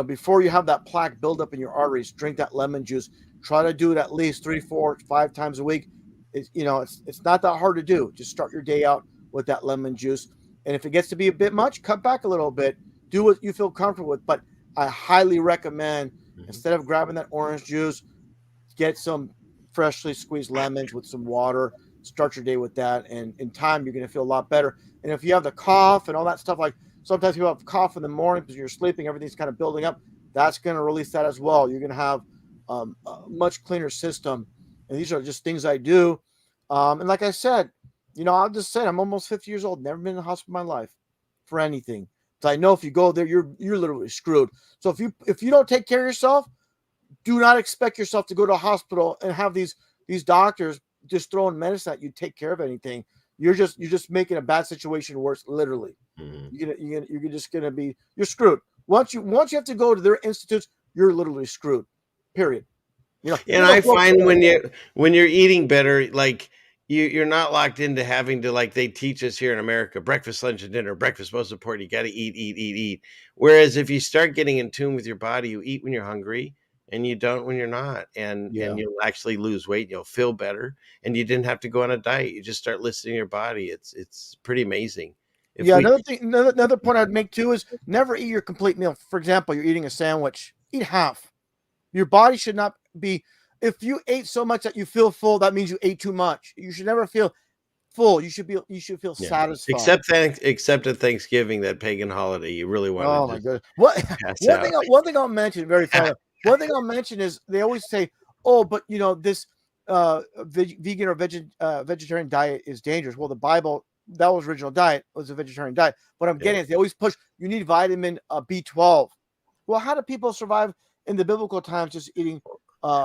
before you have that plaque build up in your arteries, drink that lemon juice. Try to do it at least 3, 4, 5 times a week. It's not that hard to do. Just start your day out with that lemon juice. And if it gets to be a bit much, cut back a little bit. Do what you feel comfortable with. But I highly recommend, instead of grabbing that orange juice, get some freshly squeezed lemons with some water. Start your day with that. And in time, you're going to feel a lot better. And if you have the cough and all that stuff, like sometimes people have cough in the morning because you're sleeping, everything's kind of building up. That's going to release that as well. You're going to have a much cleaner system. And these are just things I do. And like I said, I'll just say I'm almost 50 years old. Never been in the hospital in my life for anything. So I know if you go there, you're literally screwed. So if you don't take care of yourself, do not expect yourself to go to a hospital and have these doctors just throwing medicine at you to take care of anything. You're just making a bad situation worse, literally. You're just gonna be, you're screwed. Once you have to go to their institutes, you're literally screwed. Period. You know, And I find when you're eating better, like you're not locked into having to, like they teach us here in America, breakfast, lunch, and dinner. Breakfast most important. You got to eat, eat, eat, eat. Whereas if you start getting in tune with your body, you eat when you're hungry and you don't when you're not, and you'll actually lose weight. You'll feel better, and you didn't have to go on a diet. You just start listening to your body. It's pretty amazing. Another point I'd make too is never eat your complete meal. For example, you're eating a sandwich, eat half. Your body should not be. If you ate so much that you feel full, that means you ate too much. You should never feel full. You should feel satisfied. Except at Thanksgiving, that pagan holiday, you really want Oh to my just goodness! pass One out. thing I'll mention very funny. One thing I'll mention is they always say, "Oh, but you know this vegan or vegetarian diet is dangerous." Well, the Bible, that was original diet, was a vegetarian diet. What I'm getting is they always push you need vitamin B12. Well, how do people survive in the biblical times just eating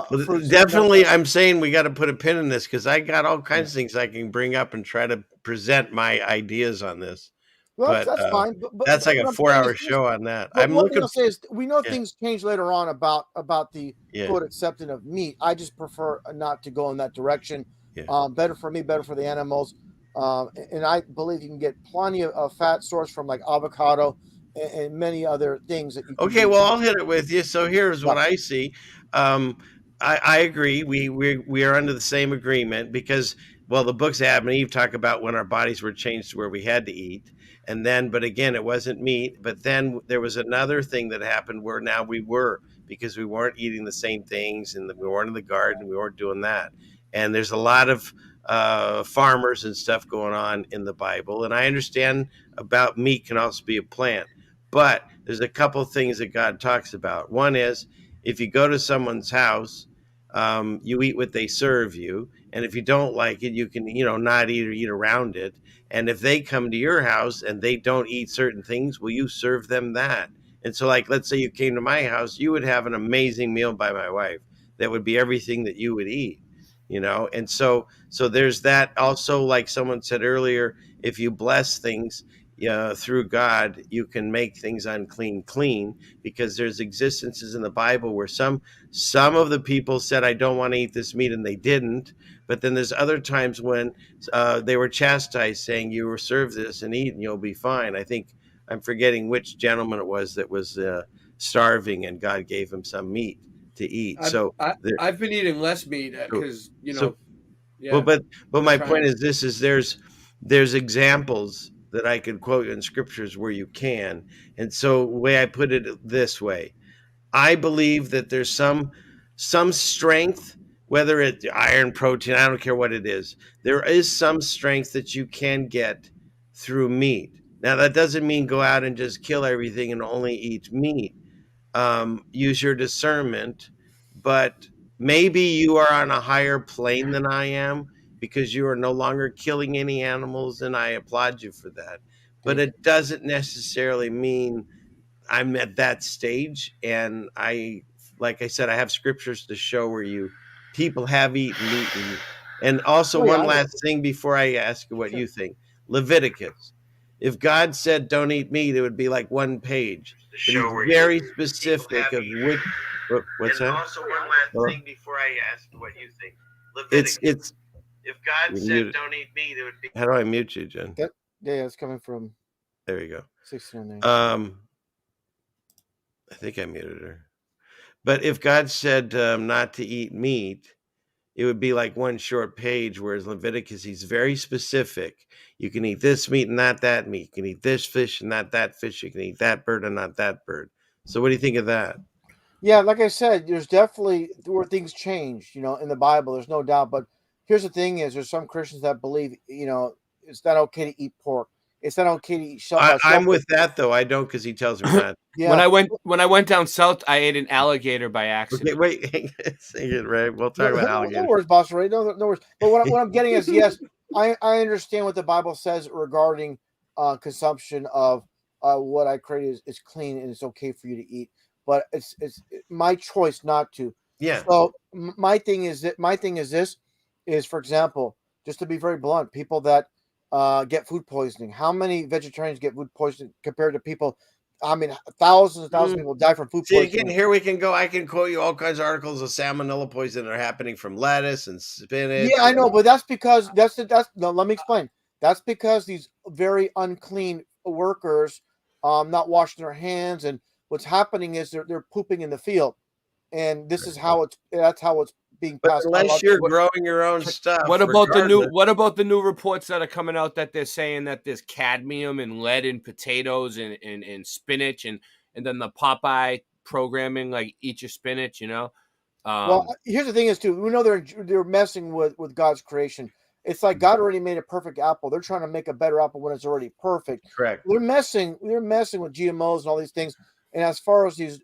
fruits? Definitely, I'm saying we got to put a pin in this because I got all kinds of things I can bring up and try to present my ideas on this. Well, But that's fine. But that's like what a I'm saying 4-hour is this, show on that. but I'm one thing looking. I'll say is we know Yeah. things change later on about the Yeah. quote acceptance of meat. I just prefer not to go in that direction. Yeah. Better for me, better for the animals. And I believe you can get plenty of fat source from like avocado and many other things that you can Okay, do. well, I'll hit it with you. So here's what I see. I agree. We are under the same agreement because, well, the books of Adam and Eve talk about when our bodies were changed to where we had to eat, and then, but again, it wasn't meat. But then there was another thing that happened where now we were, because we weren't eating the same things, and we weren't in the garden, we weren't doing that. And there's a lot of farmers and stuff going on in the Bible, and I understand about meat can also be a plant. But there's a couple of things that God talks about. One is if you go to someone's house, you eat what they serve you. And if you don't like it, you can, not eat or eat around it. And if they come to your house and they don't eat certain things, will you serve them that? And so, like, let's say you came to my house, you would have an amazing meal by my wife that would be everything that you would eat, And so there's that. Also, like someone said earlier, if you bless things, through God, you can make things unclean clean, because there's existences in the Bible where some of the people said, I don't want to eat this meat, and they didn't. But then there's other times when they were chastised, saying, you were served this and eat and you'll be fine. I think I'm forgetting which gentleman it was that was starving and God gave him some meat to eat. I've been eating less meat because Well, but my point is this: is there's examples that I could quote in scriptures where you can. And so the way I put it this way, I believe that there's some strength, whether it's iron, protein, I don't care what it is. There is some strength that you can get through meat. Now, that doesn't mean go out and just kill everything and only eat meat. Use your discernment, but maybe you are on a higher plane than I am, because you are no longer killing any animals, and I applaud you for that. But it doesn't necessarily mean I'm at that stage. And like I said, I have scriptures to show where people have eaten meat. And also one last thing before I ask you what you think. Leviticus. If God said don't eat meat, it would be like one page. But he's very specific of which. What's that? Also one last thing before I ask what you think. Leviticus. If God said don't eat meat, it would be. How do I mute you, Jen? Yeah, it's coming from. There you go. 609. I think I muted her. But if God said not to eat meat, it would be like one short page, whereas Leviticus, he's very specific. You can eat this meat and not that meat. You can eat this fish and not that fish. You can eat that bird and not that bird. So what do you think of that? Yeah, like I said, there's definitely where things change, in the Bible. There's no doubt. But here's the thing is there's some Christians that believe, it's not okay to eat pork. It's not okay to eat shellfish. I'm with that, though. I don't, because he tells me not. Yeah. When I went down south, I ate an alligator by accident. Okay, wait, sing it, Ray. We'll talk about alligator. No worries, Boss Ray. No worries. But what I'm getting is, yes, I understand what the Bible says regarding consumption of what I created is clean and it's okay for you to eat. But it's my choice not to. Yeah. So my thing is this, for example, just to be very blunt, people that get food poisoning. How many vegetarians get food poisoning compared to people I mean, thousands and thousands of people die from food See, poisoning. again, here we can go. I can quote you all kinds of articles of salmonella poison that are happening from lettuce and spinach. Yeah, I know, but that's because that's no. Let me explain. That's because these very unclean workers, not washing their hands, and what's happening is they're pooping in the field, and this is how that's how it's being But passed. unless you're growing your own stuff, What about the new? regardless- What about the new reports that are coming out that they're saying that there's cadmium and lead in potatoes and spinach and then the Popeye programming, like eat your spinach, you know? Well, here's the thing is too. We know they're messing with God's creation. It's like God already made a perfect apple. They're trying to make a better apple when it's already perfect. Correct. They're messing with GMOs and all these things. And as far as these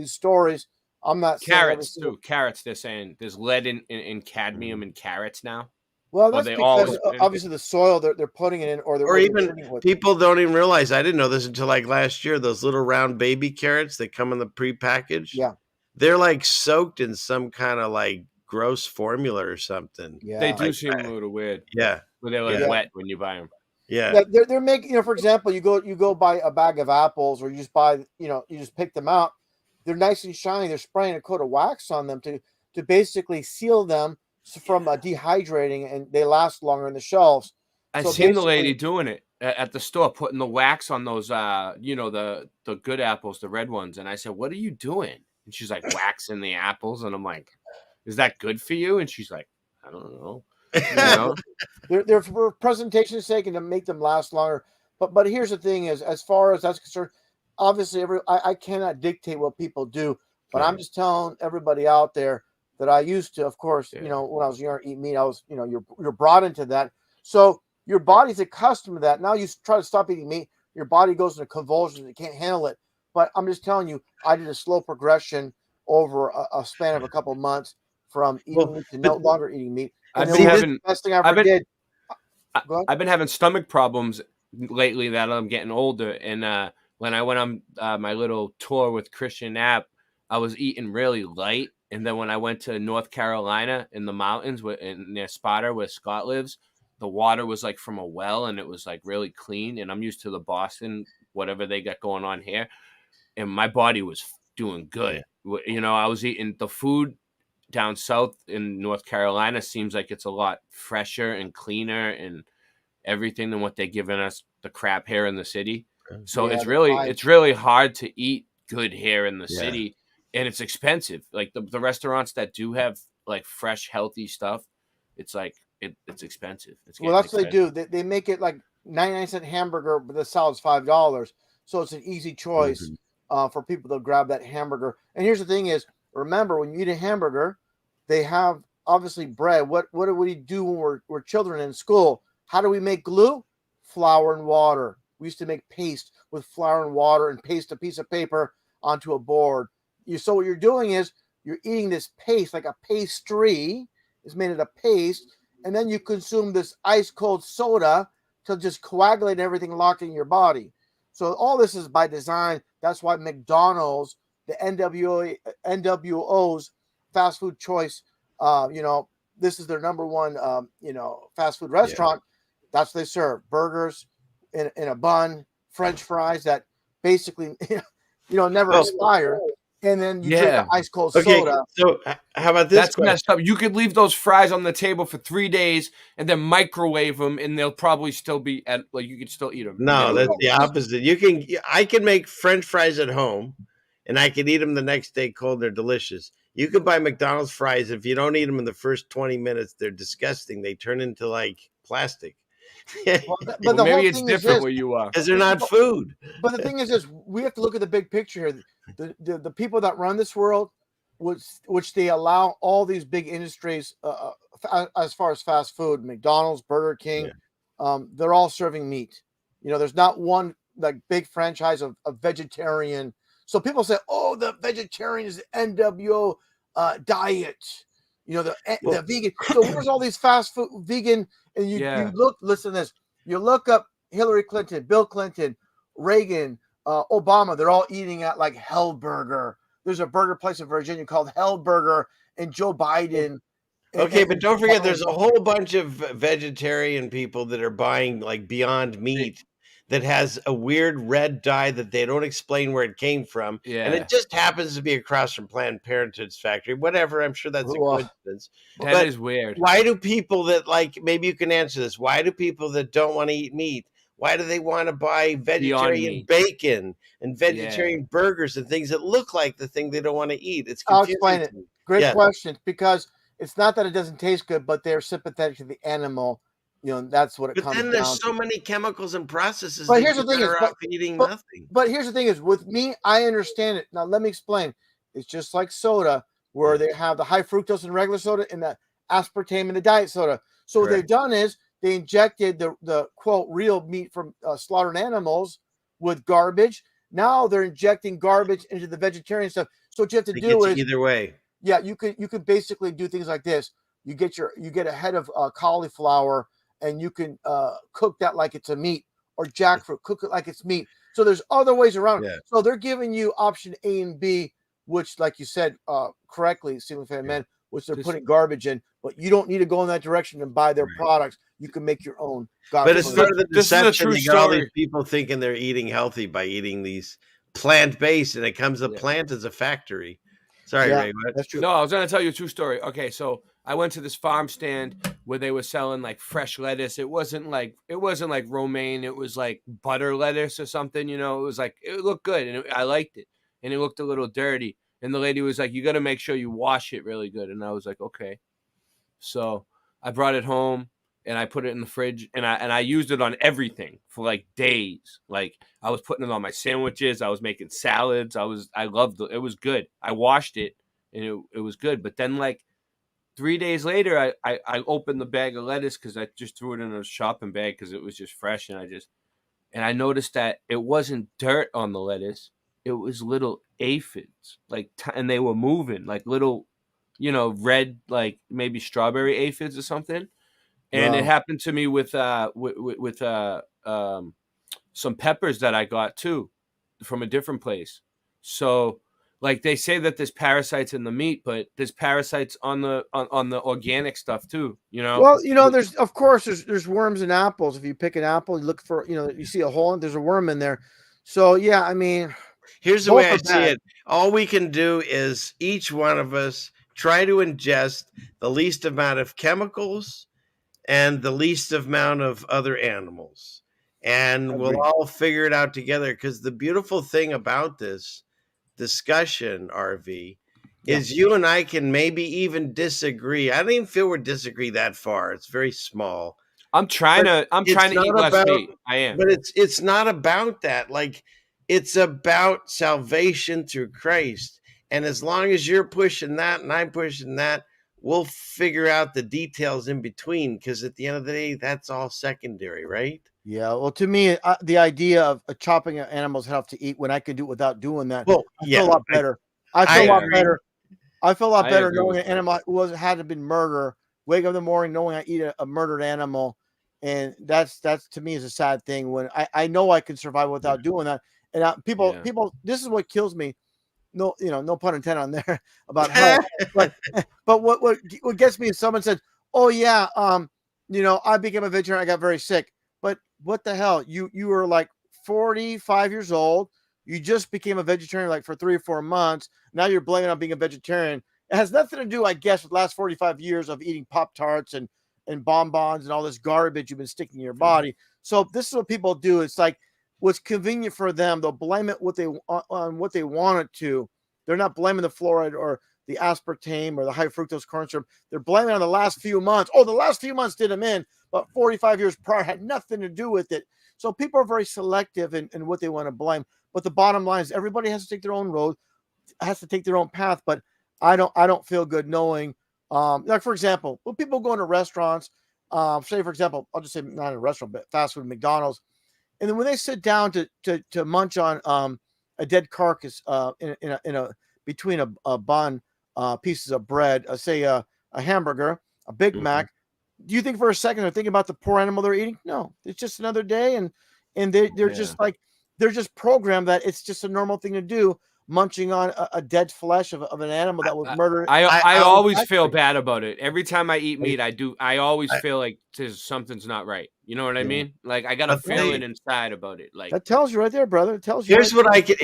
stories, I'm not saying every carrots single- too. Carrots, they're saying there's lead in cadmium in carrots now. Well, Or that's they because always been. obviously the soil they're putting it in, or they're or even treating it with. people don't even realize. I didn't know this until like last year. Those little round baby carrots that come in the pre-packaged. Yeah. They're like soaked in some kind of like gross formula or something. Yeah, They do Like, seem a little weird. yeah. But they're like Yeah. wet when you buy them. Yeah. They're making, for example, you go buy a bag of apples, or you just buy, you just pick them out. They're nice and shiny. They're spraying a coat of wax on them to basically seal them from dehydrating, and they last longer in the shelves. I So seen the lady basically- doing it at the store, putting the wax on those, the good apples, the red ones. And I said, "What are you doing?" And she's like, "Waxing the apples." And I'm like, "Is that good for you?" And she's like, "I don't know." You know? They're for presentation's sake and to make them last longer. But here's the thing: is as far as that's concerned, obviously I cannot dictate what people do, but I'm just telling everybody out there that I used to, of course, when I was younger, eat meat. I was, you're brought into that, so your body's accustomed to that. Now you try to stop eating meat, your body goes into convulsions, it can't handle it. But I'm just telling you, I did a slow progression over a span of a couple of months from eating meat to no longer eating meat. And I've been having the best thing I ever did. I've been having stomach problems lately that I'm getting older. And when I went on my little tour with Christian Knapp, I was eating really light. And then when I went to North Carolina in the mountains near Sparta, where Scott lives, the water was like from a well, and it was like really clean. And I'm used to the Boston, whatever they got going on here. And my body was doing good. I was eating the food down south in North Carolina seems like it's a lot fresher and cleaner and everything than what they're giving us the crap here in the city. So it's really hard to eat good here in the city, and it's expensive. Like the restaurants that do have like fresh, healthy stuff, it's like it's expensive. Well, that's what they do. They make it like 99-cent hamburger, but the salad's $5. So it's an easy choice for people to grab that hamburger. And here's the thing is, remember, when you eat a hamburger, they have obviously bread. What do we do when we're children in school? How do we make glue? Flour and water. We used to make paste with flour and water and paste a piece of paper onto a board. So what you're doing is you're eating this paste, like a pastry. It's made of a paste, and then you consume this ice cold soda to just coagulate everything locked in your body. So all this is by design. That's why McDonald's, the NWO's fast food choice, this is their number one, fast food restaurant. That's what they serve: burgers in a bun, French fries that basically, never expire. And then you drink an ice cold soda. So how about this? That's messed up. You could leave those fries on the table for 3 days and then microwave them, and they'll probably still be you could still eat them. No, that's the opposite. I can make French fries at home, and I can eat them the next day cold. They're delicious. You could buy McDonald's fries. If you don't eat them in the first 20 minutes, they're disgusting. They turn into like plastic. But maybe it's different where you are, because they're not food. But the thing is this: we have to look at the big picture here. The people that run this world, which they allow all these big industries, as far as fast food, McDonald's, Burger King, they're all serving meat. There's not one like big franchise of vegetarian. So people say, "Oh, the vegetarian is the NWO diet." The vegan. So where's all these fast food vegan? And you listen to this. You look up Hillary Clinton, Bill Clinton, Reagan, Obama. They're all eating at like Hellburger. There's a burger place in Virginia called Hellburger, and Joe Biden. Okay, but don't forget, there's a whole bunch of vegetarian people that are buying like Beyond Meat that has a weird red dye that they don't explain where it came from. And it just happens to be across from Planned Parenthood's factory. Whatever, I'm sure that's a coincidence. That is weird. Why do people that maybe you can answer this. Why do people that don't want to eat meat, why do they want to buy vegetarian bacon and vegetarian burgers and things that look like the thing they don't want to eat? It's confusing. I'll explain it. Great question. Because it's not that it doesn't taste good, but they're sympathetic to the animal. That's what it comes down to. But then there's so many chemicals and processes. But here's the thing: eating nothing. But here's the thing: is with me, I understand it. Now let me explain. It's just like soda, where they have the high fructose in regular soda and the aspartame in the diet soda. So what they've done is they injected the quote real meat from slaughtered animals with garbage. Now they're injecting garbage into the vegetarian stuff. So what you have to do is either way. Yeah, you could basically do things like this. You get a head of cauliflower, and you can cook that like it's a meat, or jackfruit, cook it like it's meat. So there's other ways around it. So they're giving you option A and B, which, like you said correctly, Ceilingfanman, which they're putting garbage in. But you don't need to go in that direction and buy their products. You can make your own. But it's part of the deception. You got all these people thinking they're eating healthy by eating these plant-based, and it comes a plant as a factory. Sorry, Ray. That's true. No, I was going to tell you a true story. Okay, so I went to this farm stand where they were selling like fresh lettuce. It wasn't like romaine. It was like butter lettuce or something. It was like, it looked good, and I liked it, and it looked a little dirty. And the lady was like, "You got to make sure you wash it really good." And I was like, "Okay." So I brought it home and I put it in the fridge, and I used it on everything for like days. Like I was putting it on my sandwiches. I was making salads. I loved it. It was good. I washed it and it was good. But then like 3 days later, I opened the bag of lettuce because I just threw it in a shopping bag because it was just fresh. And I noticed that it wasn't dirt on the lettuce. It was little aphids, and they were moving like little, red, like maybe strawberry aphids or something. And it happened to me with some peppers that I got too from a different place. So like they say that there's parasites in the meat, but there's parasites on the organic stuff too, Well, there's worms in apples. If you pick an apple, you look for, you see a hole and there's a worm in there. So yeah, I mean, here's the way I see it. All we can do is each one of us try to ingest the least amount of chemicals and the least amount of other animals. And we'll all figure it out together. Because the beautiful thing about this discussion, RV, is you and I can maybe even disagree. I don't even feel we disagree that far. It's very small. I'm trying to eat less meat. I am. But it's not about that. Like, it's about salvation through Christ. And as long as you're pushing that and I'm pushing that, we'll figure out the details in between, because at the end of the day, that's all secondary, right? Yeah. Well, to me, the idea of chopping an animal's head off to eat when I can do it without doing that, I feel a lot better. I feel a lot better knowing an animal had to been murder. Wake up in the morning knowing I eat a murdered animal, and that's to me is a sad thing when I know I can survive without doing that. And people, this is what kills me. No, no pun intended on there about health. but what gets me is someone said, "Oh yeah, I became a vegetarian. I got very sick." But what the hell? You were like 45 years old. You just became a vegetarian like for 3 or 4 months. Now you're blaming on being a vegetarian. It has nothing to do, I guess, with the last 45 years of eating Pop-Tarts and bonbons and all this garbage you've been sticking in your body. So this is what people do. It's like what's convenient for them. They'll blame it on what they want it to. They're not blaming the fluoride or the aspartame or the high fructose corn syrup. They're blaming it on the last few months. Oh, the last few months did them in, but 45 years prior had nothing to do with it. So people are very selective in what they want to blame. But the bottom line is everybody has to take their own road, has to take their own path. But I don't feel good knowing, like for example, when people go into restaurants, say for example, I'll just say not in a restaurant, but fast food, McDonald's, and then when they sit down to munch on a dead carcass in between a bun, pieces of bread, say a hamburger, a Big Mac, do you think for a second they're thinking about the poor animal they're eating? No, it's just another day, and they're just like they're just programmed that it's just a normal thing to do, munching on a dead flesh of an animal that was murdered. I always feel bad about it. Every time I eat meat, I always feel like something's not right. You know what I Yeah. mean? Like I got a I'll tell feeling you. inside about it. Like That tells you right there, brother. It tells you. Here's right what there. I can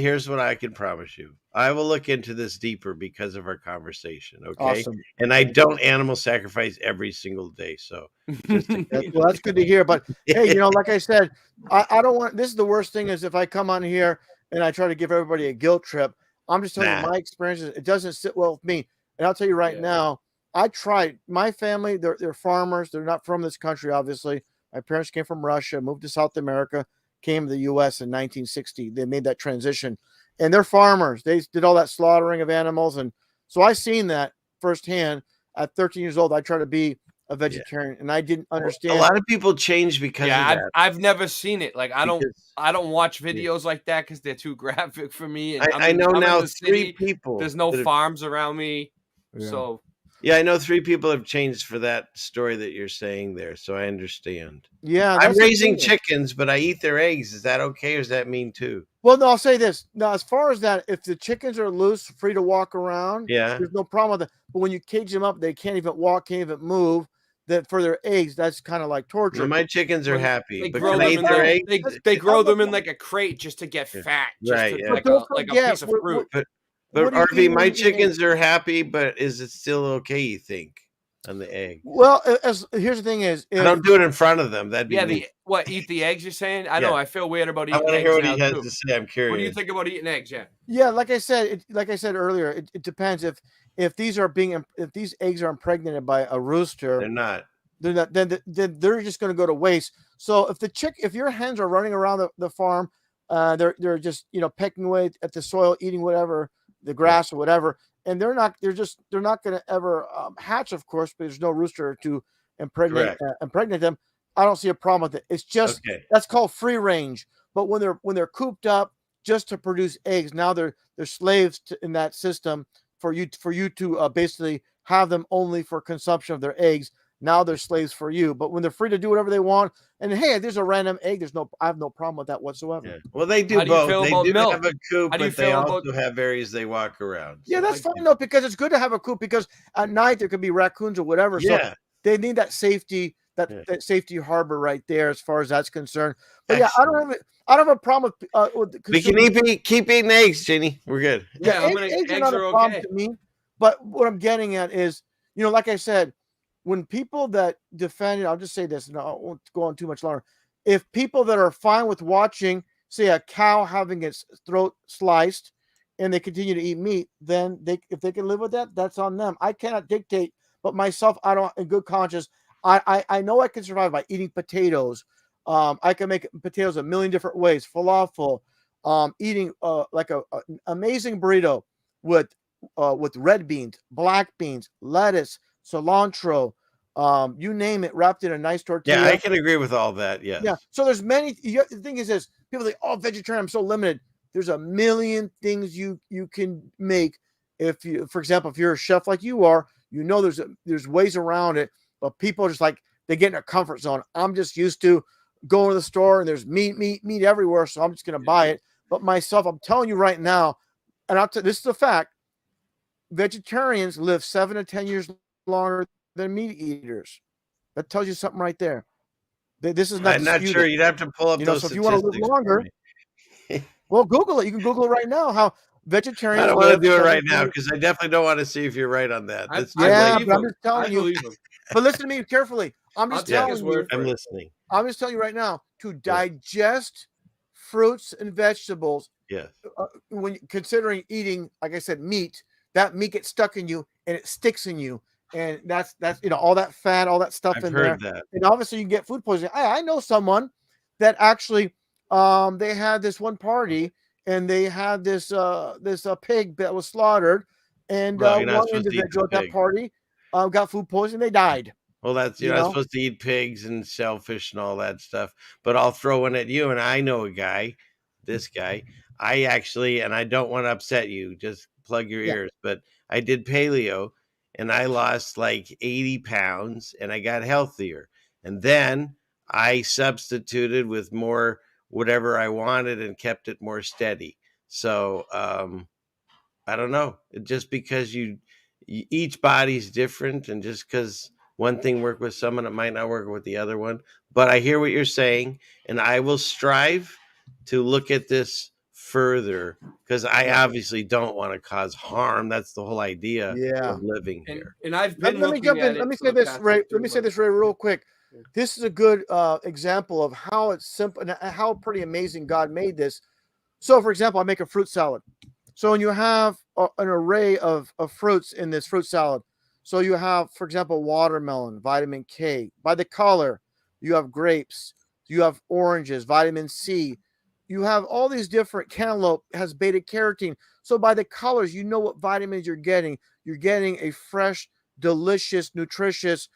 here's what I can promise you. I will look into this deeper because of our conversation. Okay. Awesome. And I don't animal sacrifice every single day. So just in case. Well, that's good to hear. But hey, you know, like I said, I don't want. This is the worst thing is if I come on here and I try to give everybody a guilt trip. I'm just telling you Nah. my experiences. It doesn't sit well with me. And I'll tell you right now, I tried. My family, they're farmers. They're not from this country, obviously. My parents came from Russia, moved to South America, came to the U.S. in 1960. They made that transition, and they're farmers. They did all that slaughtering of animals, and so I seen that firsthand. At 13 years old, I tried to be a vegetarian, and I didn't understand. A lot of people change because of that. I've never seen it. Like I Because- don't watch videos like that because they're too graphic for me. And I know I'm now in the 3 city. people. There's no that have- farms around me, Yeah. so Yeah, I know 3 people have changed for that story that you're saying there, so I understand. Yeah, I'm that's the raising thing. chickens, but I eat their eggs. Is that okay, or is that mean too? Well, no, I'll say this. Now, as far as that, if the chickens are loose, free to walk around, Yeah. there's no problem with that. But when you cage them up, they can't even walk, can't even move. That for their eggs, that's kind of like torture. Well, my chickens are happy, they but grow can I them eat in their like, eggs? they grow them in like a crate just to get fat, just Right, to, yeah. like, But don't like a forget, piece of we're- fruit. But What do you RV, eat my when you eat chickens are happy, but is it still okay, you think, on the egg? Well, here's the thing is, I don't do it in front of them. That'd be Yeah, mean. eat the eggs? You're saying? I Yeah. know. I feel weird about I eating want to eggs hear what now he has too. to say. I'm curious. What do you think about eating eggs? Yeah. yeah, like I said earlier, it depends if these eggs are impregnated by a rooster, They're not. then they're just going to go to waste. So if your hens are running around the farm, they're just pecking away at the soil, eating whatever the grass or whatever, and they're not going to ever hatch, of course, but there's no rooster to impregnate them. I don't see a problem with it. It's just that's called free range. But when they're cooped up just to produce eggs, now they're slaves in that system for you to basically have them only for consumption of their eggs. Now they're slaves for you, but when they're free to do whatever they want, and hey, there's a random egg. I have no problem with that whatsoever. Yeah. Well, they do How do you both. feel They about do milk? have a coop, How do you but they feel also about- have areas they walk around. Yeah, So- that's fine though, because it's good to have a coop because at night there could be raccoons or whatever. Yeah. So they need that safety, that safety harbor right there as far as that's concerned. But yeah, I don't have a problem with We can keep eating eggs, Jenny. We're good. Yeah, eggs are not a problem to me. But what I'm getting at is, like I said, when people that defend it, I'll just say this, and I won't go on too much longer. If people that are fine with watching, say, a cow having its throat sliced, and they continue to eat meat, then if they can live with that, that's on them. I cannot dictate, but myself, I don't, in good conscience, I know I can survive by eating potatoes. I can make potatoes a million different ways. Falafel, eating like an amazing burrito with red beans, black beans, lettuce, cilantro, you name it, wrapped in a nice tortilla. Yeah, I can agree with all that. Yes. Yeah. So there's many. The thing is this: people think, "Oh, vegetarian, I'm so limited." There's a million things you can make. If you, for example, if you're a chef like you are, there's ways around it. But people are just like they get in a comfort zone. I'm just used to going to the store and there's meat everywhere, so I'm just going to buy it. But myself, I'm telling you right now, and this is a fact: vegetarians live 7 to 10 years longer than meat eaters. That tells you something right there. This is not. I'm not sure. You'd have to pull up those So if you want to live statistics longer, well, Google it. You can Google it right now. How vegetarians. I don't want to live do it 7 right to now 10 because I definitely don't want to see if you're right on that. That's yeah, but I'm just telling you. But listen to me carefully. I'm just telling you. I'm listening. I'm just telling you right now to digest fruits and vegetables. Yes. When considering eating, like I said, meat, that meat gets stuck in you and it sticks in you. And that's all that fat, all that stuff I've in heard there. that. And obviously you can get food poisoning. I know someone that actually they had this one party and they had this pig that was slaughtered, and Well, one individual at that party got food poisoning. They died. Well, that's you're not supposed to eat pigs and shellfish and all that stuff. But I'll throw one at you, and I know a guy, this guy. I actually, and I don't want to upset you, just plug your ears, but I did paleo and I lost like 80 pounds and I got healthier. And then I substituted with more whatever I wanted and kept it more steady. So I don't know. Just because each body's different, and just because one thing work with someone, it might not work with the other one. But I hear what you're saying, and I will strive to look at this further because I obviously don't want to cause harm. That's the whole idea of living here. And I've Let, been let me looking jump at in. it Let me for say the this, past, Ray. like, 3 Let me say months. this, Ray, real quick. This is a good example of how it's simple and how pretty amazing God made this. So, for example, I make a fruit salad. So when you have an array of fruits in this fruit salad, so you have, for example, watermelon, vitamin K. By the color, you have grapes, you have oranges, vitamin C. You have all these different, cantaloupe has beta carotene. So by the colors, you know what vitamins you're getting. You're getting a fresh, delicious, nutritious,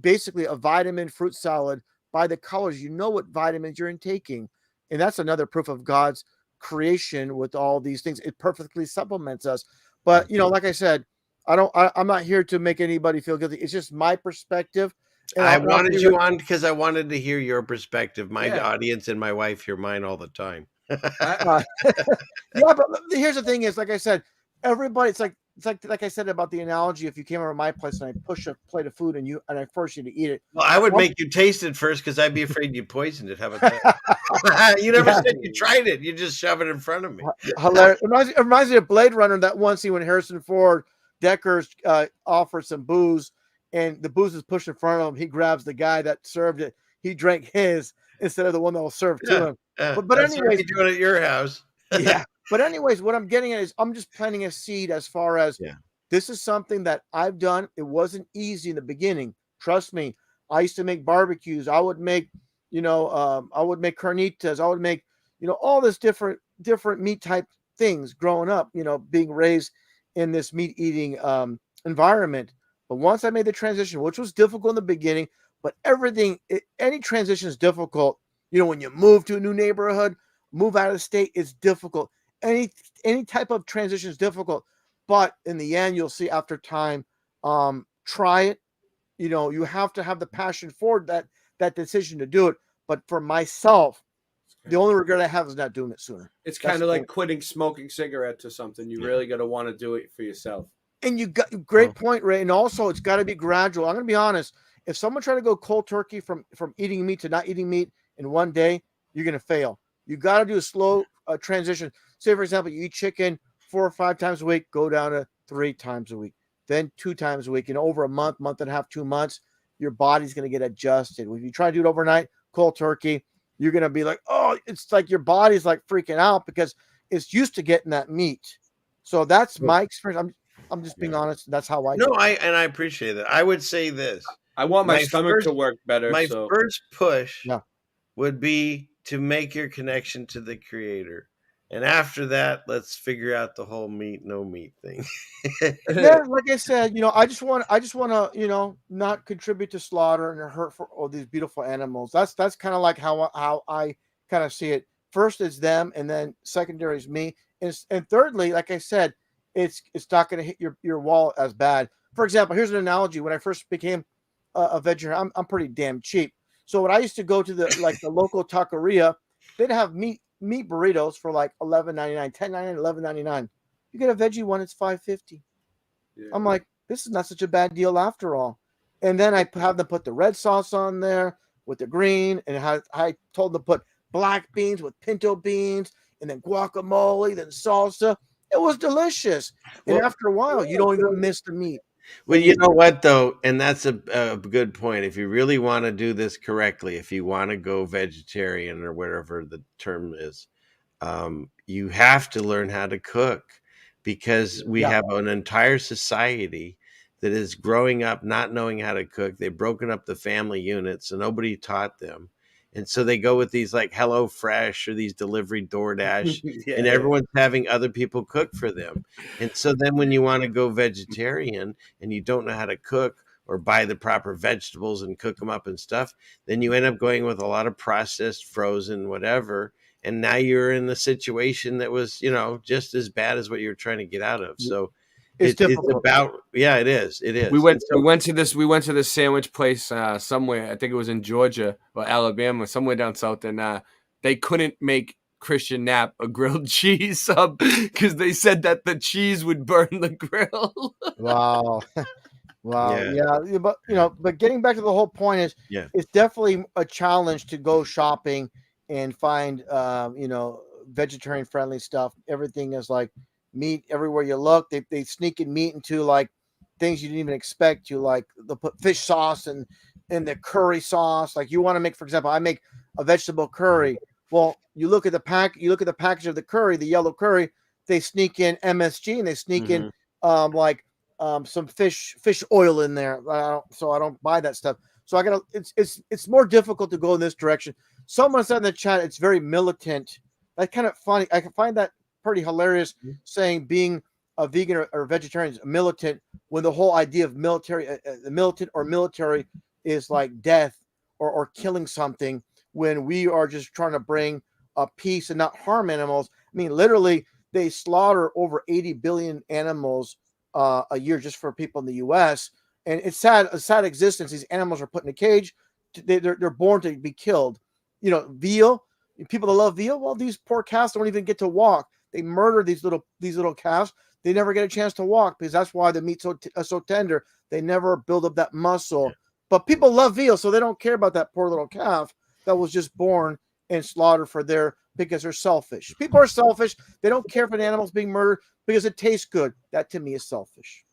basically a vitamin fruit salad. By the colors, you know what vitamins you're intaking. And that's another proof of God's creation with all these things. It perfectly supplements us. But like I said, I'm not here to make anybody feel guilty. It's just my perspective. And I I'll wanted you on because I wanted to hear your perspective. My Yeah. audience and my wife hear mine all the time. Yeah, but here's the thing: is like I said, everybody. It's like I said about the analogy. If you came over to my place and I push a plate of food and I force you to eat it, Well, I would make you taste it first because I'd be afraid you poisoned it. How about that? You never said you tried it. You just shove it in front of me. Hilarious. It reminds me of Blade Runner, that one scene when Harrison Ford Decker's offers some booze, and the booze is pushed in front of him. He grabs the guy that served it. He drank his instead of the one that was served to him. But that's anyways, what you doing at your house. yeah. But anyways, what I'm getting at is I'm just planting a seed as far as this is something that I've done. It wasn't easy in the beginning. Trust me. I used to make barbecues. I would make, I would make carnitas. I would make, all this different meat type things growing up, being raised in this meat eating environment. But once I made the transition, which was difficult in the beginning, but any transition is difficult. When you move to a new neighborhood, move out of the state, it's difficult. Any type of transition is difficult, but in the end, you'll see after time. Try it. You have to have the passion for that decision to do it. But for myself, the only regret I have is not doing it sooner. It's kind of like quitting smoking cigarettes or something. You really got to want to do it for yourself. And you got great point, Ray. And also, it's got to be gradual. I'm going to be honest. If someone tried to go cold turkey from eating meat to not eating meat in one day, you're going to fail. You got to do a slow transition. Say, for example, you eat chicken 4 or 5 times a week, go down to 3 times a week, then 2 times a week. And over a month and a half, 2 months, your body's going to get adjusted. If you try to do it overnight, cold turkey, you're going to be like, oh, it's like your body's like freaking out because it's used to getting that meat. So that's my experience. I'm just being honest. That's how I do it. I appreciate that. I would say this. I want my stomach to work better. My so. first push would be to make your connection to the creator. And after that, let's figure out the whole meat, no meat thing. Yeah, like I said, I just want to, not contribute to slaughter and hurt for all these beautiful animals. That's kind of like how I kind of see it. First is them, and then secondary is me, and thirdly, like I said, it's not going to hit your wallet as bad. For example, here's an analogy. When I first became a vegetarian, I'm pretty damn cheap. So when I used to go to the local taqueria, they'd have meat burritos for like $11.99, $10.99, $11.99. You get a veggie one, it's $5.50. Yeah. I'm like, this is not such a bad deal after all. And then I have them put the red sauce on there with the green, and I told them to put black beans with pinto beans, and then guacamole, then salsa. It was delicious. And after a while, you don't even miss the meat. Well, you know what, though? And that's a good point. If you really want to do this correctly, if you want to go vegetarian or whatever the term is, you have to learn how to cook, because we have an entire society that is growing up not knowing how to cook. They've broken up the family unit, so nobody taught them. And so they go with these like Hello Fresh or these delivery DoorDash, and everyone's having other people cook for them. And so then when you want to go vegetarian and you don't know how to cook or buy the proper vegetables and cook them up and stuff, then you end up going with a lot of processed, frozen, whatever. And now you're in the situation that was, just as bad as what you're trying to get out of. So it's about, it is. It is. We went to this sandwich place somewhere. I think it was in Georgia or Alabama, somewhere down south, and they couldn't make Christian Knapp a grilled cheese sub because they said that the cheese would burn the grill. Wow. Wow. Yeah. Yeah. But getting back to the whole point is, Yeah. it's definitely a challenge to go shopping and find, vegetarian friendly stuff. Everything is like meat everywhere you look. They sneak in meat into like things you didn't even expect. You like they'll put fish sauce and the curry sauce. Like you want to make, for example, I make a vegetable curry. Well, you look at the package of the curry, the yellow curry. They sneak in MSG and they sneak in like some fish oil in there. So I don't buy that stuff. So I gotta. It's more difficult to go in this direction. Someone said in the chat it's very militant. That's kind of funny. I can find that pretty hilarious. Saying being a vegan or vegetarian is militant when the whole idea of military is like death or killing something. When we are just trying to bring a peace and not harm animals. I mean, literally, they slaughter over 80 billion animals a year just for people in the U.S. And it's a sad existence. These animals are put in a cage. They're born to be killed. Veal. People that love veal, well, these poor calves don't even get to walk. They murder these little calves. They never get a chance to walk because that's why the meat's so tender. They never build up that muscle. But people love veal, so they don't care about that poor little calf that was just born and slaughtered because they're selfish. People are selfish. They don't care if an animal's being murdered because it tastes good. That to me is selfish.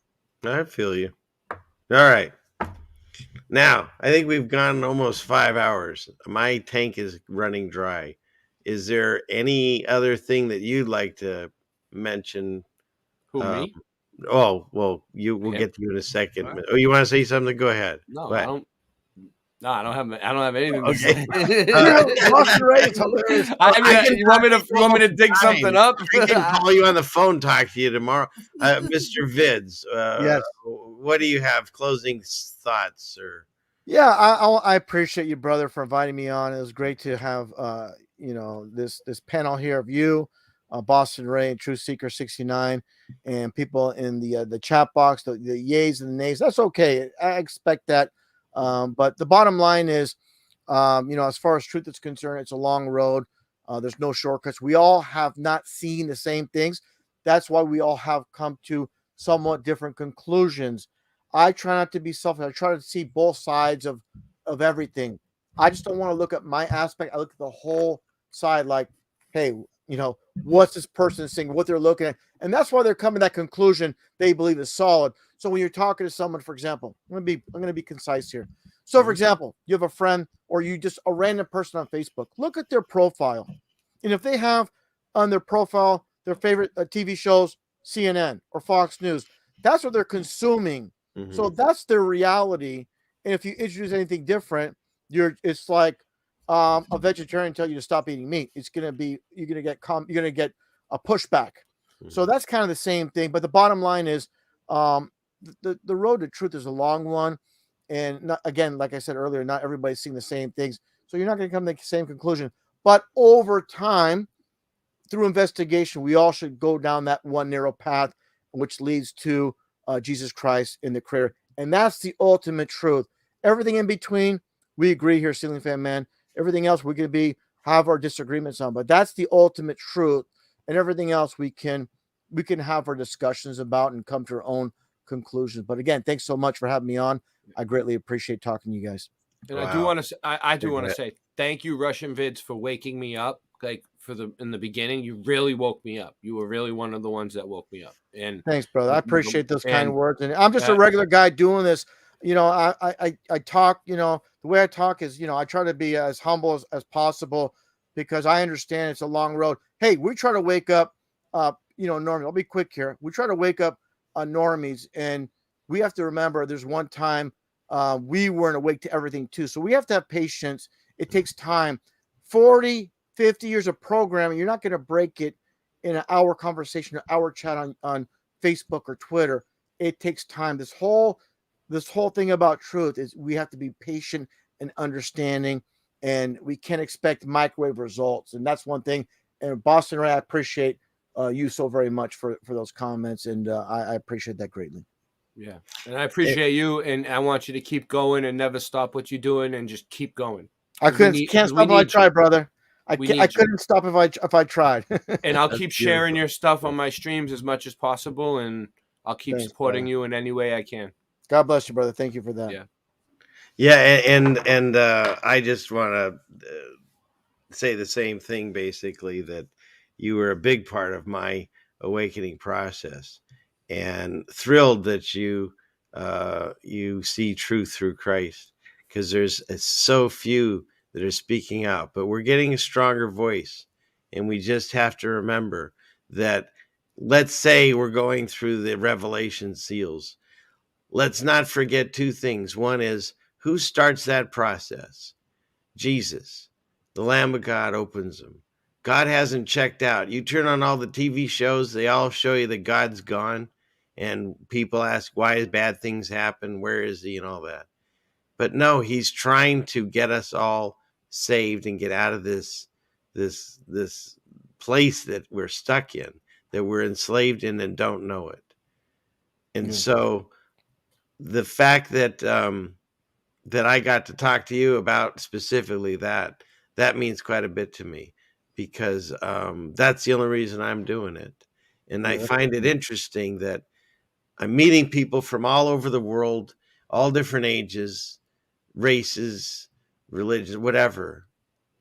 I feel you. All right. Now, I think we've gone almost 5 hours. My tank is running dry. Is there any other thing that you'd like to mention? Who, me? Oh, well, we'll get to you in a second. Right. Oh, you want to say something? Go ahead. No, I don't. No, I don't have anything to say. You want me to dig something up? I can call you on the phone, talk to you tomorrow, Mr. Vids. Yes. What do you have? Closing thoughts, or? Yeah, I appreciate you, brother, for inviting me on. It was great to have this panel here of you, Boston Ray, and Truthseeker69, and people in the chat box, the yays and the nays. That's okay. I expect that. But the bottom line is, as far as truth is concerned, it's a long road. There's no shortcuts. We all have not seen the same things. That's why we all have come to somewhat different conclusions. I try not to be selfish. I try to see both sides of everything. I just don't want to look at my aspect. I look at the whole side like, hey, what's this person saying, what they're looking at. And that's why they're coming to that conclusion they believe is solid. So when you're talking to someone, for example, I'm going to be concise here. So for example, you have a friend or you just a random person on Facebook, look at their profile. And if they have on their profile, their favorite TV shows, CNN or Fox News, that's what they're consuming. Mm-hmm. So that's their reality. And if you introduce anything different, it's like a vegetarian tell you to stop eating meat. It's going to be, you're going to get a pushback. Mm-hmm. So that's kind of the same thing. But the bottom line is, the road to truth is a long one. And again, like I said earlier, not everybody's seeing the same things. So you're not going to come to the same conclusion. But over time, through investigation, we all should go down that one narrow path, which leads to Jesus Christ in the Creator. And that's the ultimate truth. Everything in between, we agree here, Ceilingfanman. Everything else we're going to have our disagreements on. But that's the ultimate truth. And everything else we can have our discussions about and come to our own conclusions. But again, thanks so much for having me on. I greatly appreciate talking to you guys. And wow. I do want to say thank you, Russian Vids, for waking me up. Like in the beginning, you really woke me up. You were really one of the ones that woke me up. And thanks, brother. I appreciate those kind words. And I'm just a regular guy doing this. I talk. The way I talk is, I try to be as humble as possible because I understand it's a long road. Hey, we try to wake up. Normies. I'll be quick here. We try to wake up normies, and we have to remember there's one time we weren't awake to everything too. So we have to have patience. It takes time. 40, 50 years of programming, you're not going to break it in an hour conversation, an hour chat on Facebook or Twitter. It takes time. This whole thing about truth is we have to be patient and understanding, and we can't expect microwave results. And that's one thing. And Boston Ray, I appreciate you so very much for those comments, and I appreciate that greatly. Yeah, and I appreciate you, and I want you to keep going and never stop what you're doing, and just keep going. I can't stop if I tried, brother. I couldn't stop if I tried. And I'll keep sharing your stuff on my streams as much as possible, and I'll keep supporting you in any way I can. God bless you, brother. Thank you for that. Yeah. Yeah, and I just want to say the same thing, basically, that you were a big part of my awakening process, and thrilled that you see truth through Christ, because there's so few that are speaking out, but we're getting a stronger voice, and we just have to remember that. Let's say we're going through the revelation seals. Let's not forget two things. One is, who starts that process? Jesus. The Lamb of God opens them. God hasn't checked out. You turn on all the TV shows, they all show you that God's gone. And people ask, why is bad things happen? Where is he? And all that. But no, he's trying to get us all saved and get out of this place that we're stuck in, that we're enslaved in and don't know it. And so the fact that that I got to talk to you about specifically that means quite a bit to me, because that's the only reason I'm doing it. And I find it interesting that I'm meeting people from all over the world, all different ages, races, religions, whatever.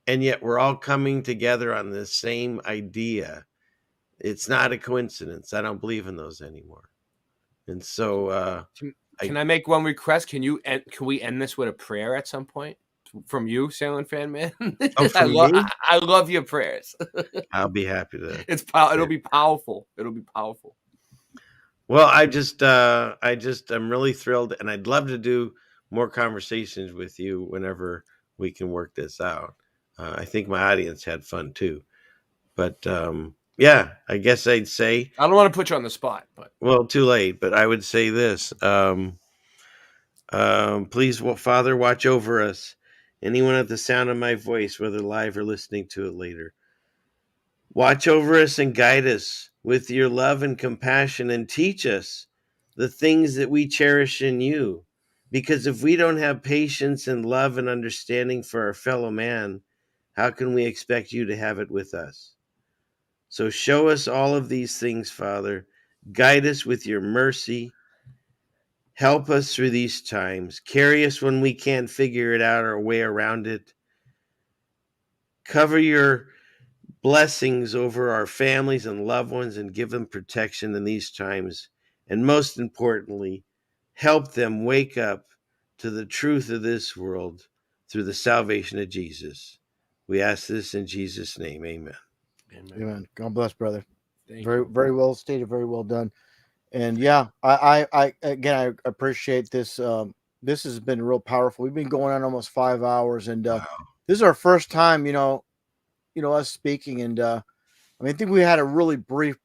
And yet we're all coming together on the same idea. It's not a coincidence. I don't believe in those anymore. And so can I make one request? Can we end this with a prayer at some point from you, Ceilingfanman? Oh, I love your prayers. I'll be happy to. It'll be powerful. It'll be powerful. Well, I'm really thrilled, and I'd love to do more conversations with you whenever we can work this out. I think my audience had fun too, but yeah, I guess I'd say, I don't want to put you on the spot, but well, too late. But I would say this: please, Father, watch over us. Anyone at the sound of my voice, whether live or listening to it later, watch over us and guide us with your love and compassion, and teach us the things that we cherish in you. Because if we don't have patience and love and understanding for our fellow man, how can we expect you to have it with us? So show us all of these things, Father. Guide us with your mercy. Help us through these times. Carry us when we can't figure it out or way around it. Cover your blessings over our families and loved ones and give them protection in these times. And most importantly, help them wake up to the truth of this world through the salvation of Jesus. We ask this in Jesus' name. Amen. Amen. God bless, brother. Thank very, you. very well stated. Very well done. And yeah, I again, I appreciate this. This has been real powerful. We've been going on almost 5 hours, and this is our first time, us speaking. And I mean, I think we had a really brief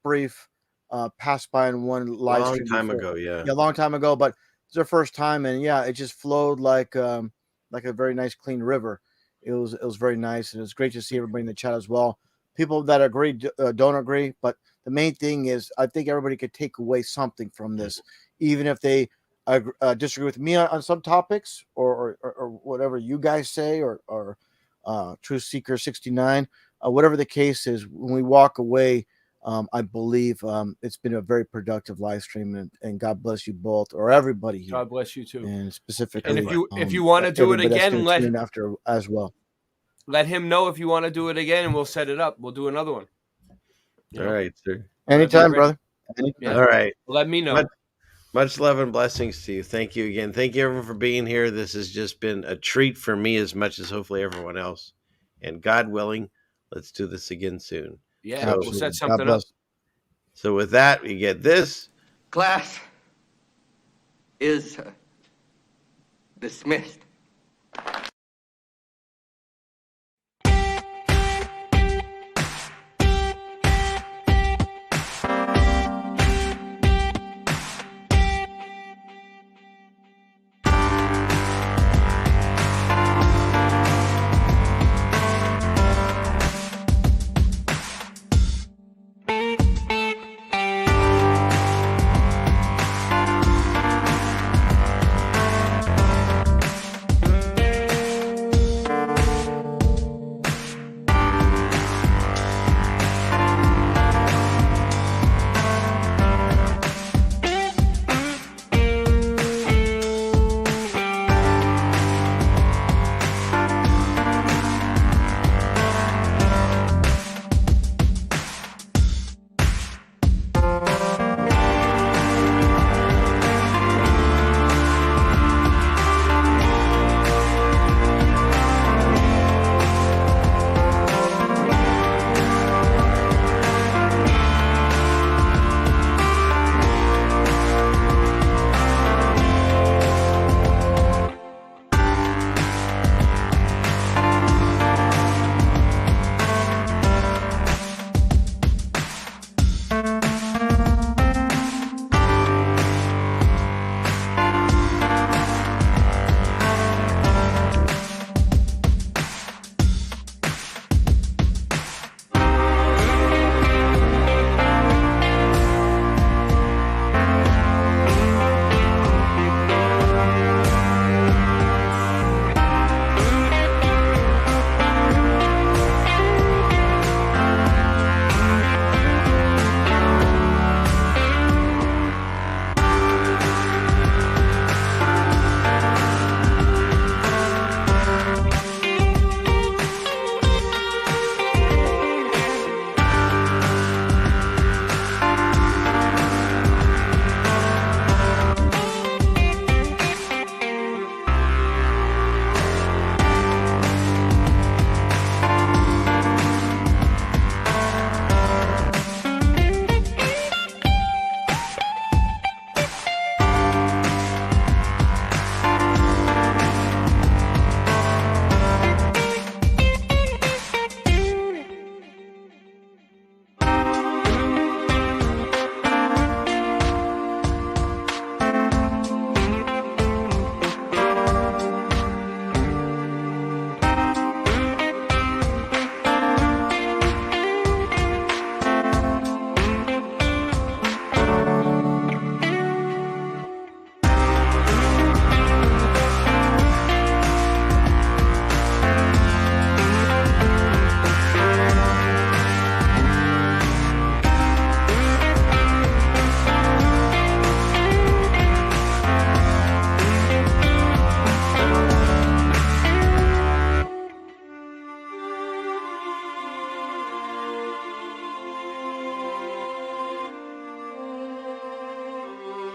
pass by in one live stream Long time before. ago, yeah. Yeah, a long time ago, but it's our first time, and yeah, it just flowed like a very nice, clean river. It was very nice, and it was great to see everybody in the chat as well. People that agree, don't agree, but the main thing is, I think everybody could take away something from this, even if they disagree with me on some topics, or whatever you guys say, or Truthseeker69, whatever the case is. When we walk away, I believe it's been a very productive live stream, and God bless you both, or everybody here. God bless you too. And specifically, and if you want to do it again, let in after as well. Let him know if you want to do it again, and we'll set it up. We'll do another one. All right, sir. Anytime, brother. Anytime. Yeah. All right. Let me know. Much love and blessings to you. Thank you again. Thank you, everyone, for being here. This has just been a treat for me as much as hopefully everyone else. And God willing, let's do this again soon. Yeah, we'll set something up. So with that, we get this. Class is dismissed.